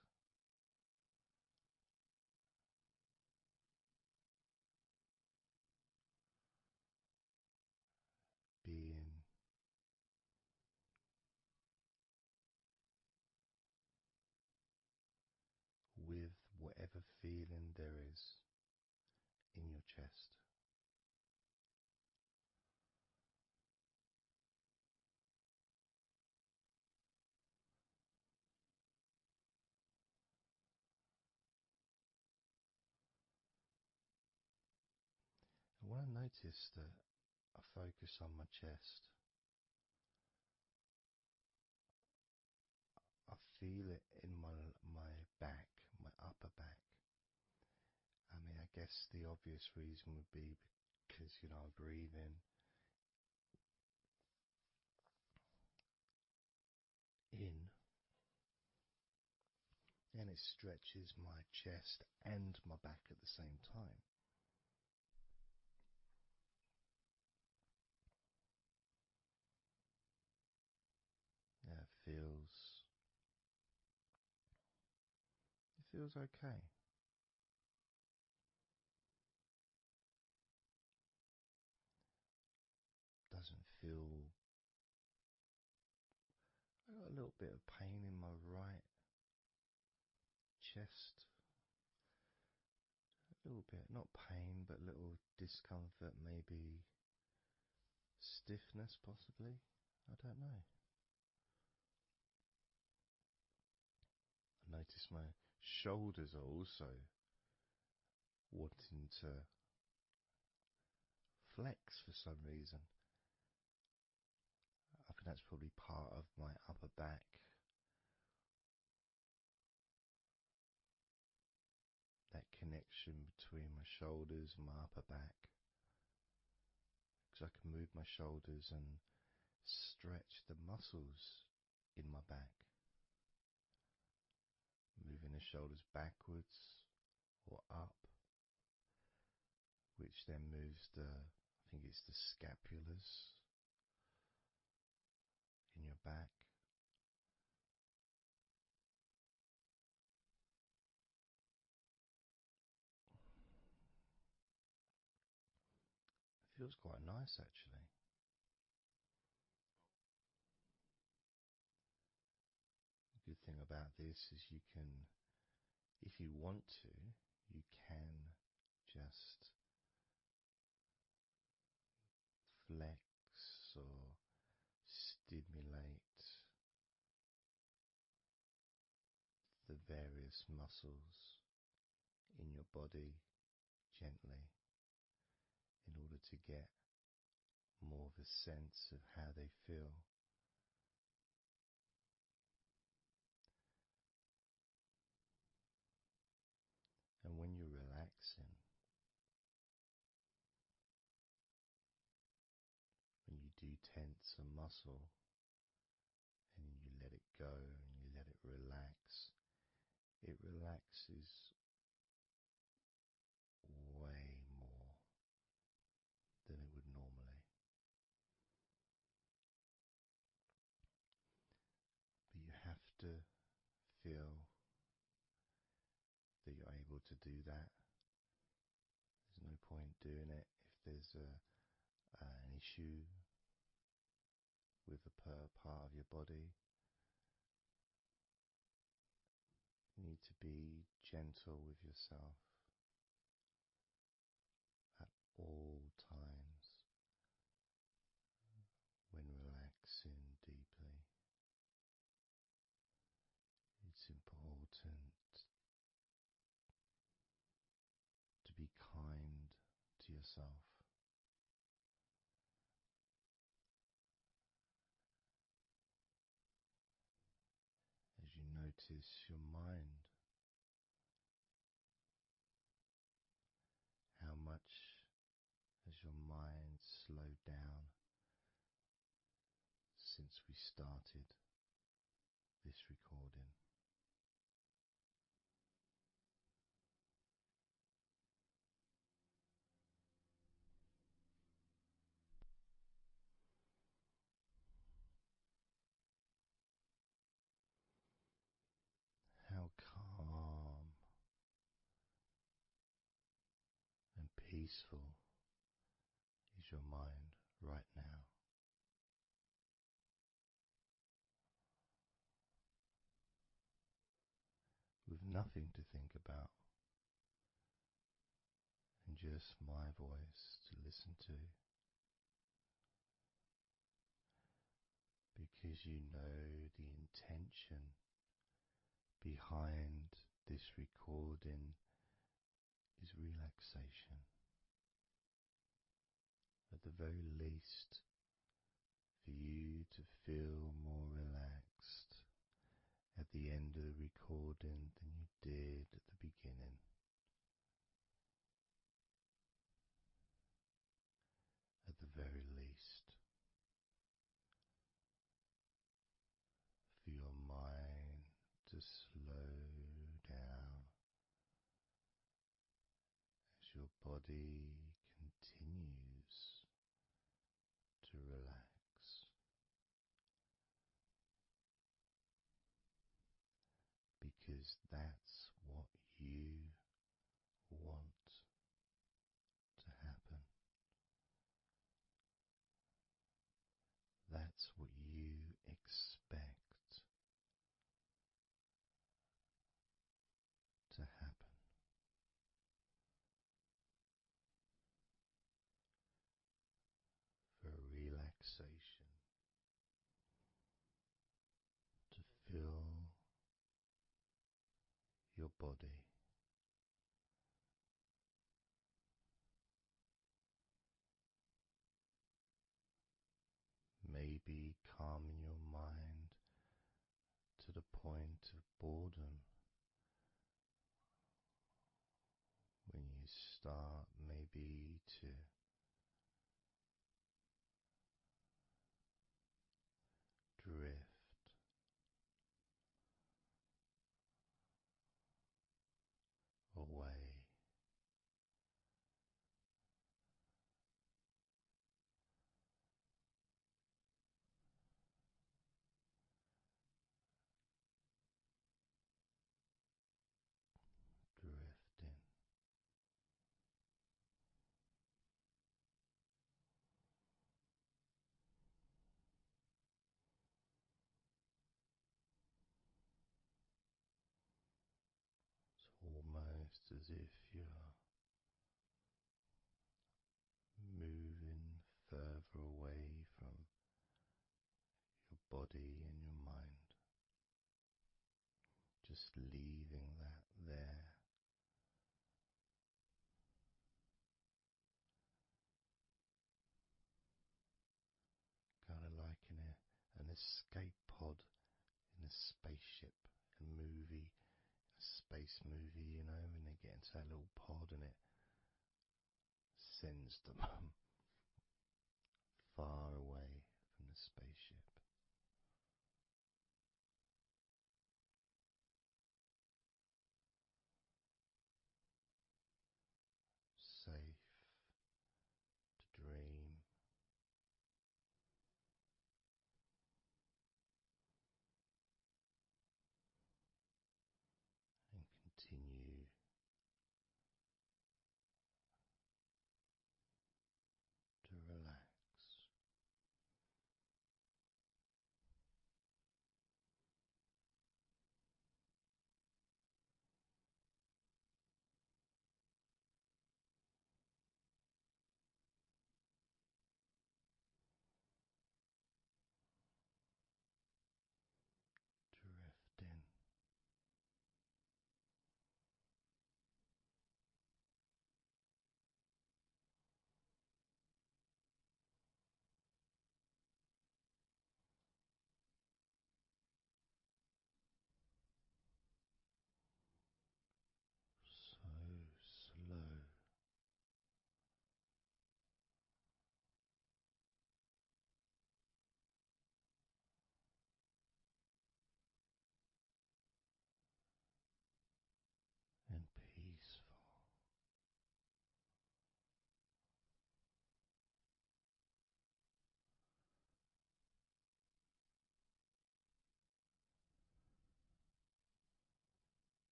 being with whatever feeling there is in your chest. And when I notice that I focus on my chest, I feel it in my back, my upper back. I mean, I guess the obvious reason would be because, I breathe in, and it stretches my chest and my back at the same time. Yeah, it feels okay. Doesn't feel. I got a little bit of pain in my right chest. A little bit, not pain, but little discomfort, maybe stiffness, possibly. I don't know. I notice my shoulders are also wanting to flex for some reason. I think that's probably part of my upper back. That connection between my shoulders and my upper back. Because I can move my shoulders and stretch the muscles in my back. Moving the shoulders backwards or up, which then moves I think it's the scapulars in your back. It feels quite nice, actually. The good thing about this is you can, if you want to, you can just flex or stimulate the various muscles in your body gently in order to get more of a sense of how they feel. And when you're relaxing, when you do tense a muscle and you let it go and you let it relax, it relaxes way more than it would normally. But you have to feel that you're able to do that. There's no point doing it if there's an issue with a part of your body. You need to be gentle with yourself at all times when relaxing deeply. It's important to be kind to yourself. As you notice your mind, how much has your mind slowed down since we started this recording? How calm and peaceful is your mind right now? With nothing to think about and just my voice to listen to, because you know the intention behind this recording is relaxation. At the very least, for you to feel more relaxed at the end of the recording than you did at the beginning. At the very least, for your mind to slow down as your body continues to relax, because that's what you want to happen. That's what you expect to happen. For relaxation to fill your body. Maybe calming your mind to the point of boredom when you start maybe to drift away. Drifting. It's almost as if you're moving further away from your body and your mind, just leaving that there. Kind of like an escape pod in a spaceship, a movie, a space movie, you know, when they get into that little pod and it sends them far away from the spaceship. Safe to dream. And continue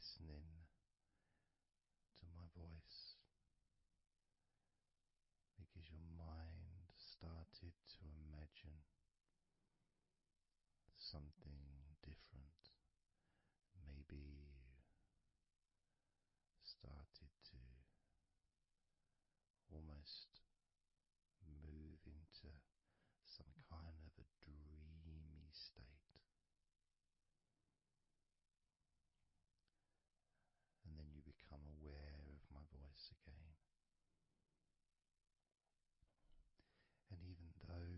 listening to my voice because your mind started to imagine something different. Maybe you started to almost move into some kind of a dreamy state. And then you become aware of my voice again. And even though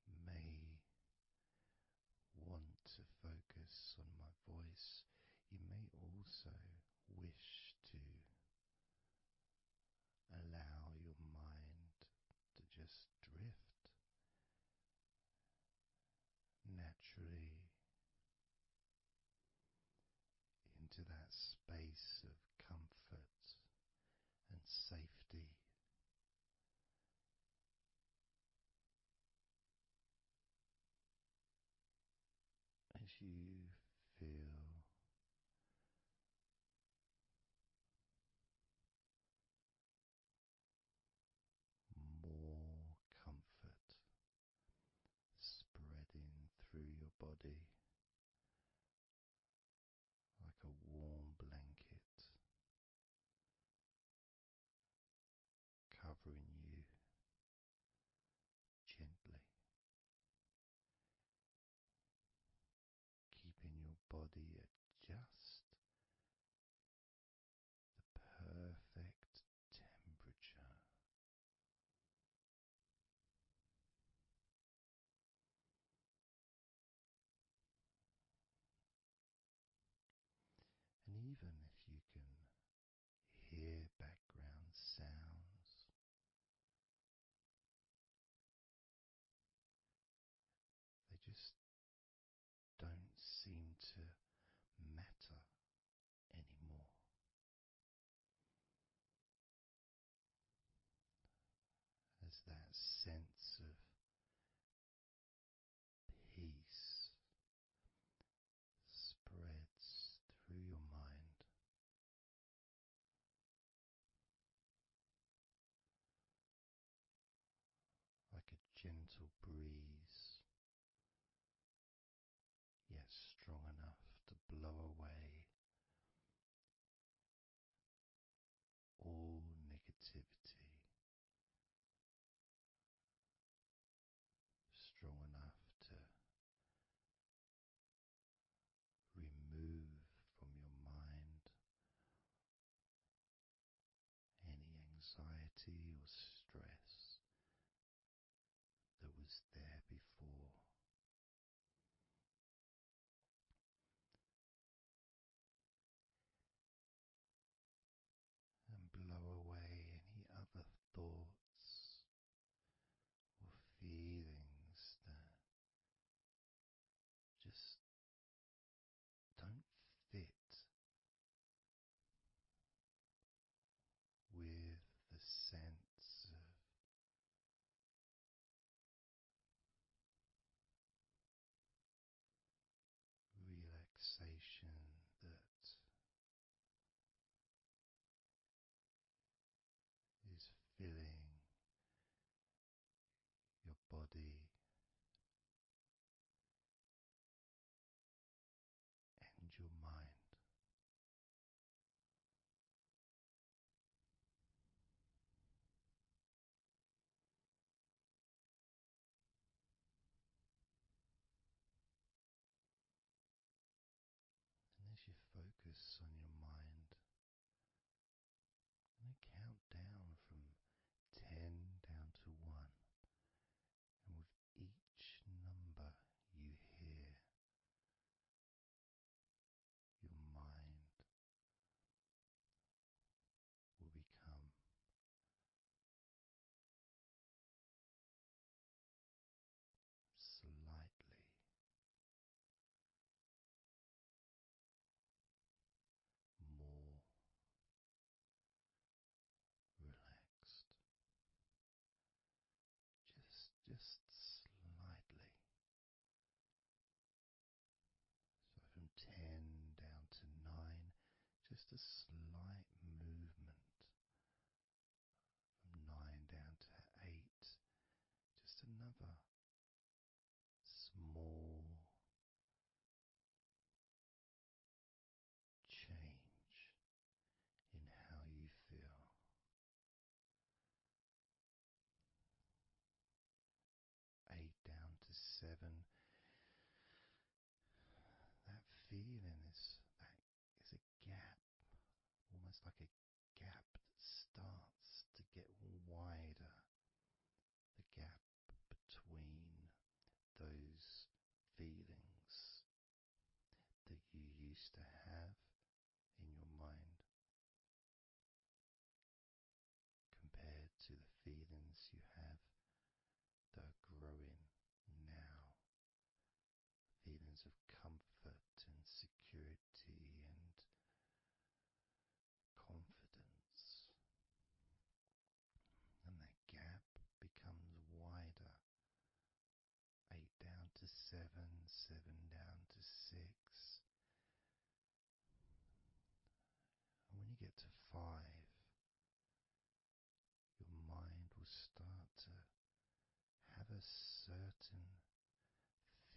you may want to focus on my voice, you may also wish to allow your mind to just drift naturally into that space of comfort and safety. As you feel more comfort spreading through your body like a warm blanket, covering you gently, keeping your body at just the perfect temperature. And even if you can hear background sounds, they just don't seem to matter anymore. As that sense of peace spreads through your mind,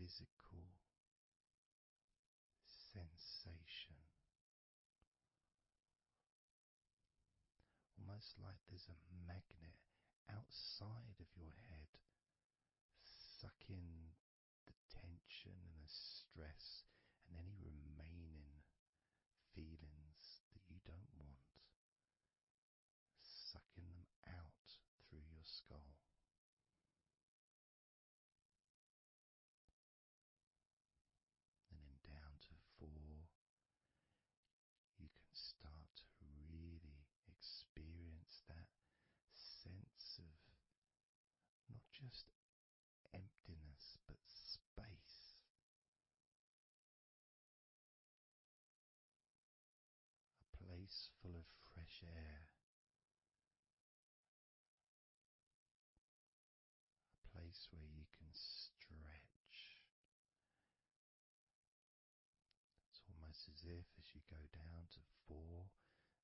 physical sensation, almost like there's a magnet outside of your head, sucking the tension and the stress and any remaining feelings that you don't want, sucking them out through your skull. And then down to 4, you can start to really experience that sense of not just emptiness but space, a place full of fresh air, a place where you can stretch. It's almost as if as you go down to 4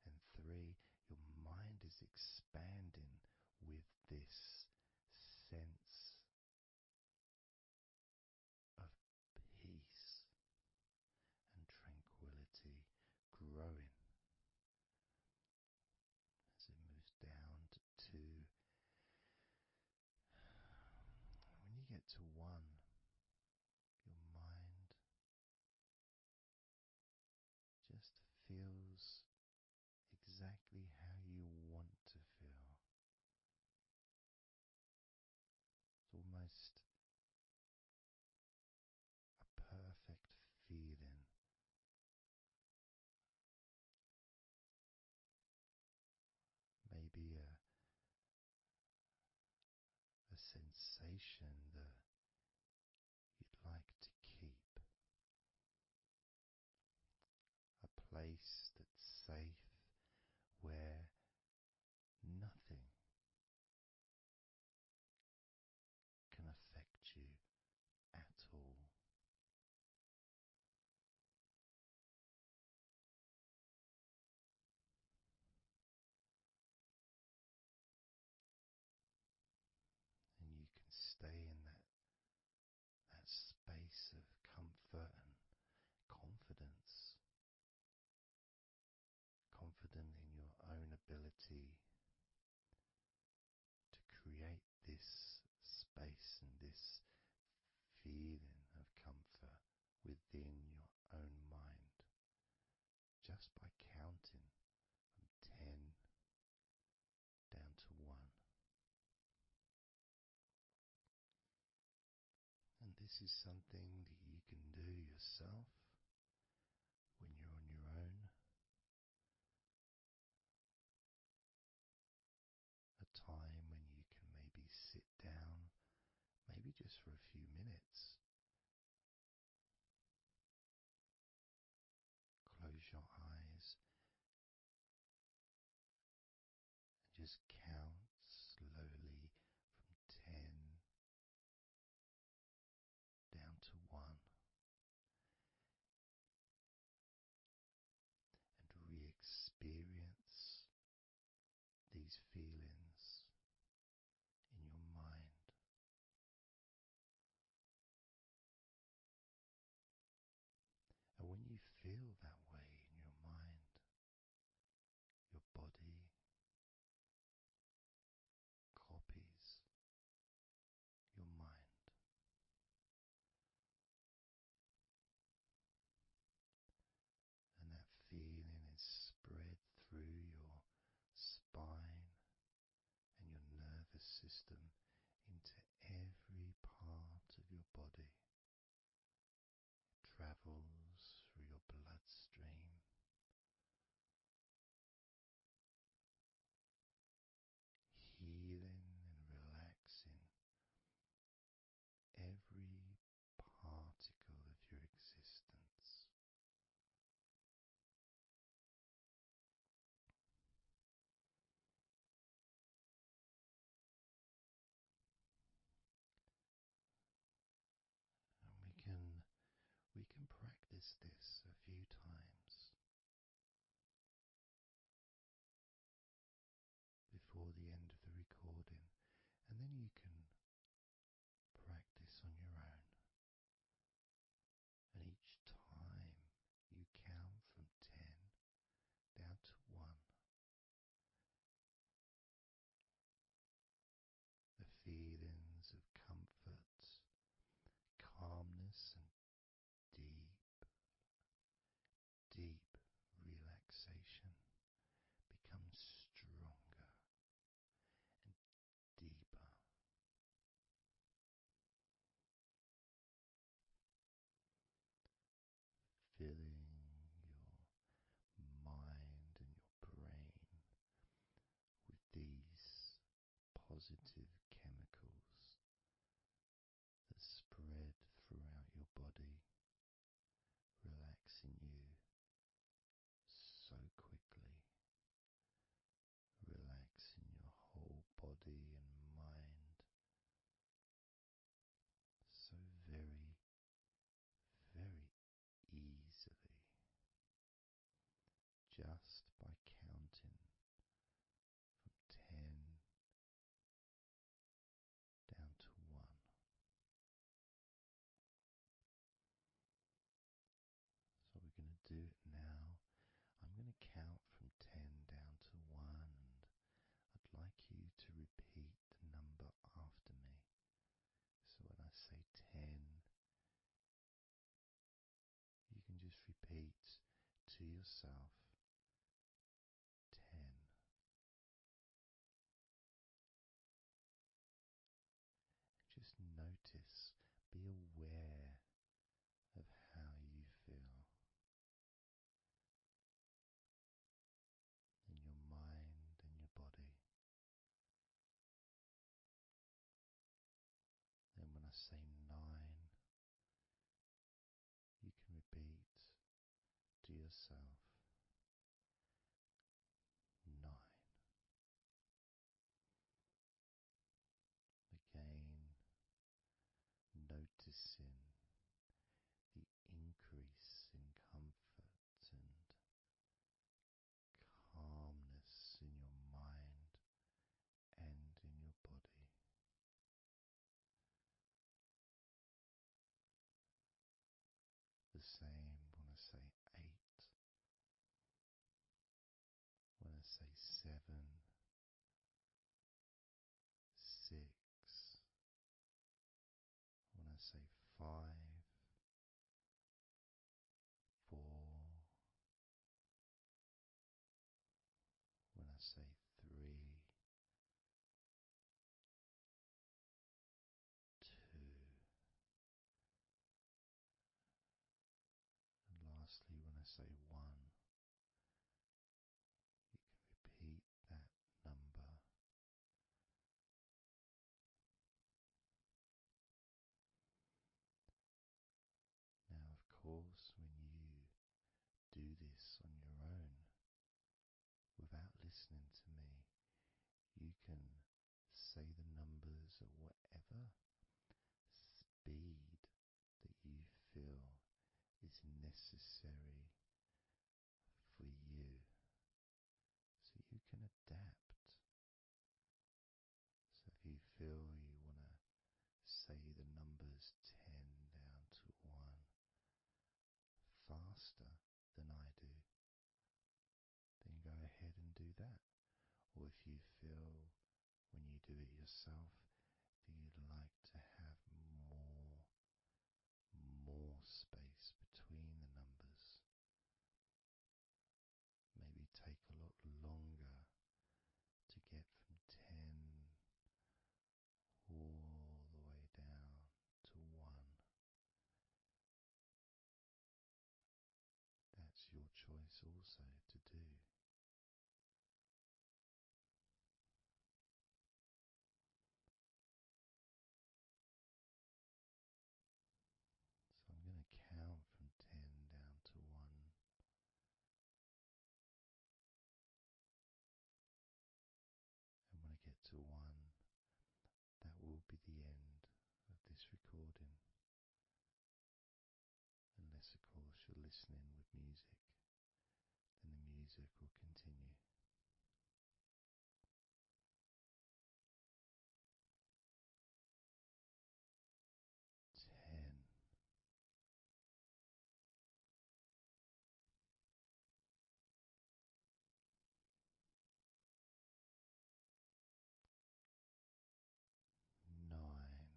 and 3, your mind is expanding with this sense of peace and tranquility growing. As it moves down to 2, when you get to 1, your mind just feels exactly how you want to feel. It's almost a perfect feeling. Maybe a sensation that you'd like to keep. A place that's safe where nothing can affect you at all. And you can stay in that space of comfort and confidence. Confident in your own ability to create this space and this feeling of comfort within your own mind, just by counting from 10 down to 1. And this is something that you can do yourself when you're on your own. A time when you can maybe sit down, maybe just for a few minutes. Close your eyes and just count slowly from 10 down to 1. And re-experience these feelings in your mind. And when you feel that way in your mind, your body copies your mind. And that feeling is spread through your spine and your nervous system into every part of your body. It travels through your bloodstream, healing and relaxing every particle of your existence. And we can practice this a few times before the end of the recording, and then you can practice on your own. count from 10 down to 1, and I'd like you to repeat the number after me. So when I say 10, you can just repeat to yourself 10. Just notice, be aware of how you feel in your mind and your body. Then when I say 9, you can repeat to yourself 9. Again, noticing the increase in comfort and calmness in your mind and in your body. The same when I say 8, when I say 7, 6, when I say 5, 4, when I say 3, 2, and lastly when I say 1, you can repeat that number. Now, of course, when you do this on your own, without listening to me, you can say the numbers at whatever speed that you feel is necessary for you, so you can adapt. So if you feel you want to say the numbers 10 down to 1 faster than I do, then go ahead and do that. Or if you feel when you do it yourself that you'd like to have more space between the numbers, maybe take a lot longer to get from 10 all the way down to 1. That's your choice also to do. So I'm going to count from 10 down to 1. And when I get to 1, that will be the end of this recording. Unless, of course, you're listening with music, then the music will continue. 10. Nine,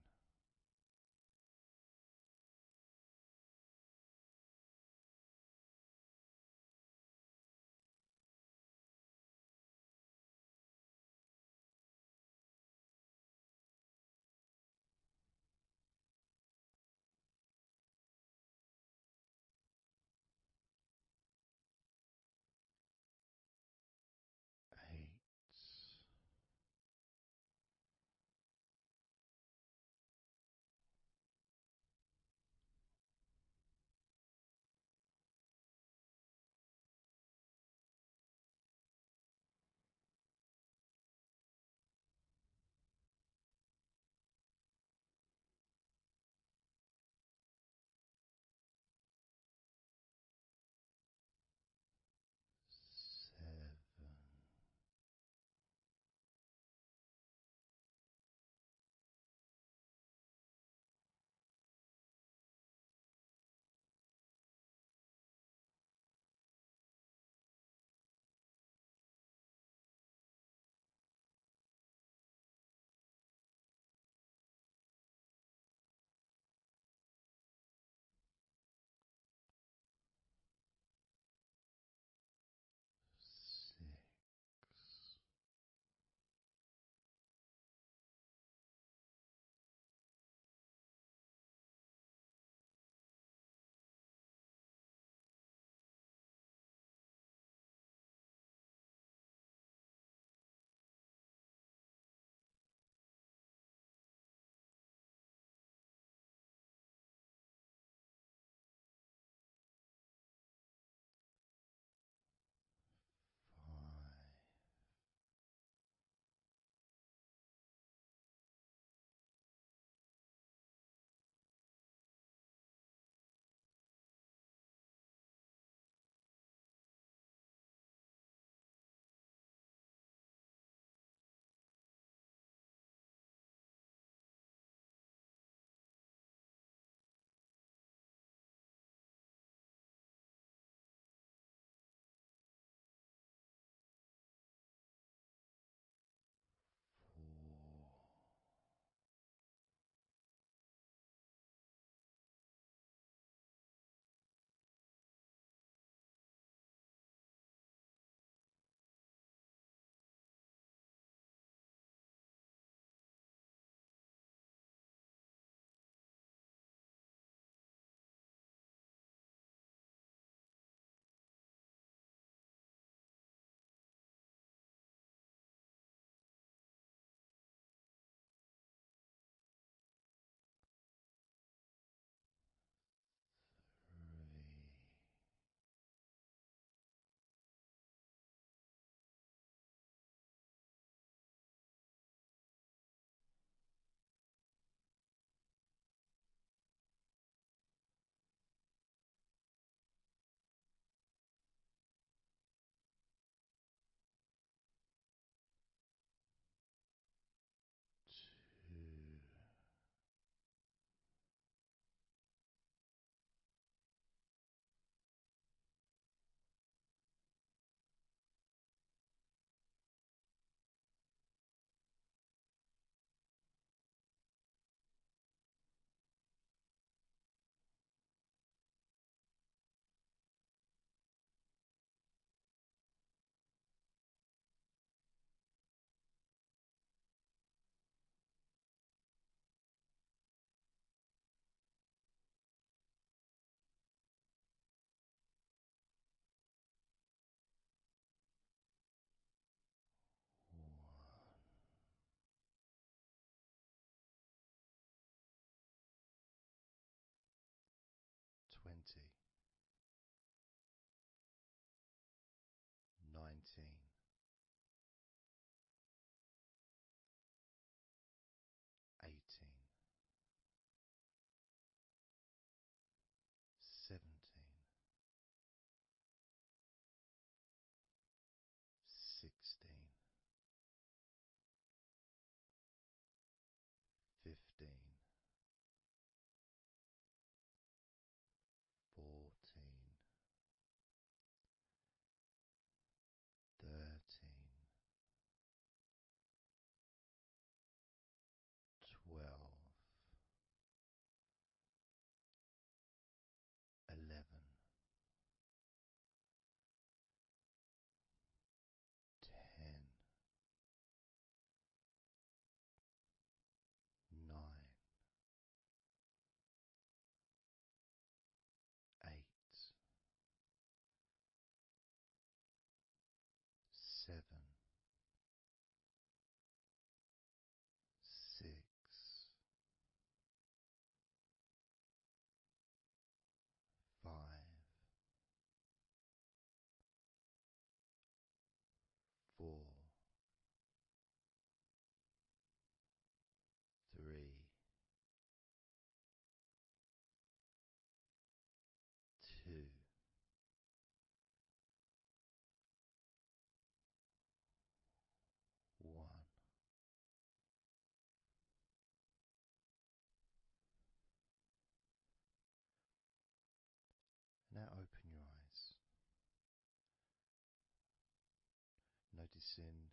noticing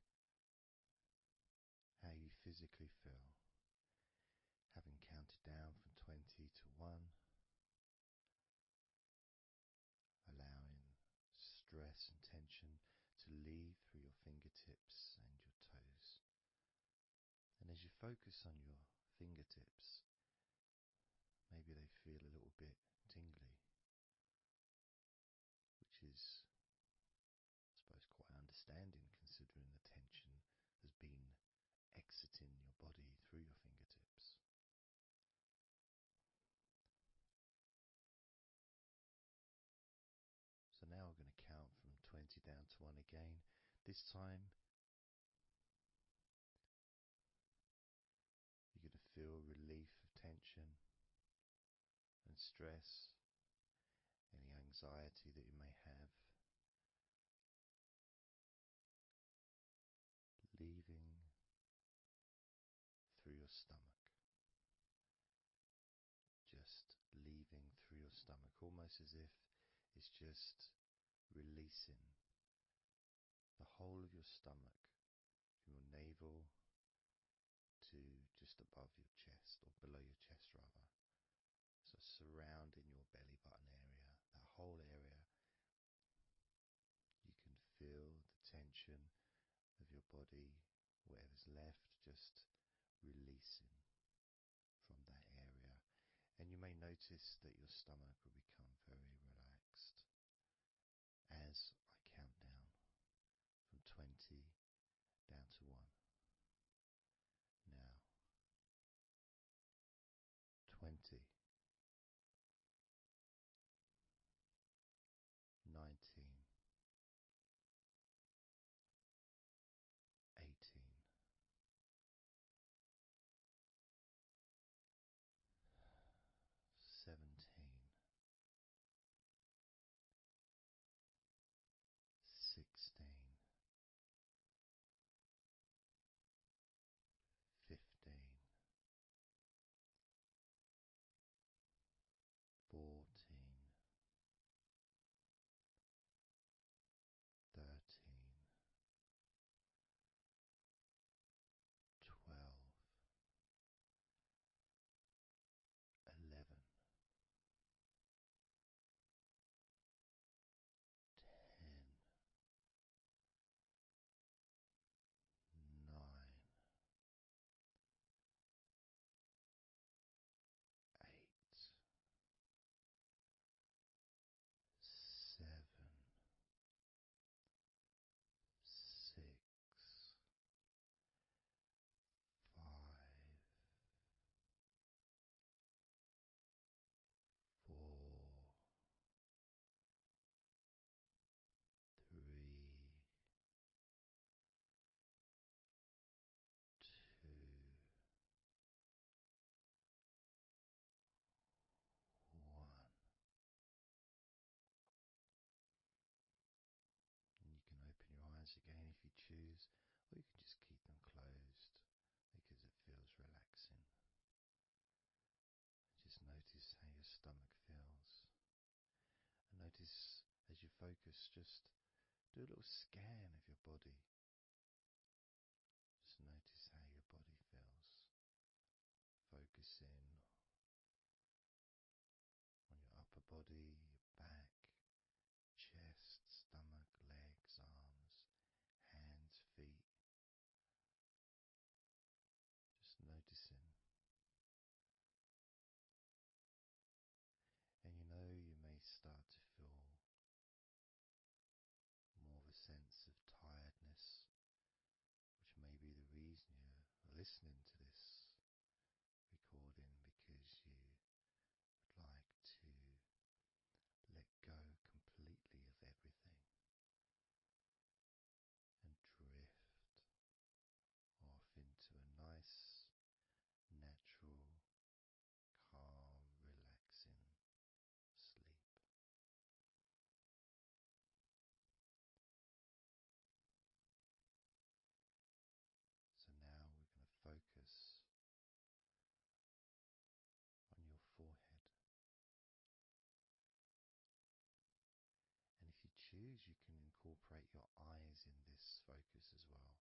how you physically feel, having counted down from 20 to 1, allowing stress and tension to leave through your fingertips and your toes. And as you focus on your fingertips, maybe they feel a little bit tingly, which is, I suppose, quite understanding considering the tension has been exiting your body through your fingertips. So now we're going to count from 20 down to 1 again. This time you're going to feel relief of tension and stress, any anxiety that you may have, leaving through your stomach. Just leaving through your stomach, almost as if it's just releasing the whole of your stomach, from your navel to just above your chest, or below your chest rather. So surrounding your belly button area, that whole area, you can feel the tension of your body, whatever's left, just releasing from that area. And you may notice that your stomach will become very relaxed as I count down from 20 down to 1. Now, 20, 19, 18, 17, 16, 15, 14, 13, 12, 11, 10, 9, 8, 7, 6, 5, 4, 3, 2, 1. And you can open your eyes again if you choose, or you can just keep them closed because it feels relaxing. Just notice how your stomach feels. And notice as you focus, just do a little scan of your body. Just notice how your body feels. Focusing on your upper body, your back, chest, stomach, legs, arms, hands, feet. Just noticing. And you know, you may start to feel more of a sense of tiredness, which may be the reason you're listening to this recording, because you would like to let go completely of everything and drift off into a nice, natural, calm, relaxing sleep. So now we're going to focus suppose you can incorporate your eyes in this focus as well.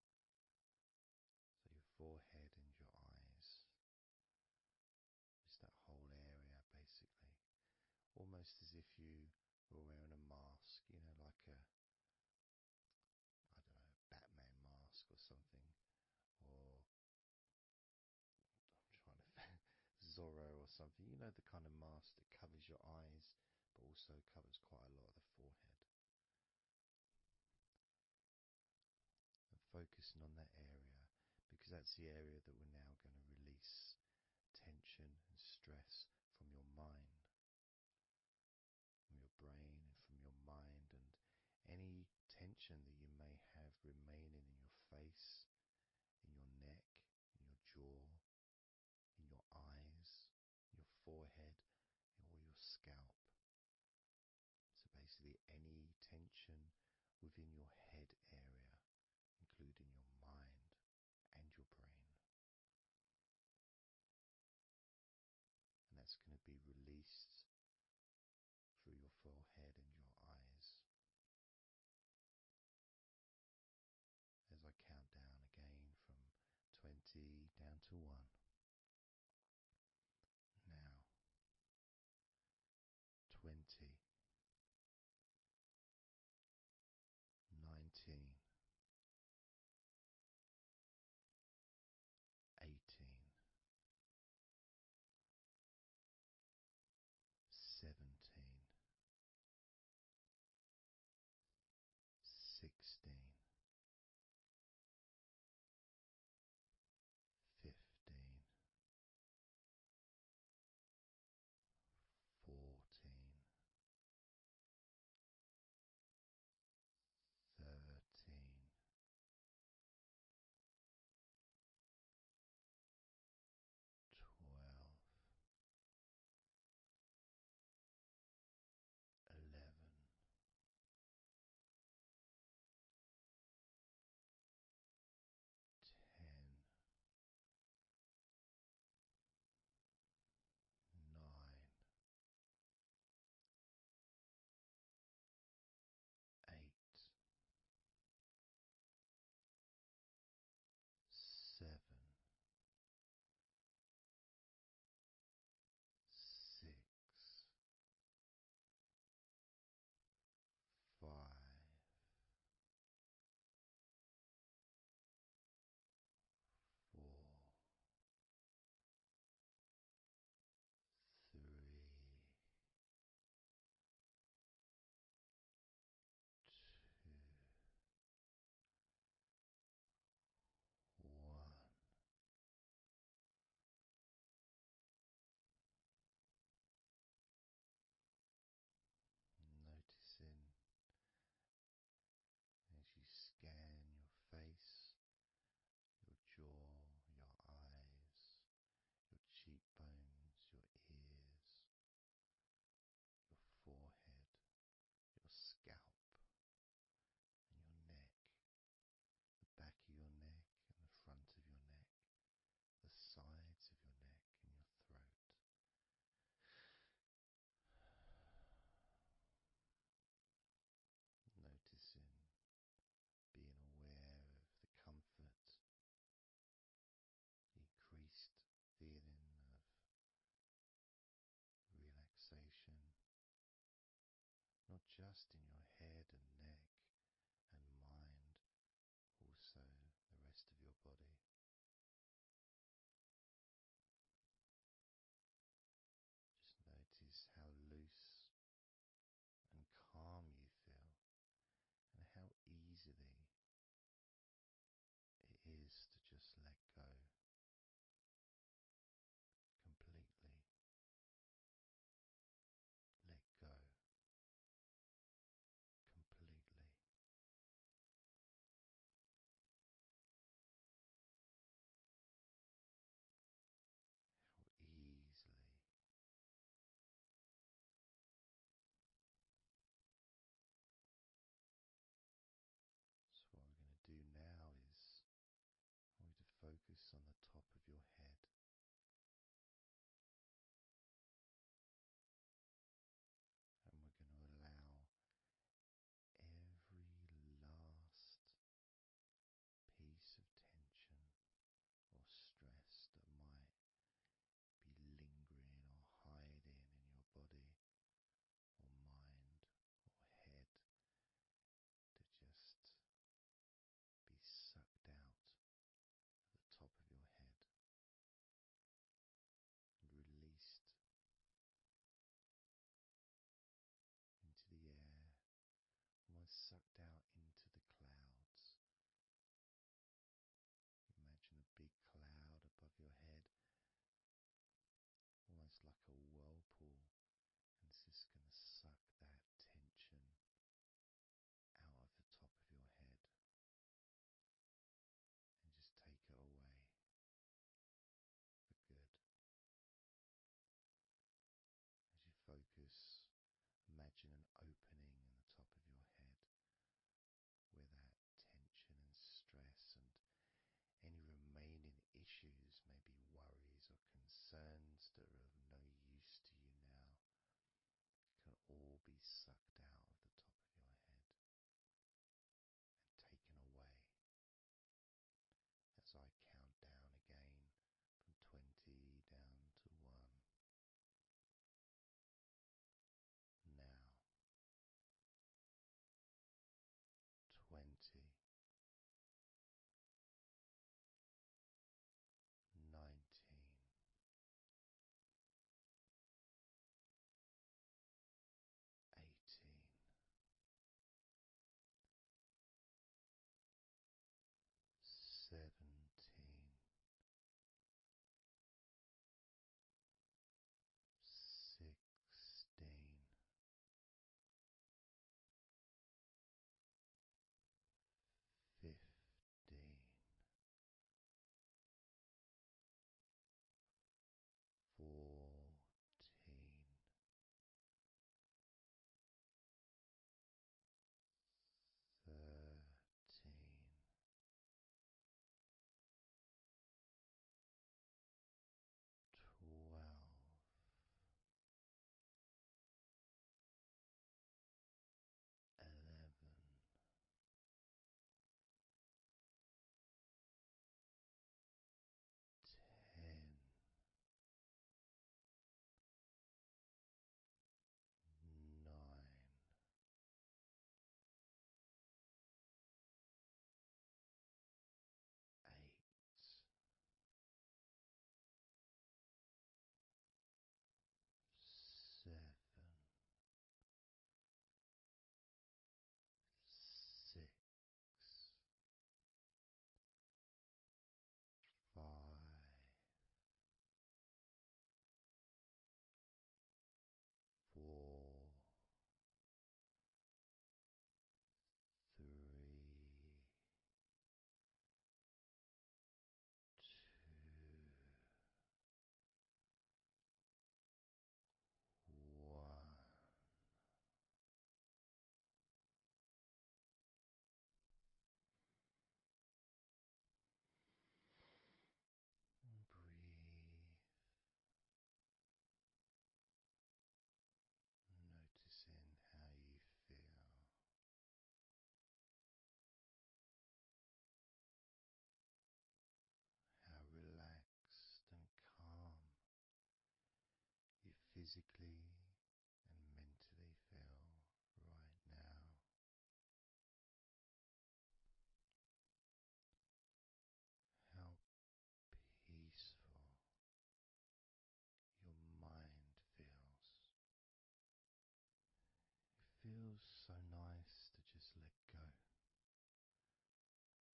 So your forehead and your eyes, just that whole area basically. Almost as if you were wearing a mask, like a, I don't know, Batman mask or something, or I'm trying to Zorro or something. The kind of mask that covers your eyes, but also covers quite a lot of the forehead. And focusing on that area, because that's the area that we're now going to release tension and stress from your mind, from your brain and from your mind, and any tension that you may have remaining in your face, in your neck, in your jaw, in your eyes, your forehead, or your scalp. So basically any tension within your head area, including your mind and your brain. And that's going to be released through your forehead and your eyes. As I count down again from 20 down to 1. Now, 20, 19, 18, 17, 16, 15, 14, 13, 12, 11, 10, 9, 8, 7, 6, 5, 4, 3, 2, 1. Noticing as you scan your face, your jaw, your eyes, your cheekbones, your ears, your forehead, your scalp, and your neck, the back of your neck and the front of your neck, the sides of your neck and your throat. Noticing, being aware of the comfort, the increased feeling of relaxation, not just in your head and neck and mind, also the rest of your body. Just notice how loose and calm you feel, and how easily it is to just let go completely. Let go completely. physically and mentally feel right now. How peaceful your mind feels. It feels so nice to just let go,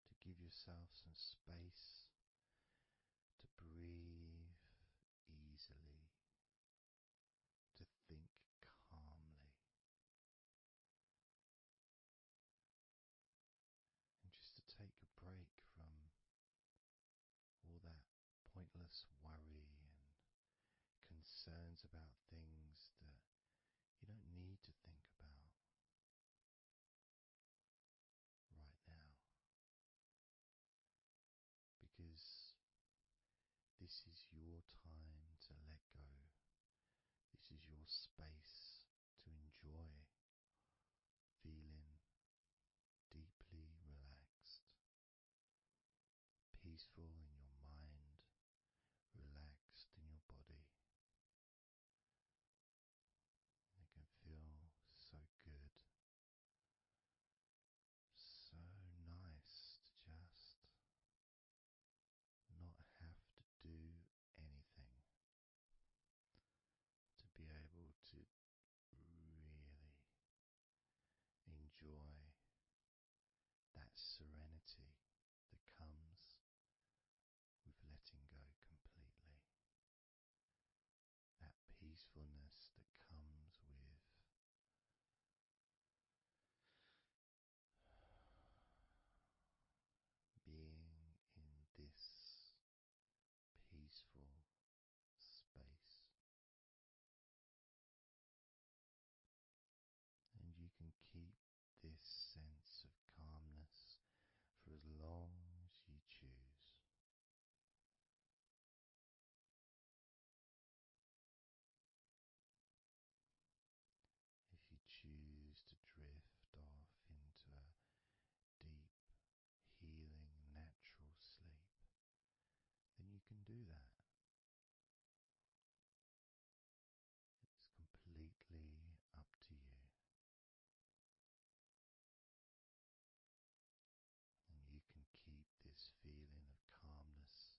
to give yourself some space to breathe easily, to think calmly, and just to take a break from all that pointless worry and concerns about things that you don't need to think about right now, because this is your time to let go. This is your space to enjoy feeling deeply relaxed, peaceful in your mind, relaxed in your body. It can feel so good, so nice to just not have to do anything, to be able to really enjoy that serenity that comes with letting go completely, that peacefulness that comes with being in this peaceful space. And you can keep this sense of calmness for as long as you choose. If you choose to drift off into a deep, healing, natural sleep, then you can do that. It's completely up to you. And you can keep this feeling of calmness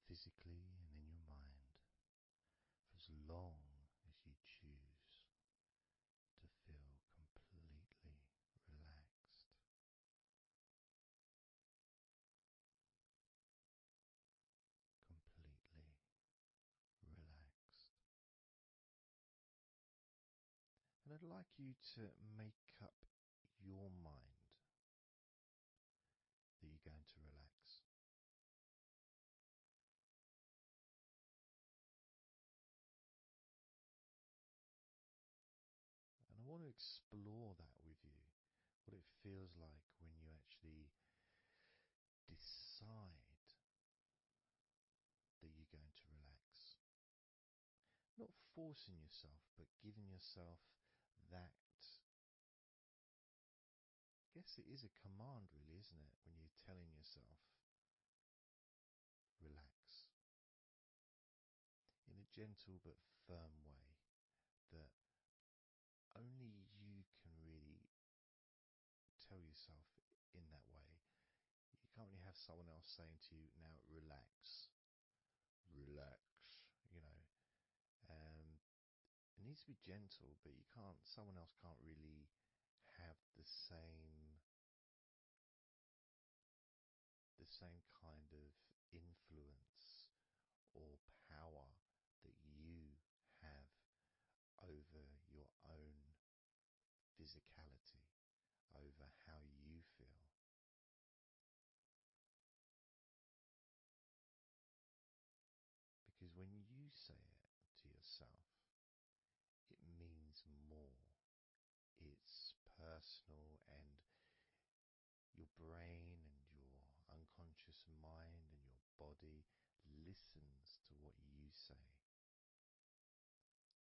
physically and in your mind for as long as you choose to feel completely relaxed. Completely relaxed. And I'd like you to make up your mind that you're going to relax. And I want to explore that with you, what it feels like when you actually decide that you're going to relax. Not forcing yourself, but giving yourself that. I guess it is a command, really, isn't it? When you're telling yourself, relax. In a gentle but firm way that only you can really tell yourself in that way. You can't really have someone else saying to you, now relax, relax, you know. It needs to be gentle, but someone else can't really have the same kind of influence or power that you have over your own physicality, over how you feel. Because when you say it to yourself, it means more. It's personal, and your brain and your unconscious mind and your body listens to what you say.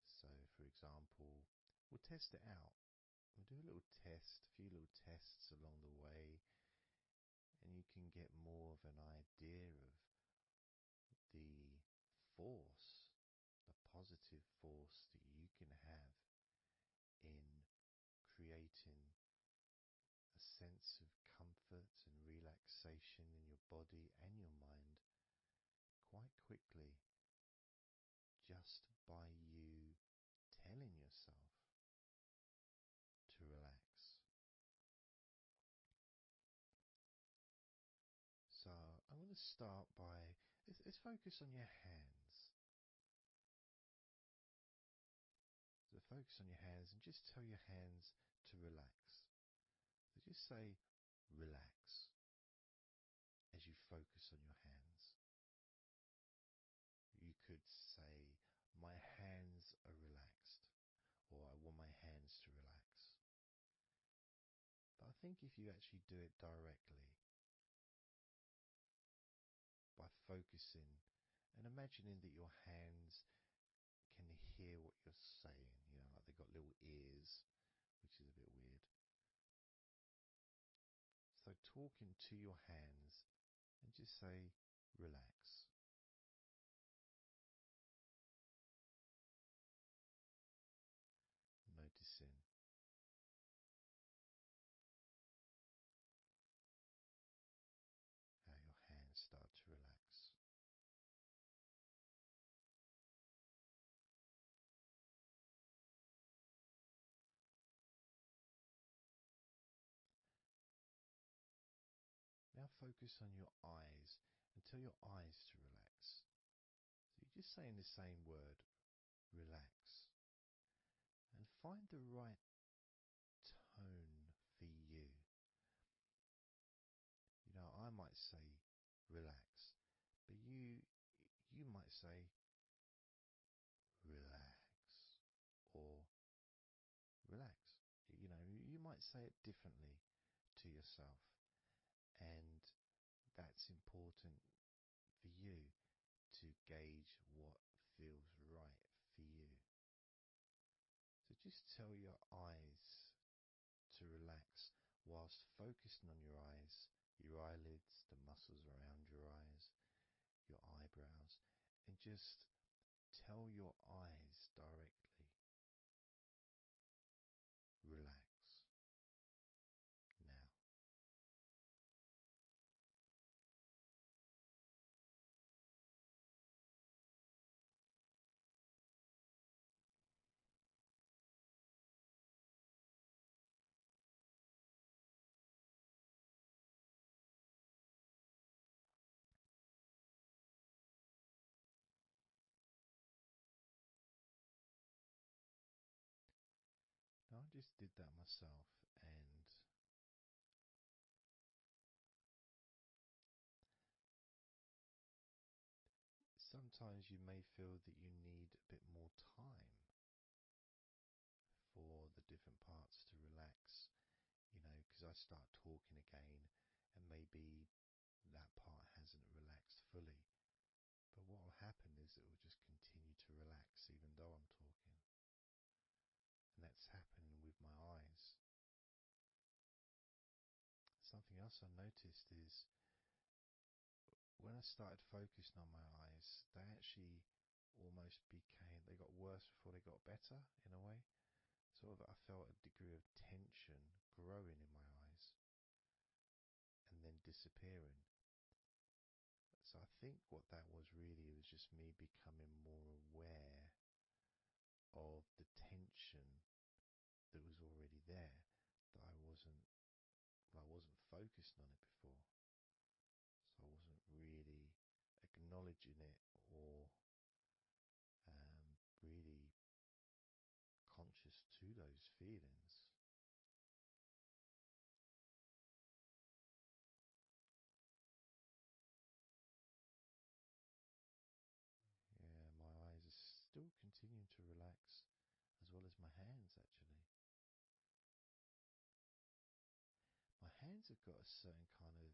So, for example, we'll test it out. We'll do a little test, a few little tests along the way, and you can get more of an idea of the force, the positive force that you can have in creating a sense of comfort and relaxation in your body and your mind quite quickly, just by you telling yourself to relax. So I'm going to start by, let's focus on your hands. So focus on your hands and just tell your hands to relax. So just say relax as you focus on your hands. You could say, my hands are relaxed, or I want my hands to relax. But I think if you actually do it directly, by focusing and imagining that your hands can hear what you're saying, like they've got little ears, which is a bit weird. So talking to your hands and just say, relax. Noticing how your hands start to relax. Now focus on your eyes and tell your eyes to relax. So you're just saying the same word, relax. And find the right tone for you. I might say relax, but you might say relax or relax. You might say it differently to yourself, and that's important for you to gauge what feels right for you. So just tell your eyes to relax whilst focusing on your eyes, your eyelids, the muscles around your eyes, your eyebrows, and just tell your eyes directly, relax now. Now I just did that myself, and sometimes you may feel that you need a bit more time for the different parts to relax, because I start talking again and maybe that part hasn't relaxed fully. But what will happen is it will just continue to relax even though I'm talking. And that's happening with my eyes. Something else I noticed is when I started focusing on my eyes, they actually almost they got worse before they got better in a way. Sort of I felt a degree of tension growing in my eyes and then disappearing. So I think what that was really was just me becoming more aware of the tension that was already there, that I wasn't focused on it before. So I wasn't really acknowledging it or really conscious to those feelings. Yeah, my eyes are still continuing to relax, as well as my hands actually. My hands have got a certain kind of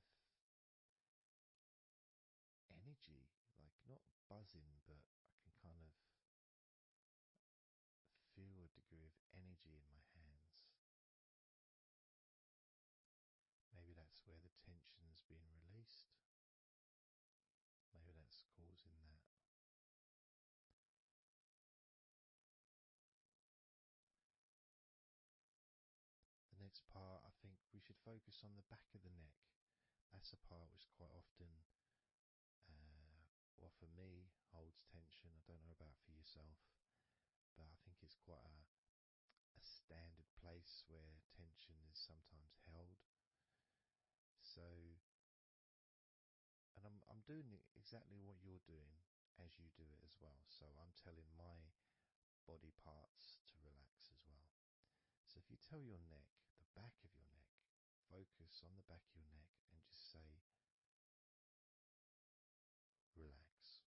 energy, like not buzzing, but I can kind of feel a degree of energy in my hands. Maybe that's where the tension's being released. Maybe that's causing that. should focus on the back of the neck. That's a part which quite often, well, for me, holds tension. I don't know about for yourself, but I think it's quite a standard place where tension is sometimes held. So, and I'm doing exactly what you're doing as you do it as well. So I'm telling my body parts to relax as well. So if you tell your neck, the back of your neck, focus on the back of your neck and just say, relax,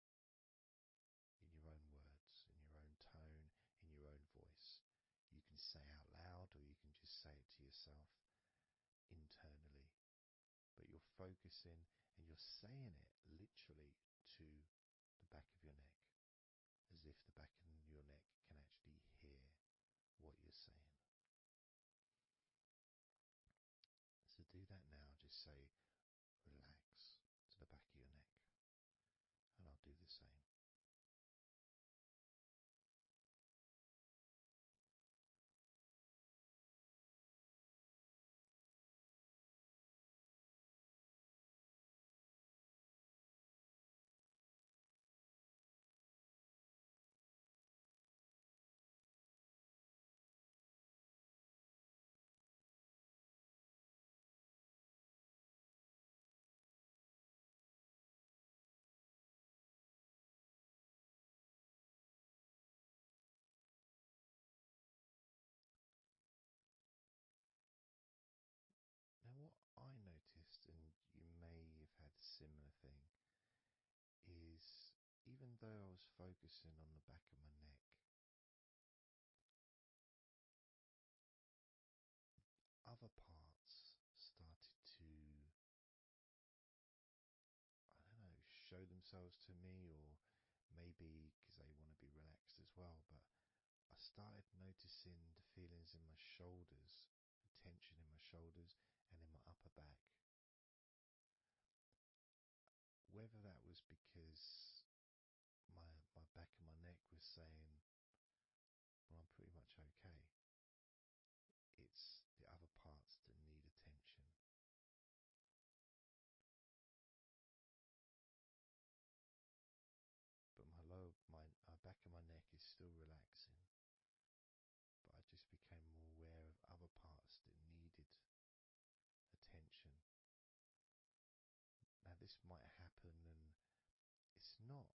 in your own words, in your own tone, in your own voice. You can say out loud or you can just say it to yourself internally. But you're focusing and you're saying it literally to the back of your neck, as if the back of your neck can actually hear what you're saying. So do that now. Just say relax to the back of your neck, and I'll do the same. Now what I noticed, and you may have had a similar thing, is even though I was focusing on the back of my neck, other parts started to, I don't know, show themselves to me, or maybe because they want to be relaxed as well, but I started noticing the feelings in my shoulders, the tension in my shoulders and in my upper back. Whether that was because my back of my neck was saying, well, I'm pretty much okay. It's the other parts that need attention. But my back of my neck is still relaxing. But I just became more aware of other parts that needed attention. Now this might happen, and it's not,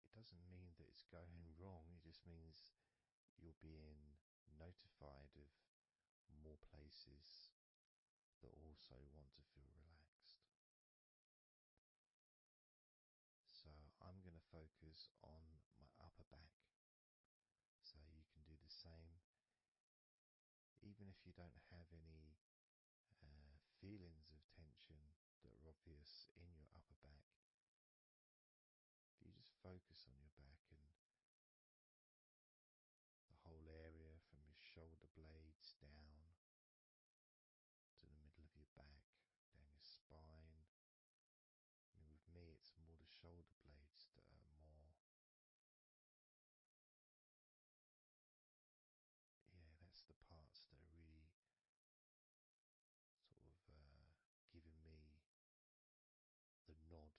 it doesn't mean that it's going wrong. It just means you're being notified of more places that also want to feel relaxed. So I'm going to focus on my upper back. So you can do the same. Even if you don't have any feelings of tension that are obvious in your upper back, if you just focus on your back and the whole area from your shoulder blades down to the middle of your back, down your spine. I mean, with me, it's more the shoulder blades that are more, yeah, that's the parts that are really sort of giving me the nod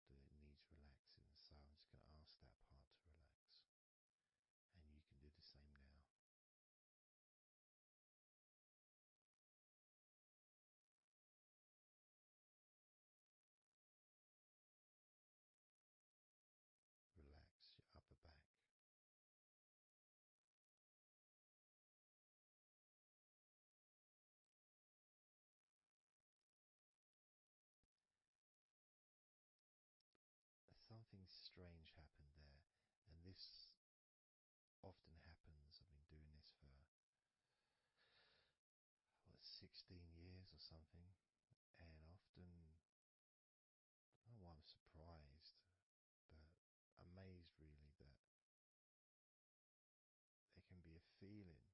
that it needs relaxing. So I'm just going to ask that part to relax. And you can do the same now. Relax your upper back. Something strange happened there, and this often happens. I've been doing this for 16 years or something, and often, I don't know why I'm surprised, but amazed really that there can be a feeling.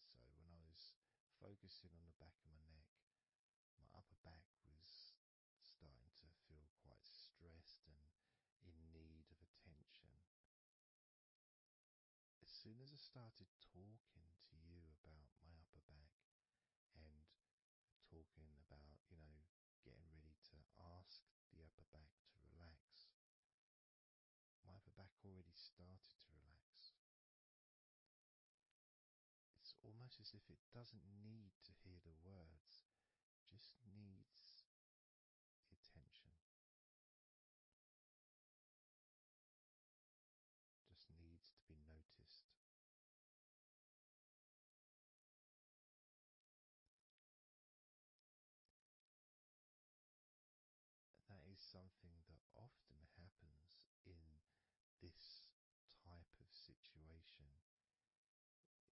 So when I was focusing on the back of my neck, my upper back was starting to feel quite stressed and in need of attention. As soon as I started talking to you about my upper started to relax. It's almost as if it doesn't need to hear the words, just needs the attention, just needs to be noticed. That is something that often happens in this type of situation,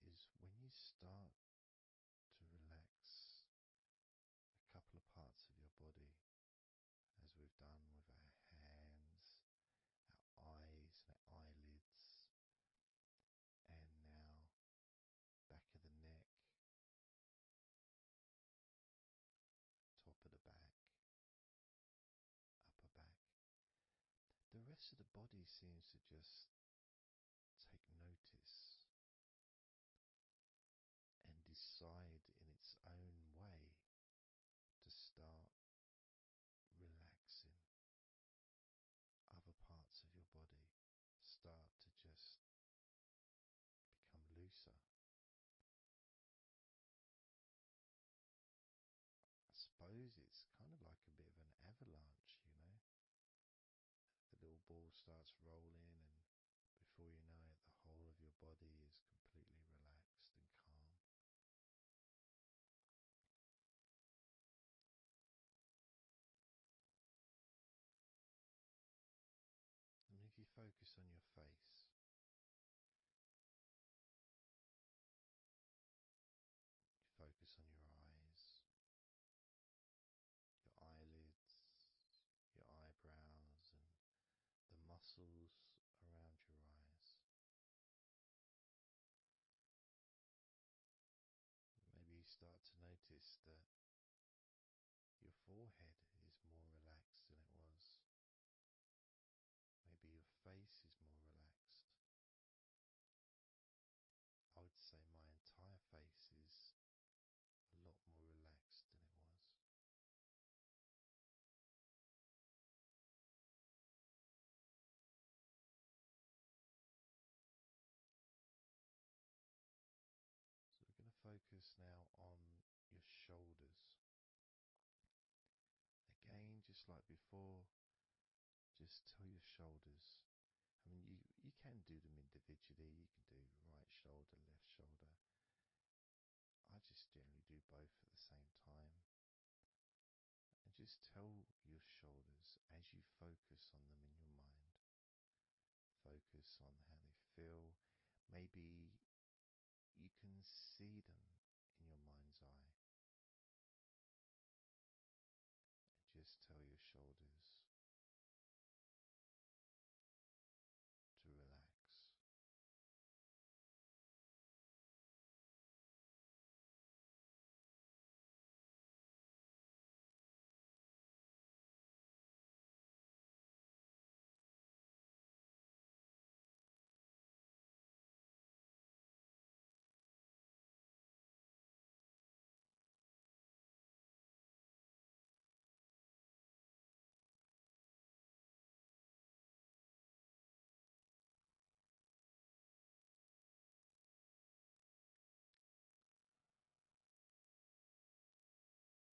is when you start to relax a couple of parts of your body, as we've done with our hands, our eyes and our eyelids, and now back of the neck, top of the back, upper back. The rest of the body seems to just take notice and decide in its own way to start relaxing. Other parts of your body start to just become looser. I suppose it's kind of like a bit of an avalanche, you know. The little ball starts rolling, and before you know it, the whole of your body is completely relaxed and calm. And if you focus on your face, you focus on your eyes, your eyelids, your eyebrows, and the muscles around your eyes. Maybe you start to notice that your forehead is more relaxed than it was. Maybe your face is more relaxed. I would say my entire face is a lot more relaxed than it was. So we're going to focus now on your shoulders. Again, just like before, just tell your shoulders. I mean, you can do them individually. You can do right shoulder, left shoulder. I just generally do both at the same time. And just tell your shoulders as you focus on them in your mind. Focus on how they feel. Maybe you can see them in your mind's eye. And just tell your shoulders to relax.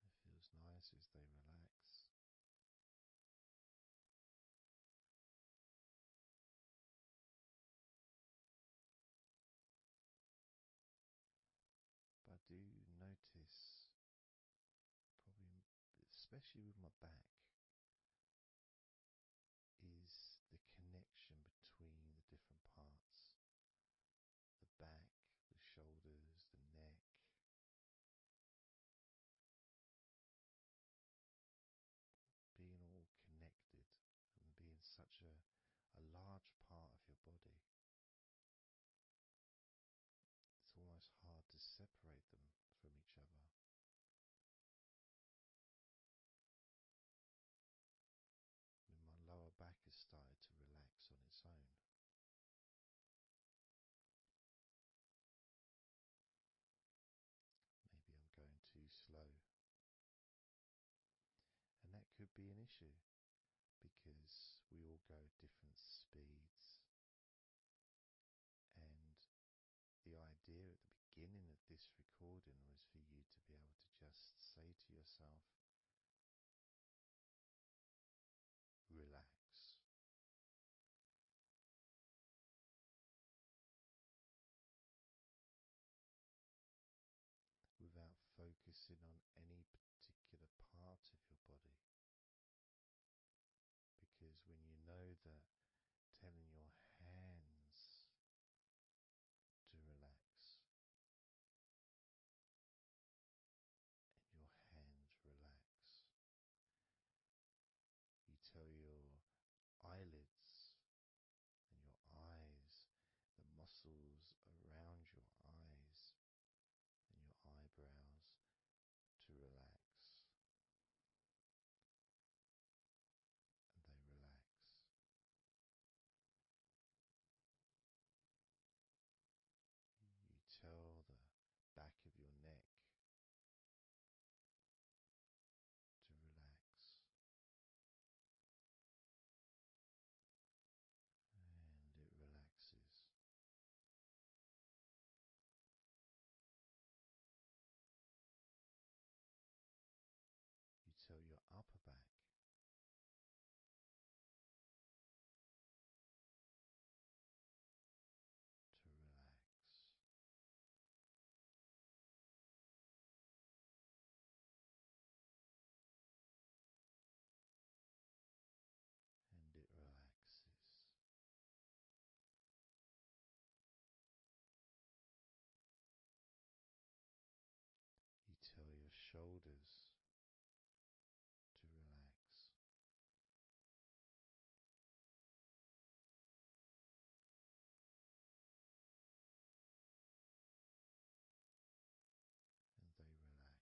It feels nice as they relax. But I do notice, probably especially with my back, is the connection between the different parts. The back, the shoulders, the neck. Being all connected and being such a large part of your body. It's almost hard to separate them from each other. And my lower back has started to relax on its own. Maybe I'm going too slow. And that could be an issue, because we all go at different speeds. this recording was for you to be able to just say to yourself, relax. Without focusing on any particular part of your body. Because when you know that telling your hands to relax and your hands relax, you tell your eyelids and your eyes, the muscles around your eyes and your eyebrows to relax, and they relax. You tell the back of your neck to relax, and it relaxes. You tell your upper back to relax, and it relaxes. You tell your shoulders to relax, and they relax.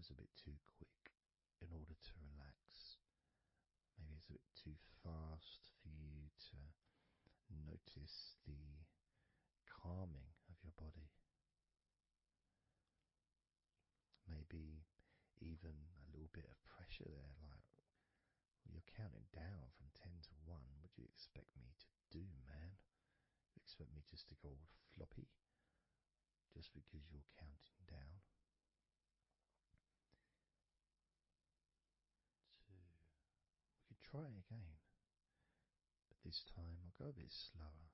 was a bit too quick in order to relax. Maybe it's a bit too fast for you to notice the calming of your body. Maybe even a little bit of pressure there, like you're counting down from 10 to 1. What do you expect me to do, man? You expect me just to go all floppy just because you're counting down? 2. We could try again, but this time I'll go a bit slower.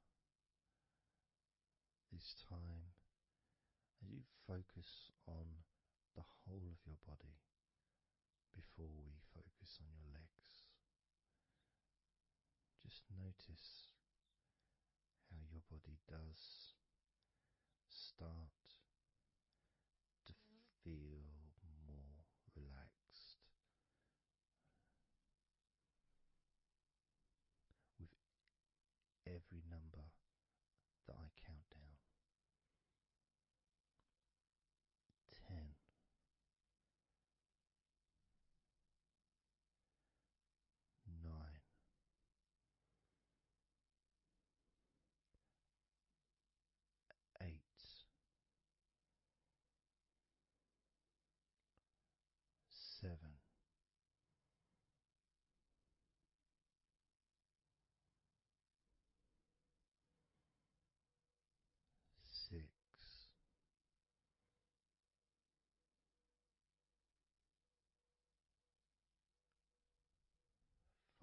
This time, as you focus on the whole of your body before we focus on your legs, just notice how your body does start to feel more relaxed with every number that I count down. 10. 9. 8. 7. 6.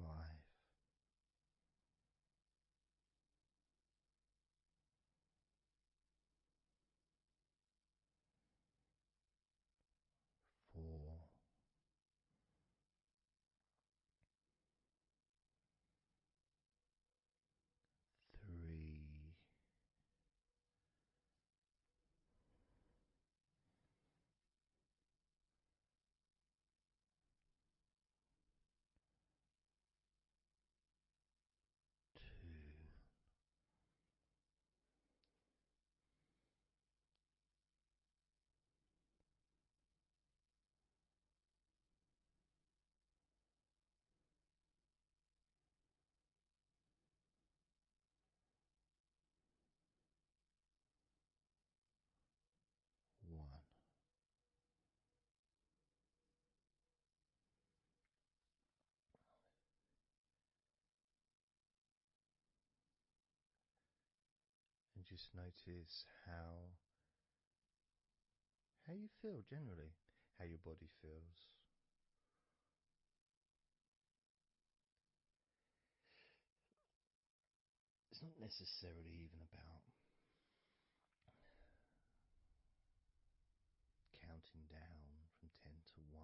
5. 4. 3. 2. One. And just notice how you feel generally, how your body feels. It's not necessarily even about counting down from 10 to 1.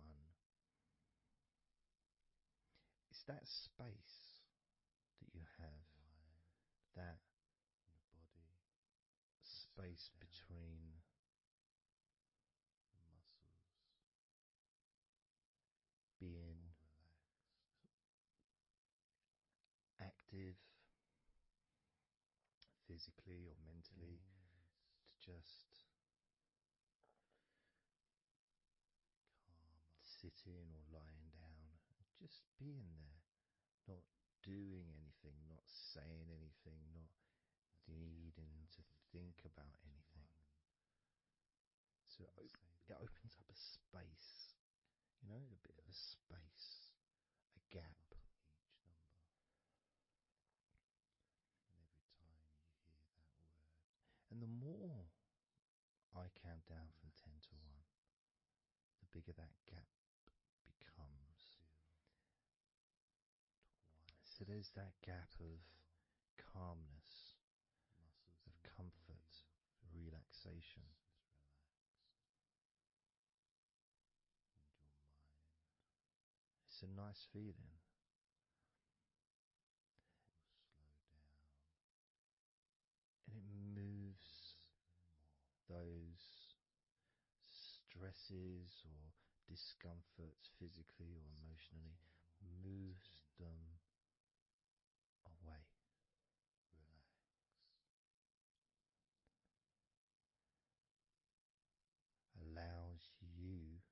It's that space that you have, that body space between the muscles, being active physically or mentally, to just sitting or lying down, just being there, not doing anything, not saying anything, not needing to think about anything. So it opens up a space, a bit of a space, a gap. And the more I count down from 10 to 1, the bigger that gap becomes. So there's that gap of calmness, of comfort, relaxation. It's a nice feeling. And it moves those stresses or discomforts physically or emotionally, moves them away. Allows you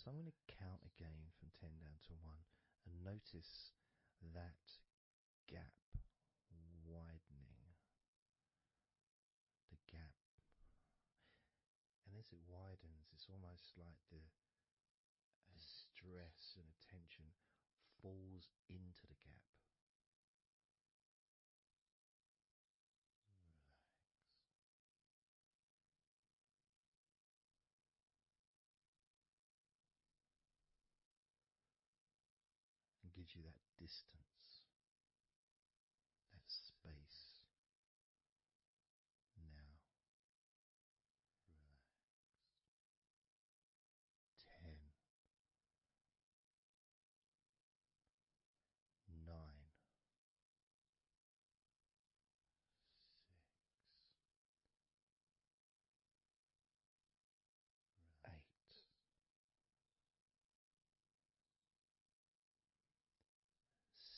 So I'm going to count again from 10 down to 1 and notice that gap widening. The gap. And as it widens, it's almost like the stress and attention falls into the gap. And gives you that distance, that space. Now, relax. 10, 9, 6, 8,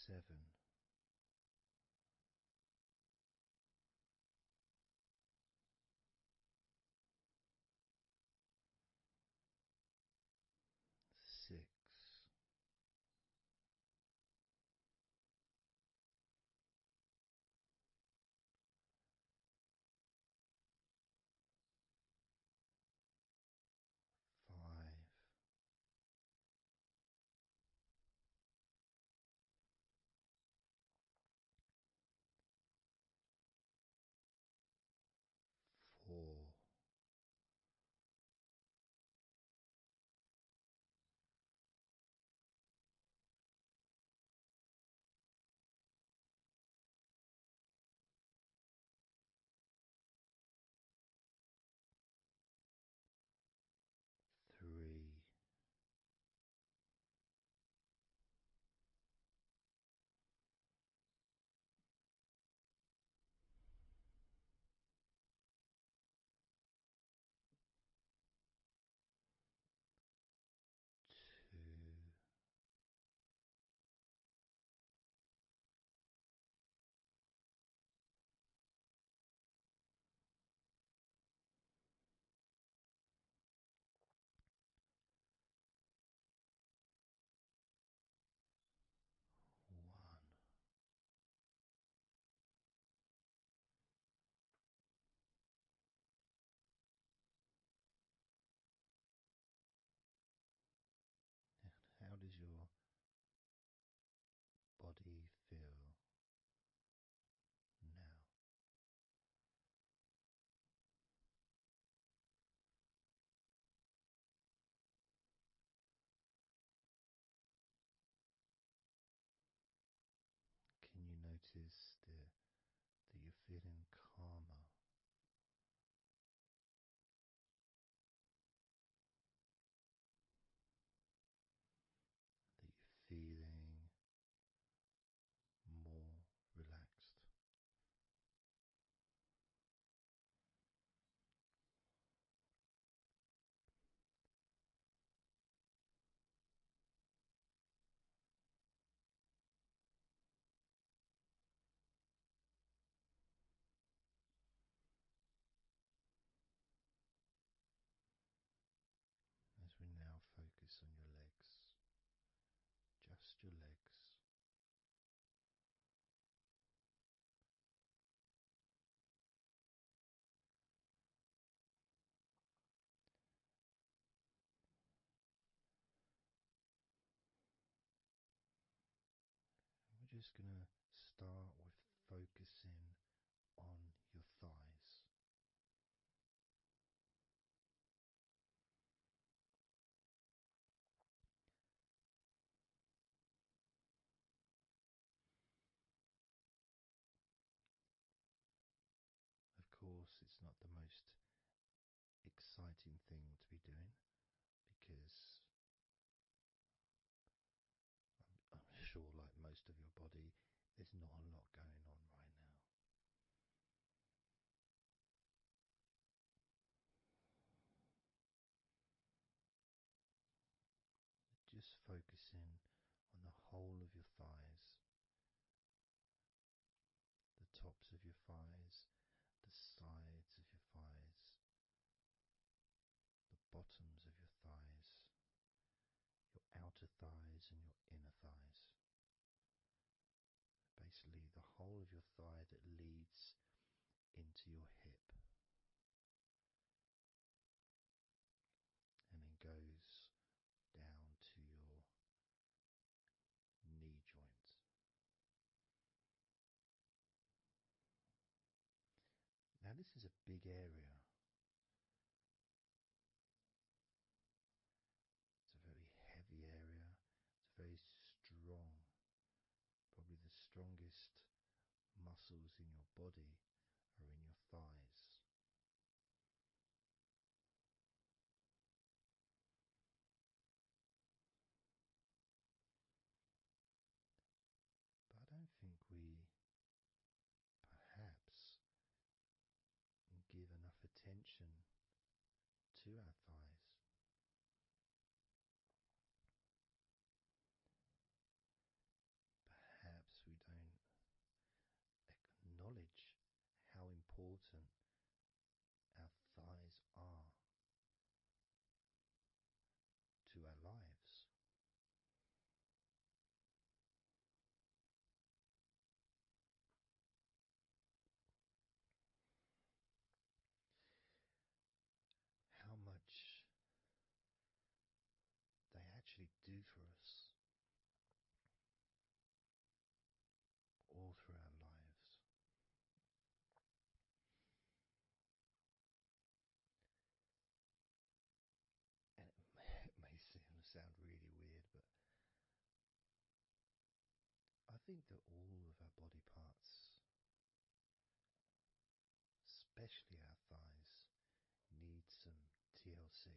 7, 6, 5, 4, 3, 2, 1. How does your body feel now? Can you notice that you're feeling calmer? That you're feeling more relaxed? As we now focus on your legs, just your legs. We're just going to start with focusing on your thighs. Of course, it's not the most exciting thing to be doing because I'm sure, like most of your body, there's not a lot going on right now. Just focusing on the whole of your thighs, the tops of your thighs, the sides of your thighs, the bottoms of your thighs, and your inner thighs. Basically, the whole of your thigh that leads into your hip and then goes down to your knee joint. Now, this is a big area. It's a very heavy area. It's very strong. Probably the strongest muscles in your body are in your thighs. But I don't think we perhaps give enough attention to our thighs. Perhaps we don't acknowledge how important our thighs are to our lives. How much they actually do for us all through our lives. And it may sound really weird, but I think that all of our body parts, especially our thighs, need some TLC.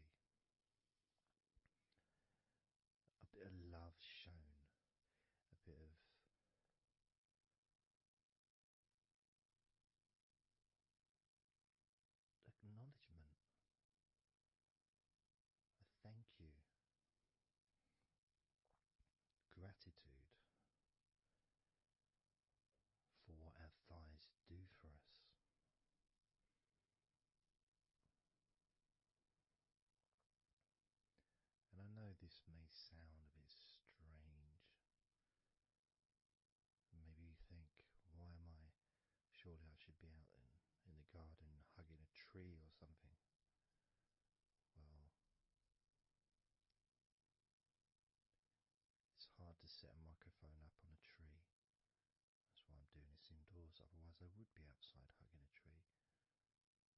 A bit of love shown, a bit of acknowledgement, a thank you, gratitude for what our thighs do for us. And I know this may sound a bit strange. Maybe you think, why am I? Surely I should be out in the garden hugging a tree or something. Well, it's hard to set a microphone up on a tree. That's why I'm doing this indoors, otherwise I would be outside hugging a tree.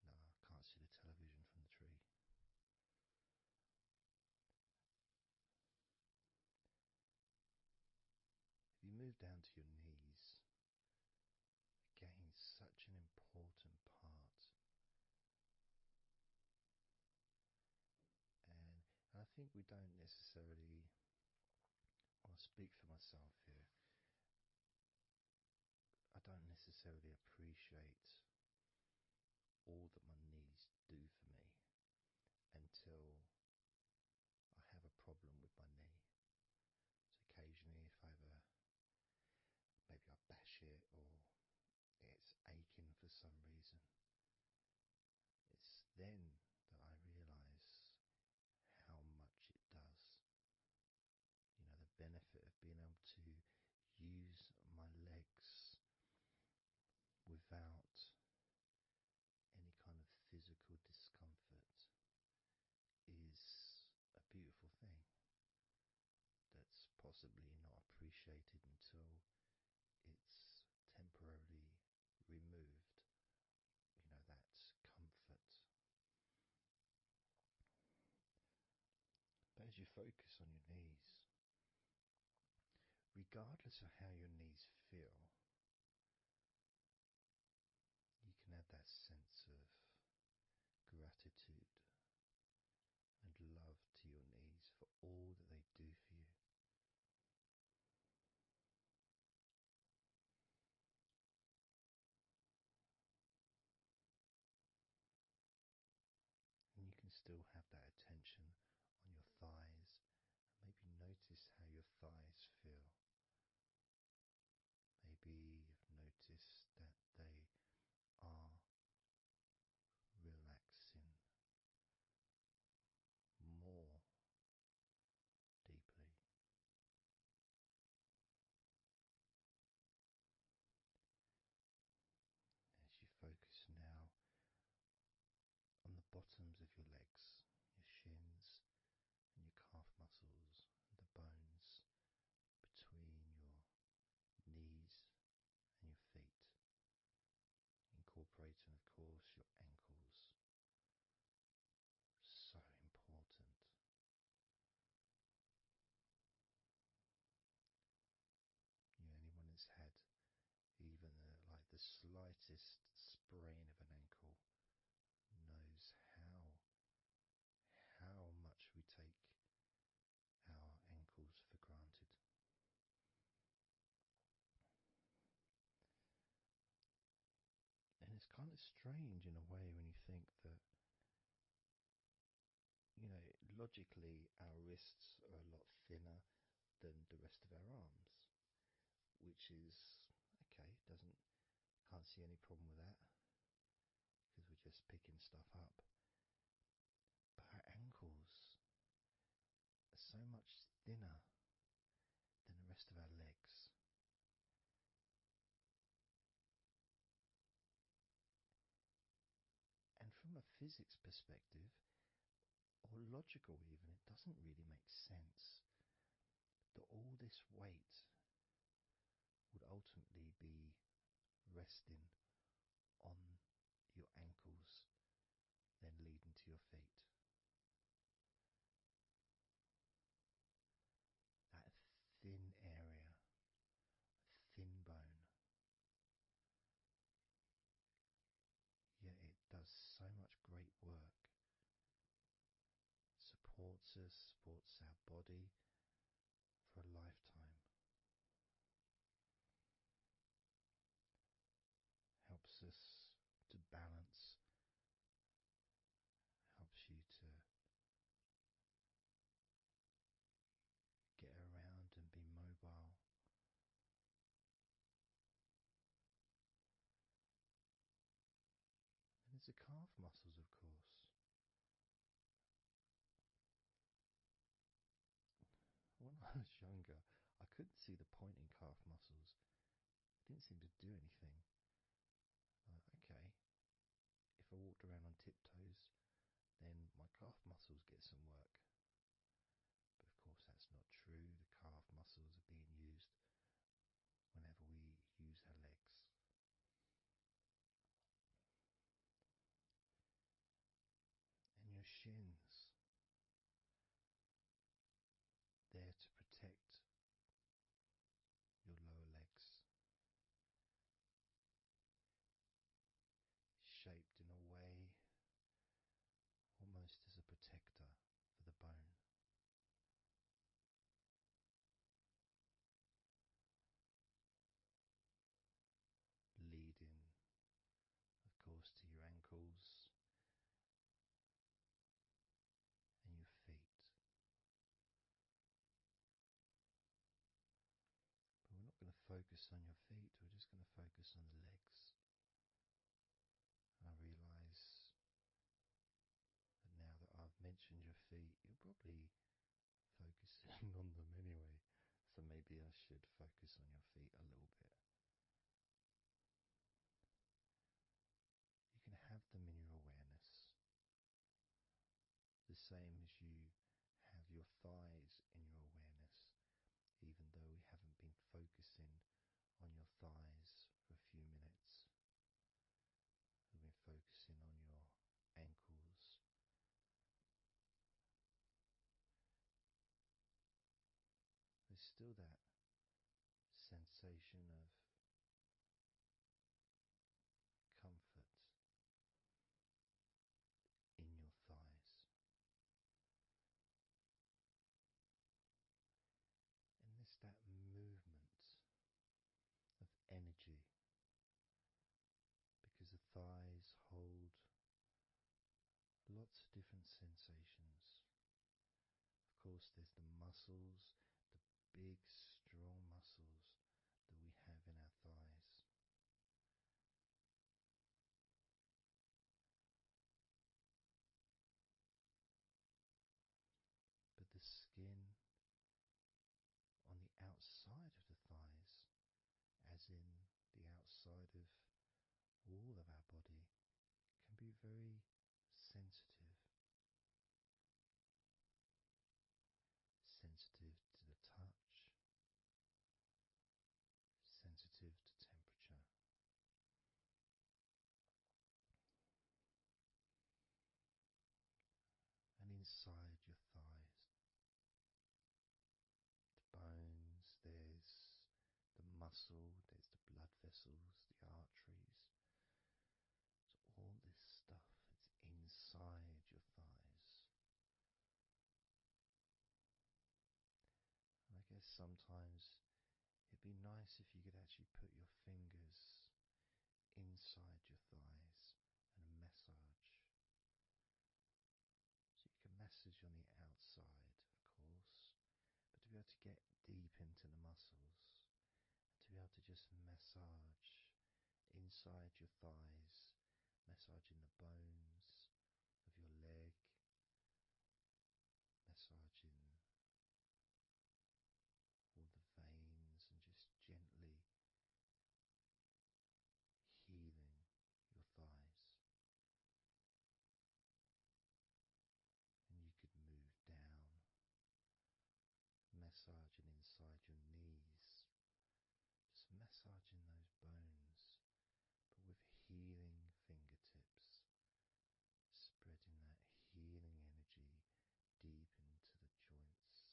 No, I can't see the television from the tree. If you move down to your knees, again, such an important part. And I think we don't necessarily, I'll speak for myself here, I don't necessarily appreciate all that my knees do for me until I have a problem with my knee. So occasionally if I ever, maybe I bash it or it's aching for some reason, it's then that I realise how much it does. You know, the benefit of being able to use my legs without any kind of physical discomfort is a beautiful thing that's possibly not appreciated until it's temporarily removed, you know, that comfort. But as you focus on your knees, regardless of how your knees feel, you can add that sense of gratitude and love to your knees for all that they do for you. And you can still have that attention on your thighs, and maybe notice how your thighs feel. Maybe slightest sprain of an ankle knows how much we take our ankles for granted. And it's kind of strange in a way when you think that, logically our wrists are a lot thinner than the rest of our arms, which is okay, can't see any problem with that because we're just picking stuff up. But our ankles are so much thinner than the rest of our legs. And from a physics perspective, or logical even, it doesn't really make sense that all this weight would ultimately be resting on your ankles, then leading to your feet. That thin area, thin bone, yet it does so much great work. Supports us, supports our body for a lifetime. Helps us to balance, helps you to get around and be mobile. And there's the calf muscles, of course. When I was younger, I couldn't see the point in calf muscles. It didn't seem to do anything. Okay, if I walked around on tiptoes, then my calf muscles get some work. But of course that's not true. The calf muscles are being used whenever we use our legs. And your shins, there to protect your lower legs. Shaped in a way almost as a protector for the bone. Leading, of course, to your ankles and your feet. But we're not going to focus on your feet, we're just going to focus on the legs. And I realise that now that I've mentioned your feet, you're probably focusing on them anyway. So maybe I should focus on your feet a little bit. You can have them in your awareness, the same as you have your thighs in your awareness, even though we haven't been focusing on your thighs for a few minutes. We've been focusing on your ankles, there's still that sensation of comfort in your thighs. And there's that movement of energy, because the thighs hold lots of different sensations. Of course, there's the muscles, the big, strong muscles that we have in our thighs. But the skin on the outside of the thighs, as in the outside of all of our body, can be very sensitive. Sensitive to the touch, sensitive to temperature. And inside your thighs, the bones, there's the muscle, there's the blood vessels, the arteries. So all this stuff, it's inside your thighs. And I guess sometimes it'd be nice if you could actually put your fingers inside your thighs and massage. So you can massage on the outside, of course, but to be able to get deep into the muscles, and to be able to just massage inside your thighs, massaging the bones of your leg, massaging all the veins, and just gently healing your thighs. And you could move down, massaging inside your knees, just massaging those bones, but with healing fingertips, spreading that healing energy deep into the joints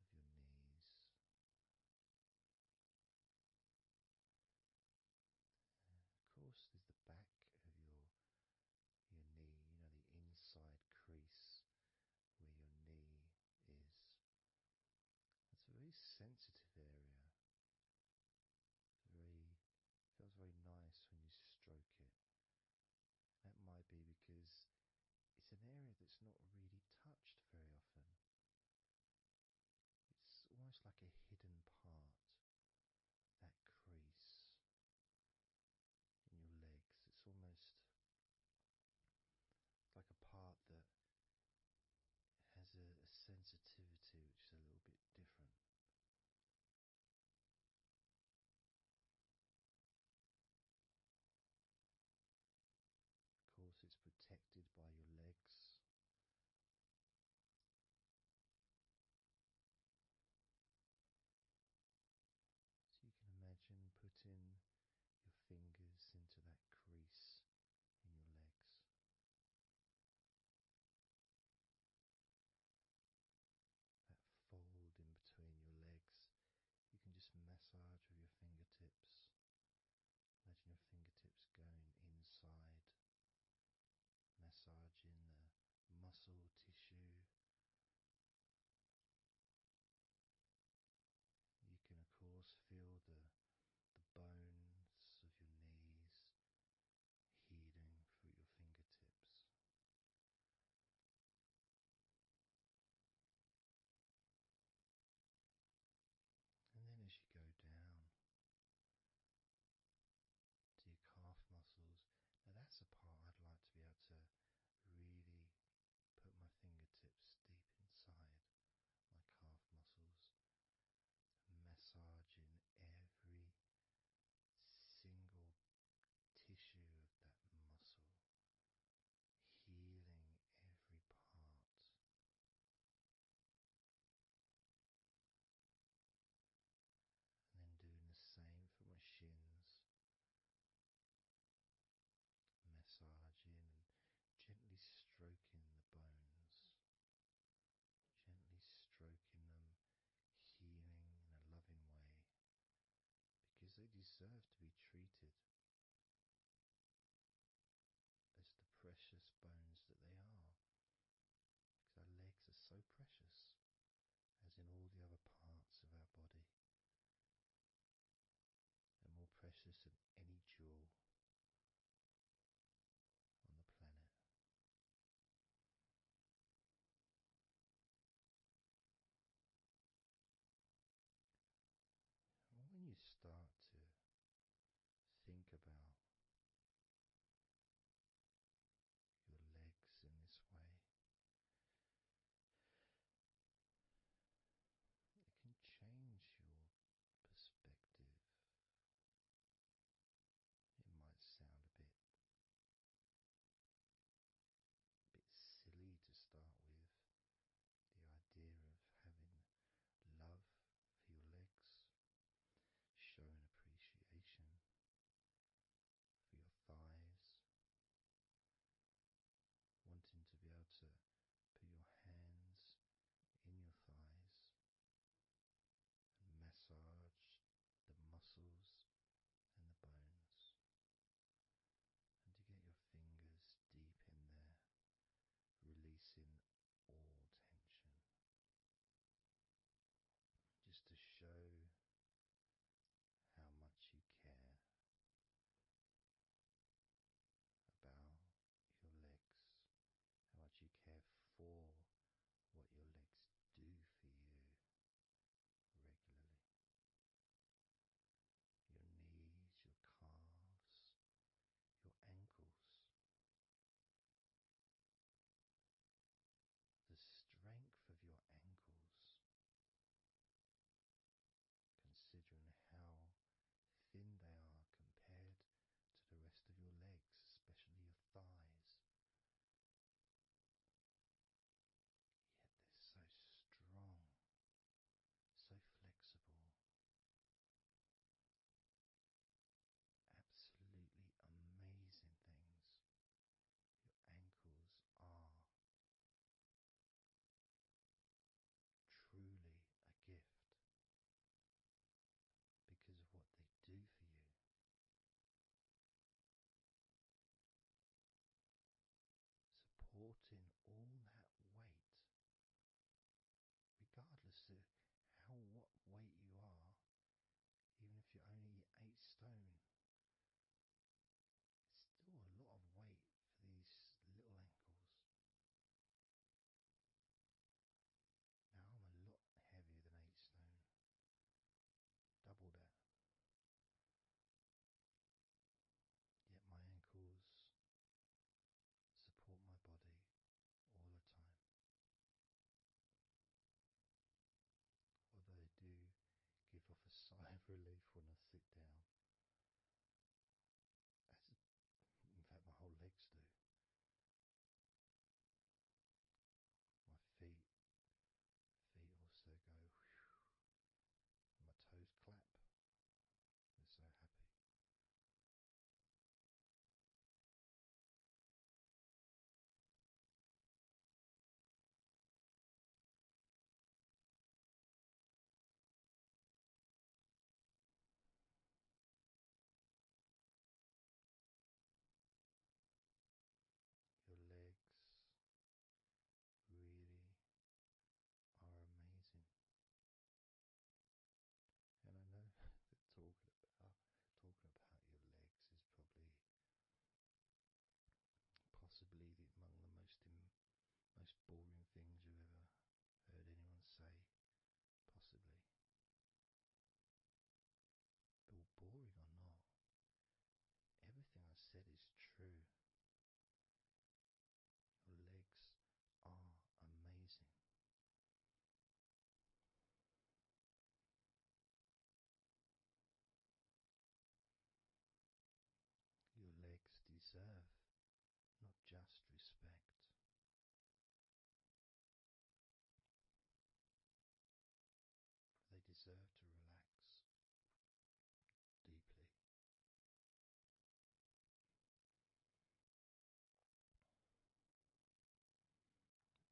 of your knees. Of course, there's the back of your knee, you know, the inside crease where your knee is. It's a very sensitive area. Feels very nice when you stroke it. That might be because it's an area that's not really touched very often. It's almost like a hidden part, that crease in your legs. It's almost like a part that has a sensitivity which is a little bit different. Of course, it's protected by your legs. So you can imagine putting your fingers into that crease in your legs. That fold in between your legs, you can just massage with your fingertips. Imagine your fingertips going inside, massaging the muscle tissue. You can of course feel the bones of your knees healing through your fingertips. And then as you go down to your calf muscles, now that's a part I'd like to be able to really put my fingertips deep inside my calf muscles, massaging every single tissue of that muscle, healing every part. And then doing the same for my shins, massaging and gently stroking the bones, gently stroking them, healing in a loving way, because they deserve to be treated as the precious bones that they are, because our legs are so precious, as in all the other parts of our body. They're more precious than any jewel on the planet. And when you start to think about your legs in this way, it can change your perspective. It might sound a bit silly to start with, the idea of having love for your legs, showing relief when I sit down. In fact, my whole legs do. My feet also go. Whew, my toes clap. They're so happy. Your legs really are amazing. And I know that talking about your legs is possibly among the most boring things you've ever heard anyone say, possibly. But boring or not, everything I said is true. Your legs are amazing. Your legs deserve not just respect, they deserve to relax deeply.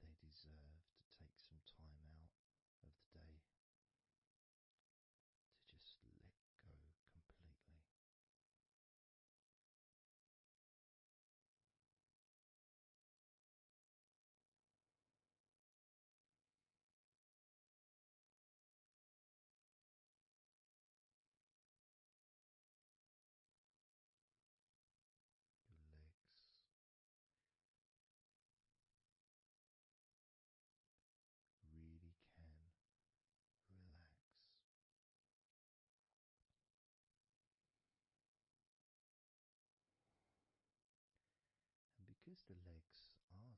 They deserve to take some time out of the day to just let go completely. Your legs really can relax. And because the legs are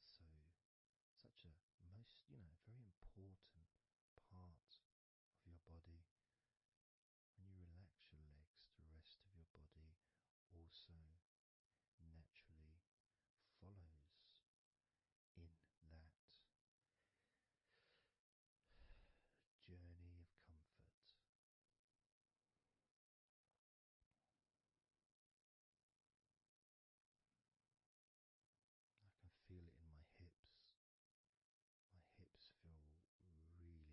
such a very important part of your body, when you relax your legs, the rest of your body also naturally follows in that journey of comfort. I can feel it in my hips. My hips feel really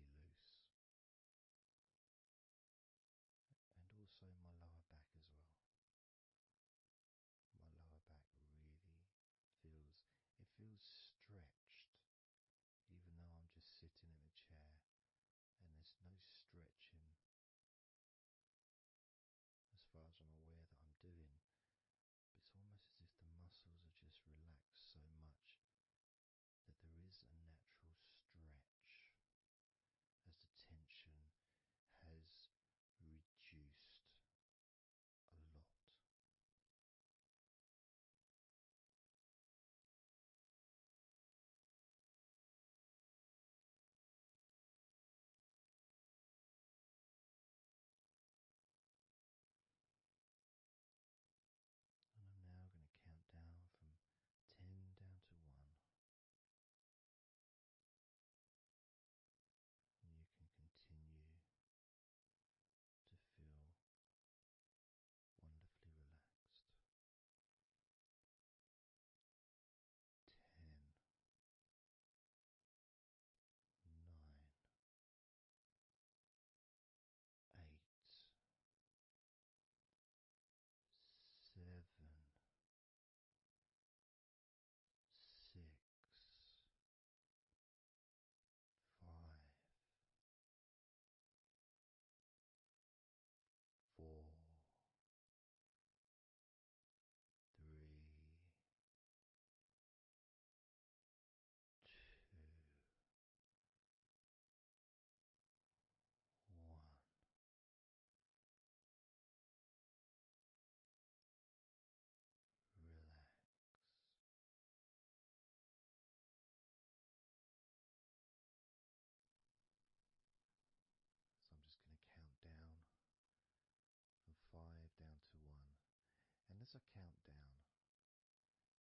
as I count down,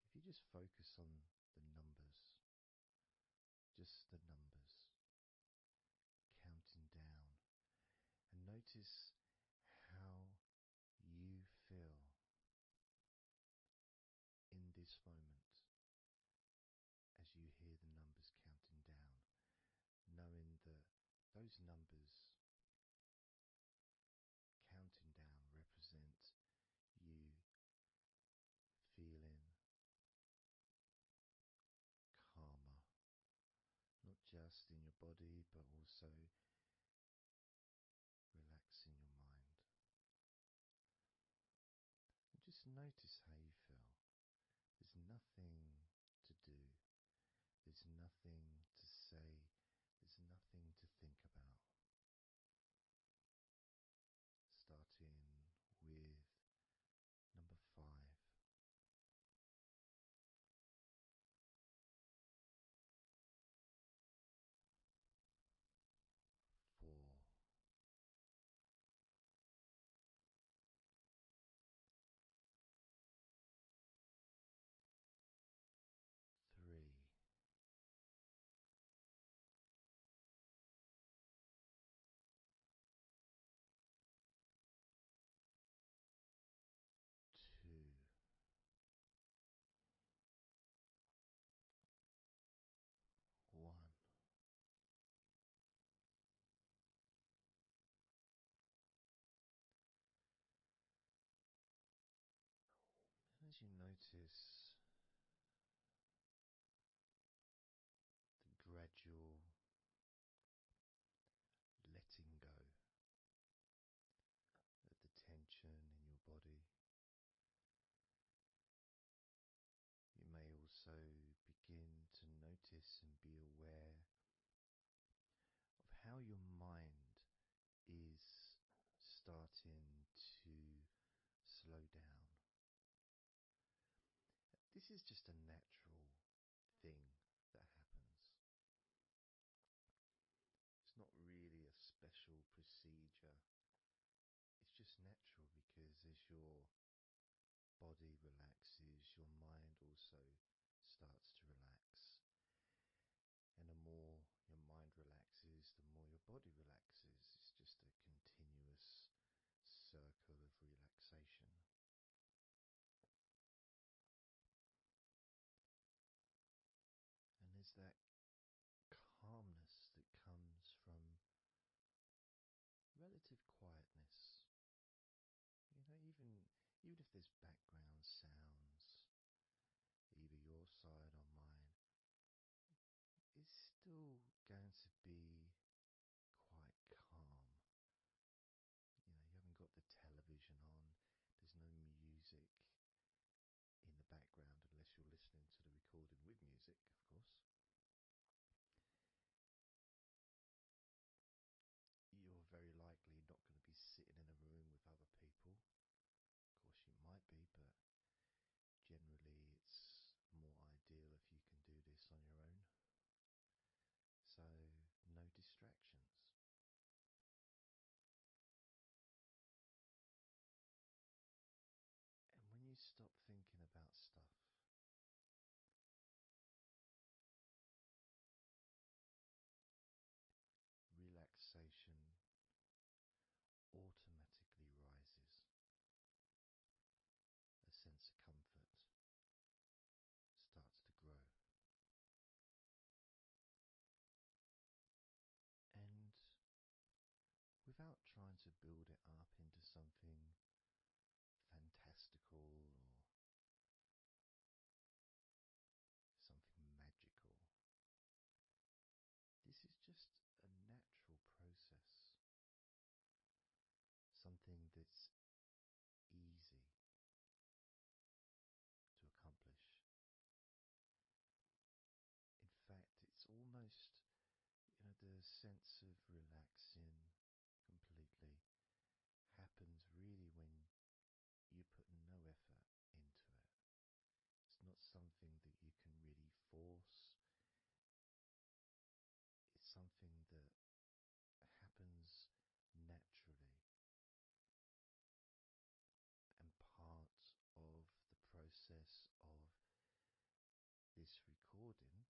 if you just focus on the numbers, just the numbers, counting down, and notice how you feel in this moment as you hear the numbers counting down, knowing that those numbers counting down represent you feeling calmer, not just in your body but also relaxing your mind. And just notice how you feel. There's nothing to do, there's nothing to say, there's nothing to think about. Starting with number 5. 4. 3. 2. 1. And as you notice the gradual letting go of the tension in your body, you may also begin to notice and be aware of how your mind is starting to slow down. This is just a natural thing that happens. It's not really a special procedure. It's just natural because as your body relaxes, your mind also starts to relax. And the more your mind relaxes, the more your body relaxes. It's just a continuous circle of relaxation. And there's that calmness that comes from relative quietness. You know, even if there's background sounds, either your side or mine, it's still going to be quite calm. You know, you haven't got the television on, there's no music in the background unless you're listening to the recording with music, of course. You're very likely not going to be sitting in a room with other people. Of course you might be, but generally it's more ideal if you can do this on your own. So no distractions. And when you stop thinking about stuff, relaxation automatically rises. A sense of comfort starts to grow. And without trying to build it up into something fantastical or something magical, this is just a natural process. Something that's easy to accomplish. In fact, it's almost, the sense of relaxing completely happens really when you put no effort into it. It's not something that you can really force. It's something that happens naturally and part of recording.